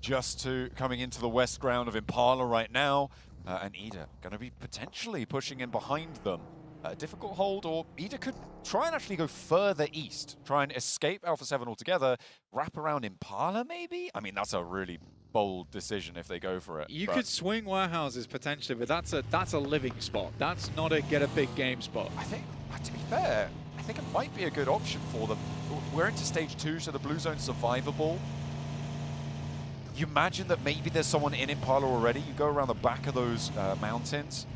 just coming into the west ground of Impala right now, and Ida going to be potentially pushing in behind them. A difficult hold, or Ida could try and actually go further east, try and escape Alpha 7 altogether, wrap around Impala maybe? I mean, that's a really bold decision if they go for it. You could swing warehouses potentially, but that's a living spot. That's not a get a big game spot. I think, to be fair, I think it might be a good option for them. We're into stage 2, so the blue zone's survivable. You imagine that maybe there's someone in Impala already. You go around the back of those mountains.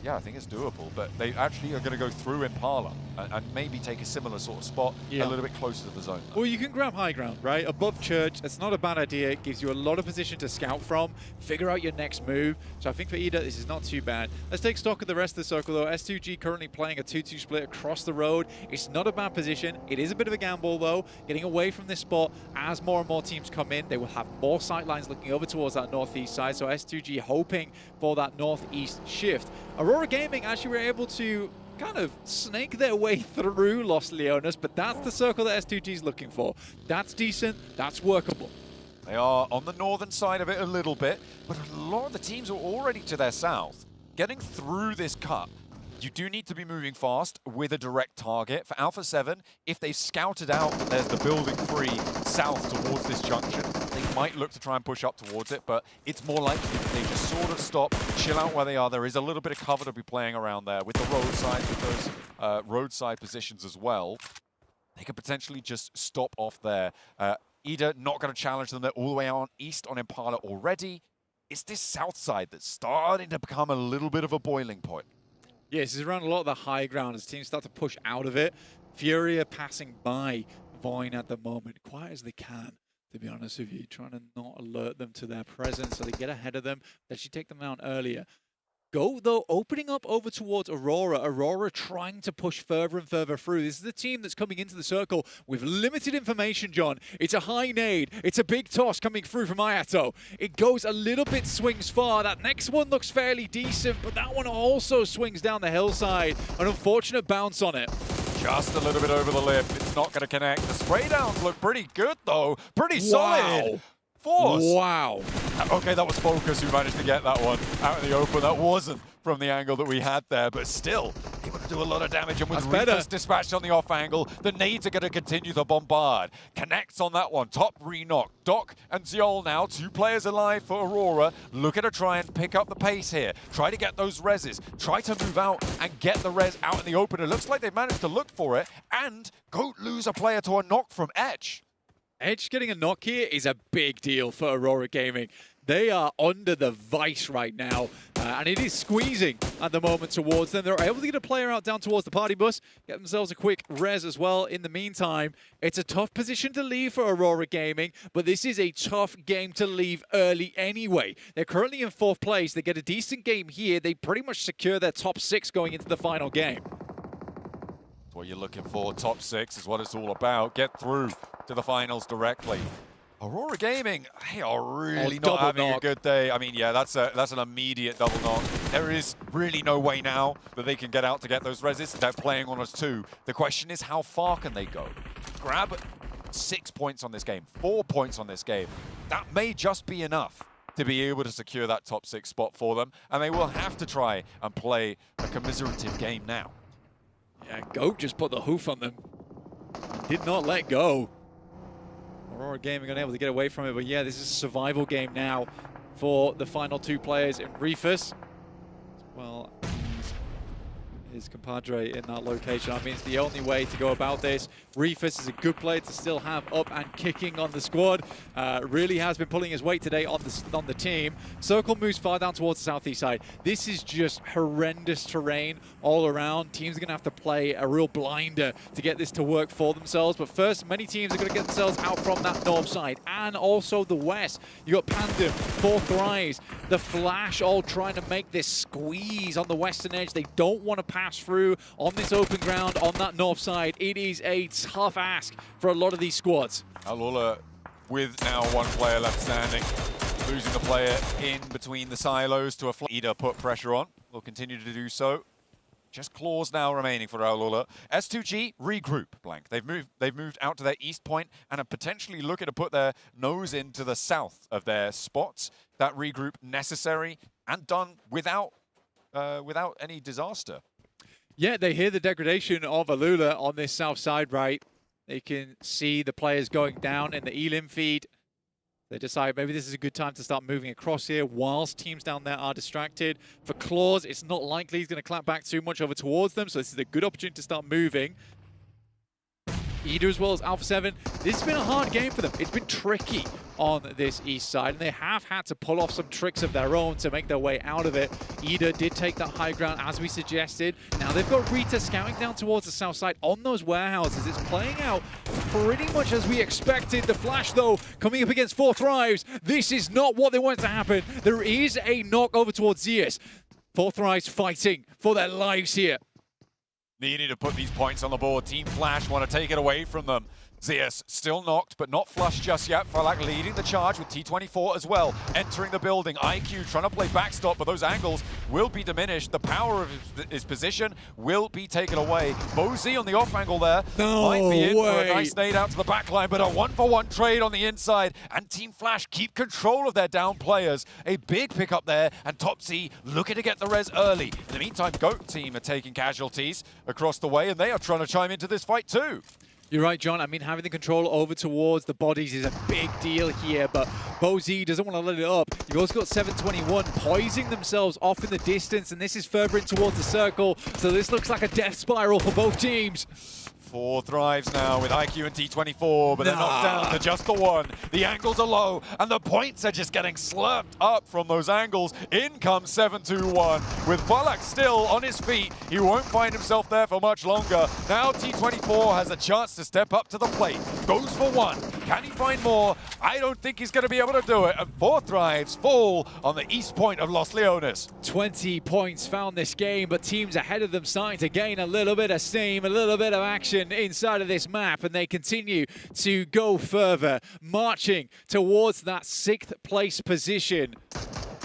Yeah, I think it's doable, but they actually are going to go through Impala. and maybe take a similar sort of spot a little bit closer to the zone. Well, you can grab high ground, right? Above church, it's not a bad idea. It gives you a lot of position to scout from, figure out your next move. So I think for Ida, this is not too bad. Let's take stock of the rest of the circle, though. S2G currently playing a 2-2 split across the road. It's not a bad position. It is a bit of a gamble, though, getting away from this spot. As more and more teams come in, they will have more sight lines looking over towards that northeast side. So S2G hoping for that northeast shift. Aurora Gaming actually were able to kind of snake their way through Los Leones, but that's the circle that S2G is looking for. That's decent, that's workable. They are on the northern side of it a little bit, but a lot of the teams are already to their south. Getting through this cut, you do need to be moving fast with a direct target. For Alpha 7, if they've scouted out that there's the building free south towards this junction, they might look to try and push up towards it, but it's more likely that they just sort of stop, chill out where they are. There is a little bit of cover to be playing around there with the roadside, with those roadside positions as well. They could potentially just stop off there. Ida not going to challenge them. They're all the way on east on Impala already. It's this south side that's starting to become a little bit of a boiling point. Yes, it's around a lot of the high ground as teams start to push out of it. Furia passing by Voin at the moment, quiet as they can, to be honest with you, trying to not alert them to their presence so they get ahead of them, they should take them out earlier. Go, though, opening up over towards Aurora. Aurora trying to push further and further through. This is the team that's coming into the circle with limited information, John. It's a high nade. It's a big toss coming through from Ayato. It goes a little bit, swings far. That next one looks fairly decent, but that one also swings down the hillside. An unfortunate bounce on it. Just a little bit over the lip. It's not going to connect. The spray downs look pretty good, though. Pretty solid. Force. Wow. Okay, that was Focus who managed to get that one out in the open. That wasn't from the angle that we had there, but still able to do a lot of damage. And with Reapers dispatched on the off angle, the nades are going to continue to bombard. Connects on that one. Top re-knock. Doc and Ziol now, 2 players alive for Aurora. Looking to try and pick up the pace here. Try to get those reses. Try to move out and get the res out in the open. It looks like they've managed to look for it and go lose a player to a knock from Edge. Edge getting a knock here is a big deal for Aurora Gaming. They are under the vice right now, and it is squeezing at the moment towards them. They're able to get a player out down towards the party bus, get themselves a quick res as well. In the meantime, it's a tough position to leave for Aurora Gaming, but this is a tough game to leave early anyway. They're currently in 4th place. They get a decent game here. They pretty much secure their top 6 going into the final game. That's what you're looking for. Top 6 is what it's all about. Get through to the finals directly. Aurora Gaming, they are really not having a good day. I mean, yeah, that's an immediate double knock. There is really no way now that they can get out to get those reses. They're playing on us too. The question is, how far can they go? Grab 6 points on this game, 4 points on this game. That may just be enough to be able to secure that top 6 spot for them, and they will have to try and play a commiserative game now. Yeah, Goat just put the hoof on them. Did not let go. Aurora Gaming unable to get away from it, but yeah, this is a survival game now for the final 2 players in Reefus. Well, his compadre in that location. I mean, it's the only way to go about this. Reefus is a good player to still have up and kicking on the squad. Really has been pulling his weight today on the team. Circle moves far down towards the southeast side. This is just horrendous terrain all around. Teams are going to have to play a real blinder to get this to work for themselves. But first, many teams are going to get themselves out from that north side and also the west. You got Pandem, 4th Rise, the Flash all trying to make this squeeze on the western edge. They don't want to pass through on this open ground on that north side. It is a tough ask for a lot of these squads. Alula with now 1 player left standing, losing the player in between the silos to a Ida put pressure on. Will continue to do so. Just claws now remaining for Alula. S2G regroup, Blank. They've moved out to their east point and are potentially looking to put their nose into the south of their spots. That regroup necessary and done without any disaster. Yeah, they hear the degradation of Alula on this south side, right? They can see the players going down in the Elim feed. They decide maybe this is a good time to start moving across here whilst teams down there are distracted. For Claws, it's not likely he's going to clap back too much over towards them, so this is a good opportunity to start moving. Ida as well as Alpha 7. This has been a hard game for them. It's been tricky on this east side, and they have had to pull off some tricks of their own to make their way out of it. Ida did take that high ground as we suggested. Now they've got Rita scouting down towards the south side on those warehouses. It's playing out pretty much as we expected. The flash, though, coming up against 4 Thrives. This is not what they wanted to happen. There is a knock over towards Zeus. 4 Thrives fighting for their lives here. Needing to put these points on the board. Team Flash want to take it away from them. Zeus still knocked, but not flushed just yet. Falak leading the charge with T24 as well. Entering the building. IQ trying to play backstop, but those angles will be diminished. The power of his position will be taken away. Bozy on the off angle there. Might be in for a nice nade out to the back line, but a 1-for-1 trade on the inside. And Team Flash keep control of their down players. A big pickup there, and Topsy looking to get the res early. In the meantime, GOAT team are taking casualties across the way, and they are trying to chime into this fight too. You're right, John. I mean, having the control over towards the bodies is a big deal here, but Bozy doesn't want to let it up. You've also got 721 poising themselves off in the distance, and this is further in towards the circle, so this looks like a death spiral for both teams. 4 Thrives now with IQ and T24, but they're knocked down to just the 1. The angles are low, and the points are just getting slurped up from those angles. In comes 721. With Falak still on his feet, he won't find himself there for much longer. Now T24 has a chance to step up to the plate. Goes for 1. Can he find more? I don't think he's going to be able to do it. And 4 Thrives fall on the east point of Los Leones. 20 points found this game, but teams ahead of them starting to gain a little bit of steam, a little bit of action inside of this map, and they continue to go further, marching towards that 6th place position.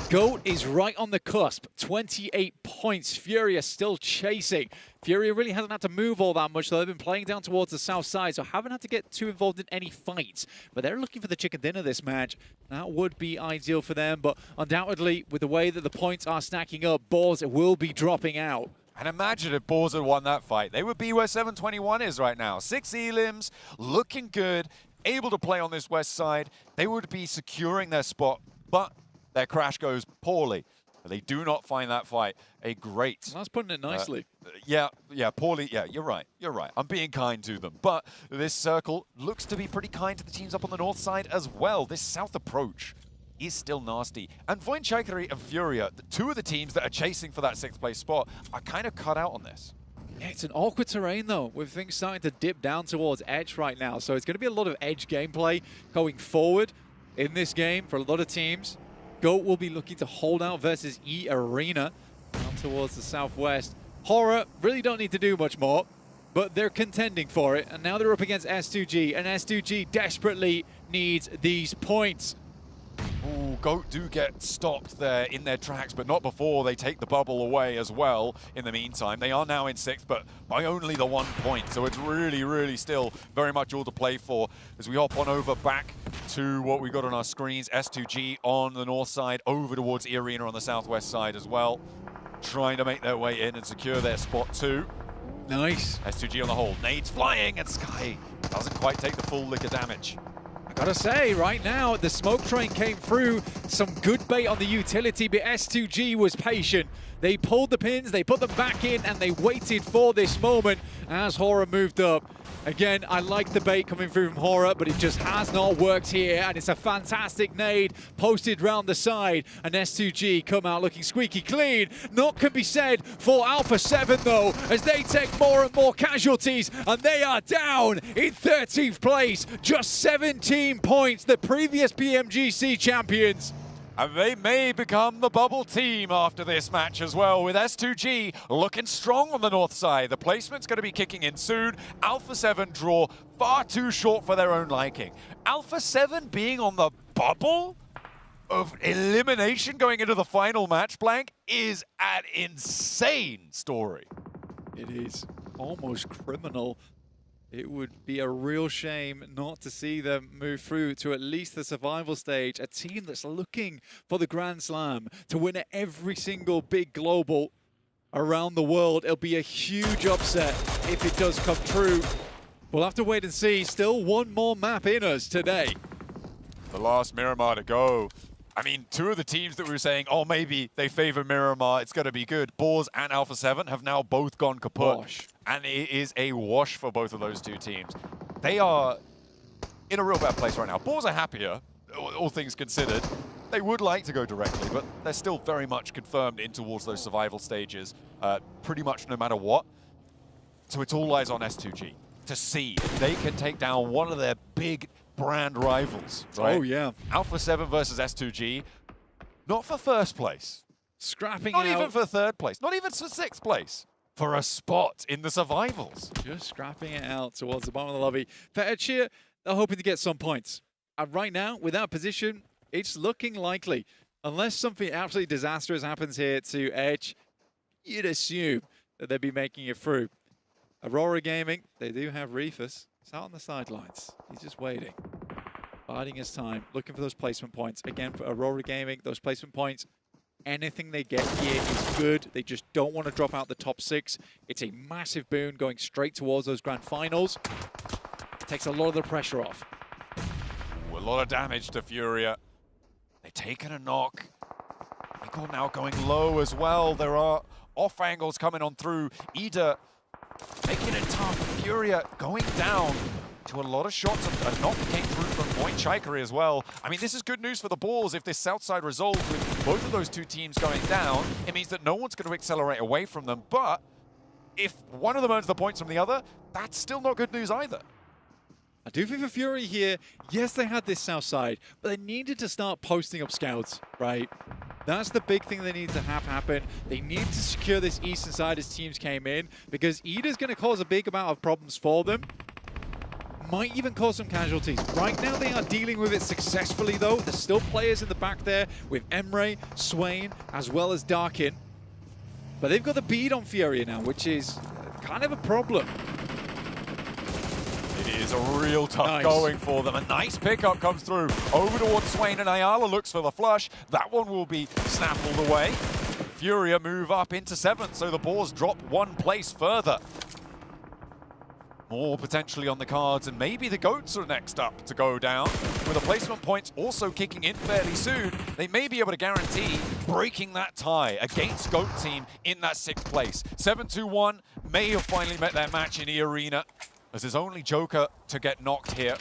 GOAT is right on the cusp, 28 points. Furia still chasing. Furia really hasn't had to move all that much, though. They've been playing down towards the south side, so haven't had to get too involved in any fights. But they're looking for the chicken dinner this match. That would be ideal for them, but undoubtedly, with the way that the points are stacking up, balls will be dropping out. And imagine if Boars had won that fight. They would be where 721 is right now. 6 elims, looking good, able to play on this west side. They would be securing their spot, but their crash goes poorly. They do not find that fight a great... That's putting it nicely. Yeah, poorly. Yeah, you're right. You're right. I'm being kind to them. But this circle looks to be pretty kind to the teams up on the north side as well. This south approach is still nasty. And Voinchakari and Furia, the 2 of the teams that are chasing for that 6th place spot, are kind of cut out on this. Yeah, it's an awkward terrain, though, with things starting to dip down towards edge right now. So it's going to be a lot of edge gameplay going forward in this game for a lot of teams. GOAT will be looking to hold out versus E Arena down towards the southwest. Horror really don't need to do much more, but they're contending for it. And now they're up against S2G, and S2G desperately needs these points. Ooh, GOAT do get stopped there in their tracks, but not before they take the bubble away as well. In the meantime, they are now in 6th, but by only the 1 point. So it's really, really still very much all to play for. As we hop on over back to what we got on our screens, S2G on the north side, over towards E Arena on the southwest side as well. Trying to make their way in and secure their spot too. Nice. S2G on the hold. Nades flying, and Sky doesn't quite take the full lick of damage. Gotta say, right now, the smoke train came through. Some good bait on the utility, but S2G was patient. They pulled the pins, they put them back in, and they waited for this moment as Horror moved up. Again, I like the bait coming through from Horror, but it just has not worked here, and it's a fantastic nade posted round the side, and S2G come out looking squeaky clean. Not can be said for Alpha 7, though, as they take more and more casualties, and they are down in 13th place, just 17 points, the previous PMGC champions. And they may become the bubble team after this match as well, with S2G looking strong on the north side. The placement's going to be kicking in soon. Alpha 7 draw far too short for their own liking. Alpha 7 being on the bubble of elimination going into the final match, Blank, is an insane story. It is almost criminal. It would be a real shame not to see them move through to at least the survival stage. A team that's looking for the Grand Slam to win at every single big global around the world. It'll be a huge upset if it does come true. We'll have to wait and see. Still 1 more map in us today. The last Miramar to go. I mean, 2 of the teams that we were saying, oh, maybe they favor Miramar, it's going to be good. Boars and Alpha 7 have now both gone kaput. Wash. And it is a wash for both of those 2 teams. They are in a real bad place right now. Boars are happier all things considered. They would like to go directly, but they're still very much confirmed in towards those survival stages, pretty much no matter what. So it's all eyes on S2G to see if they can take down one of their big brand rivals, right? Oh, yeah. Alpha 7 versus S2G, not for first place. Scrapping Not out. even for third place, not even for sixth place. For a spot in the survivals. Just scrapping it out towards the bottom of the lobby. For Edge here, they're hoping to get some points. And right now, with that position, it's looking likely. Unless something absolutely disastrous happens here to Edge, you'd assume that they'd be making it through. Aurora Gaming, they do have Reefus. He's out on the sidelines. He's just waiting. Biding his time, looking for those placement points. Again, for Aurora Gaming, those placement points, anything they get here is good. They just don't want to drop out the top 6. It's a massive boon going straight towards those grand finals. Takes a lot of the pressure off. Ooh, a lot of damage to Furia. They've taken a knock. Eagle now going low as well. There are off angles coming on through. Ida making it tough. Furia going down to a lot of shots. A knock came through from Point Chikari as well. I mean, this is good news for the Bulls. If this south side resolves with both of those two teams going down, it means that no one's going to accelerate away from them. But if one of them earns the points from the other, that's still not good news either. I do think for Fury here, yes, they had this south side, but they needed to start posting up scouts, right? That's the big thing they need to have happen. They need to secure this eastern side as teams came in, because Ida's going to cause a big amount of problems for them. Might even cause some casualties. Right now they are dealing with it successfully though. There's still players in the back there with Emre, Swain, as well as Darkin. But they've got the bead on Fury now, which is kind of a problem. It is a real tough going for them. A nice pickup comes through. Over towards Swain, and Ayala looks for the flush. That one will be snaffled away. Furia move up into 7th, so the Boars drop one place further. More potentially on the cards, and maybe the Goats are next up to go down. With the placement points also kicking in fairly soon, they may be able to guarantee breaking that tie against Goat team in that 6th place. 7-2-1 may have finally met their match in the arena, as his only Joker to get knocked here.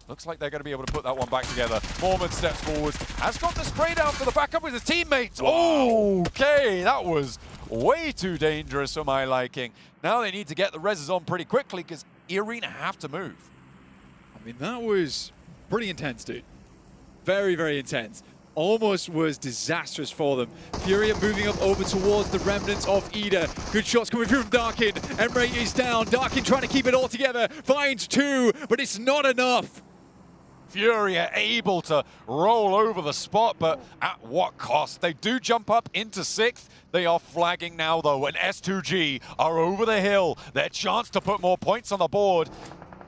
Looks like they're going to be able to put that one back together. Mormon steps forward, has got the spray down for the backup with his teammates. Wow. Okay, that was way too dangerous for my liking. Now they need to get the reses on pretty quickly because Arena have to move. I mean, that was pretty intense, dude. Very, very intense. Almost was disastrous for them. Furia moving up over towards the remnants of Ida. Good shots coming through from Darkin. Emre is down. Darkin trying to keep it all together. Finds 2, but it's not enough. Furia able to roll over the spot, but at what cost? They do jump up into 6th. They are flagging now, though, and S2G are over the hill. Their chance to put more points on the board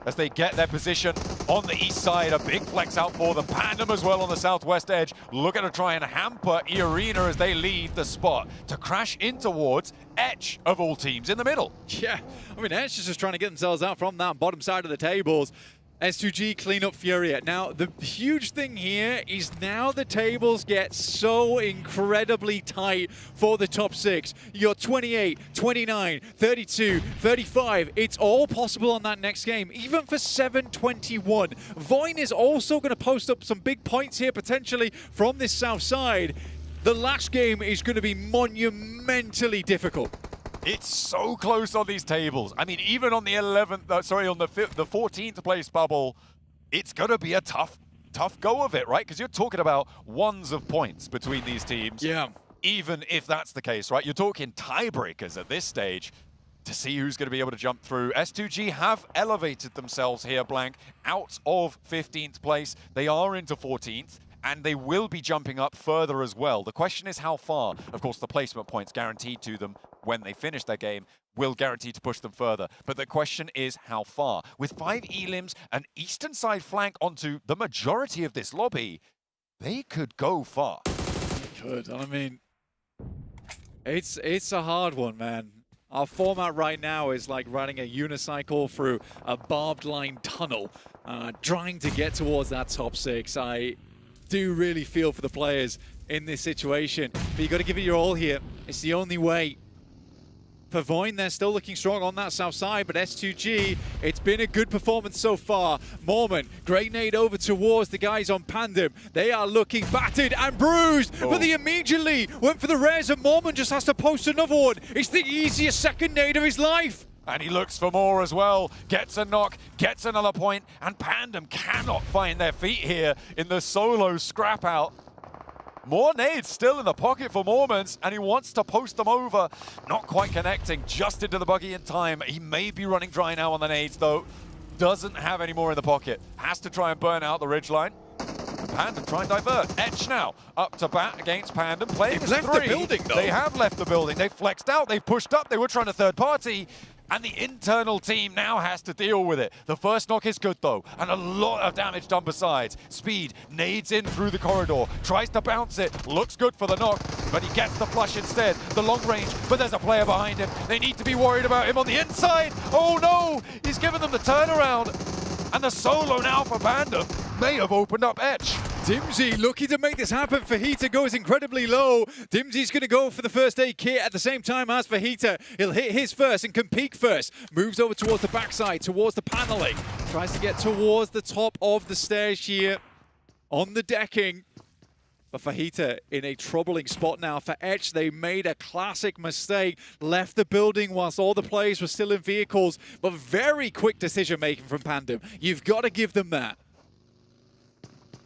as they get their position on the east side. A big flex out for them. Pandem as well on the southwest edge. Looking to try and hamper Arena as they leave the spot to crash in towards Etch, of all teams, in the middle. Yeah, I mean, Etch is just trying to get themselves out from that bottom side of the tables. S2G clean up Furia. Now, the huge thing here is now the tables get so incredibly tight for the top 6. You're 28, 29, 32, 35. It's all possible on that next game, even for 7-21. Voin is also going to post up some big points here, potentially, from this south side. The last game is going to be monumentally difficult. It's so close on these tables. I mean, even on the 11th, on the 14th place bubble, it's going to be a tough go of it, right? Because you're talking about ones of points between these teams. Yeah. Even if that's the case, right? You're talking tiebreakers at this stage to see who's going to be able to jump through. S2G have elevated themselves here, Blank, out of 15th place. They are into 14th. And they will be jumping up further as well. The question is how far. Of course, the placement points guaranteed to them when they finish their game will guarantee to push them further. But the question is how far. With 5 elims, an eastern side flank onto the majority of this lobby, they could go far. They could. I mean, it's a hard one, man. Our format right now is like running a unicycle through a barbed line tunnel, trying to get towards that top 6. I do really feel for the players in this situation, but you got to give it your all here. It's the only way. for Voin. They're still looking strong on that south side, but S2G, it's been a good performance so far. Mormon, great nade over towards the guys on Pandem. They are looking battered and bruised, but they immediately went for the res, and Mormon just has to post another one. It's the easiest second nade of his life. And he looks for more as well. Gets a knock, gets another point, and Pandem cannot find their feet here in the solo scrap out. More nades still in the pocket for Mormons, and he wants to post them over. Not quite connecting, just into the buggy in time. He may be running dry now on the nades, though. Doesn't have any more in the pocket. Has to try and burn out the ridgeline. Pandem try and divert. Etch now up to bat against Pandem. Playing as left three. the building, though. They have left the building. They flexed out. They've pushed up. They were trying to third party. And the internal team now has to deal with it. The first knock is good, though, and a lot of damage done besides. Speed nades in through the corridor, tries to bounce it, looks good for the knock, but he gets the flush instead. The long range, but there's a player behind him. They need to be worried about him on the inside. Oh no, he's given them the turnaround. And the solo now for Pandem may have opened up Etch. Dimsy looking to make this happen. Fajita goes incredibly low. Dimsy's going to go for the first aid kit at the same time as Fajita. He'll hit his first and can peek first. Moves over towards the backside, towards the paneling. Tries to get towards the top of the stairs here on the decking. But Fajita in a troubling spot now. For Etch, they made a classic mistake. Left the building whilst all the players were still in vehicles. But very quick decision-making from Pandem. You've got to give them that.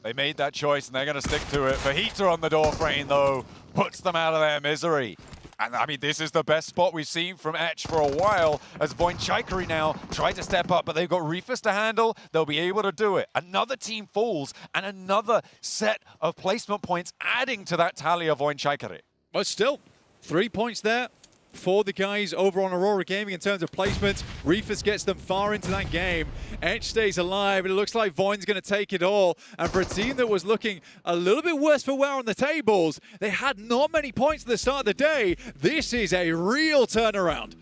They made that choice and they're going to stick to it. Fajita on the door frame, though, puts them out of their misery. And I mean, this is the best spot we've seen from Etch for a while, as Voinchikari now tried to step up, but they've got Reefus to handle. They'll be able to do it. Another team falls, and another set of placement points adding to that tally of Voinchikari. But still, 3 points there for the guys over on Aurora Gaming in terms of placements. Reefus gets them far into that game. Etch stays alive, and it looks like Voin's going to take it all. And for a team that was looking a little bit worse for wear on the tables, they had not many points at the start of the day. This is a real turnaround.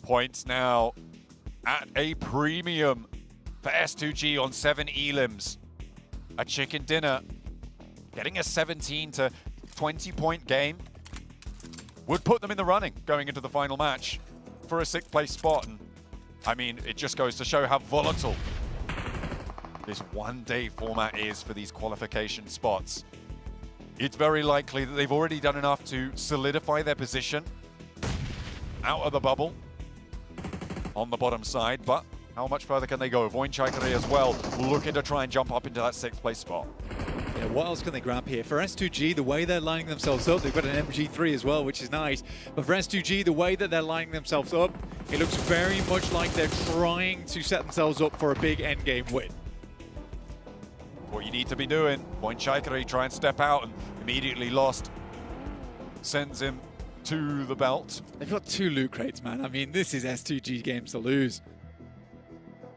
Points now at a premium for S2G on 7 elims. A chicken dinner, getting a 17 to 20 point game. Would put them in the running going into the final match for a 6th place spot. And I mean, it just goes to show how volatile this one-day format is for these qualification spots. It's very likely that they've already done enough to solidify their position out of the bubble on the bottom side, but how much further can they go? Voinchikari as well, looking to try and jump up into that 6th place spot. Yeah, what else can they grab here? For S2G, the way they're lining themselves up, they've got an MG3 as well, which is nice. But for S2G, the way that they're lining themselves up, it looks very much like they're trying to set themselves up for a big endgame win. What you need to be doing, Voinchikari try and step out and immediately lost. Sends him to the belt. They've got 2 loot crates, man. I mean, this is S2G games to lose.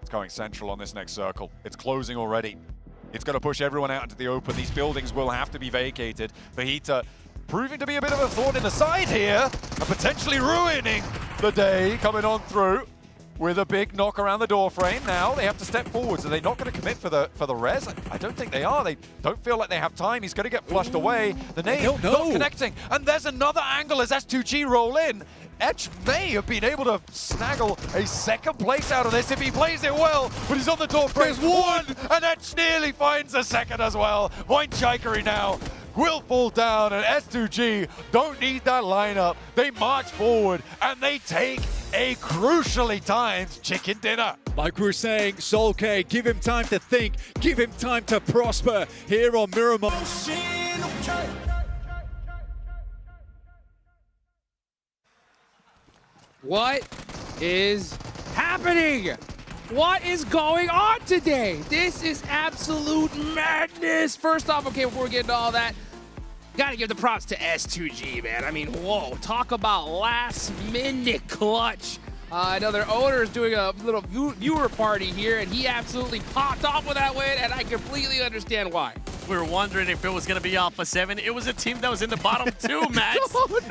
It's going central on this next circle. It's closing already. It's going to push everyone out into the open. These buildings will have to be vacated. Fajita proving to be a bit of a thorn in the side here and potentially ruining the day coming on through with a big knock around the door frame. Now they have to step forwards. Are they not going to commit for the res? I don't think they are. They don't feel like they have time. He's going to get flushed away. The nade not connecting. And there's another angle as S2G roll in. Etch may have been able to snaggle a 2nd place out of this if he plays it well, but he's on the door frame. There's one, and Etch nearly finds a 2nd as well. Voinchikari now will fall down, and S2G don't need that lineup. They march forward, and they take a crucially timed chicken dinner. Like we were saying, Soul K, give him time to think, give him time to prosper here on Miramar. What is happening? What is going on today? This is absolute madness. First off, okay, before we get into all that, gotta give the props to S2G, man. I mean, whoa, talk about last minute clutch. I know their owner is doing a little viewer party here, and he absolutely popped off with that win, and I completely understand why. we were wondering if it was going to be Alpha 7. It was a team that was in the bottom 2, Max,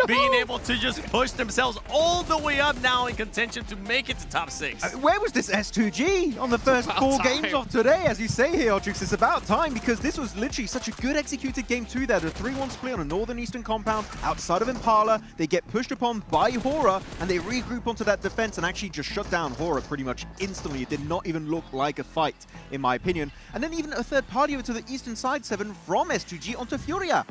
being able to just push themselves all the way up now in contention to make it to top 6. Where was this S2G on the first 4 time. games of today? As you say here, Ultrix, it's about time because this was literally such a good executed game 2 there. The 3-1 split on a northern eastern compound outside of Impala. They get pushed upon by Hora and they regroup onto that defense and actually just shut down Hora pretty much instantly. It did not even look like a fight, in my opinion. And then even a third party over to the eastern side 7 from S2G onto Furia.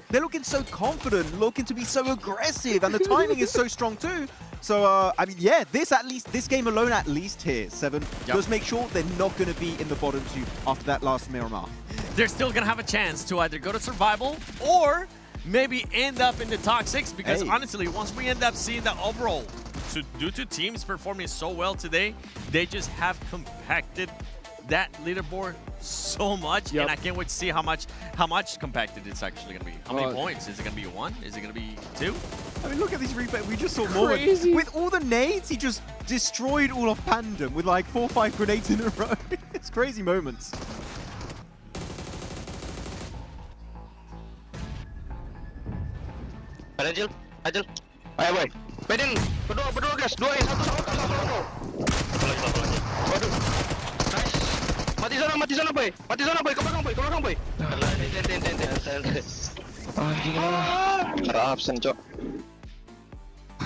They're looking so confident, looking to be so aggressive, and the timing is so strong too. So, I mean, yeah, this game alone at least here, 7, does make sure they're not going to be in the bottom 2 after that last Miramar. They're still going to have a chance to either go to survival or maybe end up in the top 6 because honestly, once we end up seeing the overall, due to teams performing so well today, they just have compacted that leaderboard so much, and I can't wait to see how much compacted it's actually going to be. How many points? Is it going to be 1? Is it going to be 2? I mean, look at these replays. We just saw more. With all the nades, he just destroyed all of Pandem with like 4 or 5 grenades in a row. It's crazy moments. Ajil. Ayo, boy. Pedin. Berdua guys. 2 1 Waduh. Nice. Mati zona, boy. Mati zona, boy. Ke belakang, boy. Ten. Anjing lah. Absen, Cok.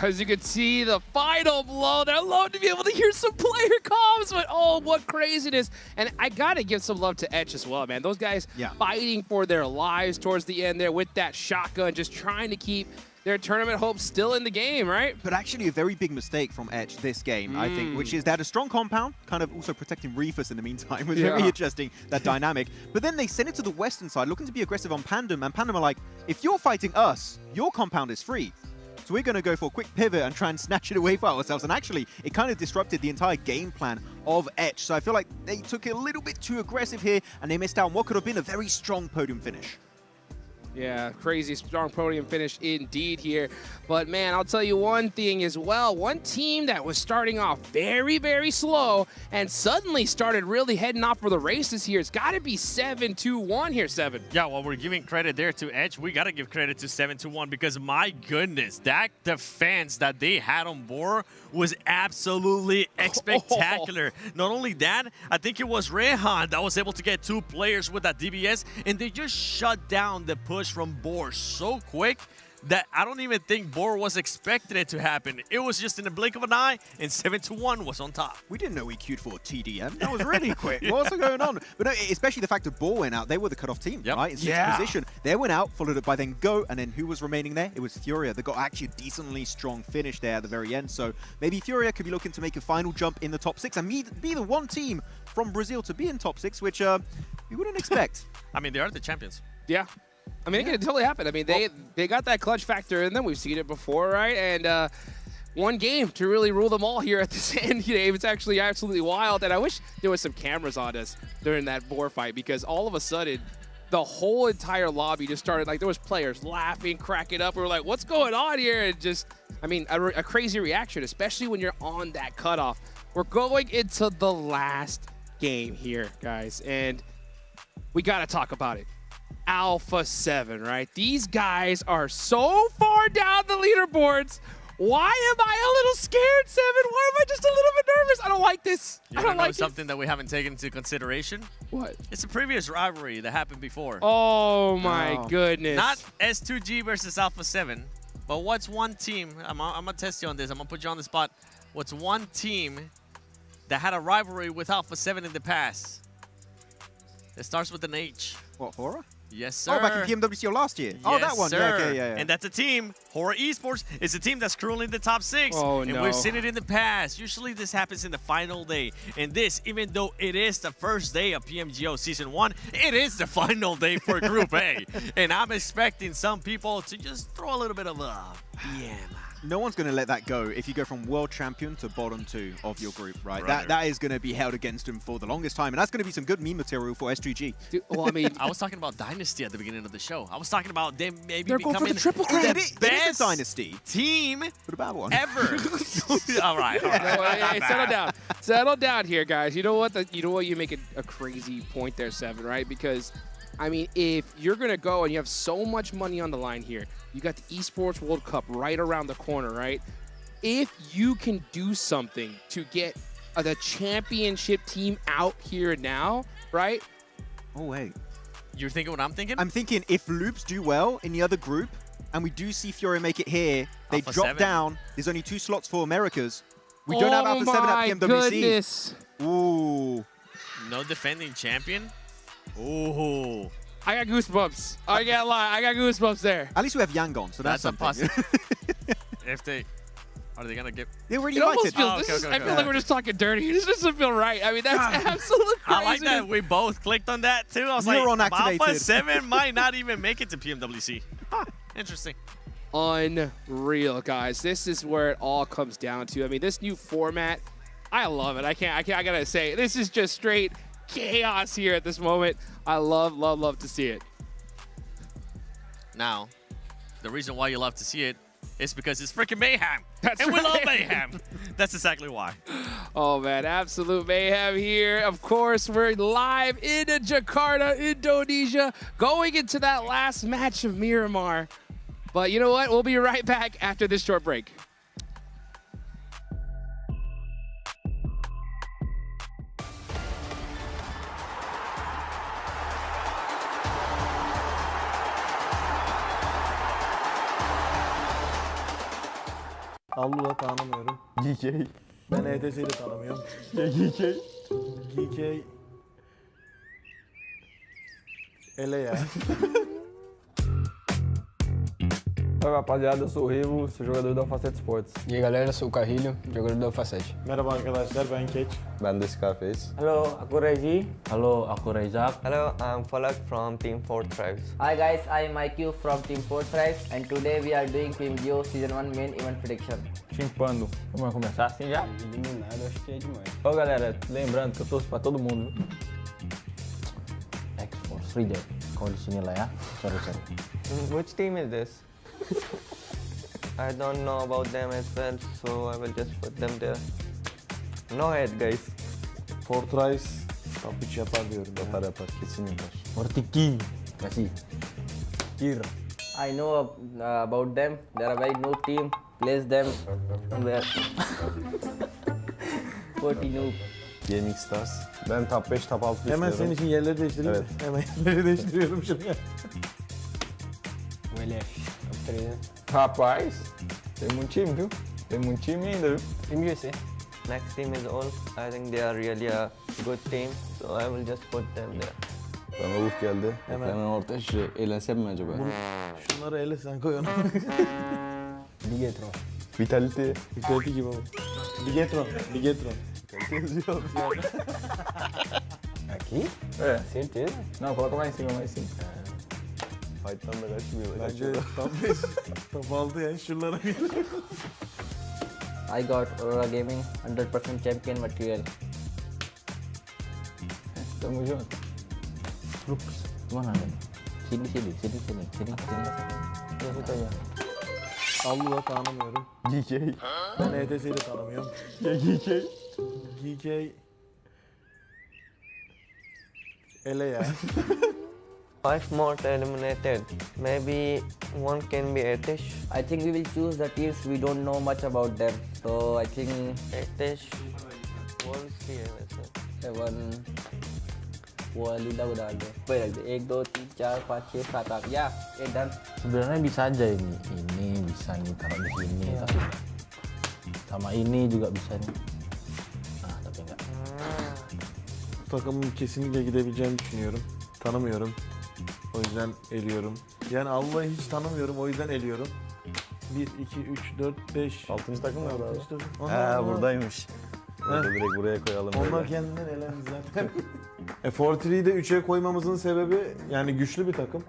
As you can see, the final blow. I'd love to be able to hear some player comms, but oh, what craziness. And I got to give some love to Etch as well, man. Those guys fighting for their lives towards the end there with that shotgun, just trying to keep their tournament hopes still in the game, right? But actually a very big mistake from Etch this game, I think, which is they had a strong compound, kind of also protecting Reefus in the meantime. It was very interesting, that dynamic. But then they sent it to the western side, looking to be aggressive on Pandem, and Pandem are like, if you're fighting us, your compound is free. So we're going to go for a quick pivot and try and snatch it away for ourselves. And actually, it kind of disrupted the entire game plan of Etch. So I feel like they took it a little bit too aggressive here, and they missed out on what could have been a very strong podium finish. Yeah, crazy strong podium finish indeed here. But man, I'll tell you one thing as well. One team that was starting off very, very slow and suddenly started really heading off for the races here. It's got to be 7-2-1 here, 7. Yeah, well, we're giving credit there to Edge. We got to give credit to 7-2-1 because my goodness, that defense that they had on board was absolutely spectacular. Not only that, I think it was Rehan that was able to get 2 players with that DBS, and they just shut down the push from Boar so quick that I don't even think Boar was expecting it to happen. It was just in the blink of an eye, and 7-2-1 was on top. We didn't know we queued for TDM. That was really quick. What's going on? But no, especially the fact that Boar went out. They were the cutoff team, right? In 6th position. They went out, followed up by then Go, and then who was remaining there? It was Furia. They got actually a decently strong finish there at the very end. So maybe Furia could be looking to make a final jump in the top 6 and be the one team from Brazil to be in top 6, which we wouldn't expect. I mean, they are the champions. Yeah. I mean, it can totally happen. I mean, they got that clutch factor in them. We've seen it before, right? And one game to really rule them all here at this end game. It's actually absolutely wild. And I wish there was some cameras on us during that Boar fight because all of a sudden, the whole entire lobby just started, like, there was players laughing, cracking up. We were like, what's going on here? And just, I mean, a crazy reaction, especially when you're on that cutoff. We're going into the last game here, guys. And we got to talk about it. Alpha 7, right? These guys are so far down the leaderboards. Why am I a little scared, 7? Why am I just a little bit nervous? I don't like this. I don't like something that we haven't taken into consideration. What? It's a previous rivalry that happened before. Oh my goodness. Not S2G versus Alpha 7, but what's one team? I'm gonna test you on this. I'm gonna put you on the spot. What's one team that had a rivalry with Alpha 7 in the past? It starts with an H. What, Hora? Yes, sir. Oh, back in PMWCO last year. Oh, that one. Sir. Yeah, okay, yeah. And that's a team, Hora Esports, is a team that's currently in the top 6. Oh, and we've seen it in the past. Usually this happens in the final day. And this, even though it is the first day of PMGO Season 1, it is the final day for Group A. And I'm expecting some people to just throw a little bit of a BM. No one's going to let that go if you go from world champion to bottom 2 of your group, right? That is going to be held against him for the longest time, and that's going to be some good meme material for S2G. Dude, well, I mean, I was talking about Dynasty at the beginning of the show. I was talking about them maybe they're going becoming for the triple crown. It is a dynasty team but a bad one. ever. all right. No, hey, settle down. Settle down here, guys. You know what? You make a crazy point there, 7, right? Because I mean, if you're going to go and you have so much money on the line here, you got the Esports World Cup right around the corner, right? If you can do something to get the championship team out here now, right? Oh, wait. You're thinking what I'm thinking? I'm thinking if Loops do well in the other group, and we do see Fury make it here, they Alpha drop 7. down. There's only 2 slots for Americas. We don't have Alpha 7 at PMWC. Goodness. Ooh. No defending champion? Ooh. I got goosebumps. I can't lie. I got goosebumps there. At least we have Yangon, so that's a something. possibility. If they... Are they going to get... They already It almost invited. feels, I feel like we're just talking dirty. This doesn't feel right. I mean, that's absolute crazy. I like that we both clicked on that too. I was Neuron like, Alpha activated. 7 might not even make it to PMWC. Huh, interesting. Unreal, guys. This is where it all comes down to. I mean, this new format, I love it. I gotta say, this is just straight chaos here at this moment. I love to see it. Now, the reason why you love to see it is because it's freaking mayhem. That's and we love right. mayhem. That's exactly why. Oh, man, absolute mayhem here. Of course, we're live in Jakarta, Indonesia, going into that last match of Miramar. But you know what? We'll be right back after this short break. Allu'la tanımıyorum. GK. Ben ETS'yi de tanımıyorum. GK. GK. Ele ya. Oi, rapaziada, eu sou o Revo, sou jogador da Alpha 7 Sports. E aí galera, eu sou o Carrilho, jogador da Alpha 7. Merhaba arkadaşlar, ben Keç. Ben de Scarface. Hello, aku Regi. Hello, aku Raizak. Hello, I'm Falak from Team 4 Tribes. Hi guys, I'm IQ from Team 4 Tribes and today we are doing PMGO Season 1 main event prediction. Chimpando. Vamos começar assim já? Eliminado, acho que é demais. Ô galera, lembrando que eu torço pra todo mundo. X-Force, Frida. Kau di sini lah ya. Sorry. Which team is this? I don't know about them as well, so I will just put them there. No head guys. Fortrice top 3 yapar diyorum. Yapar, kesin yapar. Mortiki. Kasih. Kir. I know about them, they are a very noob team, place them where 40 noob. Gaming Stars. Ben top 5, top 6 Hemen senin için yerleri değiştireyim mi? Hemen yerleri değiştiriyorum şuraya. O LF, top 3, né? Rapaz, tem muito time, viu? Tem muito time ainda, viu? PMGC. Next team is all. I think they are really a good team, so I will just put them there. Bana Uf geldi. Hemen. orta şu eğlensem mi acaba? Şunları ele sen koy onu. Bigetron. Vitality. Vitality gibi oldu. Bigetron. Aqui? É. Certeza? Não, coloca mais em cima. Fight'tan da kaçmıyor. Bence top 5, top 6 yani şunlara bir. I got Aurora Gaming 100% champion material. Tamo junto. Loops, mana ada? Sini. Tut aja. Allu'la tanımıyorum. GK. Ben ETS'yi de tanımıyorum. GK. GK. Ele ya. 5 more eliminated. Maybe one can be Etish. I think we will choose the teams we don't know much about them. So I think Etish. Wolves भी है वैसे. 7 वो लीला उड़ा दे. Wait, 1, 2, 3, 4, 5, 6, 7, 8. Ya, done. Sebenarnya bisa aja ini bisa nih taruh di sini tapi sama ini juga bisa nih. Nah, tapi enggak. Bu takımın kesinlikle gidebileceğini düşünüyorum. Tanımıyorum. O yüzden eliyorum. Yani Allu'yu hiç tanımıyorum, o yüzden eliyorum. 1, 2, 3, 4, 5. 6. takım nerede abi? Onlar Buradaymış. Direkt buraya koyalım. Onlar kendinden elendi zaten. F43'yi de 3'e koymamızın sebebi yani güçlü bir takım.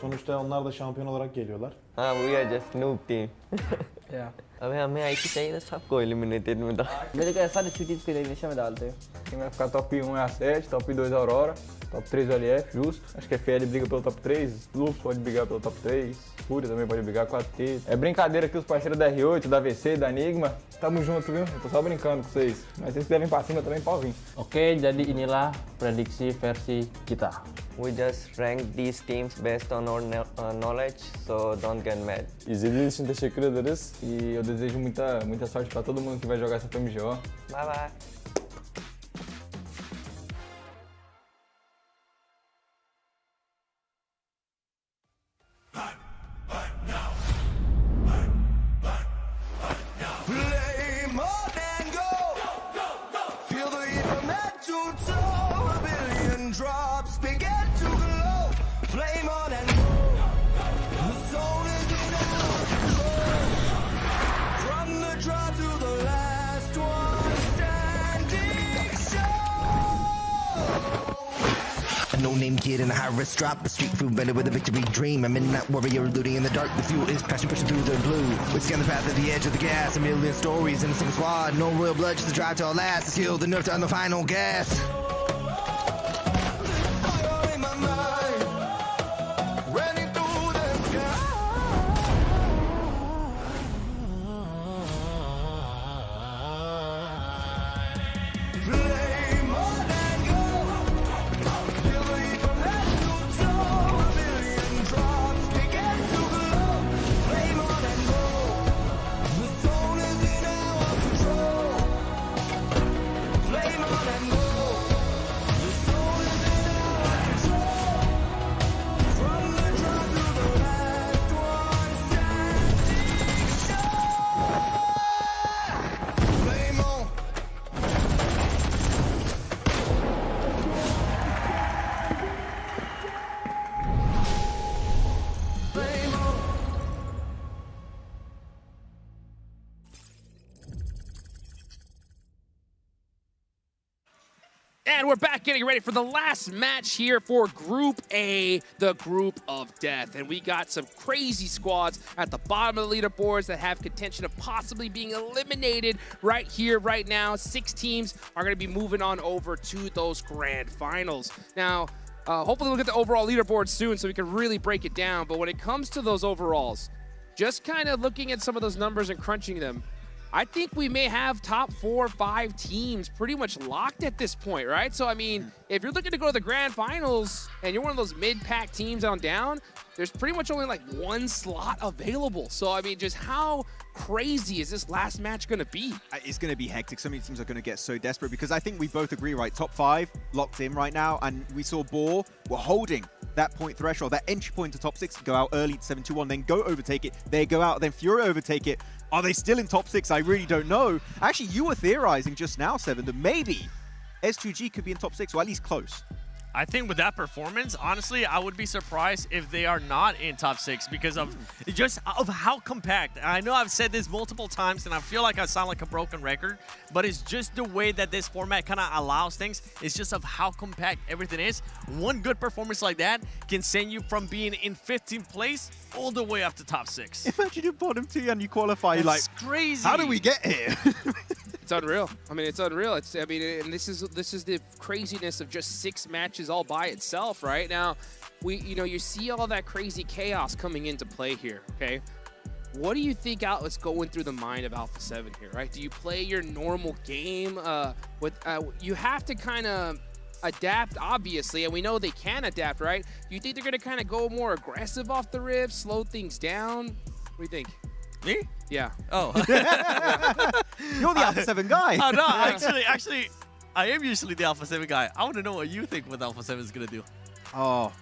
Sonuçta onlar da şampiyon olarak geliyorlar. हाँ we are just noob team. Yeah. अबे हमें आई चाहिए था सबको eliminated में था. मेरे को ऐसा नहीं teams के elimination में डालते हैं. Quem vai ficar top 1 é a 7, top 2 a Aurora, top 3 o LF, justo. Acho que a FL briga pelo top 3, Lux pode brigar pelo top 3, Fúria também pode brigar com a T. É brincadeira aqui os parceiros da R8, da VC, da Enigma. Tamo junto, viu? Eu tô só brincando com vocês. Mas vocês que devem pra cima também, pode vir. Oke, jadi inilah prediksi versi kita. We just rank these teams based on our knowledge, so don't get mad. İzlediğiniz için teşekkür ederiz. Eu desejo muita sorte para todo mundo que vai jogar essa PMGO. Bye bye. Play more than go. Feel the heat from head to toe. A billion drops begin to glow. Flame on and go. The soul is in our control. From the draw to the last one standing show. A no-name kid in a high-risk drop, a street food vendor with a victory dream. A midnight warrior looting in the dark. The fuel is passion pushing through the blue. We scan the path at the edge of the gas. A million stories in a single squad. No royal blood, just the drive to our last. The skill, the nerve to on the final gas. Fire in my mind. Running through the sky. Play more than go. Feel the heat from head to toe. A billion drops begin to glow. Flame on and go. The soul is in our control. Flame on and go. The soul is in our control. From the draw to the last one standing show. Flame on. Flame on. And we're back getting ready for the last match here for Group A, the Group of Death. And we got some crazy squads at the bottom of the leaderboards that have contention of possibly being eliminated right here, right now. 6 teams are going to be moving on over to those grand finals. Now, hopefully we'll get the overall leaderboard soon so we can really break it down. But when it comes to those overalls, just kind of looking at some of those numbers and crunching them, I think we may have top 4 or 5 teams pretty much locked at this point, right? So, I mean, if you're looking to go to the grand finals and you're one of those mid-pack teams on down, there's pretty much only like 1 slot available. So, I mean, just how crazy is this last match going to be? It's going to be hectic. So many teams are going to get so desperate because I think we both agree, right? Top 5 locked in right now. And we saw Boar were holding that point threshold, that entry point to top 6, go out early to 7-2-1, then go overtake it. They go out, then Fury overtake it. Are they still in top 6? I really don't know. Actually, you were theorizing just now, Seven, that maybe S2G could be in top 6, or at least close. I think with that performance, honestly, I would be surprised if they are not in top 6 because of just of how compact. I know I've said this multiple times and I feel like I sound like a broken record, but it's just the way that this format kind of allows things. It's just of how compact everything is. One good performance like that can send you from being in 15th place all the way up to top 6. Imagine you bottom 2 and you qualify. That's like, crazy. How do we get here? It's unreal. I mean, it's unreal. I mean, and this is the craziness of just 6 matches all by itself, right? Now, you see all that crazy chaos coming into play here, okay? What do you think is going through the mind of Alpha 7 here, right? Do you play your normal game? You have to kind of adapt, obviously, and we know they can adapt, right? Do you think they're going to kind of go more aggressive off the rip, slow things down? What do you think? Me? Yeah. Oh. You're the Alpha 7 guy. Oh, no, actually, I am usually the Alpha 7 guy. I want to know what you think what Alpha 7 is going to do. Oh.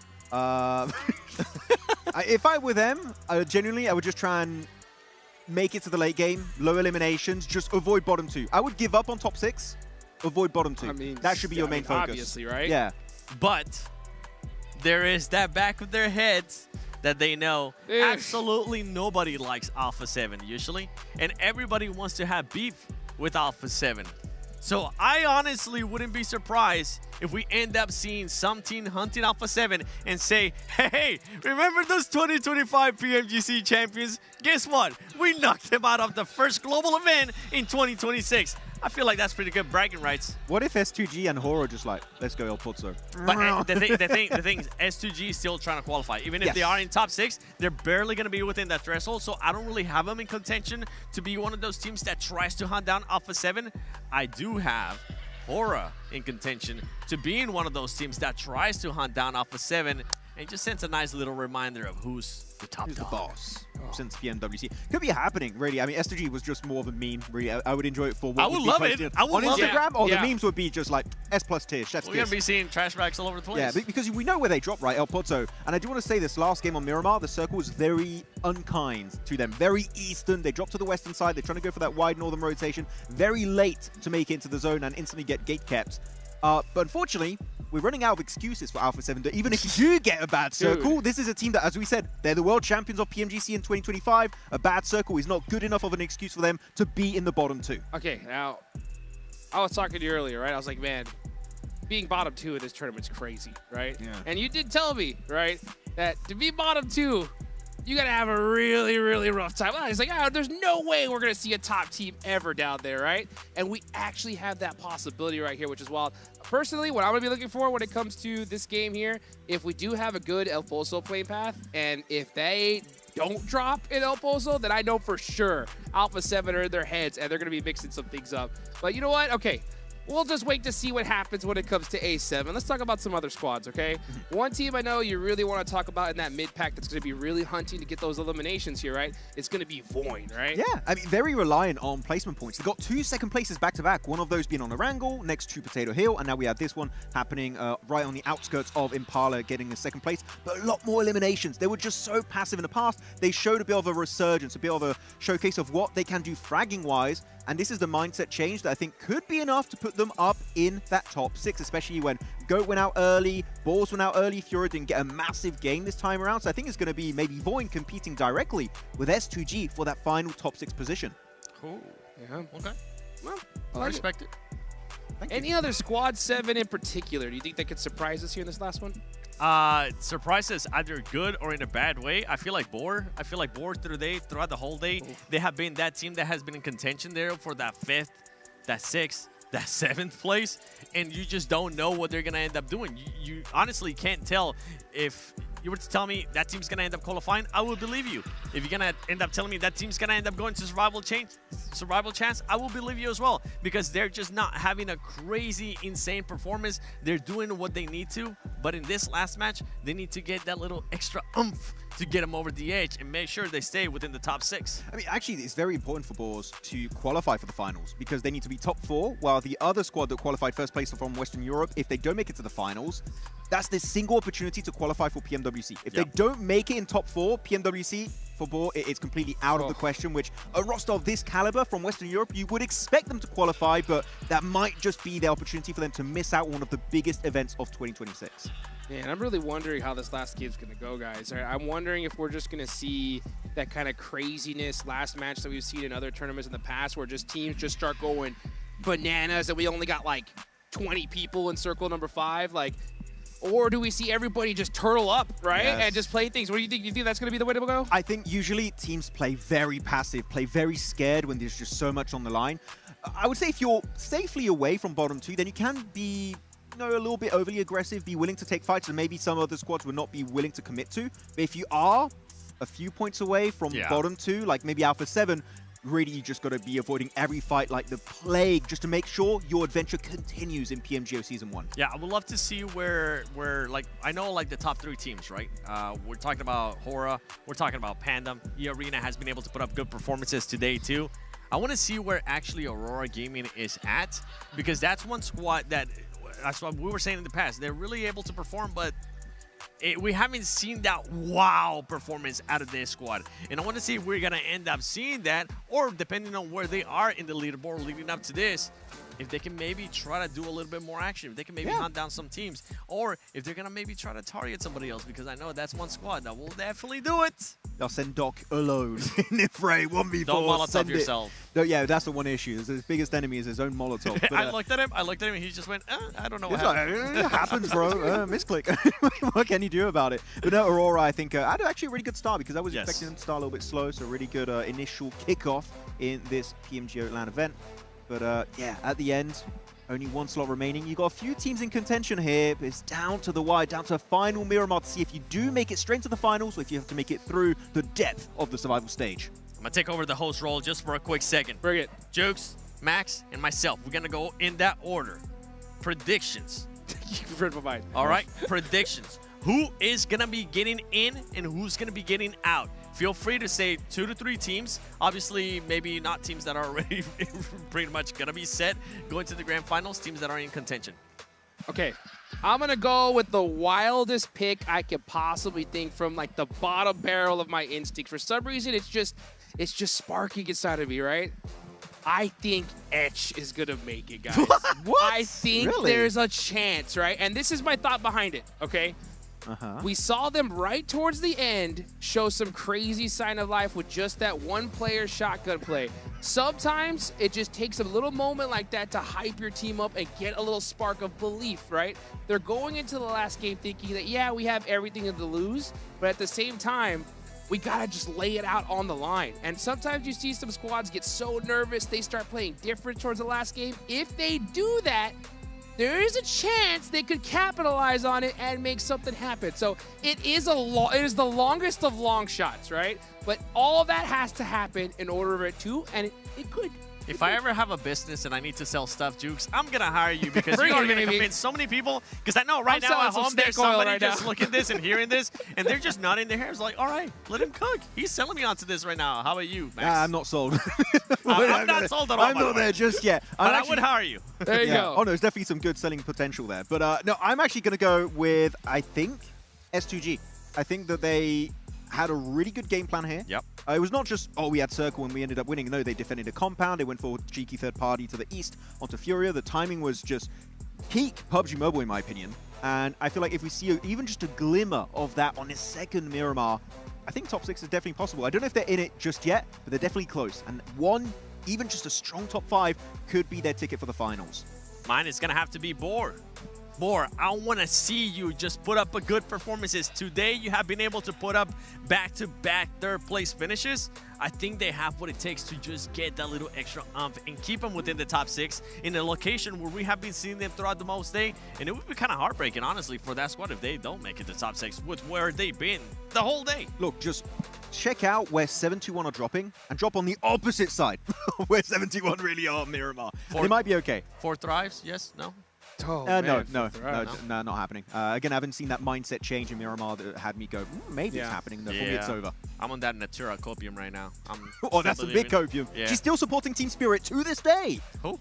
If I were them, genuinely, I would just try and make it to the late game, low eliminations, just avoid bottom 2. I would give up on top 6, avoid bottom 2. I mean, that should be your main focus. Obviously, right? Yeah. But there is that back of their heads that they know absolutely nobody likes Alpha 7 usually, and everybody wants to have beef with Alpha 7. So I honestly wouldn't be surprised if we end up seeing some team hunting Alpha 7 and say, hey, remember those 2025 PMGC champions? Guess what? We knocked them out of the first global event in 2026. I feel like that's pretty good bragging rights. What if S2G and Horo just like, let's go El Pozzo? But the thing is, S2G is still trying to qualify. Even if they are in top 6, they're barely going to be within that threshold. So I don't really have them in contention to be one of those teams that tries to hunt down Alpha 7. I do have Hora in contention to being one of those teams that tries to hunt down Alpha 7 and just sends a nice little reminder of who's the top Who's the dog. boss since PMWC. Could be happening, really. I mean, STG was just more of a meme, really. I would enjoy it for what I would be love it. posted I would on love it. Instagram, or Yeah. the memes would be just like S+ tier, chef's We're going kiss. to be seeing trash bags all over the place. Yeah, because we know where they drop, right? El Pozo. And I do want to say this last game on Miramar, the circle was very unkind to them. Very eastern. They dropped to the western side. They're trying to go for that wide northern rotation. Very late to make it into the zone and instantly get gate kept. But unfortunately, we're running out of excuses for Alpha 7. Even if you do get a bad circle, this is a team that, as we said, they're the world champions of PMGC in 2025. A bad circle is not good enough of an excuse for them to be in the bottom 2. Okay, now, I was talking to you earlier, right? I was like, man, being bottom 2 in this tournament's crazy, right? Yeah. And you did tell me, right, that to be bottom 2, you got to have a really, really rough time. It's like, there's no way we're going to see a top team ever down there, right? And we actually have that possibility right here, which is wild. Personally, what I'm going to be looking for when it comes to this game here, if we do have a good El Pozo playing path, and if they don't drop in El Pozo, then I know for sure Alpha 7 are in their heads, and they're going to be mixing some things up. But you know what? Okay. We'll just wait to see what happens when it comes to A7. Let's talk about some other squads, okay? One team I know you really want to talk about in that mid-pack that's going to be really hunting to get those eliminations here, right? It's going to be Void, right? Yeah, I mean, very reliant on placement points. They got 2 second places back-to-back, one of those being on Erangel, next to Potato Hill, and now we have this one happening right on the outskirts of Impala getting a second place, but a lot more eliminations. They were just so passive in the past. They showed a bit of a resurgence, a bit of a showcase of what they can do fragging-wise, and this is the mindset change that I think could be enough to put them up in that top 6, especially when Goat went out early, Balls went out early, Fury didn't get a massive game this time around. So I think it's going to be maybe Void competing directly with S2G for that final top 6 position. Cool. Yeah. Okay. Well, I I like respect it. Any other squad 7 in particular? Do you think they could surprise us here in this last one? Surprises either good or in a bad way. I feel like Boar throughout the whole day, they have been that team that has been in contention there for that 5th, that 6th, that 7th place, and you just don't know what they're gonna end up doing. You honestly can't tell. If you were to tell me that team's gonna end up qualifying, I would believe you. If you're gonna end up telling me that team's gonna end up going to survival chance, I will believe you as well, because they're just not having a crazy, insane performance. They're doing what they need to, but in this last match, they need to get that little extra oomph to get them over the edge and make sure they stay within the top 6. I mean, actually, it's very important for Boars to qualify for the finals because they need to be top 4, while the other squad that qualified first place from Western Europe, if they don't make it to the finals, that's the single opportunity to qualify for PMWC. If they don't make it in top 4, PMWC for Boar, it's completely out of the question, which a roster of this caliber from Western Europe, you would expect them to qualify, but that might just be the opportunity for them to miss out on one of the biggest events of 2026. Man, I'm really wondering how this last game's going to go, guys. I'm wondering if we're just going to see that kind of craziness last match that we've seen in other tournaments in the past where just teams just start going bananas and we only got like 20 people in circle number 5. Like, or do we see everybody just turtle up, right? Yes. And just play things? What do you think? You think that's going to be the way to go? I think usually teams play very passive, play very scared when there's just so much on the line. I would say if you're safely away from bottom 2, then you can be a little bit overly aggressive, be willing to take fights, and maybe some other squads would not be willing to commit to. But if you are a few points away from bottom 2, like maybe Alpha 7, really you just got to be avoiding every fight like the plague just to make sure your adventure continues in PMGO Season 1. Yeah, I would love to see where like, I know like the top 3 teams, right? We're talking about Hora, we're talking about Pandem. E-Arena has been able to put up good performances today too. I want to see where actually Aurora Gaming is at, because that's one squad that's what we were saying in the past. They're really able to perform, but we haven't seen that wow performance out of this squad. And I want to see if we're going to end up seeing that, or depending on where they are in the leaderboard leading up to this, if they can maybe try to do a little bit more action, if they can maybe hunt down some teams, or if they're going to maybe try to target somebody else, because I know that's one squad that will definitely do it. They'll send Doc alone in the fray, 1v4. Don't Molotov yourself. No, yeah, that's the one issue. His biggest enemy is his own Molotov. But, I looked at him, and he just went, I don't know what happened. It happens, bro. Misclick. What can you do about it? But no, Aurora, I think, had actually a really good start, because I was expecting them to start a little bit slow, so really good initial kickoff in this PMGO LAN event. But yeah, at the end, only one slot remaining. You got a few teams in contention here, but it's down to the wire, down to a final Miramar to see if you do make it straight to the finals, or if you have to make it through the depth of the survival stage. I'm going to take over the host role just for a quick second. Bring it. Jukes, Max, and myself, we're going to go in that order. predictions. You've read my mind. All right, predictions. Who is going to be getting in and who's going to be getting out? Feel free to say 2 to 3 teams. Obviously, maybe not teams that are already pretty much going to be set going to the grand finals, teams that are in contention. Okay, I'm going to go with the wildest pick I could possibly think from like the bottom barrel of my instinct. For some reason, it's just sparking inside of me, right? I think Etch is going to make it, guys. What? I think Really? there's a chance, right? And this is my thought behind it, okay? We saw them right towards the end show some crazy sign of life with just that one-player shotgun play. Sometimes it just takes a little moment like that to hype your team up and get a little spark of belief, right? They're going into the last game thinking that, yeah, we have everything to lose, but at the same time, we gotta just lay it out on the line. And sometimes you see some squads get so nervous, they start playing different towards the last game. If they do that, there is a chance they could capitalize on it and make something happen. So it is the longest of long shots, right? But all that has to happen in order for it to, and it could. If I ever have a business and I need to sell stuff, Jukes, I'm going to hire you because you're going to convince so many people. Because I know right now at home there's somebody just looking at this and hearing this, and they're just nodding their heads like, all right, let him cook. He's selling me onto this right now. How about you, Max? I'm not sold. I'm not sold at all. I'm not there just yet. But I would hire you. There you go. Oh, no, there's definitely some good selling potential there. But no, I'm actually going to go with, I think, S2G. I think that they had a really good game plan here. Yep. It was not just, oh, we had Circle and we ended up winning. No, they defended a compound. They went for cheeky third party to the east onto Furia. The timing was just peak PUBG Mobile, in my opinion. And I feel like if we see even just a glimmer of that on this second Miramar, I think top 6 is definitely possible. I don't know if they're in it just yet, but they're definitely close. And one, even just a strong top 5 could be their ticket for the finals. Mine is going to have to be Boar. Boar, I want to see you just put up a good performances. Today, you have been able to put up back-to-back third-place finishes. I think they have what it takes to just get that little extra umph and keep them within the top 6 in a location where we have been seeing them throughout the most day. And it would be kind of heartbreaking, honestly, for that squad if they don't make it to top 6 with where they've been the whole day. Look, just check out where 721 are dropping and drop on the opposite side where 721 really are, Miramar. They might be okay. 4 thrives? Yes? No? Oh, no, not happening. Again, I haven't seen that mindset change in Miramar that had me go, maybe it's happening. No, for me it's over. I'm on that Natura copium right now. Oh, that's a big copium. Yeah. She's still supporting Team Spirit to this day. Who?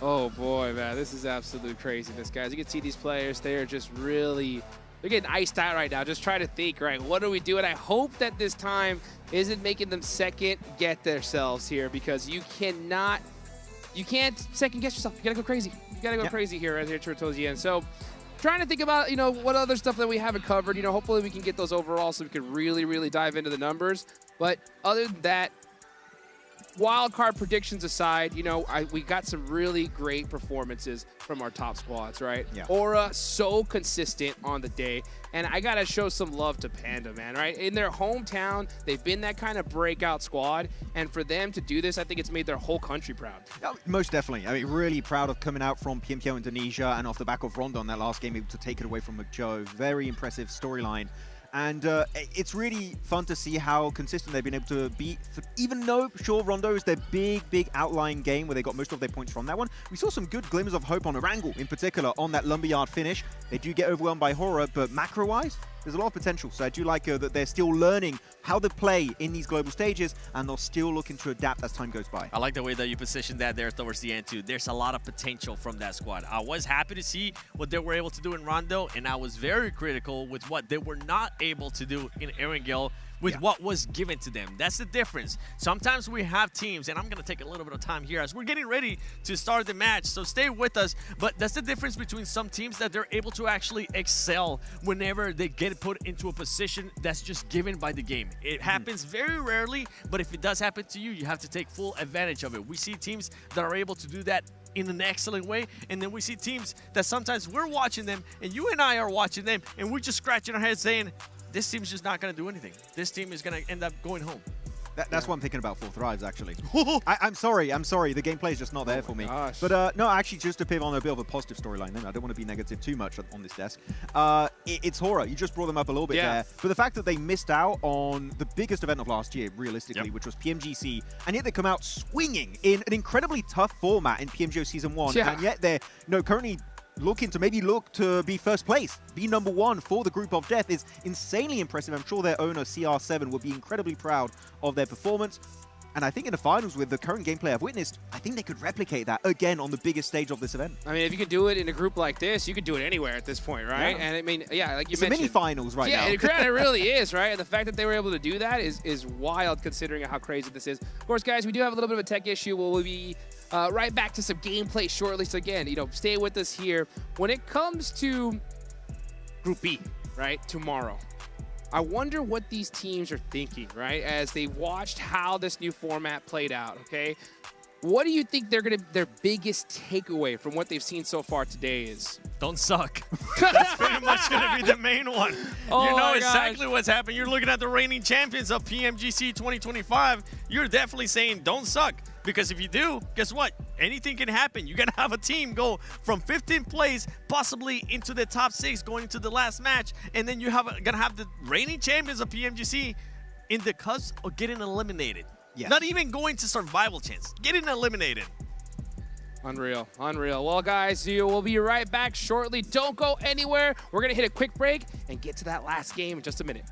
Oh boy, man, this is absolute craziness, guys. You can see these players, they are just really, they're getting iced out right now. Just try to think, right, what do we do? And I hope that this time isn't making them second guess themselves here, because you can't second guess yourself. You gotta go crazy. You gotta go crazy here right here towards the end. So trying to think about, what other stuff that we haven't covered. Hopefully we can get those overall so we can really, really dive into the numbers. But other than that, wild card predictions aside, we got some really great performances from our top squads, right? Yeah. Aura, so consistent on the day. And I got to show some love to Panda, man, right? In their hometown, they've been that kind of breakout squad. And for them to do this, I think it's made their whole country proud. Yeah, most definitely. I mean, really proud of coming out from PMGO Indonesia and off the back of Rondon that last game, able to take it away from McJoe. Very impressive storyline. And it's really fun to see how consistent they've been able to be. Even though, sure, Rondo is their big outlying game where they got most of their points from that one, we saw some good glimmers of hope on Erangel in particular on that Lumberyard finish. They do get overwhelmed by Horror, but macro-wise, there's a lot of potential. So I do like that they're still learning how to play in these global stages, and they're still looking to adapt as time goes by. I like the way that you positioned that there towards the end, too. There's a lot of potential from that squad. I was happy to see what they were able to do in Rondo, and I was very critical with what they were not able to do in Erangel with what was given to them. That's the difference. Sometimes we have teams, and I'm going to take a little bit of time here as we're getting ready to start the match, so stay with us. But that's the difference between some teams that they're able to actually excel whenever they get put into a position that's just given by the game. It happens very rarely, but if it does happen to you, you have to take full advantage of it. We see teams that are able to do that in an excellent way, and then we see teams that sometimes we're watching them, and you and I are watching them, and we're just scratching our heads saying, this team's just not going to do anything. This team is going to end up going home. That's what I'm thinking about for Thrives, actually. I'm sorry. The gameplay is just not there for me. Gosh. But no, actually, just to pivot on a bit of a positive storyline, then I don't want to be negative too much on this desk. It's Horror. You just brought them up a little bit there. But the fact that they missed out on the biggest event of last year, realistically, which was PMGC, and yet they come out swinging in an incredibly tough format in PMGO Season 1, and yet they're currently looking to look to be first place, be number 1 for the group of death is insanely impressive. I'm sure their owner, CR7, would be incredibly proud of their performance. And I think in the finals, with the current gameplay I've witnessed, I think they could replicate that again on the biggest stage of this event. I mean, if you could do it in a group like this, you could do it anywhere at this point, right? Yeah. And I mean, like you mentioned, it's a mini finals now. Yeah, it really is, right? And the fact that they were able to do that is wild, considering how crazy this is. Of course, guys, we do have a little bit of a tech issue. We'll be right back to some gameplay shortly. So again, stay with us here. When it comes to Group B, right, tomorrow, I wonder what these teams are thinking, right, as they watched how this new format played out, okay? What do you think their biggest takeaway from what they've seen so far today is? Don't suck. That's pretty much going to be the main one. Oh, you know my exactly gosh. what's happening. You're looking at the reigning champions of PMGC 2025. You're definitely saying don't suck. Because if you do, guess what? Anything can happen. You're going to have a team go from 15th place, possibly into the top 6, going into the last match. And then you're going to have the reigning champions of PMGC in the cusp of getting eliminated. Yes. Not even going to survival chance. Getting eliminated. Unreal, unreal. Well, guys, we'll be right back shortly. Don't go anywhere. We're going to hit a quick break and get to that last game in just a minute.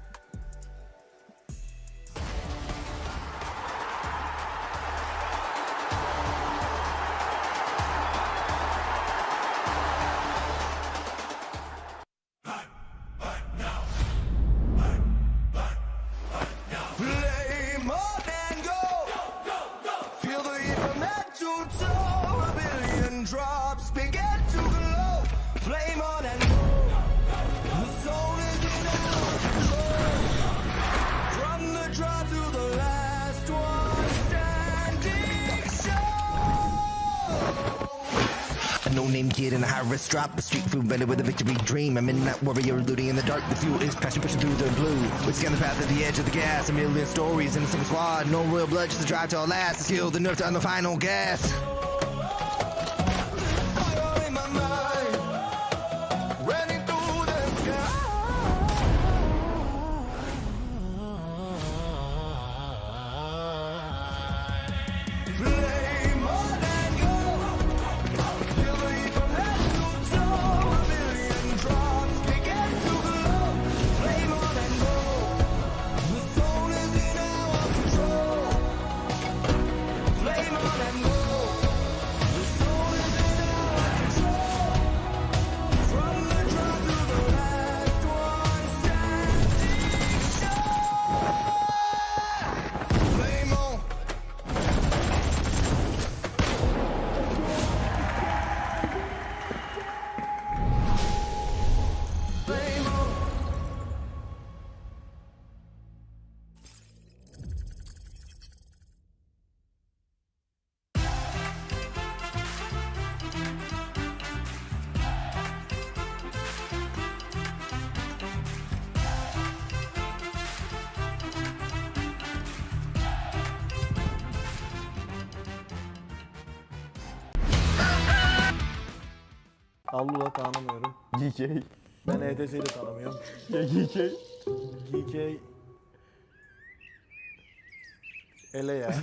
Play more than go. Feel the heat from head to toe. A billion drops begin to glow. Flame on and go. The soul is in our control. From the draw to the last one standing show. A no-name kid in a high-risk drop, a street food vendor with a victory dream. A midnight warrior looting in the dark. The fuel is passion pushing through the blue. We scan the path at the edge of the gas. A million stories in a single squad. No real blood, just a drive to our last. The skill, the nerve to on the final gas. Fire in my mind. Running through the sky. Play more than go. Feel the heat from head to toe. A million drops begin to glow. Play more than go. The soul is in our control. Play more than go. The soul is in our control. From the draw to the last one standing show. Play more. Play more. Allula tanımıyorum. GK. Ben ETS'yi de tanımıyorum. GK. GK. Ele ya.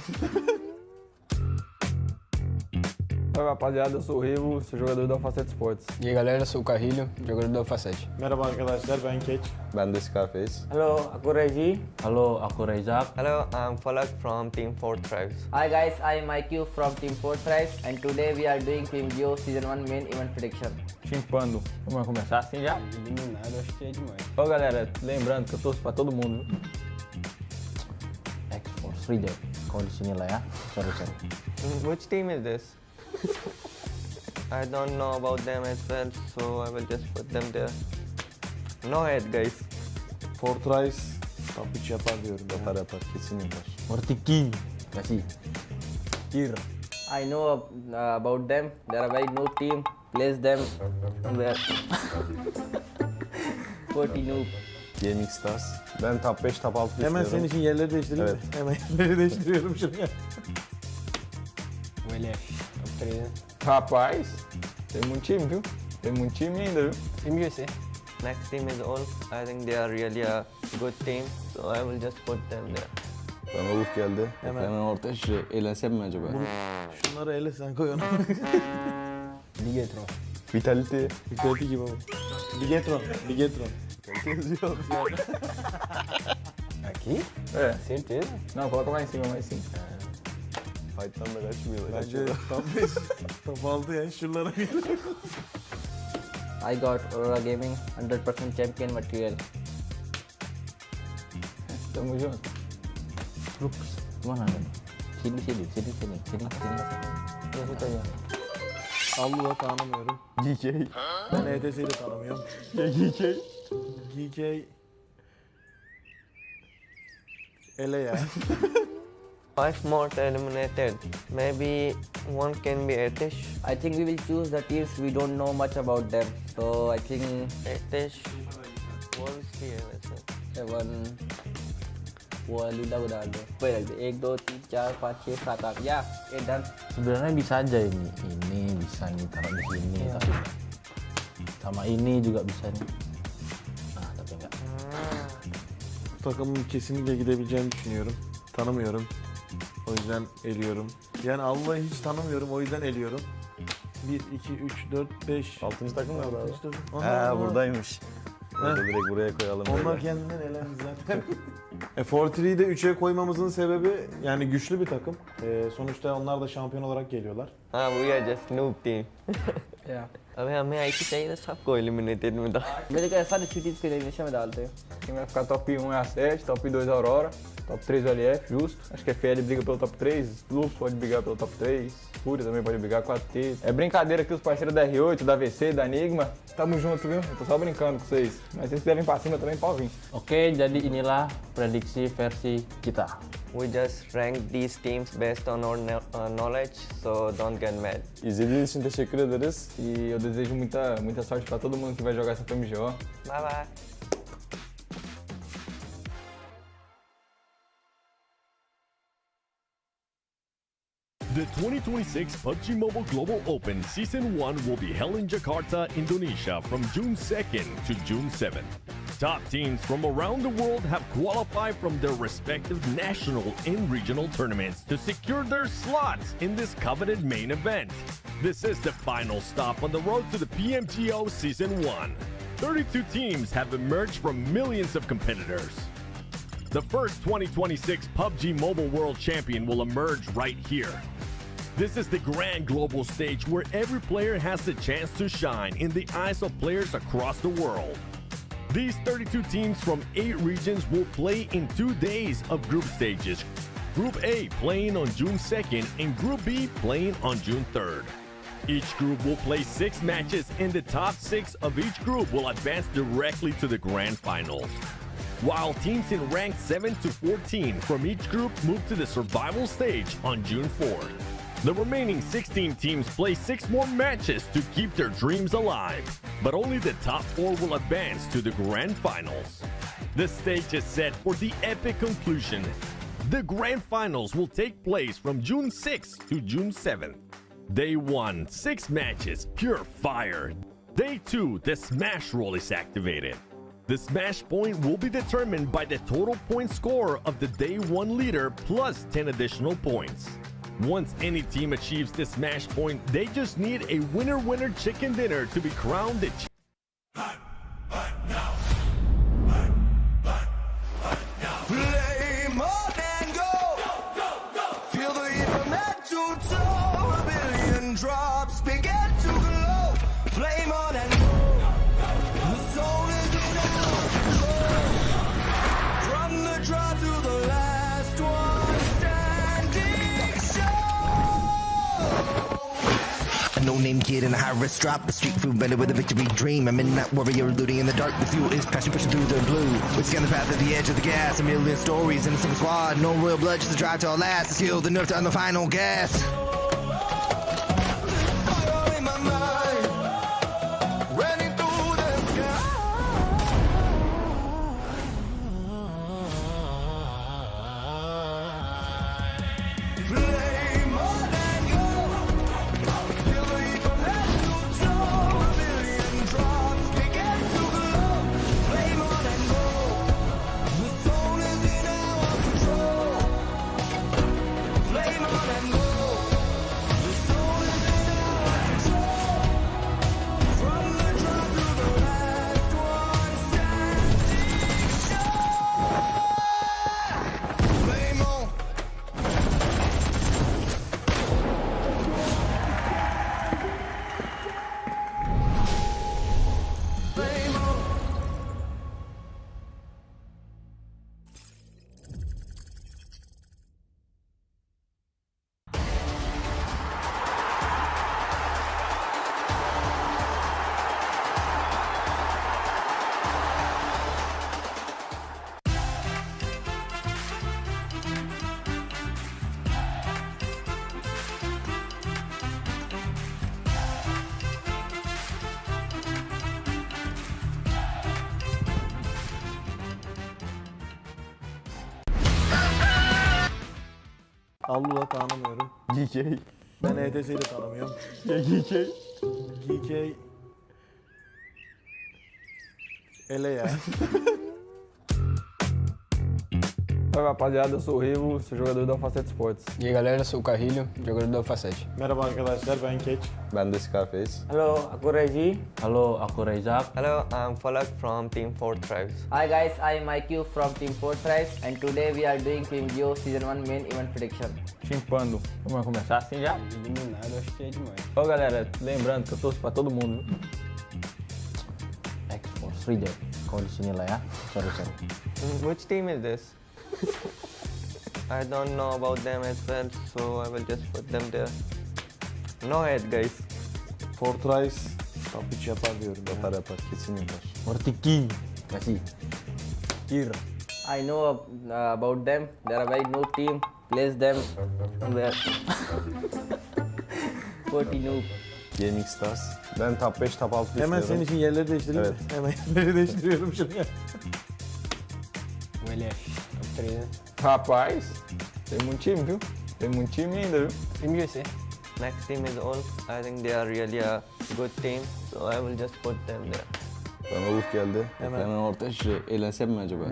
Oi, rapaziada, eu sou o Revo, sou jogador da Facete Sports. E aí galera, sou o Carrilho, jogador da Facete. Merhaba arkadaşlar, ben Keç. Ben de Scarface. Hello, aku Regi. Hello, aku Raizak. Hello, I'm Falak from Team 4 Tribes. Hi guys, I'm IQ from Team 4 Tribes and today we are doing PMGO Season 1 main event prediction. Chimpando. Vamos começar assim já? Eliminado, acho que é demais. Ó galera, lembrando que eu torço pra todo mundo. X-Force, Frida. Kau di sini lah ya. Sorry. Which team is this? I don't know about them as well, so I will just put them there. No head guys. Fortrice top 3 yapar diyorum. Yapar kesin yapar. Mortiki. Kasih. Kir. I know about them. They are a very noob team. Place them where 40 noob. Gaming Stars. Ben top 5, top 6 düşünüyorum. Hemen senin için yerleri değiştireyim mi? Hemen yerleri değiştiriyorum şuraya. Olha, top 3. Rapaz, tem time, viu? Tem time ainda, viu? PMGO S1. Next team is all. I think they are really a good team, so I will just put them there. Bana uf geldi. Hemen. Hemen ortaya şu eğlensem mi acaba? Şunları ele sen koy onu. Bigetron. Vitality. Vitality gibi ama. Bigetron. Bigetron. Yazıyor. Aqui? É. Certeza? Não, coloca mais em cima, mais em cima. Fight'tan da kaçmıyorlar. Bence top 5, top 6 yani şunlara bir. I got Aurora Gaming 100% champion material. Tamo junto. Looks. Mana? Sini. Nasıl tabii? Allı da tanımıyorum. GK. Ben ETS'yi de tanımıyorum. GK. GK. Ele ya. 5 more eliminated. Maybe one can be Etish. I think we will choose the teams we don't know much about them. So I think Etish. Wolves भी है वैसे. 7 वो Lila udah ada. Berapa lagi? 1, 2, 3, 4, 5, 6, 7, 8. Ya, done. Sebenarnya bisa aja ini. Ini bisa nih taruh di sini. Tapi enggak. Sama ini juga bisa nih. Nah, tapi enggak. Takımın kesinlikle gidebileceğini düşünüyorum. Tanımıyorum. O yüzden eliyorum. Yani Allah'ı hiç tanımıyorum. O yüzden eliyorum. 1, 2, 3, 4, 5. 6. takım nerede abi? Aha, Buradaymış. Orada direkt buraya koyalım. Onlar böyle. kendinden elendi zaten. Fortree'yi de 3'e koymamızın sebebi yani güçlü bir takım. Sonuçta onlar da şampiyon olarak geliyorlar. हाँ we are just noob team. Yeah. अबे हमें आई चाहिए था सबको eliminated में था. मेरे को ऐसा नहीं teams के elimination में डालते हैं. Quem vai ficar top 1 é a 7, top 2 a Aurora, top 3 o LF, justo. Acho que a FL briga pelo top 3, Lux pode brigar pelo top 3, Fúria também pode brigar com a T. É brincadeira aqui os parceiros da R8, da VC, da Enigma. Tamo junto, viu? Eu tô só brincando com vocês. Mas se vocês quiserem pra cima também, pode vir. Oke, jadi inilah prediksi versi kita. We just rank these teams based on our knowledge, so don't get mad. İzlediğiniz için teşekkür ederiz. E eu desejo muita sorte pra todo mundo que vai jogar essa PMGO. Bye bye. The 2026 PUBG Mobile Global Open Season 1 will be held in Jakarta, Indonesia from June 2nd to June 7th. Top teams from around the world have qualified from their respective national and regional tournaments to secure their slots in this coveted main event. This is the final stop on the road to the PMGO Season 1. 32 teams have emerged from millions of competitors. The first 2026 PUBG Mobile World Champion will emerge right here. This is the grand global stage where every player has the chance to shine in the eyes of players across the world. These 32 teams from 8 regions will play in 2 days of group stages. Group A playing on June 2nd and Group B playing on June 3rd. Each group will play 6 matches and the top 6 of each group will advance directly to the grand finals. While teams in rank 7 to 14 from each group move to the survival stage on June 4th. The remaining 16 teams play 6 more matches to keep their dreams alive, but only the top 4 will advance to the grand finals. The stage is set for the epic conclusion. The grand finals will take place from June 6th to June 7th. Day 1, 6 matches, pure fire. Day 2, the smash roll is activated. The smash point will be determined by the total point score of the Day 1 leader plus 10 additional points. Once any team achieves the smash point, they just need a winner-winner chicken dinner to be crowned the Play more than go. Feel the heat from head to toe. A billion drops begin to glow. Flame on and go. The soul is without control. From the draw to the last one standing A no-name kid in a high-risk drop, a street food vendor with a victory dream. A midnight warrior looting in the dark. The fuel is passion pushing through the blue. We scan the path at the edge of the gas. A million stories in a single squad. No royal blood, just a drive to our last. The skill, the nerve to on the final gas. fire in my mind. Running through the sky. Allu'da tanımıyorum. GK. Ben ETS'yi de tanımıyorum. GK. GK. Ele ya. Oi rapaziada, eu sou o Rivo, sou jogador da Facete Sports. E aí galera, sou o Carrilho, jogador da Facete. Merhaba arkadaşlar, ben Keç. Ben de Scarface. Hello, aku Reggie. Halo, aku Rezak. Hello, I'm Falak from Team 4 Tribes. Hi guys, I'm IQ from Team 4 Tribes and today we are doing PMGO Season 1 main event prediction. Chimpando. Vamos começar assim já? Eliminado, acho que é demais. Ô galera, lembrando que eu torço pra todo mundo. Accross, Rijal. Kau di sini lah ya. Sorry. Which team is this? I don't know about them as well, so I will just put them there. No hate guys. Fortrice top 3 yapar diyorum. Yapar. Kesin yapar. Mortiki. Kasih. Kir. I know about them, they are a very noob team, place them where 40 noob. Gaming Stars. Ben top 5, top 6 Hemen senin için yerleri değiştireyim mi? Evet. Hemen yerleri değiştiriyorum şuraya. O LF, top 3, né? Rapaz, tem muito time, viu? Tem muito time ainda, viu? PMGO S1. Next team is all. I think they are really a good team, so I will just put them there. Bana Uf geldi. Hemen. orta şu eğlensem mi acaba?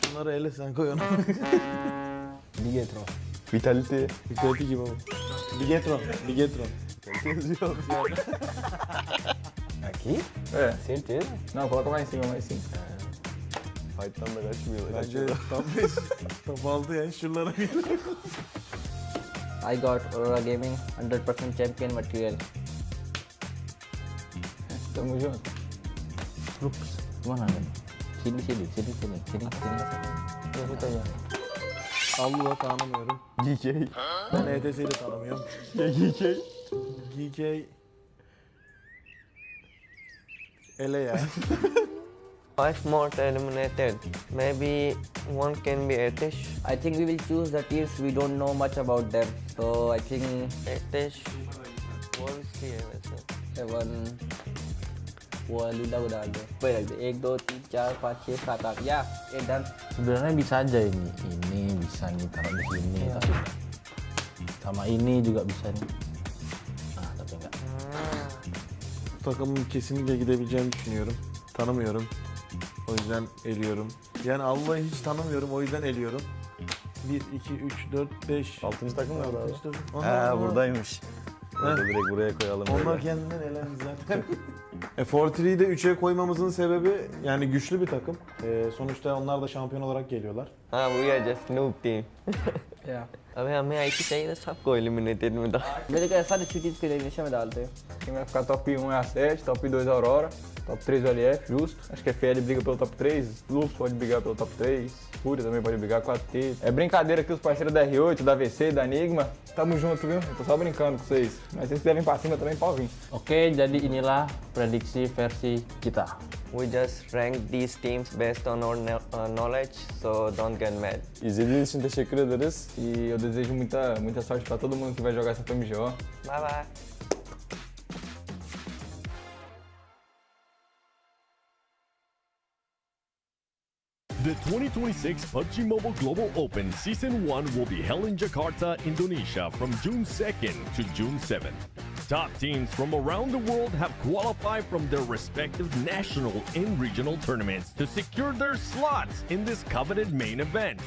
Şunları ele sen koy onu. Bigetron. Vitality. Vitality gibi oldu. Bigetron. Aqui? É. Certeza? Não, coloca mais em cima. Fight'tan da kaçmıyorlar. Bence top 5, top 6 yani şunlara bir. I got Aurora Gaming 100% champion material. Tamo junto. Rups. Mana kan? Sini. Junto aí. Allu'da tanımıyorum. GK. Ben ETS'yi de tanımıyorum. GK. GK. Ele ya. 5 more eliminated. Maybe one can be Etish. I think we will choose the teams we don't know much about them. So I think Etish. What is he वैसे? 7 वो लीला को डाल दो. Wait, 1, 2, 3, 4, 5, 6, 7, 8. Ya, done. Sebenarnya bisa aja ini. Ini bisa nih taruh di sini. Tapi sama ini juga bisa nih. Tapi enggak. Bu takımın kesinlikle gidebileceğini düşünüyorum. Tanımıyorum. O yüzden eliyorum. Yani Allah'ı hiç tanımıyorum, o yüzden eliyorum. 1, 2, 3, 4, 5. 6. takım nerede abi? Onlar Buradaymış. Orada direkt buraya koyalım. Onlar kendinden elendi zaten. Fortry'yi de 3'e koymamızın sebebi yani güçlü bir takım. Sonuçta onlar da şampiyon olarak geliyorlar. We are just noob team. Yeah. अबे हमें आई की चाहिए था सबको eliminated में था. मेरे को ऐसा अच्छी चीज के elimination में डालते हैं. Quem vai ficar top 1 é a 7, top 2 a Aurora, top 3 o LF, justo. Acho que a FL briga pelo top 3, Lux pode brigar pelo top 3, Fúria também pode brigar com a T. É brincadeira aqui os parceiros da R8, da VC, da Enigma. Tamo junto, viu? Eu tô só brincando com vocês. Mas se vocês quiserem pra cima também, pode vir. Oke, jadi inilah prediksi versi kita. We just rank these teams based on our knowledge, so don't get mad. İzlediğiniz için teşekkür ederiz. E eu desejo muita sorte pra todo mundo que vai jogar essa PMGO. Bye bye. The 2026 PUBG Mobile Global Open Season 1 will be held in Jakarta, Indonesia from June 2nd to June 7th. Top teams from around the world have qualified from their respective national and regional tournaments to secure their slots in this coveted main event.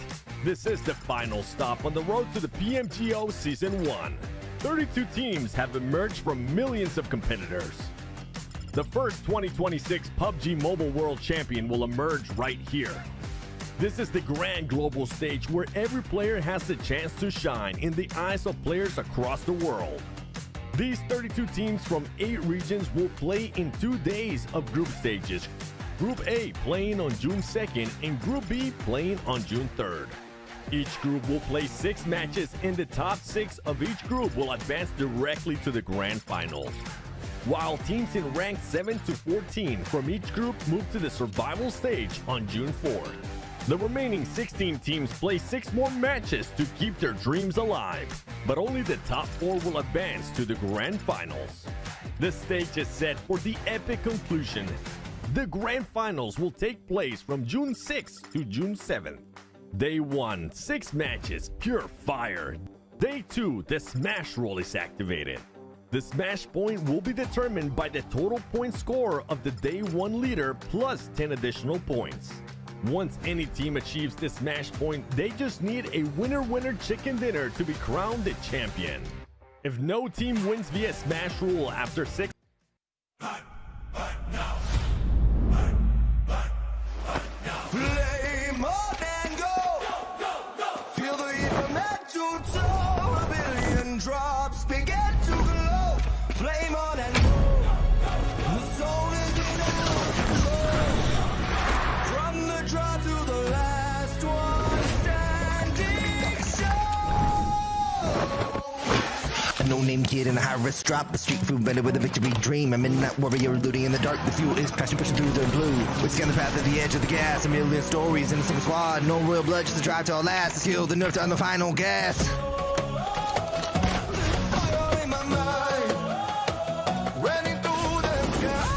This is the final stop on the road to the PMGO Season 1. 32 teams have emerged from millions of competitors. The first 2026 PUBG Mobile World Champion will emerge right here. This is the grand global stage where every player has the chance to shine in the eyes of players across the world. These 32 teams from 8 regions will play in 2 days of group stages. Group A playing on June 2nd and Group B playing on June 3rd. Each group will play 6 matches and the top 6 of each group will advance directly to the grand finals. While teams in rank 7 to 14 from each group move to the survival stage on June 4th. The remaining 16 teams play 6 more matches to keep their dreams alive, but only the top 4 will advance to the grand finals. The stage is set for the epic conclusion. The grand finals will take place from June 6th to June 7th. Day 1, 6 matches, pure fire. Day 2, the smash roll is activated. The smash point will be determined by the total point score of the day 1 leader plus 10 additional points. Once any team achieves the smash point, they just need a winner-winner chicken dinner to be crowned the champion. If no team wins via smash rule after 6 Flame on and go. Feel the heat from head to toe. A billion drops begin to glow. Flame on and go. The soul is in our control. From the draw to the last one standing show. A no-name kid in a high-risk drop, a street food vendor with a victory dream. A midnight warrior looting in the dark. The fuel is passion pushing through the blue. We scan the path at the edge of the gas. A million stories in a single squad. No royal blood, just a drive to our last. The skill, the nerve to on the final gas. Fire in my mind. Running through the sky.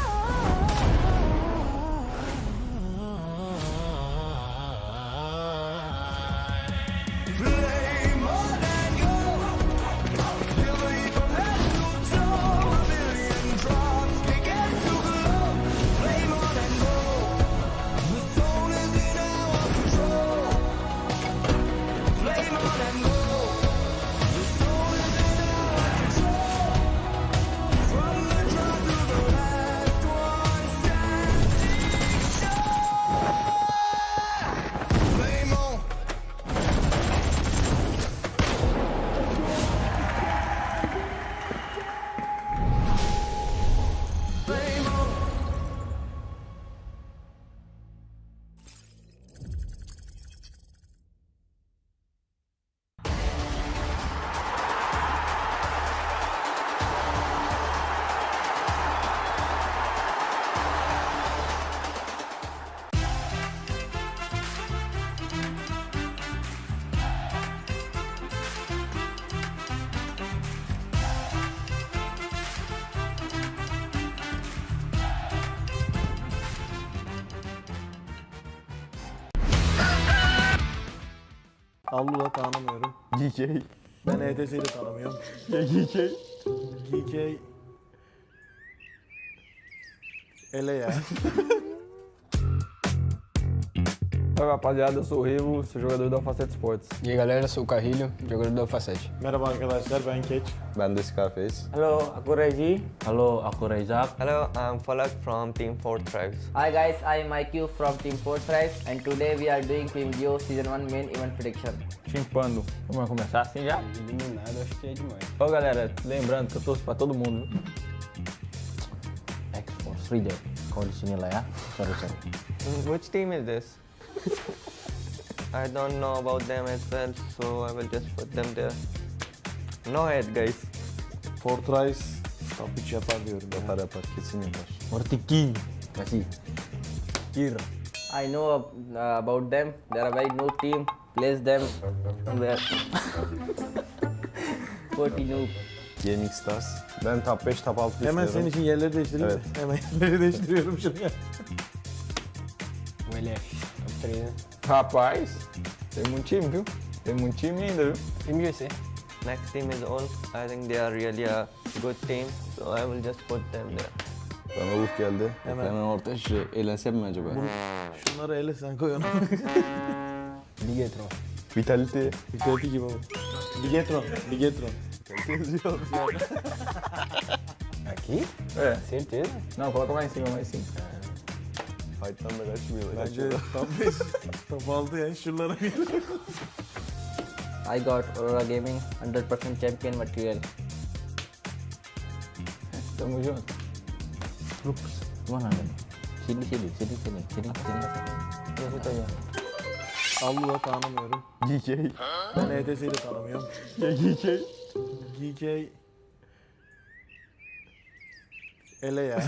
Flame on and go. Feel the heat from head to toe. A million drops begin to glow. Flame on and go. The soul is in our control. Flame on and go. The soul is in our control. From the draw to the last one standing show. Flame on. Flame on. Allu'da tanımıyorum. GK. Ben EDS'yi de tanımıyorum. GK. GK. Ele ya. Oi rapaziada, eu sou o Rivo, sou jogador da Facet Sports. E aí galera, sou o Carrilho, jogador da Facet. Merhaba arkadaşlar, ben Keç. Ben de Scarface. Hello, aku Regi. Halo, aku Rezak. Hello, I'm Falak from Team 4 Tribes. Hi guys, I'm IQ from Team 4 Tribes and today we are doing PMGO Season 1 main event prediction. Chimpando. Vamos começar assim já? Eliminado, acho que é demais. Ó galera, lembrando que eu torço pra todo mundo. X-Force Reader. Kau di sini lah ya. Sorry. Which team is this? I don't know about them as well, so I will just put them there. No head guys. Fortrice top 3 yapar diyorum. Yapar. Kesin yapar. Ortiki. Kasih. Kir. I know about them. They are a very noob team. Place them where 40 noob. Gaming Stars. Ben top 5, top 6 Hemen düşünüyorum. senin için yerleri değiştireyim mi? Hemen yerleri değiştiriyorum şuraya. O LF, top 3, né? Rapaz, tem muito time, viu? Tem muito time ainda, viu? PMGO S. Next team is all. I think they are really a good team, so I will just put them there. Bana Uf geldi. Hemen. Hemen ortaya şuraya eğlensem mi acaba? Şunları ele sen koy onu. Bigetron. Vitality. Vitality gibi bu. Bigetron. Aqui? É. Certeza? Não, coloca mais em cima, Fight'tan da kaçmıyor. Bence top 5, top 6 ya şuralara bir. I got Aurora Gaming 100% champion material. Tamo junto. Mana nih? Sini. Terus itu aja. Allu'da tanımıyorum. GK. Ben EDS'yi de tanımıyorum. GK. GK. Ele ya.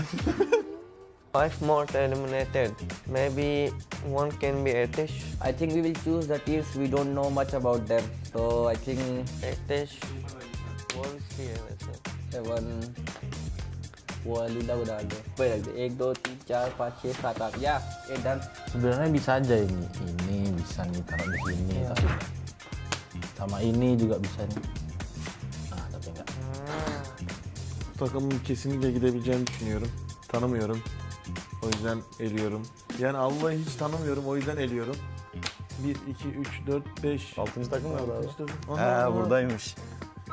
5 more eliminated. Maybe one can be Etish. I think we will choose the teams we don't know much about them. So I think Etish. Wolves भी है वैसे. 7 वो Lila udah ada. Wait, 1, 2, 3, 4, 5, 6, 7, 8. Ya, done. Sebenarnya bisa aja ini bisa nih taruh di sini tapi sama ini juga bisa nih. takımın kesinlikle gidebileceğini düşünüyorum. Tanımıyorum. O yüzden eliyorum. Yani Allah'ı hiç tanımıyorum. O yüzden eliyorum. 1, 2, 3, 4, 5. 6. takım nerede abi? Onlar Buradaymış.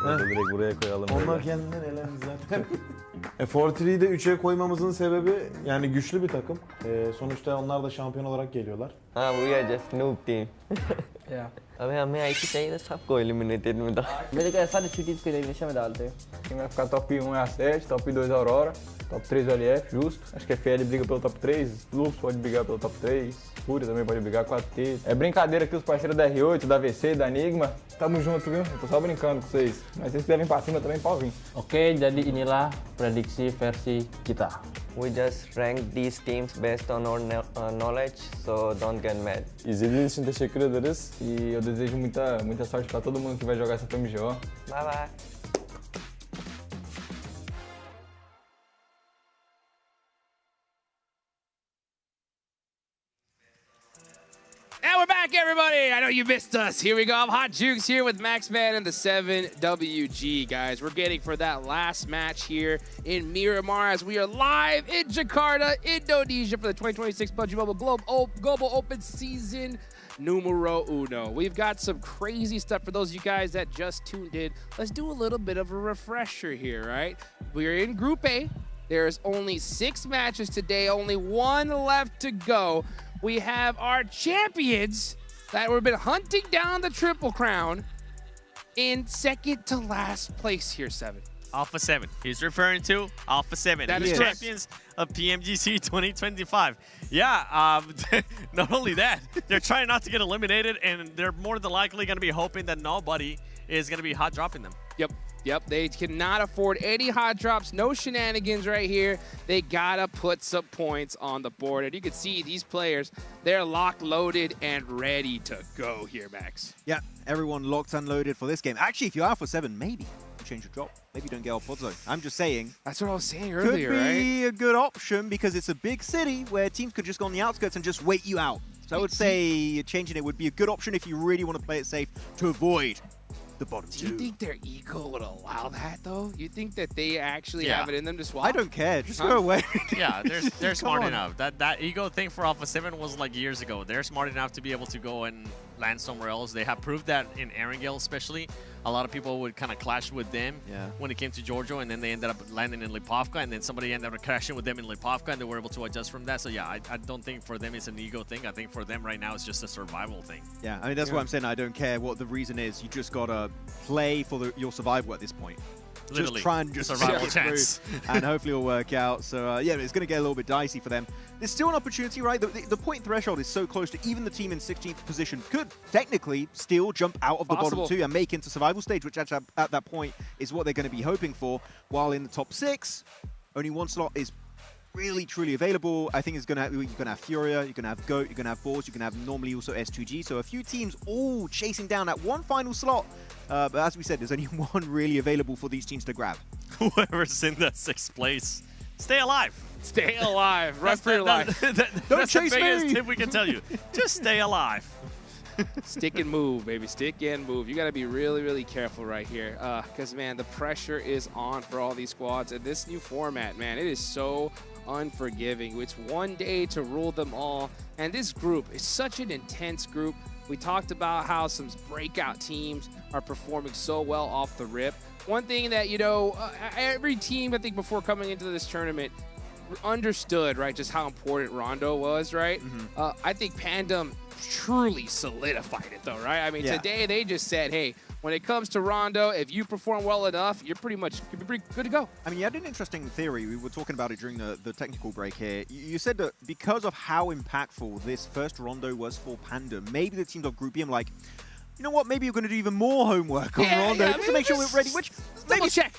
Orada direkt buraya koyalım. Onlar böyle. kendinden elendi zaten. Fortry'yi de 3'e koymamızın sebebi yani güçlü bir takım. Sonuçta onlar da şampiyon olarak geliyorlar. We are just noob team. Yeah. अबे हमें आई थी चाहिए था सबको eliminated में था. मेरे को ऐसा अच्छी टीम को elimination में डालते हैं. Quem vai ficar top 1 é a 7, top 2 a Aurora, top 3 o LF, justo. Acho que a FL briga pelo top 3, Lux pode brigar pelo top 3, Fúria também pode brigar com a T. É brincadeira aqui os parceiros da R8, da VC, da Enigma. Tamo junto, viu? Eu tô só brincando com vocês. Mas se vocês quiserem vir pra cima também, pode vir. Oke, jadi inilah prediksi versi kita. We just rank these teams based on our knowledge, so don't get mad. İzlediğiniz için teşekkür ederiz. E eu desejo muita sorte pra todo mundo que vai jogar essa PMGO. Bye bye. And we're back, everybody. I know you missed us. Here we go. I'm Hot Jukes here with Maxman and the 7WG, guys. We're getting for that last match here in Miramar as we are live in Jakarta, Indonesia for the 2026 PUBG Mobile Global Open Season numero uno. We've got some crazy stuff for those of you guys that just tuned in. Let's do a little bit of a refresher here, right? We're in Group A. There's only 6 matches today, only 1 left to go. We have our champions that we've been hunting down the Triple Crown in second to last place here, 7. Alpha 7. He's referring to Alpha 7. That He's is correct. champions of PMGC 2025. Yeah, not only that, they're trying not to get eliminated, and they're more than likely going to be hoping that nobody is going to be hot dropping them. Yep, they cannot afford any hot drops, no shenanigans right here. They gotta put some points on the board. And you can see these players, they're locked, loaded, and ready to go here, Max. Yeah, everyone locked and loaded for this game. Actually, if you're Alpha 7, maybe you change your drop. Maybe you don't get off Podzo. I'm just saying. That's what I was saying earlier, could be right? a good option because it's a big city where teams could just go on the outskirts and just wait you out. So I would say changing it would be a good option if you really want to play it safe to avoid the bottom Do two. you think their ego would allow that, though? You think that they actually have it in them to swap? I don't care. Just go away. Yeah, they're smart on. enough. That ego thing for Alpha 7 was like years ago. They're smart enough to be able to go and land somewhere else. They have proved that in Erangel especially. A lot of people would kind of clash with them when it came to Giorgio, and then they ended up landing in Lipovka, and then somebody ended up crashing with them in Lipovka, and they were able to adjust from that. So yeah, I don't think for them it's an ego thing. I think for them right now it's just a survival thing. Yeah, I mean, that's what I'm saying. I don't care what the reason is. You just got to play for your survival at this point. Literally, just try and just survival get chance. through, and hopefully it'll work out. So yeah, it's going to get a little bit dicey for them. There's still an opportunity, right? The point threshold is so close to even the team in 16th position could technically still jump out of the bottom 2 and make into survival stage, which at that point is what they're going to be hoping for. While in the top 6, only 1 slot is really truly available. I think you're gonna have Furia, you're gonna have Goat, you're gonna have Balls, you're gonna have normally also S2G. So a few teams all chasing down that one final slot. But as we said, there's only 1 really available for these teams to grab. Whoever's in that 6th place, stay alive. Stay alive. Run for your life. That's the biggest tip we can tell you. Just stay alive. Stick and move, baby. Stick and move. You got to be really, really careful right here. Because, man, the pressure is on for all these squads. And this new format, man, it is so unforgiving. It's one day to rule them all. And this group is such an intense group. We talked about how some breakout teams are performing so well off the rip. One thing that, you know, every team, I think, before coming into this tournament understood, right, just how important Rondo was, right? I think Pandem truly solidified it, though, right? I mean, today they just said, hey, when it comes to Rondo, if you perform well enough, you're pretty good to go. I mean, you had an interesting theory. We were talking about it during the technical break here. You said that because of how impactful this first Rondo was for Pandem, maybe the teams of Group B, I'm like, you know what, maybe you're going to do even more homework on Rondo just to make sure we're ready, which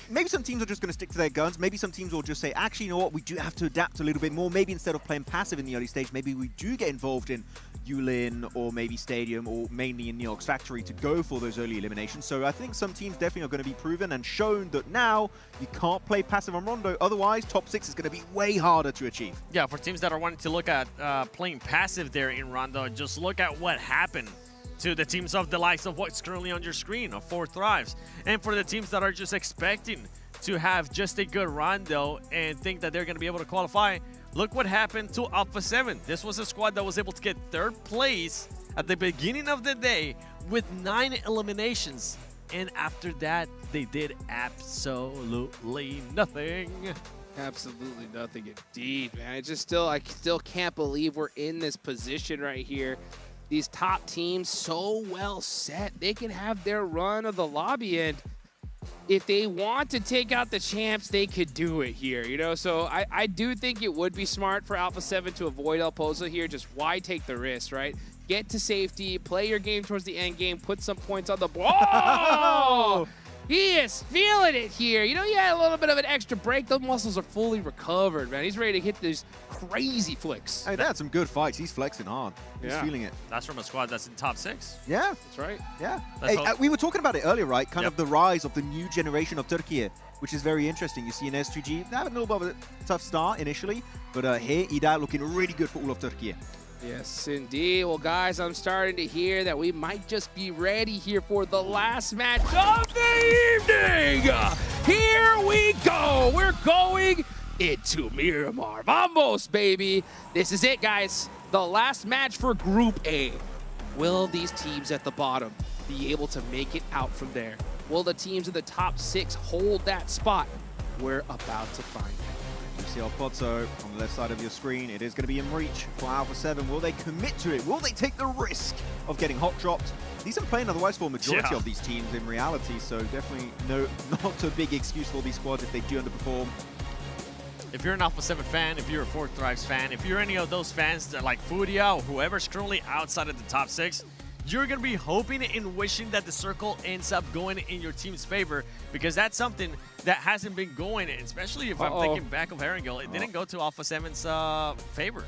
maybe some teams are just going to stick to their guns. Maybe some teams will just say, actually, you know what, we do have to adapt a little bit more. Maybe instead of playing passive in the early stage, maybe we do get involved in Yulin or maybe Stadium or mainly in Neox Factory to go for those early eliminations. So I think some teams definitely are going to be proven and shown that now you can't play passive on Rondo. Otherwise, top 6 is going to be way harder to achieve. Yeah, for teams that are wanting to look at playing passive there in Rondo, just look at what happened to the teams of the likes of what's currently on your screen of 4 Thrives. And for the teams that are just expecting to have just a good run, though, and think that they're going to be able to qualify. Look what happened to Alpha 7. This was a squad that was able to get 3rd place at the beginning of the day with 9 eliminations. And after that, they did absolutely nothing. Absolutely nothing indeed, man. I still can't believe we're in this position right here. These top teams so well set. They can have their run of the lobby, and if they want to take out the champs, they could do it here, you know? So I do think it would be smart for Alpha 7 to avoid El Pozo here. Just why take the risk, right? Get to safety, play your game towards the end game, put some points on the board. Oh! He is feeling it here. You know, he had a little bit of an extra break. Those muscles are fully recovered, man. He's ready to hit these crazy flicks. Hey, they had some good fights. He's flexing hard. He's feeling it. That's from a squad that's in top 6. Yeah. That's right. Yeah. Hey, we were talking about it earlier, right? Kind of the rise of the new generation of Turkey, which is very interesting. You see in S2G, they have a little bit of a tough start initially, but here, Ida looking really good for all of Turkey. Yes, indeed. Well, guys, I'm starting to hear that we might just be ready here for the last match of the evening. Here we go. We're going into Miramar. Vamos, baby. This is it, guys. The last match for Group A. Will these teams at the bottom be able to make it out from there? Will the teams in the top 6 hold that spot? We're about to find out. You see El Pozo on the left side of your screen. It is going to be in reach for Alpha 7. Will they commit to it? Will they take the risk of getting hot dropped? These are playing otherwise for a majority of these teams in reality, so definitely not a big excuse for these squads if they do underperform. If you're an Alpha 7 fan, if you're a Fort Thrives fan, if you're any of those fans that like Furia or whoever's currently outside of the top 6, you're going to be hoping and wishing that the circle ends up going in your team's favor, because that's something that hasn't been going, especially if I'm thinking back of Herringill. It didn't go to Alpha 7's favor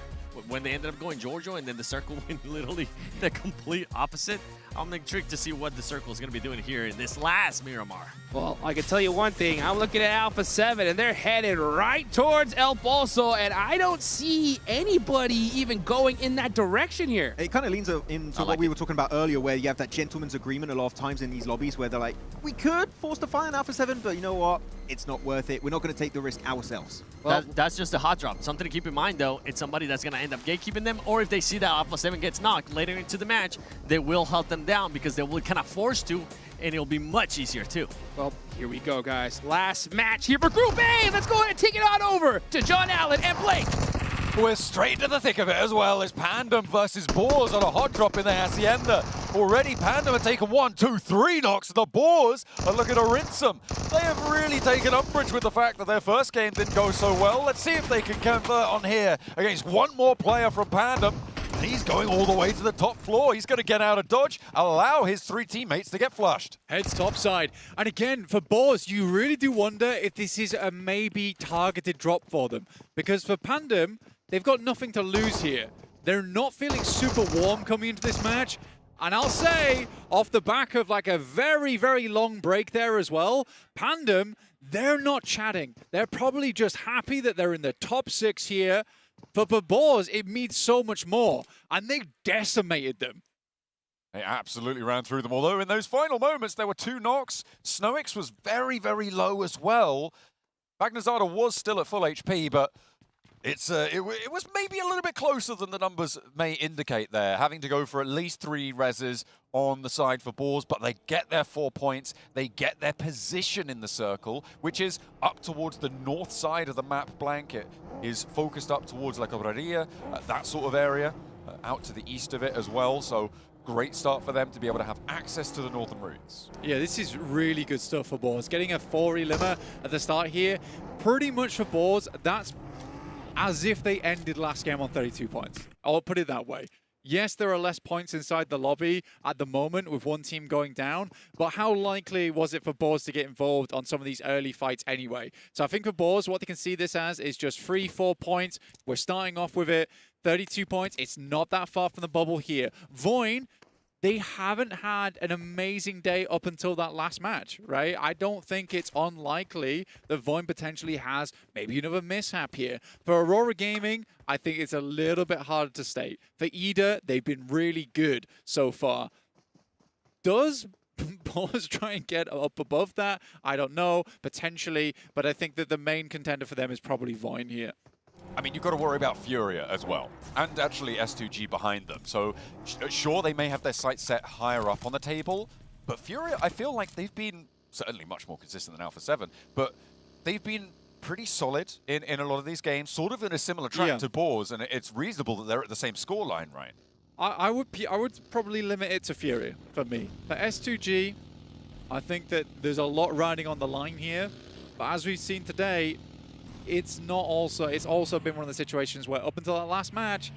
when they ended up going Giorgio, and then the circle went literally the complete opposite. I'm intrigued to see what the circle is going to be doing here in this last Miramar. Well, I can tell you one thing. I'm looking at Alpha 7, and they're headed right towards El Pozo, and I don't see anybody even going in that direction here. It kind of leans into what we were talking about earlier, where you have that gentleman's agreement a lot of times in these lobbies where they're like, we could force the fire on Alpha 7, but you know what? It's not worth it. We're not going to take the risk ourselves. Well, that's just a hot drop. Something to keep in mind, though. It's somebody that's going to end up gatekeeping them, or if they see that Alpha 7 gets knocked later into the match, they will hunt them down because they will kind of force to, and it'll be much easier, too. Well, here we go, guys. Last match here for Group A. Let's go ahead and take it on over to John Allen and Blake. We're straight into the thick of it as well. It's Pandem versus Boars on a hot drop in the Hacienda. Already Pandem have taken 1, 2, 3 knocks. The Boars are looking to rinse them. They have really taken umbrage with the fact that their first game didn't go so well. Let's see if they can convert on here against one more player from Pandem. And he's going all the way to the top floor. He's going to get out of dodge, allow his 3 teammates to get flushed. Heads topside. And again, for Boars, you really do wonder if this is a maybe targeted drop for them. Because for Pandem, they've got nothing to lose here. They're not feeling super warm coming into this match. And I'll say, off the back of like a very, very long break there as well, Pandem, they're not chatting. They're probably just happy that they're in the top 6 here. But for Boars, it means so much more. And they decimated them. They absolutely ran through them. Although in those final moments, there were 2 knocks. Snowix was very, very low as well. Magnazada was still at full HP, but it was maybe a little bit closer than the numbers may indicate there, having to go for at least 3 reses on the side for Boars, but they get their 4 points, they get their position in the circle, which is up towards the north side of the map. Blanket is focused up towards La Cabrera, that sort of area, out to the east of it as well, so great start for them to be able to have access to the northern routes. Yeah, this is really good stuff for Boars. Getting a 4 limmer at the start here, pretty much for Boars, that's as if they ended last game on 32 points. I'll put it that way. Yes, there are less points inside the lobby at the moment with one team going down, but how likely was it for Boars to get involved on some of these early fights anyway? So I think for Boars, what they can see this as is just 3-4 points. We're starting off with it. 32 points. It's not that far from the bubble here. Voin, they haven't had an amazing day up until that last match, right? I don't think it's unlikely that Voin potentially has maybe another mishap here. For Aurora Gaming, I think it's a little bit harder to state. For Ida, they've been really good so far. Does Boars try and get up above that? I don't know, potentially, but I think that the main contender for them is probably Voin here. I mean, you've got to worry about Furia as well, and actually S2G behind them. So, sure, they may have their sights set higher up on the table, but Furia, I feel like they've been certainly much more consistent than Alpha 7, but they've been pretty solid in a lot of these games, sort of in a similar track to Boars, and it's reasonable that they're at the same scoreline, right? I would probably limit it to Furia for me. For S2G, I think that there's a lot riding on the line here, but as we've seen today, it's also been one of the situations where up until that last match,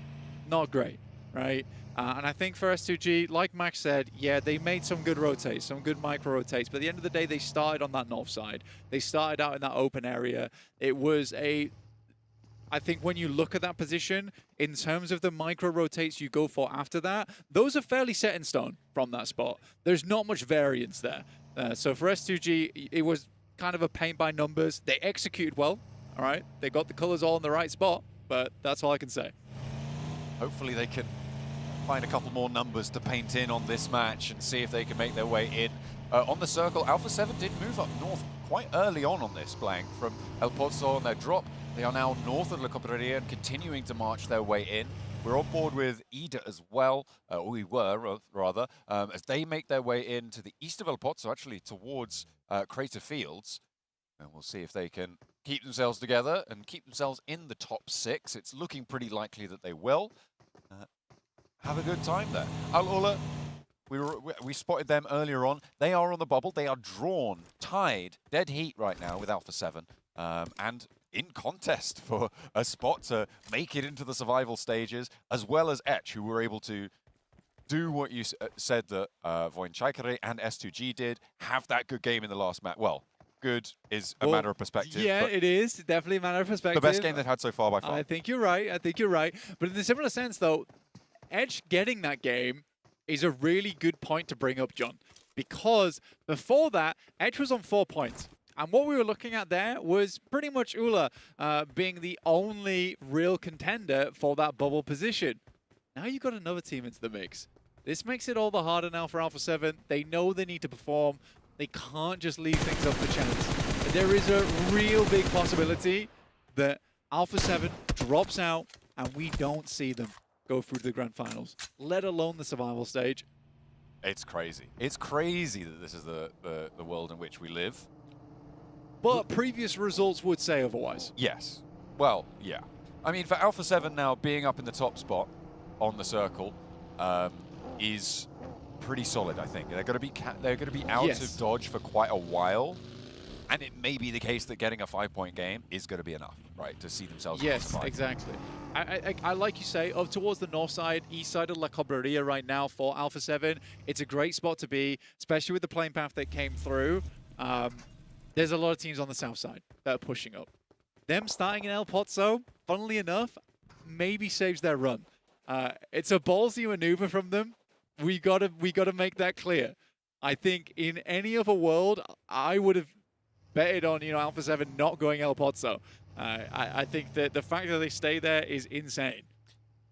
not great, right? And I think for S2G, like Max said, yeah, they made some good rotates, some good micro rotates, but at the end of the day, they started on that north side. They started out in that open area. It was I think when you look at that position, in terms of the micro rotates you go for after that, those are fairly set in stone from that spot. There's not much variance there. So for S2G, it was kind of a paint by numbers. They executed well, all right? They got the colors all in the right spot, but that's all I can say. Hopefully they can find a couple more numbers to paint in on this match and see if they can make their way in. On the circle, Alpha 7 did move up north quite early on this blank from El Pozo on their drop. They are now north of La Copperia and continuing to march their way in. We're on board with Ida as well, or we were rather, as they make their way into the east of El Pozo, actually towards Crater Fields. And we'll see if they can keep themselves together and keep themselves in the top 6. It's looking pretty likely that they will. Have a good time there. Al-Ula, we spotted them earlier on. They are on the bubble. They are drawn, tied, dead heat right now with Alpha 7. And in contest for a spot to make it into the survival stages, as well as Etch, who were able to do what you said that Voin Chaikere and S2G did, have that good game in the last match. Well, good is a matter of perspective. Yeah, it is. Definitely a matter of perspective. The best game they've had so far by far. I think you're right. I think you're right. But in a similar sense, though, Edge getting that game is a really good point to bring up, John. Because before that, Edge was on 4 points. And what we were looking at there was pretty much Ula being the only real contender for that bubble position. Now you've got another team into the mix. This makes it all the harder now for Alpha 7. They know they need to perform. They can't just leave things up to chance. There is a real big possibility that Alpha 7 drops out and we don't see them go through to the grand finals, let alone the survival stage. It's crazy. It's crazy that this is the world in which we live. But previous results would say otherwise. Yes. Well, yeah. I mean, for Alpha 7 now being up in the top spot on the circle is pretty solid, I think. They're going to be out of dodge for quite a while. And it may be the case that getting a 5-point game is going to be enough, right, to see themselves. Yes, exactly. I like you say, up towards the north side, east side of La Cobreria right now for Alpha 7. It's a great spot to be, especially with the playing path that came through. There's a lot of teams on the south side that are pushing up. Them starting in El Pozo, funnily enough, maybe saves their run. It's a ballsy maneuver from them. We gotta make that clear. I think in any other world, I would have betted on Alpha 7 not going El Pozo. I think that the fact that they stay there is insane.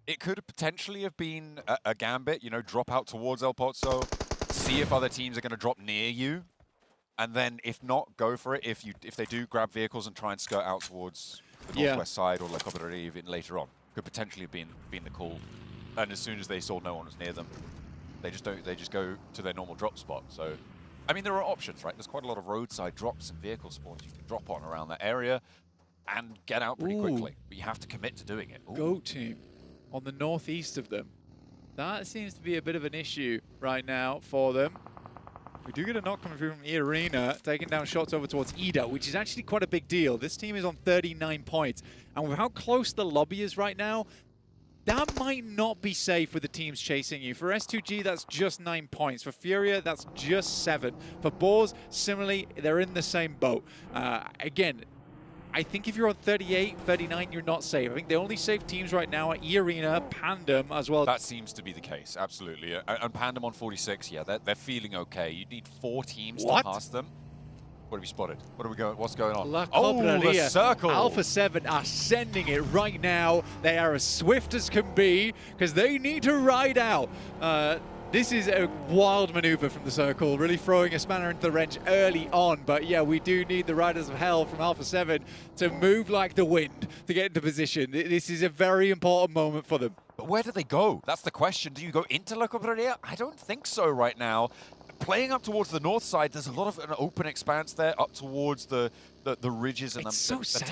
It could potentially have been a gambit, drop out towards El Pozo, see if other teams are going to drop near you, and then if not, go for it. If they do grab vehicles and try and skirt out towards the northwest side or La Cobreria even later on, could potentially have been the call. And as soon as they saw no one was near them, they just go to their normal drop spot. So, I mean, there are options, right? There's quite a lot of roadside drops and vehicle spawns you can drop on around that area and get out pretty quickly. But you have to commit to doing it. Goat team on the northeast of them. That seems to be a bit of an issue right now for them. We do get a knock coming through from the arena, taking down shots over towards Ida, which is actually quite a big deal. This team is on 39 points. And with how close the lobby is right now, that might not be safe with the teams chasing you. For S2G, that's just 9 points. For Furia, that's just 7. For Boars, similarly, they're in the same boat. Again, I think if you're on 38, 39, you're not safe. I think the only safe teams right now are E-Arena, Pandem as well. That seems to be the case, absolutely. And Pandem on 46, yeah, they're feeling okay. You need 4 teams to pass them. What have you spotted? What's going on? The circle. Alpha 7 are sending it right now. They are as swift as can be because they need to ride out This is a wild maneuver from the circle, really throwing a spanner into the wrench early on. But yeah, we do need the Riders of Hell from Alpha 7 to move like the wind to get into position. This is a very important moment for them. But where do they go? That's the question. Do you go into La Cobreria? I don't think so right now. Playing up towards the north side, there's a lot of an open expanse there, up towards the ridges and the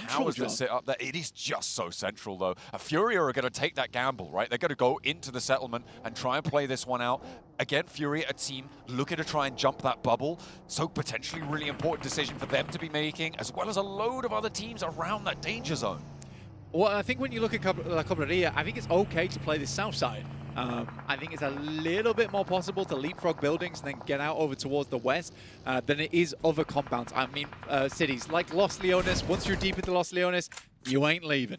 towers that sit up there. It is just so central, though. Furia are going to take that gamble, right? They're going to go into the settlement and try and play this one out. Again, Furia, a team looking to try and jump that bubble. So potentially really important decision for them to be making, as well as a load of other teams around that danger zone. Well, I think when you look at La Cobreria, I think it's okay to play the south side. I think it's a little bit more possible to leapfrog buildings and then get out over towards the west than it is other compounds. I mean, cities like Los Leones. Once you're deep into Los Leones, you ain't leaving.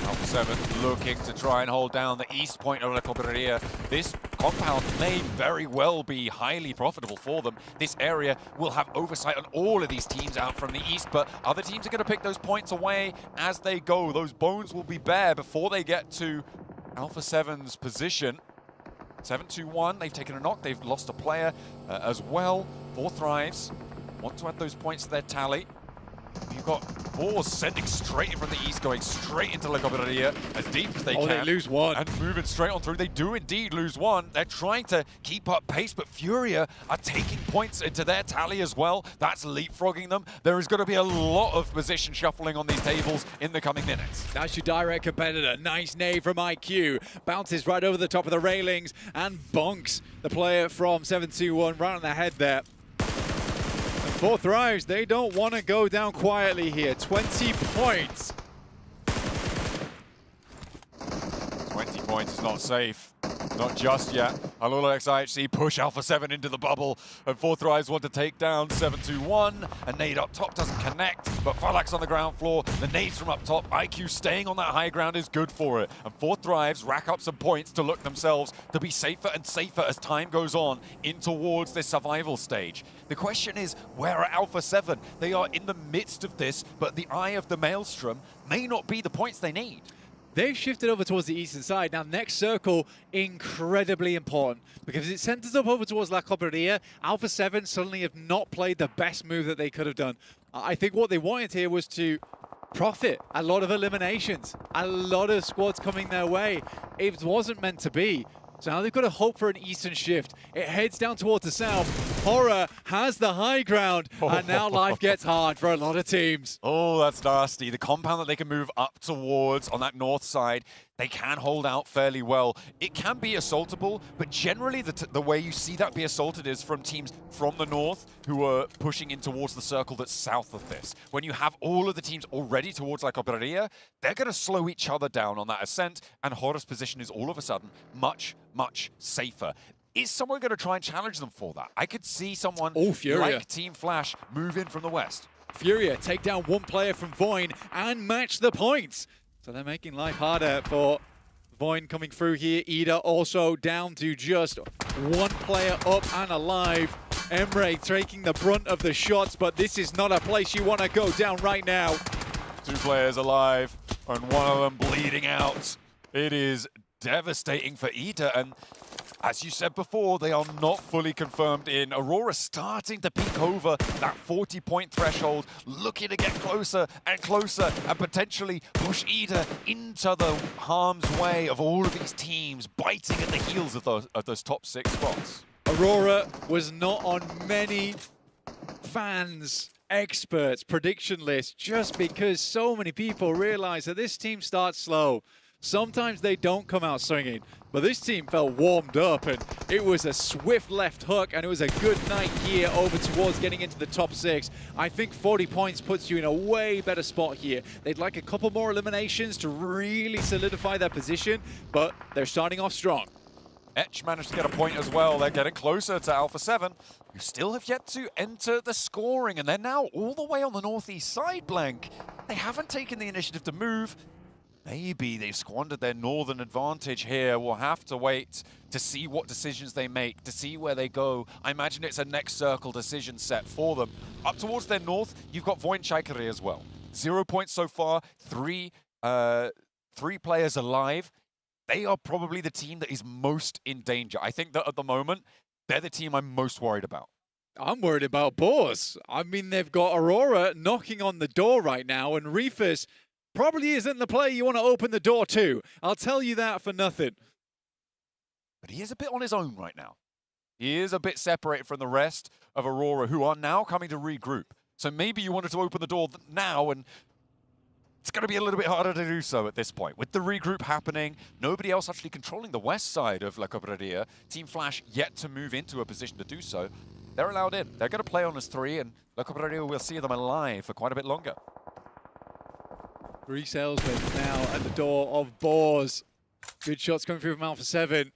Alpha 7 looking to try and hold down the east point of La Cobreria. This compound may very well be highly profitable for them. This area will have oversight on all of these teams out from the east, but other teams are going to pick those points away as they go. Those bones will be bare before they get to Alpha 7's position. 7-2-1, they've taken a knock, they've lost a player as well. 4 Thrives want to add those points to their tally. You've got Boars sending straight in from the east, going straight into La Cobreria as deep as they can. They lose one. And moving straight on through. They do indeed lose one. They're trying to keep up pace, but Furia are taking points into their tally as well. That's leapfrogging them. There is going to be a lot of position shuffling on these tables in the coming minutes. That's your direct competitor. Nice nade from IQ. Bounces right over the top of the railings and bonks the player from 7-2-1 right on the head there. 4 Thrives, they don't want to go down quietly here. 20 points. 20 points is not safe. Not just yet. Alula XIHC push Alpha 7 into the bubble, and 4 Thrives want to take down 7-2-1. A nade up top doesn't connect, but Falak's on the ground floor. The nades from up top, IQ staying on that high ground is good for it. And 4 Thrives rack up some points to look themselves to be safer and safer as time goes on in towards this survival stage. The question is, where are Alpha 7? They are in the midst of this, but the eye of the Maelstrom may not be the points they need. They've shifted over towards the eastern side. Now, next circle, incredibly important, because it centers up over towards La Cobreria. Alpha 7 suddenly have not played the best move that they could have done. I think what they wanted here was to profit a lot of eliminations, a lot of squads coming their way. It wasn't meant to be. So now they've got to hope for an eastern shift. It heads down towards the south. Horror has the high ground, and now life gets hard for a lot of teams. Oh, that's nasty. The compound that they can move up towards on that north side, they can hold out fairly well. It can be assaultable, but generally the way you see that be assaulted is from teams from the north who are pushing in towards the circle that's south of this. When you have all of the teams already towards La Cobreria, they're going to slow each other down on that ascent, and Horror's position is all of a sudden much, much safer. Is someone going to try and challenge them for that? I could see someone like Team Flash move in from the west. Furia take down one player from Voin and match the points. So they're making life harder for Voin coming through here. Ida also down to just one player up and alive. Emre taking the brunt of the shots, but this is not a place you want to go down right now. 2 players alive and one of them bleeding out. It is devastating for Ida, and as you said before, they are not fully confirmed in. Aurora starting to peek over that 40-point threshold, looking to get closer and closer and potentially push Ida into the harm's way of all of these teams biting at the heels of those top 6 spots. Aurora was not on many fans' experts' prediction list just because so many people realize that this team starts slow. Sometimes they don't come out swinging, but this team felt warmed up, and it was a swift left hook, and it was a good night here over towards getting into the top 6. I think 40 points puts you in a way better spot here. They'd like a couple more eliminations to really solidify their position, but they're starting off strong. Etch managed to get a point as well. They're getting closer to Alpha 7, who still have yet to enter the scoring, and they're now all the way on the northeast side, Blank. They haven't taken the initiative to move. Maybe they've squandered their northern advantage here. We'll have to wait to see what decisions they make, to see where they go. I imagine it's a next circle decision set for them. Up towards their north, you've got Voin Chaikere as well. 0 points so far, three players alive. they are probably the team that is most in danger. I think that at the moment, they're the team I'm most worried about. I'm worried about Boars. I mean, they've got Aurora knocking on the door right now, and Reefus probably isn't the player you want to open the door to. I'll tell you that for nothing. But he is a bit on his own right now. He is a bit separated from the rest of Aurora, who are now coming to regroup. So maybe you wanted to open the door now, and it's going to be a little bit harder to do so at this point. With the regroup happening, nobody else actually controlling the west side of La Cobreria. Team Flash yet to move into a position to do so. They're allowed in. They're going to play on as 3, and La Cobreria will see them alive for quite a bit longer. 3 salesmen now at the door of Boars. Good shots coming through from Alpha 7.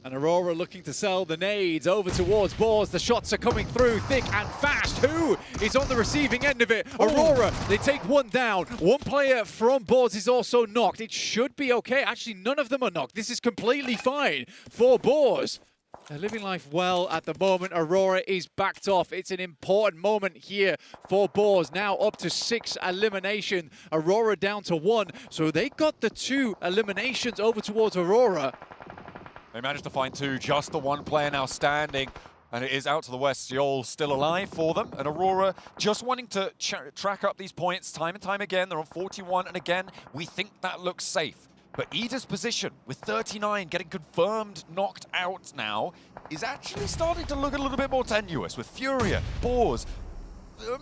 And Aurora looking to sell the nades over towards Boars. The shots are coming through thick and fast. Who is on the receiving end of it? Aurora, they take one down. One player from Boars is also knocked. It should be okay. Actually, none of them are knocked. This is completely fine for Boars. They're living life well at the moment. Aurora is backed off. It's an important moment here for Boars. Now up to 6 elimination. Aurora down to 1. So they got the 2 eliminations over towards Aurora. They managed to find 2, just the 1 player now standing, and it is out to the west. Seoul still alive for them, and Aurora just wanting to track up these points time and time again. They're on 41, and again, we think that looks safe. But Ida's position with 39 getting confirmed knocked out now is actually starting to look a little bit more tenuous with Furia, Boars,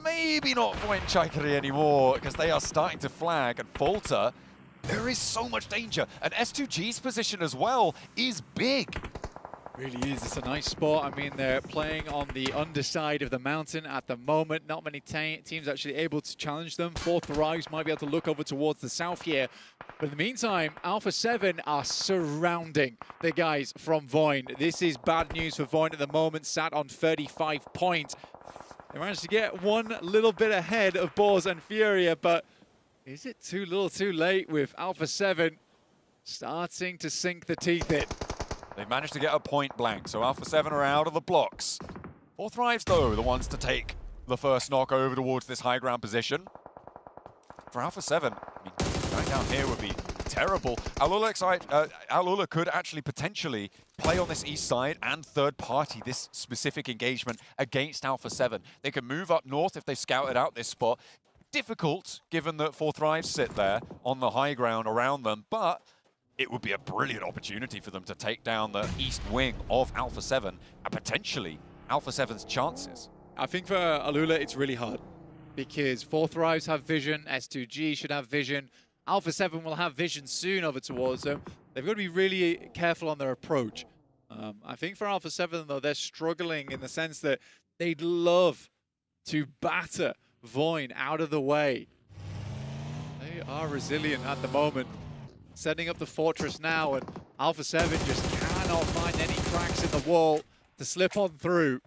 maybe not Voin Chaikari anymore because they are starting to flag and falter. There is so much danger, and S2G's position as well is big. Really is. It's a nice spot. I mean, they're playing on the underside of the mountain at the moment. Not many teams actually able to challenge them. 4 Thrives might be able to look over towards the south here. But in the meantime, Alpha 7 are surrounding the guys from Voin. This is bad news for Voin at the moment, sat on 35 points. They managed to get one little bit ahead of Boars and Furia, but is it too little too late with Alpha 7 starting to sink the teeth in? They managed to get a point blank, so Alpha 7 are out of the blocks. 4 Thrives, though, the ones to take the first knock over towards this high ground position. For Alpha 7, I mean, going down here would be terrible. Alula could actually potentially play on this east side and third party this specific engagement against Alpha 7. They can move up north if they scouted out this spot. Difficult, given that 4 Thrives sit there on the high ground around them, but it would be a brilliant opportunity for them to take down the east wing of Alpha 7 and potentially Alpha 7's chances. I think for Alula, it's really hard because 4 Thrives have vision, S2G should have vision, Alpha 7 will have vision soon over towards them. They've got to be really careful on their approach. I think for Alpha 7, though, they're struggling in the sense that they'd love to batter Voin out of the way. They are resilient at the moment. Setting up the fortress now, and Alpha 7 just cannot find any cracks in the wall to slip on through.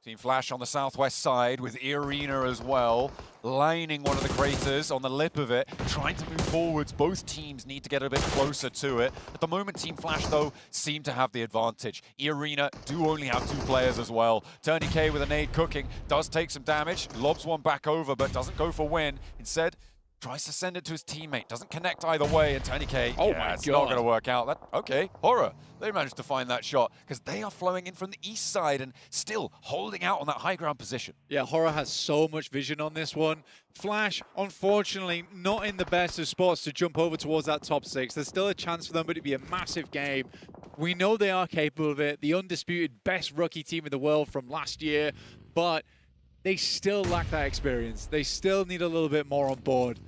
Team Flash on the southwest side with Irina as well, lining one of the craters on the lip of it, trying to move forwards. Both teams need to get a bit closer to it. At the moment, Team Flash, though, seem to have the advantage. Irina do only have 2 players as well. Turney K with a nade cooking, does take some damage, lobs one back over, but doesn't go for win. Instead, tries to send it to his teammate, doesn't connect either way, and Tony K, it's not going to work out. Okay, Horror, they managed to find that shot because they are flowing in from the east side and still holding out on that high ground position. Yeah, Horror has so much vision on this one. Flash, unfortunately, not in the best of spots to jump over towards that top 6. There's still a chance for them, but it'd be a massive game. We know they are capable of it, the undisputed best rookie team in the world from last year, but they still lack that experience. They still need a little bit more on board.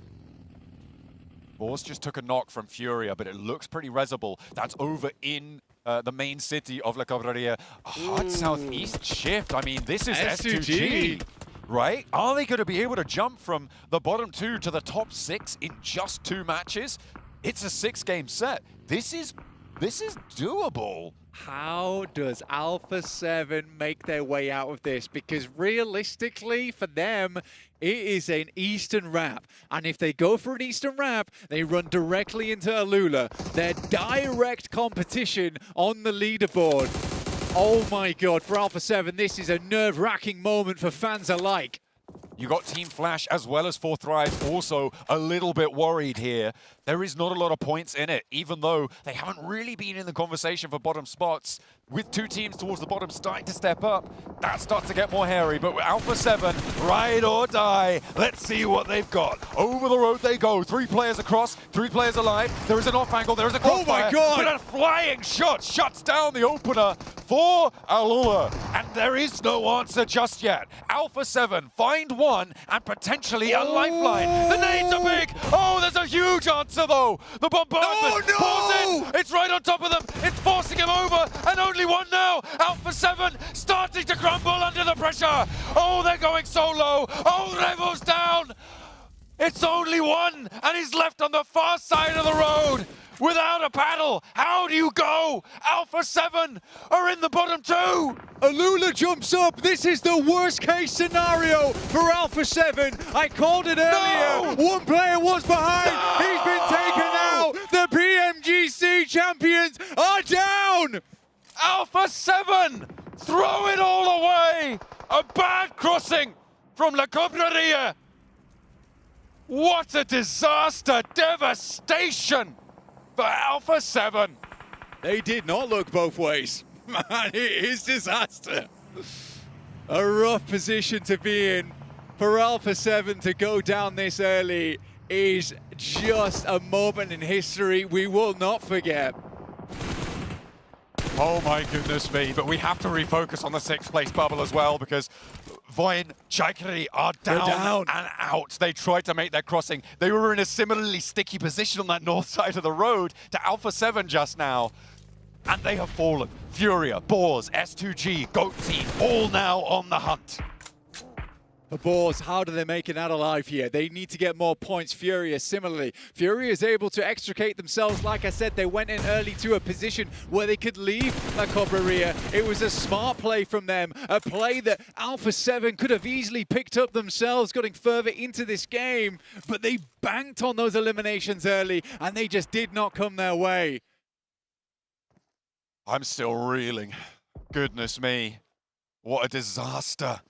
Boars just took a knock from Furia, but it looks pretty resible. That's over in the main city of La Cobreria. A hard southeast shift. I mean, this is S2G, right? Are they going to be able to jump from the bottom 2 to the top 6 in just 2 matches? It's a 6-game set. This is doable. How does Alpha 7 make their way out of this? Because realistically, for them, it is an Eastern wrap. And if they go for an Eastern wrap, they run directly into Alula. Their direct competition on the leaderboard. Oh my God, for Alpha 7, this is a nerve-wracking moment for fans alike. You got Team Flash as well as Thrive also a little bit worried here. There is not a lot of points in it, even though they haven't really been in the conversation for bottom spots. With two teams towards the bottom starting to step up, that starts to get more hairy. But with Alpha 7, ride or die. Let's see what they've got. Over the road they go. 3 players across, 3 players alive. There is an off angle, there is a crossfire. Oh my God! But a flying shot shuts down the opener for Alula. And there is no answer just yet. Alpha 7 find one and potentially a lifeline. The nades are big. Oh, there's a huge answer though. The bombardment pours in. It's right on top of them. It's forcing him over. And only one now. Alpha 7 starting to crumble under the pressure. Oh, they're going so low. Oh, Revo's down. It's only one, and he's left on the far side of the road without a paddle. How do you go? Alpha 7 are in the bottom 2. Alula jumps up. This is the worst case scenario for Alpha 7. I called it earlier. No! One player was behind. No! He's been taken out. The PMGC champions are down. Alpha 7 throw it all away. A bad crossing from La Cobreria. What a disaster, devastation for Alpha 7. They did not look both ways. Man, it is disaster. A rough position to be in. For Alpha 7 to go down this early is just a moment in history we will not forget. Oh my goodness me, but we have to refocus on the 6th place bubble as well, because Voin, Chaikari are down and out. They tried to make their crossing. They were in a similarly sticky position on that north side of the road to Alpha 7 just now. And they have fallen. Furia, Boars, S2G, Goat Team, all now on the hunt. The Boars, how do they make it out alive here? They need to get more points. Furia, similarly. Furia is able to extricate themselves. Like I said, they went in early to a position where they could leave La Cobreria. It was a smart play from them. A play that Alpha 7 could have easily picked up themselves, getting further into this game. But they banked on those eliminations early, and they just did not come their way. I'm still reeling. Goodness me. What a disaster.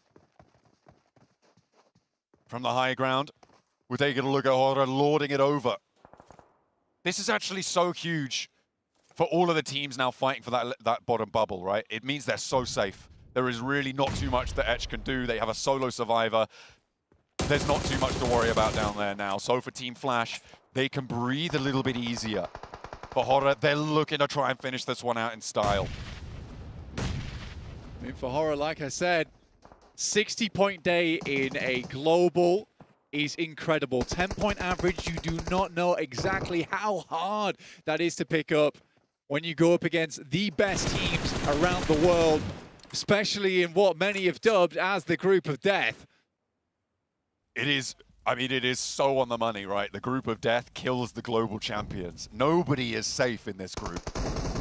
From the high ground, we're taking a look at Hora lording it over. This is actually so huge for all of the teams now fighting for that bottom bubble, right? It means they're so safe. There is really not too much that Etch can do. They have a solo survivor. There's not too much to worry about down there now. So for Team Flash, they can breathe a little bit easier. For Hora, they're looking to try and finish this one out in style. I mean, for Hora, like I said, 60-point day in a global is incredible. 10-point average, you do not know exactly how hard that is to pick up when you go up against the best teams around the world, especially in what many have dubbed as the group of death. It is, I mean, it is so on the money, right? The group of death kills the global champions. Nobody is safe in this group.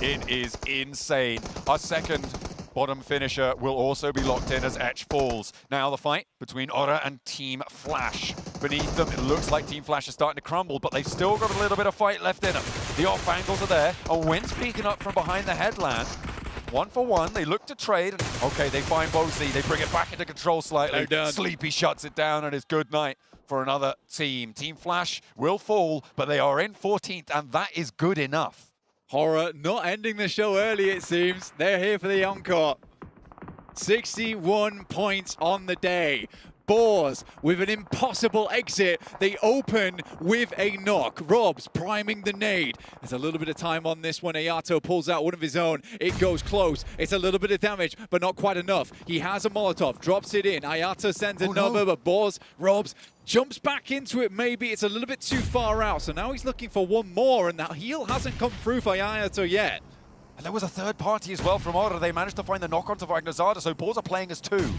It is insane. Our second bottom finisher will also be locked in as Etch falls. Now the fight between Ora and Team Flash. Beneath them, it looks like Team Flash is starting to crumble, but they've still got a little bit of fight left in them. The off angles are there. A wind's peeking up from behind the headland. 1 for 1, they look to trade, and okay, they find Bozy, they bring it back into control slightly. Sleepy shuts it down, and it's good night for another team. Team Flash will fall, but they are in 14th, and that is good enough. Hora not ending the show early, it seems. They're here for the encore. 61 points on the day. Boars with an impossible exit. They open with a knock. Robs priming the nade. There's a little bit of time on this one. Ayato pulls out one of his own. It goes close. It's a little bit of damage, but not quite enough. He has a Molotov, drops it in. Ayato sends another, but Boars, Robs jumps back into it. Maybe it's a little bit too far out. So now he's looking for one more, and that heal hasn't come through for Ayato yet. And there was a third party as well from Ora. They managed to find the knock onto Vagnazada, so Boars are playing as 2.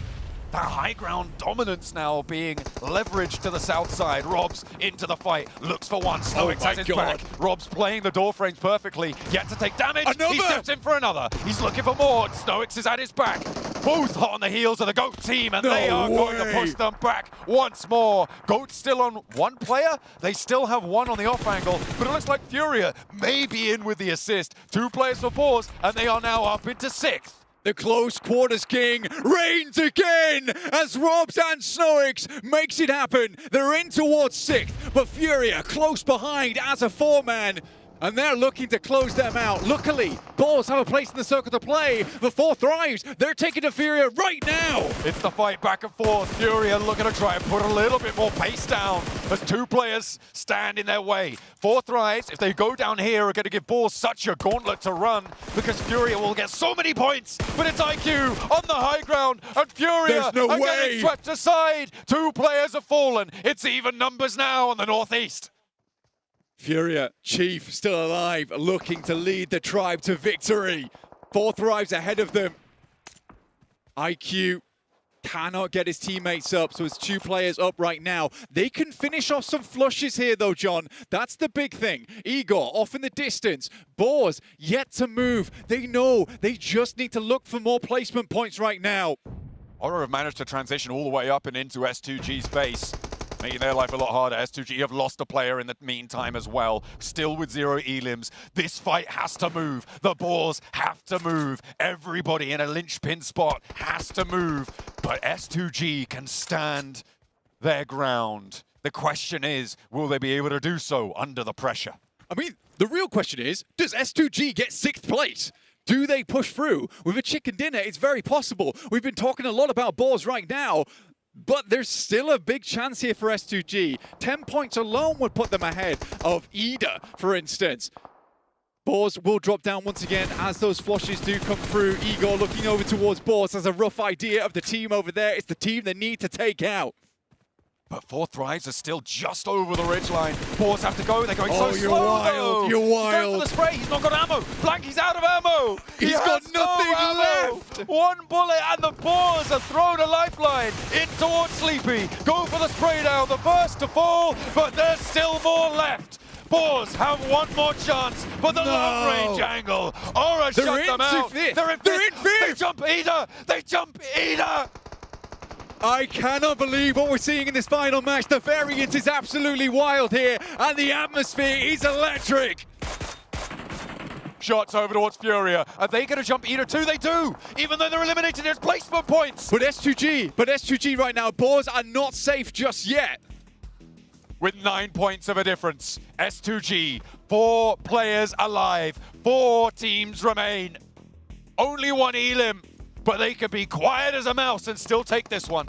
That high ground dominance now being leveraged to the south side. Robs into the fight, looks for one, Snowix has his back. Robs playing the door frames perfectly, yet to take damage. He steps in for another. He's looking for more. Snowix is at his back. Both hot on the heels of the GOAT team, and they are going to push them back once more. GOAT still on 1 player. They still have 1 on the off angle, but it looks like Furia may be in with the assist. 2 players for Boars, and they are now up into 6th. The close quarters king reigns again as Robs and Snoix makes it happen. They're in towards 6th, but Furia close behind as a 4-man. And they're looking to close them out. Luckily, Balls have a place in the circle to play. The 4 Thrives, they're taking to Furia right now. It's the fight back and forth. Furia looking to try and put a little bit more pace down as 2 players stand in their way. 4 Thrives, if they go down here, are going to give Balls such a gauntlet to run because Furia will get so many points. But it's IQ on the high ground and Furia There's no are way. getting swept aside. 2 players have fallen. It's even numbers now on the northeast. Furia, Chief still alive, looking to lead the tribe to victory. 4 Thrives ahead of them. IQ cannot get his teammates up, so it's 2 players up right now. They can finish off some flushes here though, John. That's the big thing. Igor off in the distance. Boars yet to move. They know they just need to look for more placement points right now. Aura have managed to transition all the way up and into S2G's base, making their life a lot harder. S2G have lost a player in the meantime as well. Still with 0 elims. This fight has to move. The Boars have to move. Everybody in a linchpin spot has to move. But S2G can stand their ground. The question is, will they be able to do so under the pressure? I mean, the real question is, does S2G get 6th place? Do they push through? With a chicken dinner, it's very possible. We've been talking a lot about Boars right now, but there's still a big chance here for S2G. 10 points alone would put them ahead of Ida, for instance. Boars will drop down once again as those flushes do come through. Igor looking over towards Boars has a rough idea of the team over there. It's the team they need to take out. But 4 Thrives are still just over the ridgeline. Boars have to go. They're going so you're slow. wild. You're He's wild. going for the spray. He's not got ammo. Blanky's out of ammo. He's He got has nothing no ammo. left. 1 bullet and the Boars have thrown a lifeline in towards Sleepy. Go for the spray down. The first to fall, but there's still more left. Boars have 1 more chance, but the long-range angle. Aura shut them out. They're in 5th. They're in 5th. They jump Ida. They jump Ida. I cannot believe what we're seeing in this final match. The variance is absolutely wild here, and the atmosphere is electric. Shots over towards Furia. Are they going to jump Ida too? They do, even though they're eliminated. There's placement points. But S2G right now, Boars are not safe just yet. With 9 points of a difference, S2G, 4 players alive, 4 teams remain. Only 1 elim, but they could be quiet as a mouse and still take this one.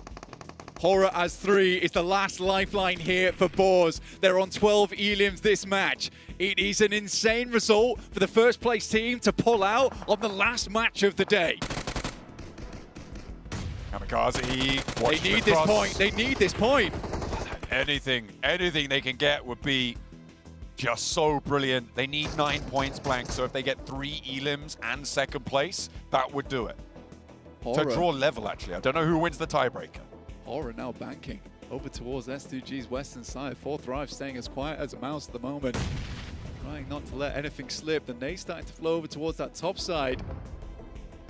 Horror as 3 is the last lifeline here for Boars. They're on 12 elims this match. It is an insane result for the first place team to pull out on the last match of the day. Kamikaze, they need this point. They need this point. Anything they can get would be just so brilliant. They need 9 points, Blank, so if they get 3 elims and 2nd place, that would do it. Horror. To draw level, actually. I don't know who wins the tiebreaker. Horror now banking over towards S2G's western side. 4 Thrive staying as quiet as a mouse at the moment. Trying not to let anything slip. The nade starting to flow over towards that top side.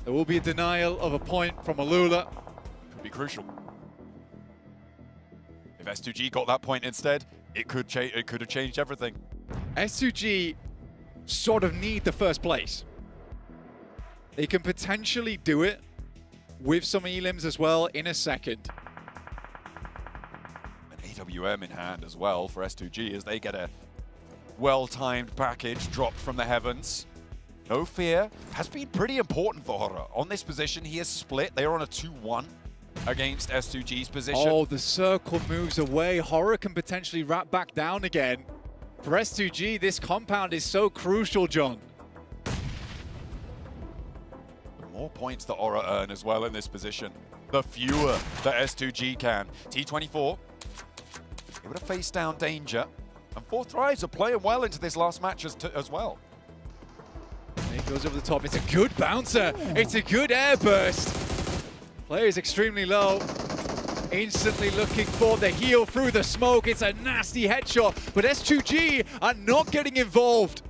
There will be a denial of a point from Alula. Could be crucial. If S2G got that point instead, it could have changed everything. S2G sort of need the first place. They can potentially do it with some elims as well in a second. An AWM in hand as well for S2G as they get a well-timed package dropped from the heavens. No fear has been pretty important for Horror. On this position, he is split. They are on a 2-1 against S2G's position. Oh, the circle moves away. Horror can potentially wrap back down again. For S2G, this compound is so crucial, John. More points that Aura earn as well in this position, the fewer that S2G can. T24 able to face down danger, and 4 Thrives are playing well into this last match as well. He goes over the top. It's a good bouncer. It's a good air burst. Player is extremely low. Instantly looking for the heal through the smoke. It's a nasty headshot, but S2G are not getting involved.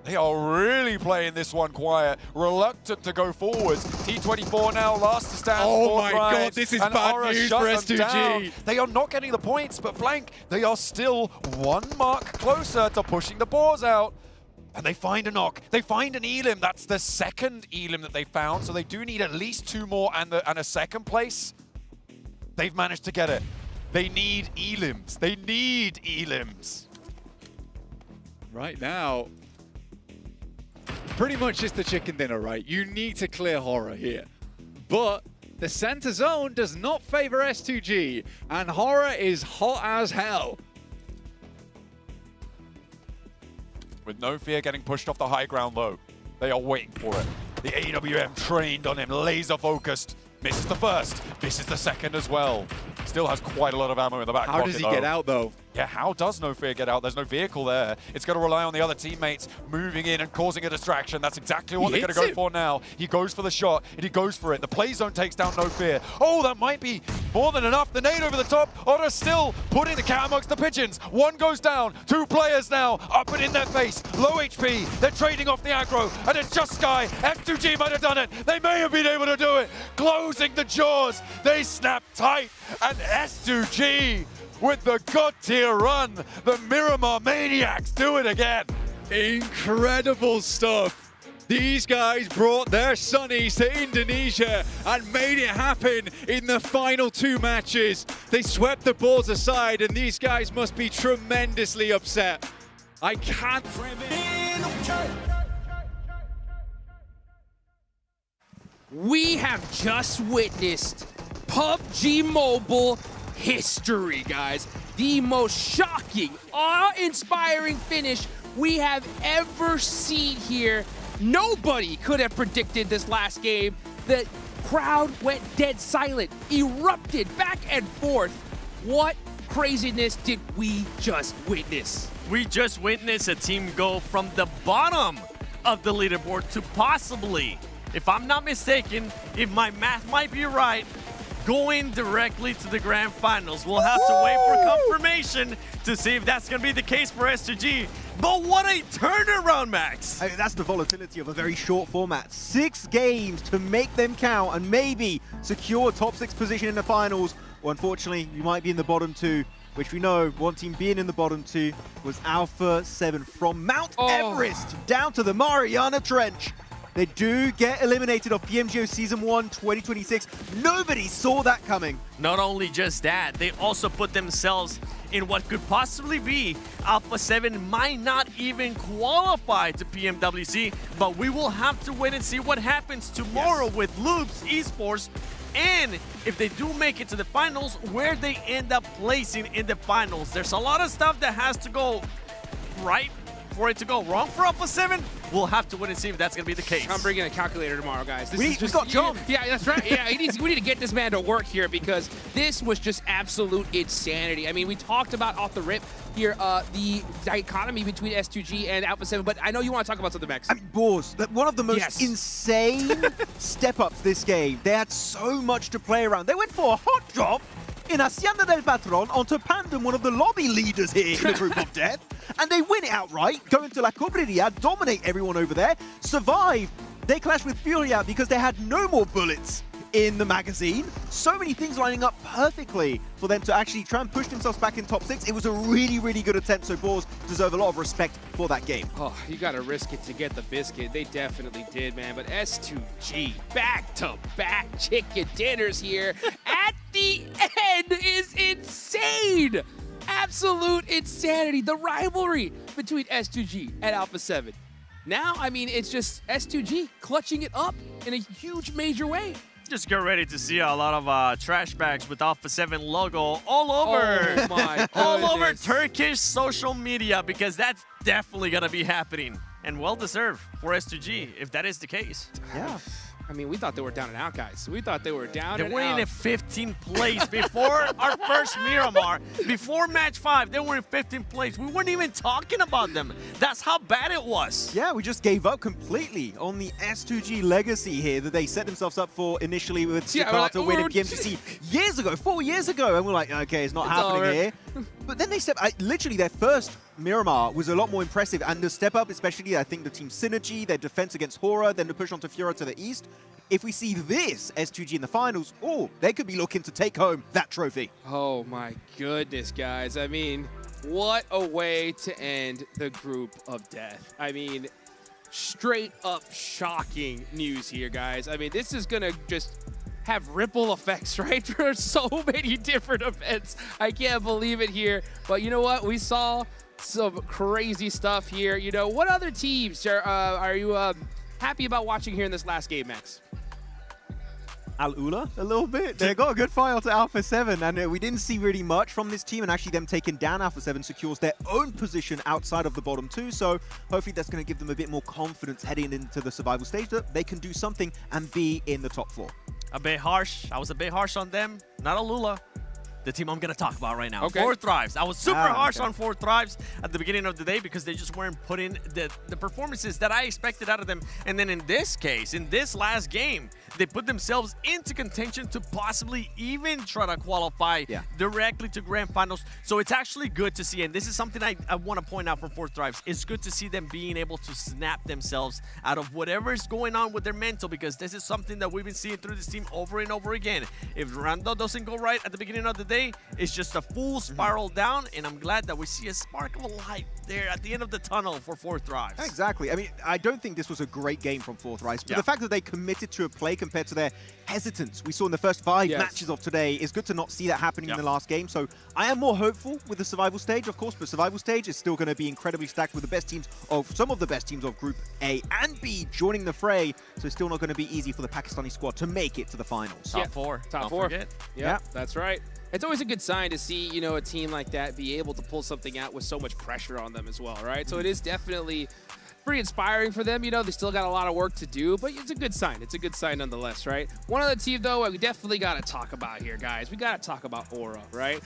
They are really playing this one quiet, reluctant to go forwards. T24 now last to stand. Oh my god, this is bad news for S2G. They are not getting the points, but Blank, they are still 1 mark closer to pushing the Boars out. And they find a knock. They find an Elim. That's the second Elim that they found. So they do need at least 2 more and a second place. They've managed to get it. They need Elims. They need Elims. Right now, pretty much it's the chicken dinner, right? You need to clear Horror here. But the center zone does not favor S2G, and Horror is hot as hell. With no fear getting pushed off the high ground low. They are waiting for it. The AWM trained on him, laser focused. Misses the first, misses the second as well. Still has quite a lot of ammo in the back pocket. How does he get out though? Yeah, how does No Fear get out? There's no vehicle there. It's going to rely on the other teammates moving in and causing a distraction. That's exactly what they're going to go for now. He goes for the shot, and he goes for it. The play zone takes down No Fear. Oh, that might be more than enough. The nade over the top. Otter still putting the cat amongst the pigeons. One goes down. 2 players now up and in their face. Low HP. They're trading off the aggro, and it's just Sky. F2G might have done it. They may have been able to do it. Closing the jaws. They snap tight, and S2G with the God tier run. The Miramar Maniacs do it again. Incredible stuff. These guys brought their sunnies to Indonesia and made it happen in the final 2 matches. They swept the balls aside, and these guys must be tremendously upset. I can't. We have just witnessed PUBG Mobile history, guys. The most shocking, awe-inspiring finish we have ever seen here. Nobody could have predicted this last game. The crowd went dead silent, erupted back and forth. What craziness did we just witness? We just witnessed a team go from the bottom of the leaderboard to possibly, if I'm not mistaken, if my math might be right, going directly to the grand finals. We'll have to wait for confirmation to see if that's going to be the case for S2G. But what a turnaround, Max! I mean, that's the volatility of a very short format. 6 games to make them count and maybe secure top 6 position in the finals. Or unfortunately, you might be in the bottom 2, which we know one team being in the bottom 2 was Alpha 7 from Mount Everest down to the Mariana Trench. They do get eliminated of PMGO Season 1 2026. Nobody saw that coming. Not only just that, they also put themselves in what could possibly be Alpha 7 might not even qualify to PMWC, but we will have to wait and see what happens tomorrow with Loops Esports. And if they do make it to the finals, where they end up placing in the finals. There's a lot of stuff that has to go right for it to go wrong for Alpha 7. We'll have to wait and see if that's going to be the case. I'm bringing a calculator tomorrow, guys. We got John. Yeah, that's right. Yeah, we need to get this man to work here because this was just absolute insanity. I mean, we talked about off the rip here the dichotomy between S2G and Alpha 7, but I know you want to talk about something, Max. I mean, Boars, one of the most insane step-ups this game. They had so much to play around. They went for a hot drop in Hacienda del Patron onto Pandem, one of the lobby leaders here in the group of death, and they win it outright, go into La Cobreria, dominate everyone over there, survive. They clash with Furia because they had no more bullets in the magazine. So many things lining up perfectly for them to actually try and push themselves back in top 6. It was a really, really good attempt, so Boars deserve a lot of respect for that game. Oh, you gotta risk it to get the biscuit. They definitely did, man. But S2G, back-to-back chicken dinners here at the end is insane! Absolute insanity. The rivalry between S2G and Alpha 7. Now, I mean, it's just S2G clutching it up in a huge major way. Just get ready to see a lot of trash bags with Alpha 7 logo all over. Oh my all over Turkish social media, because that's definitely going to be happening. And well-deserved for S2G, if that is the case. Yeah. I mean, we thought they were down and out, guys. We thought they were down and out. They were in 15th place before our first Miramar. Before match 5, they were in 15th place. We weren't even talking about them. That's how bad it was. Yeah, we just gave up completely on the S2G legacy here that they set themselves up for initially with Jakarta winning PMGC years ago, 4 years ago. And we're like, okay, it's not happening here. But then they literally their first Miramar was a lot more impressive, and the step up, especially I think the team synergy, their defense against Horror, then the push onto Furia to the east. If we see this S2G in the finals, they could be looking to take home that trophy. Oh my goodness, guys. I mean, What a way to end the group of death. I mean, straight up shocking news here, guys. I mean, this is going to just have ripple effects, right? For so many different events. I can't believe it here. But you know what? We saw some crazy stuff here. You know, what other teams are you happy about watching here in this last game, Max? Al-Ula a little bit. They got a good fight onto Alpha 7, and we didn't see really much from this team, and actually them taking down Alpha 7 secures their own position outside of the bottom two, so hopefully that's going to give them a bit more confidence heading into the survival stage that they can do something and be in the top 4. A bit harsh. I was a bit harsh on them. Not Al-Ula. The team I'm going to talk about right now. Okay. 4 Thrives. I was super harsh okay. on 4 Thrives at the beginning of the day because they just weren't putting the performances that I expected out of them. And then in this case, in this last game, they put themselves into contention to possibly even try to qualify directly to Grand Finals. So it's actually good to see. And this is something I want to point out from 4 Thrives. It's good to see them being able to snap themselves out of whatever is going on with their mental, because this is something that we've been seeing through this team over and over again. If Rando doesn't go right at the beginning of the day, it's just a full spiral down, and I'm glad that we see a spark of a light there at the end of the tunnel for 4 Thrives. Exactly. I mean, I don't think this was a great game from 4 Thrives, but the fact that they committed to a play compared to their hesitance we saw in the first 5 matches of today is good to not see that happening in the last game. So I am more hopeful with the survival stage, of course, but survival stage is still going to be incredibly stacked with the best teams of some of the best teams of Group A and B joining the fray. So it's still not going to be easy for the Pakistani squad to make it to the finals. Top 4. Top 4. Yeah, that's right. It's always a good sign to see, you know, a team like that be able to pull something out with so much pressure on them as well, right? So it is definitely pretty inspiring for them. You know, they still got a lot of work to do, but it's a good sign. It's a good sign nonetheless, right? One other team, though, we definitely got to talk about here, guys. We got to talk about Aura, right?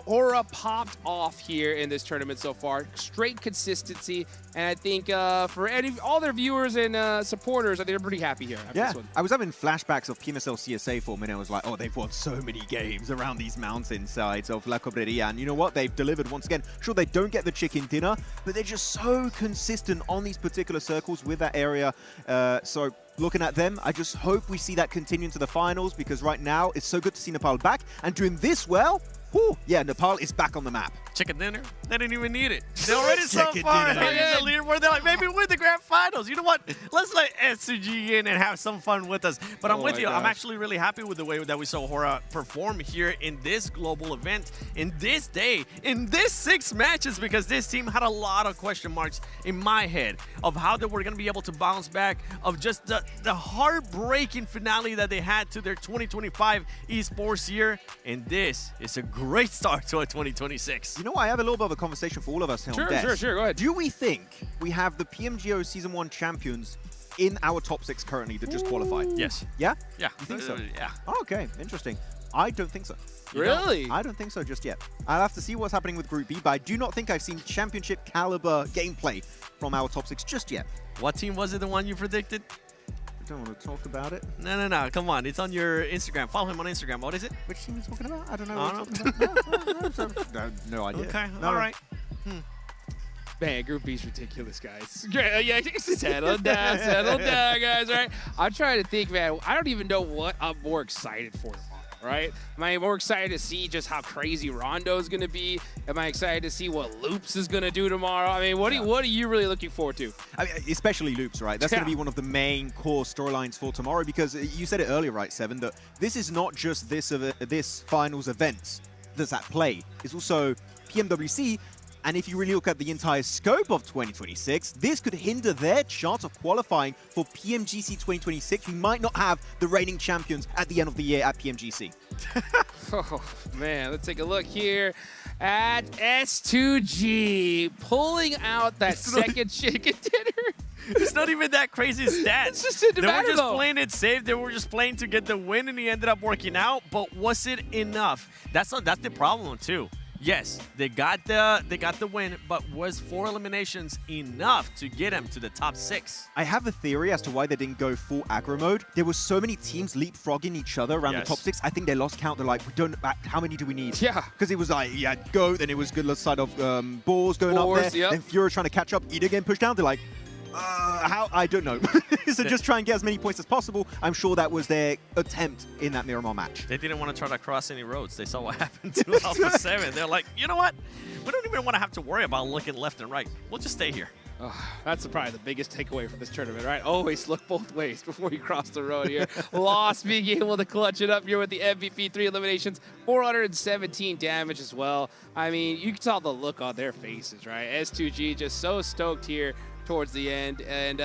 Aura popped off here in this tournament so far. Straight consistency, and I think for all their viewers and supporters, I think they're pretty happy here after this one. I was having flashbacks of PMSL CSA for a minute. I was like, oh, they've won so many games around these mountainsides of La Cobreria, and you know what? They've delivered once again. Sure, they don't get the chicken dinner, but they're just so consistent on these particular circles with that area. So looking at them, I just hope we see that continue into the finals, because right now it's so good to see Nepal back and doing this well. Whew, yeah, Nepal is back on the map. Chicken dinner? They didn't even need it. They're already so far ahead in the leaderboard. They're like, maybe win the Grand Finals. You know what? Let's let SCG in and have some fun with us. But I'm with you. I'm actually really happy with the way that we saw Aura perform here in this global event, in this day, in this 6 matches, because this team had a lot of question marks in my head of how they were going to be able to bounce back, of just the heartbreaking finale that they had to their 2025 esports year. And this is a great start to a 2026. You know what? I have a little bit of a conversation for all of us here on Desk. Sure, go ahead. Do we think we have the PMGO Season 1 champions in our top 6 currently that just qualified? Yes. Yeah? Yeah. You think so? Yeah. Oh, okay, interesting. I don't think so. Really? I don't think so just yet. I'll have to see what's happening with Group B, but I do not think I've seen championship caliber gameplay from our top 6 just yet. What team was it, the one you predicted? I don't want to talk about it. No. Come on. It's on your Instagram. Follow him on Instagram. What is it? Which team are you talking about? I don't know. No idea. Okay. No. All right. Man, Group B's ridiculous, guys. Yeah, settle down, guys, right? I'm trying to think, man. I don't even know what I'm more excited for tomorrow, right? Am I more excited to see just how crazy Rondo's going to be? Am I excited to see what Loops is going to do tomorrow? I mean, what are you really looking forward to? I mean, especially Loops, right? That's going to be one of the main core storylines for tomorrow, because you said it earlier, right, Seven, that this is not just this finals event that's at play. It's also PMWC. And if you really look at the entire scope of 2026, this could hinder their chance of qualifying for PMGC 2026. We might not have the reigning champions at the end of the year at PMGC. Oh, man, let's take a look here at S2G pulling out that second chicken dinner. It's not even that crazy stats. It's just in the They were just though. playing it safe. They were just playing to get the win, and he ended up working out. But was it enough? That's the problem too. Yes, they got the win, but was 4 eliminations enough to get them to the top 6? I have a theory as to why they didn't go full aggro mode. There were so many teams leapfrogging each other around the top 6. I think they lost count. They're like, how many do we need? Yeah. Because it was like, Goat, then it was good side of Balls going up there. Yep. Then Fury trying to catch up. Ida getting pushed down. They're like, How? I don't know. So just try and get as many points as possible. I'm sure that was their attempt in that Miramar match. They didn't want to try to cross any roads. They saw what happened to Alpha 7. They're like, you know what? We don't even want to have to worry about looking left and right. We'll just stay here. Oh, that's probably the biggest takeaway from this tournament, right? Always look both ways before you cross the road here. Lost being able to clutch it up here with the MVP, 3 eliminations, 417 damage as well. I mean, you saw the look on their faces, right? S2G just so stoked here towards the end. And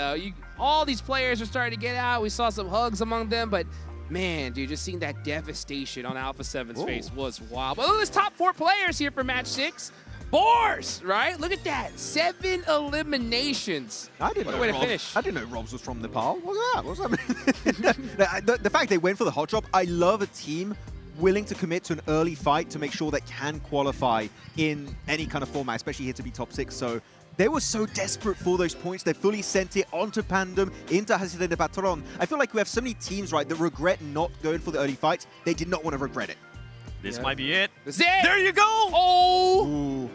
all these players are starting to get out. We saw some hugs among them, but man, dude, just seeing that devastation on Alpha 7's face was wild. But look at this top 4 players here for match 6. Boars, right? Look at that. 7 eliminations. I didn't know way to Robs, finish. I didn't know Robs was from Nepal. What's that? The fact they went for the hot drop, I love a team willing to commit to an early fight to make sure they can qualify in any kind of format, especially here to be top 6. So they were so desperate for those points. They fully sent it onto Pandem, into Hacienda de Patron. I feel like we have so many teams, right, that regret not going for the early fights. They did not want to regret it. This might be it. This is it. There you go. Oh. Ooh.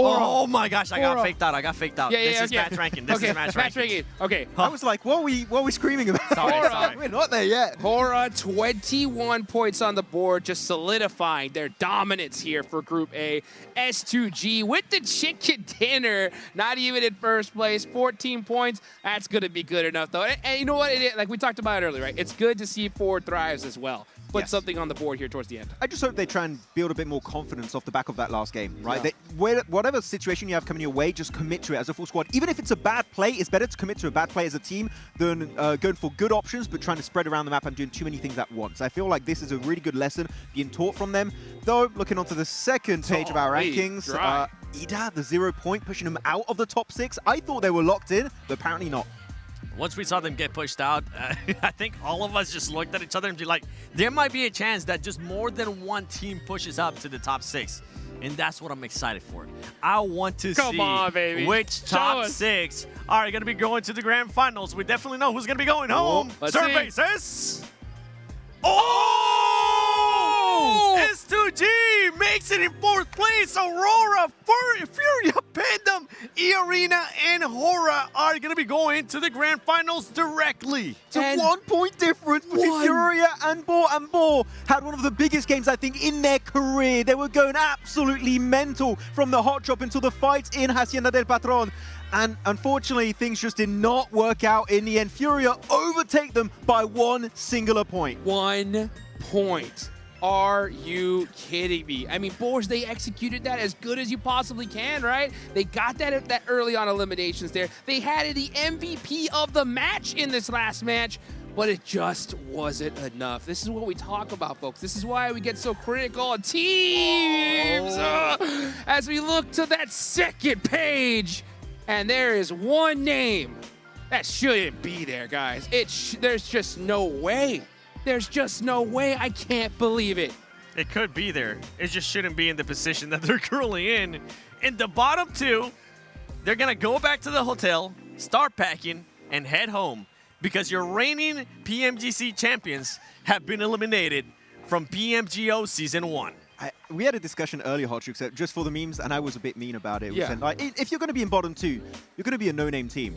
Oh my gosh, I got faked out. I got faked out. This is match ranking. This is match ranking. Okay. I was like, what are we screaming about? Sorry. We're not there yet. Hora, 21 points on the board, just solidifying their dominance here for Group A. S2G with the chicken dinner, not even in first place, 14 points. That's going to be good enough, though. And you know what? Like we talked about it earlier, right? It's good to see 4 thrives as well. Put something on the board here towards the end. I just hope they try and build a bit more confidence off the back of that last game, right? Whatever situation you have coming your way, just commit to it as a full squad. Even if it's a bad play, it's better to commit to a bad play as a team than going for good options but trying to spread around the map and doing too many things at once. I feel like this is a really good lesson being taught from them. Though, looking onto the second page of our rankings, Ida, the 0 point, pushing them out of the top 6. I thought they were locked in, but apparently not. Once we saw them get pushed out, I think all of us just looked at each other and be like, there might be a chance that just more than one team pushes up to the top 6. And that's what I'm excited for. I want to see which top 6 are going to be going to the grand finals. We definitely know who's going to be going home. Survey says... S2G makes it in 4th place. Aurora, Furia, Pandem, E-Arena, and Hora are going to be going to the grand finals directly. It's a 1 point difference between Furia and Bo had one of the biggest games, I think, in their career. They were going absolutely mental from the hot drop until the fight in Hacienda del Patron. And unfortunately, things just did not work out in the end. Furia overtake them by 1 singular point. 1 point. Are you kidding me? I mean, Boars, they executed that as good as you possibly can, right? They got that early on eliminations there. They had the MVP of the match in this last match, but it just wasn't enough. This is what we talk about, folks. This is why we get so critical on teams. As we look to that second page, and there is one name that shouldn't be there, guys. There's just no way. There's just no way. I can't believe it. It could be there. It just shouldn't be in the position that they're currently in. In the bottom 2, they're going to go back to the hotel, start packing, and head home because your reigning PMGC champions have been eliminated from PMGO Season 1. We had a discussion earlier, Hotchuk, just for the memes, and I was a bit mean about it. We Yeah. said, like, if you're going to be in bottom 2, you're going to be a no-name team.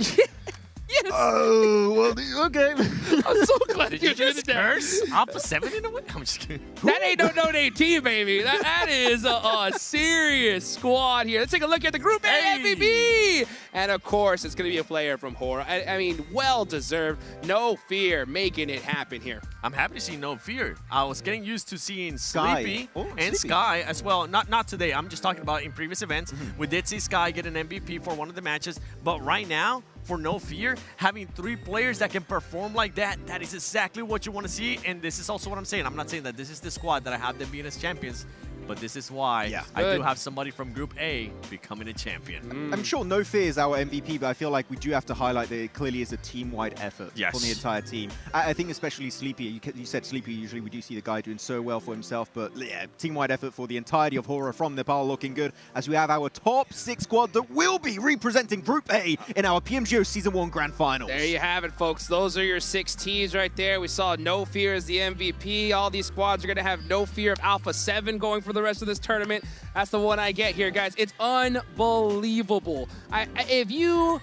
Yes. Oh, well, okay. I'm so glad Did you just curse Alpha 7 in a way? I'm just kidding. That ain't no name team, baby. That is a serious squad here. Let's take a look at the Group A MVP. And of course, it's going to be a player from Hora. I mean, well-deserved. No Fear making it happen here. I'm happy to see No Fear. I was getting used to seeing Sky. Sleepy Oh, and Sleepy. Sky as well. Not today. I'm just talking about in previous events. We did see Sky get an MVP for one of the matches. But right now, for No Fear, having 3 players that can perform like that, that is exactly what you want to see. And this is also what I'm saying. I'm not saying that this is the squad that I have them being as champions. But this is why I do have somebody from Group A becoming a champion. I'm sure No Fear is our MVP, but I feel like we do have to highlight that it clearly is a team-wide effort from the entire team. I think especially Sleepy, you said Sleepy, usually we do see the guy doing so well for himself, but yeah, team-wide effort for the entirety of Hora from Nepal looking good, as we have our top 6 squad that will be representing Group A in our PMGO Season 1 Grand Finals. There you have it, folks. Those are your 6 teams right there. We saw No Fear as the MVP. All these squads are going to have No Fear of Alpha 7 going for the rest of this tournament. That's the one I get here, guys. It's unbelievable. If you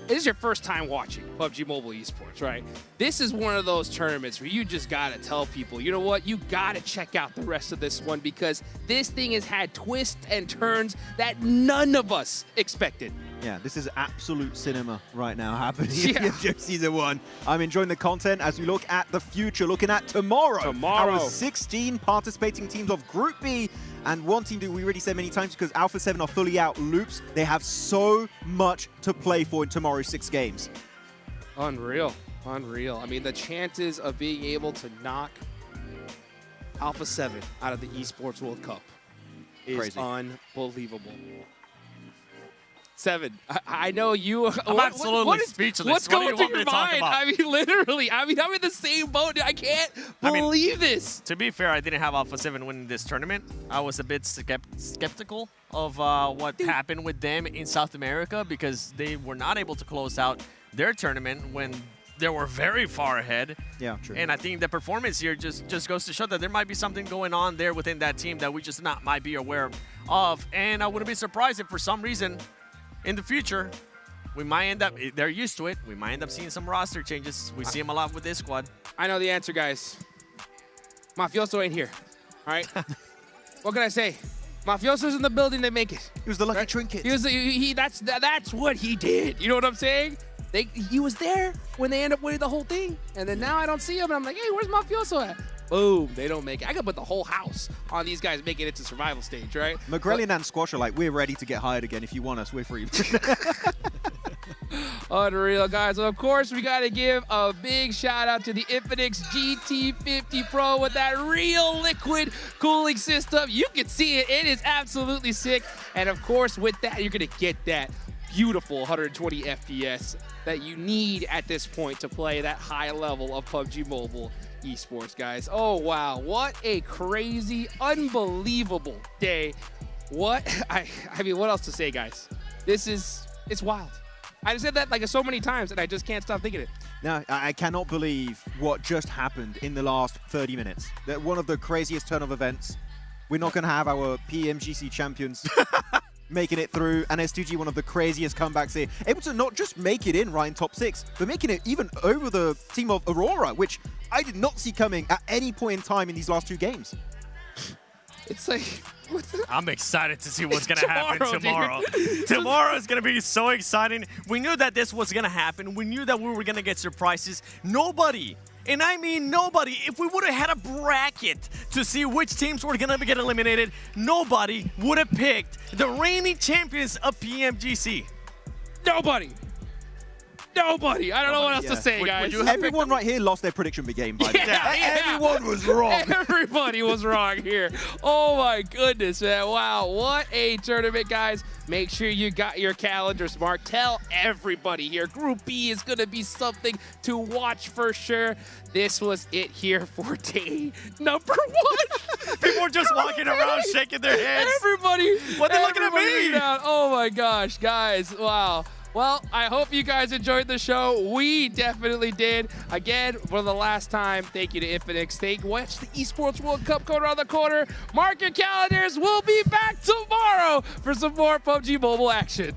this is your first time watching PUBG Mobile Esports, right? This is one of those tournaments where you just gotta tell people, you know what? You gotta check out the rest of this one because this thing has had twists and turns that none of us expected. Yeah, this is absolute cinema right now happening in Yeah. PMGO Season 1. I'm enjoying the content as we look at the future, looking at tomorrow. Our 16 participating teams of Group B, and one team that we already said many times because Alpha 7 are fully out, Loops. They have so much to play for in tomorrow's 6 games. Unreal. Unreal. I mean, the chances of being able to knock Alpha 7 out of the Esports World Cup is Crazy. unbelievable. 7. I know you. I'm absolutely speechless. What's What do going you through want me your to talk mind? about? I mean, literally. I mean, I'm in the same boat. I can't believe this. To be fair, I didn't have Alpha 7 winning this tournament. I was a bit skeptical of what happened with them in South America because they were not able to close out their tournament when they were very far ahead. Yeah, true. And I think the performance here just goes to show that there might be something going on there within that team that we just might be aware of. And I wouldn't be surprised if for some reason in the future, we might end up, they're used to it, we might end up seeing some roster changes. We see them a lot with this squad. I know the answer, guys. Mafioso ain't here. All right? What can I say? Mafioso's in the building, they make it. He was the lucky trinket. He was that's what he did. You know what I'm saying? He was there when they end up winning the whole thing. And then now I don't see him, and I'm like, hey, where's Mafioso at? Boom, they don't make it. I could put the whole house on these guys making it to survival stage, right? McGrellian and Squash are like, we're ready to get hired again. If you want us, we're free. Unreal, guys. Well, of course, we got to give a big shout out to the Infinix GT50 Pro with that real liquid cooling system. You can see it. It is absolutely sick. And of course, with that, you're going to get that beautiful 120 FPS that you need at this point to play that high level of PUBG Mobile Esports, guys. Oh, wow. What a crazy, unbelievable day. I mean, what else to say, guys? It's wild. I said that like so many times, and I just can't stop thinking it. No, I cannot believe what just happened in the last 30 minutes. That one of the craziest turn of events. We're not going to have our PMGC champions making it through, and S2G, one of the craziest comebacks here. Able to not just make it in right in top 6, but making it even over the team of Aurora, which I did not see coming at any point in time in these last 2 games. It's like... I'm excited to see what's going to happen tomorrow. Tomorrow is going to be so exciting. We knew that this was going to happen. We knew that we were going to get surprises. Nobody, and I mean nobody, if we would have had a bracket to see which teams were going to get eliminated, nobody would have picked the reigning champions of PMGC. Nobody. Nobody. I don't know what else to say, guys. Everyone right here lost their prediction big game, by the way. Everyone was wrong. Everybody was wrong here. Oh, my goodness, man. Wow, what a tournament, guys. Make sure you got your calendars marked. Tell everybody here. Group B is going to be something to watch for sure. This was it here for day number 1. People are just walking around shaking their heads. Everybody. What are they looking at me? Down. Oh, my gosh, guys. Wow. Well, I hope you guys enjoyed the show. We definitely did. Again, for the last time, thank you to Infinix. Watch the Esports World Cup going around the corner. Mark your calendars. We'll be back tomorrow for some more PUBG Mobile action.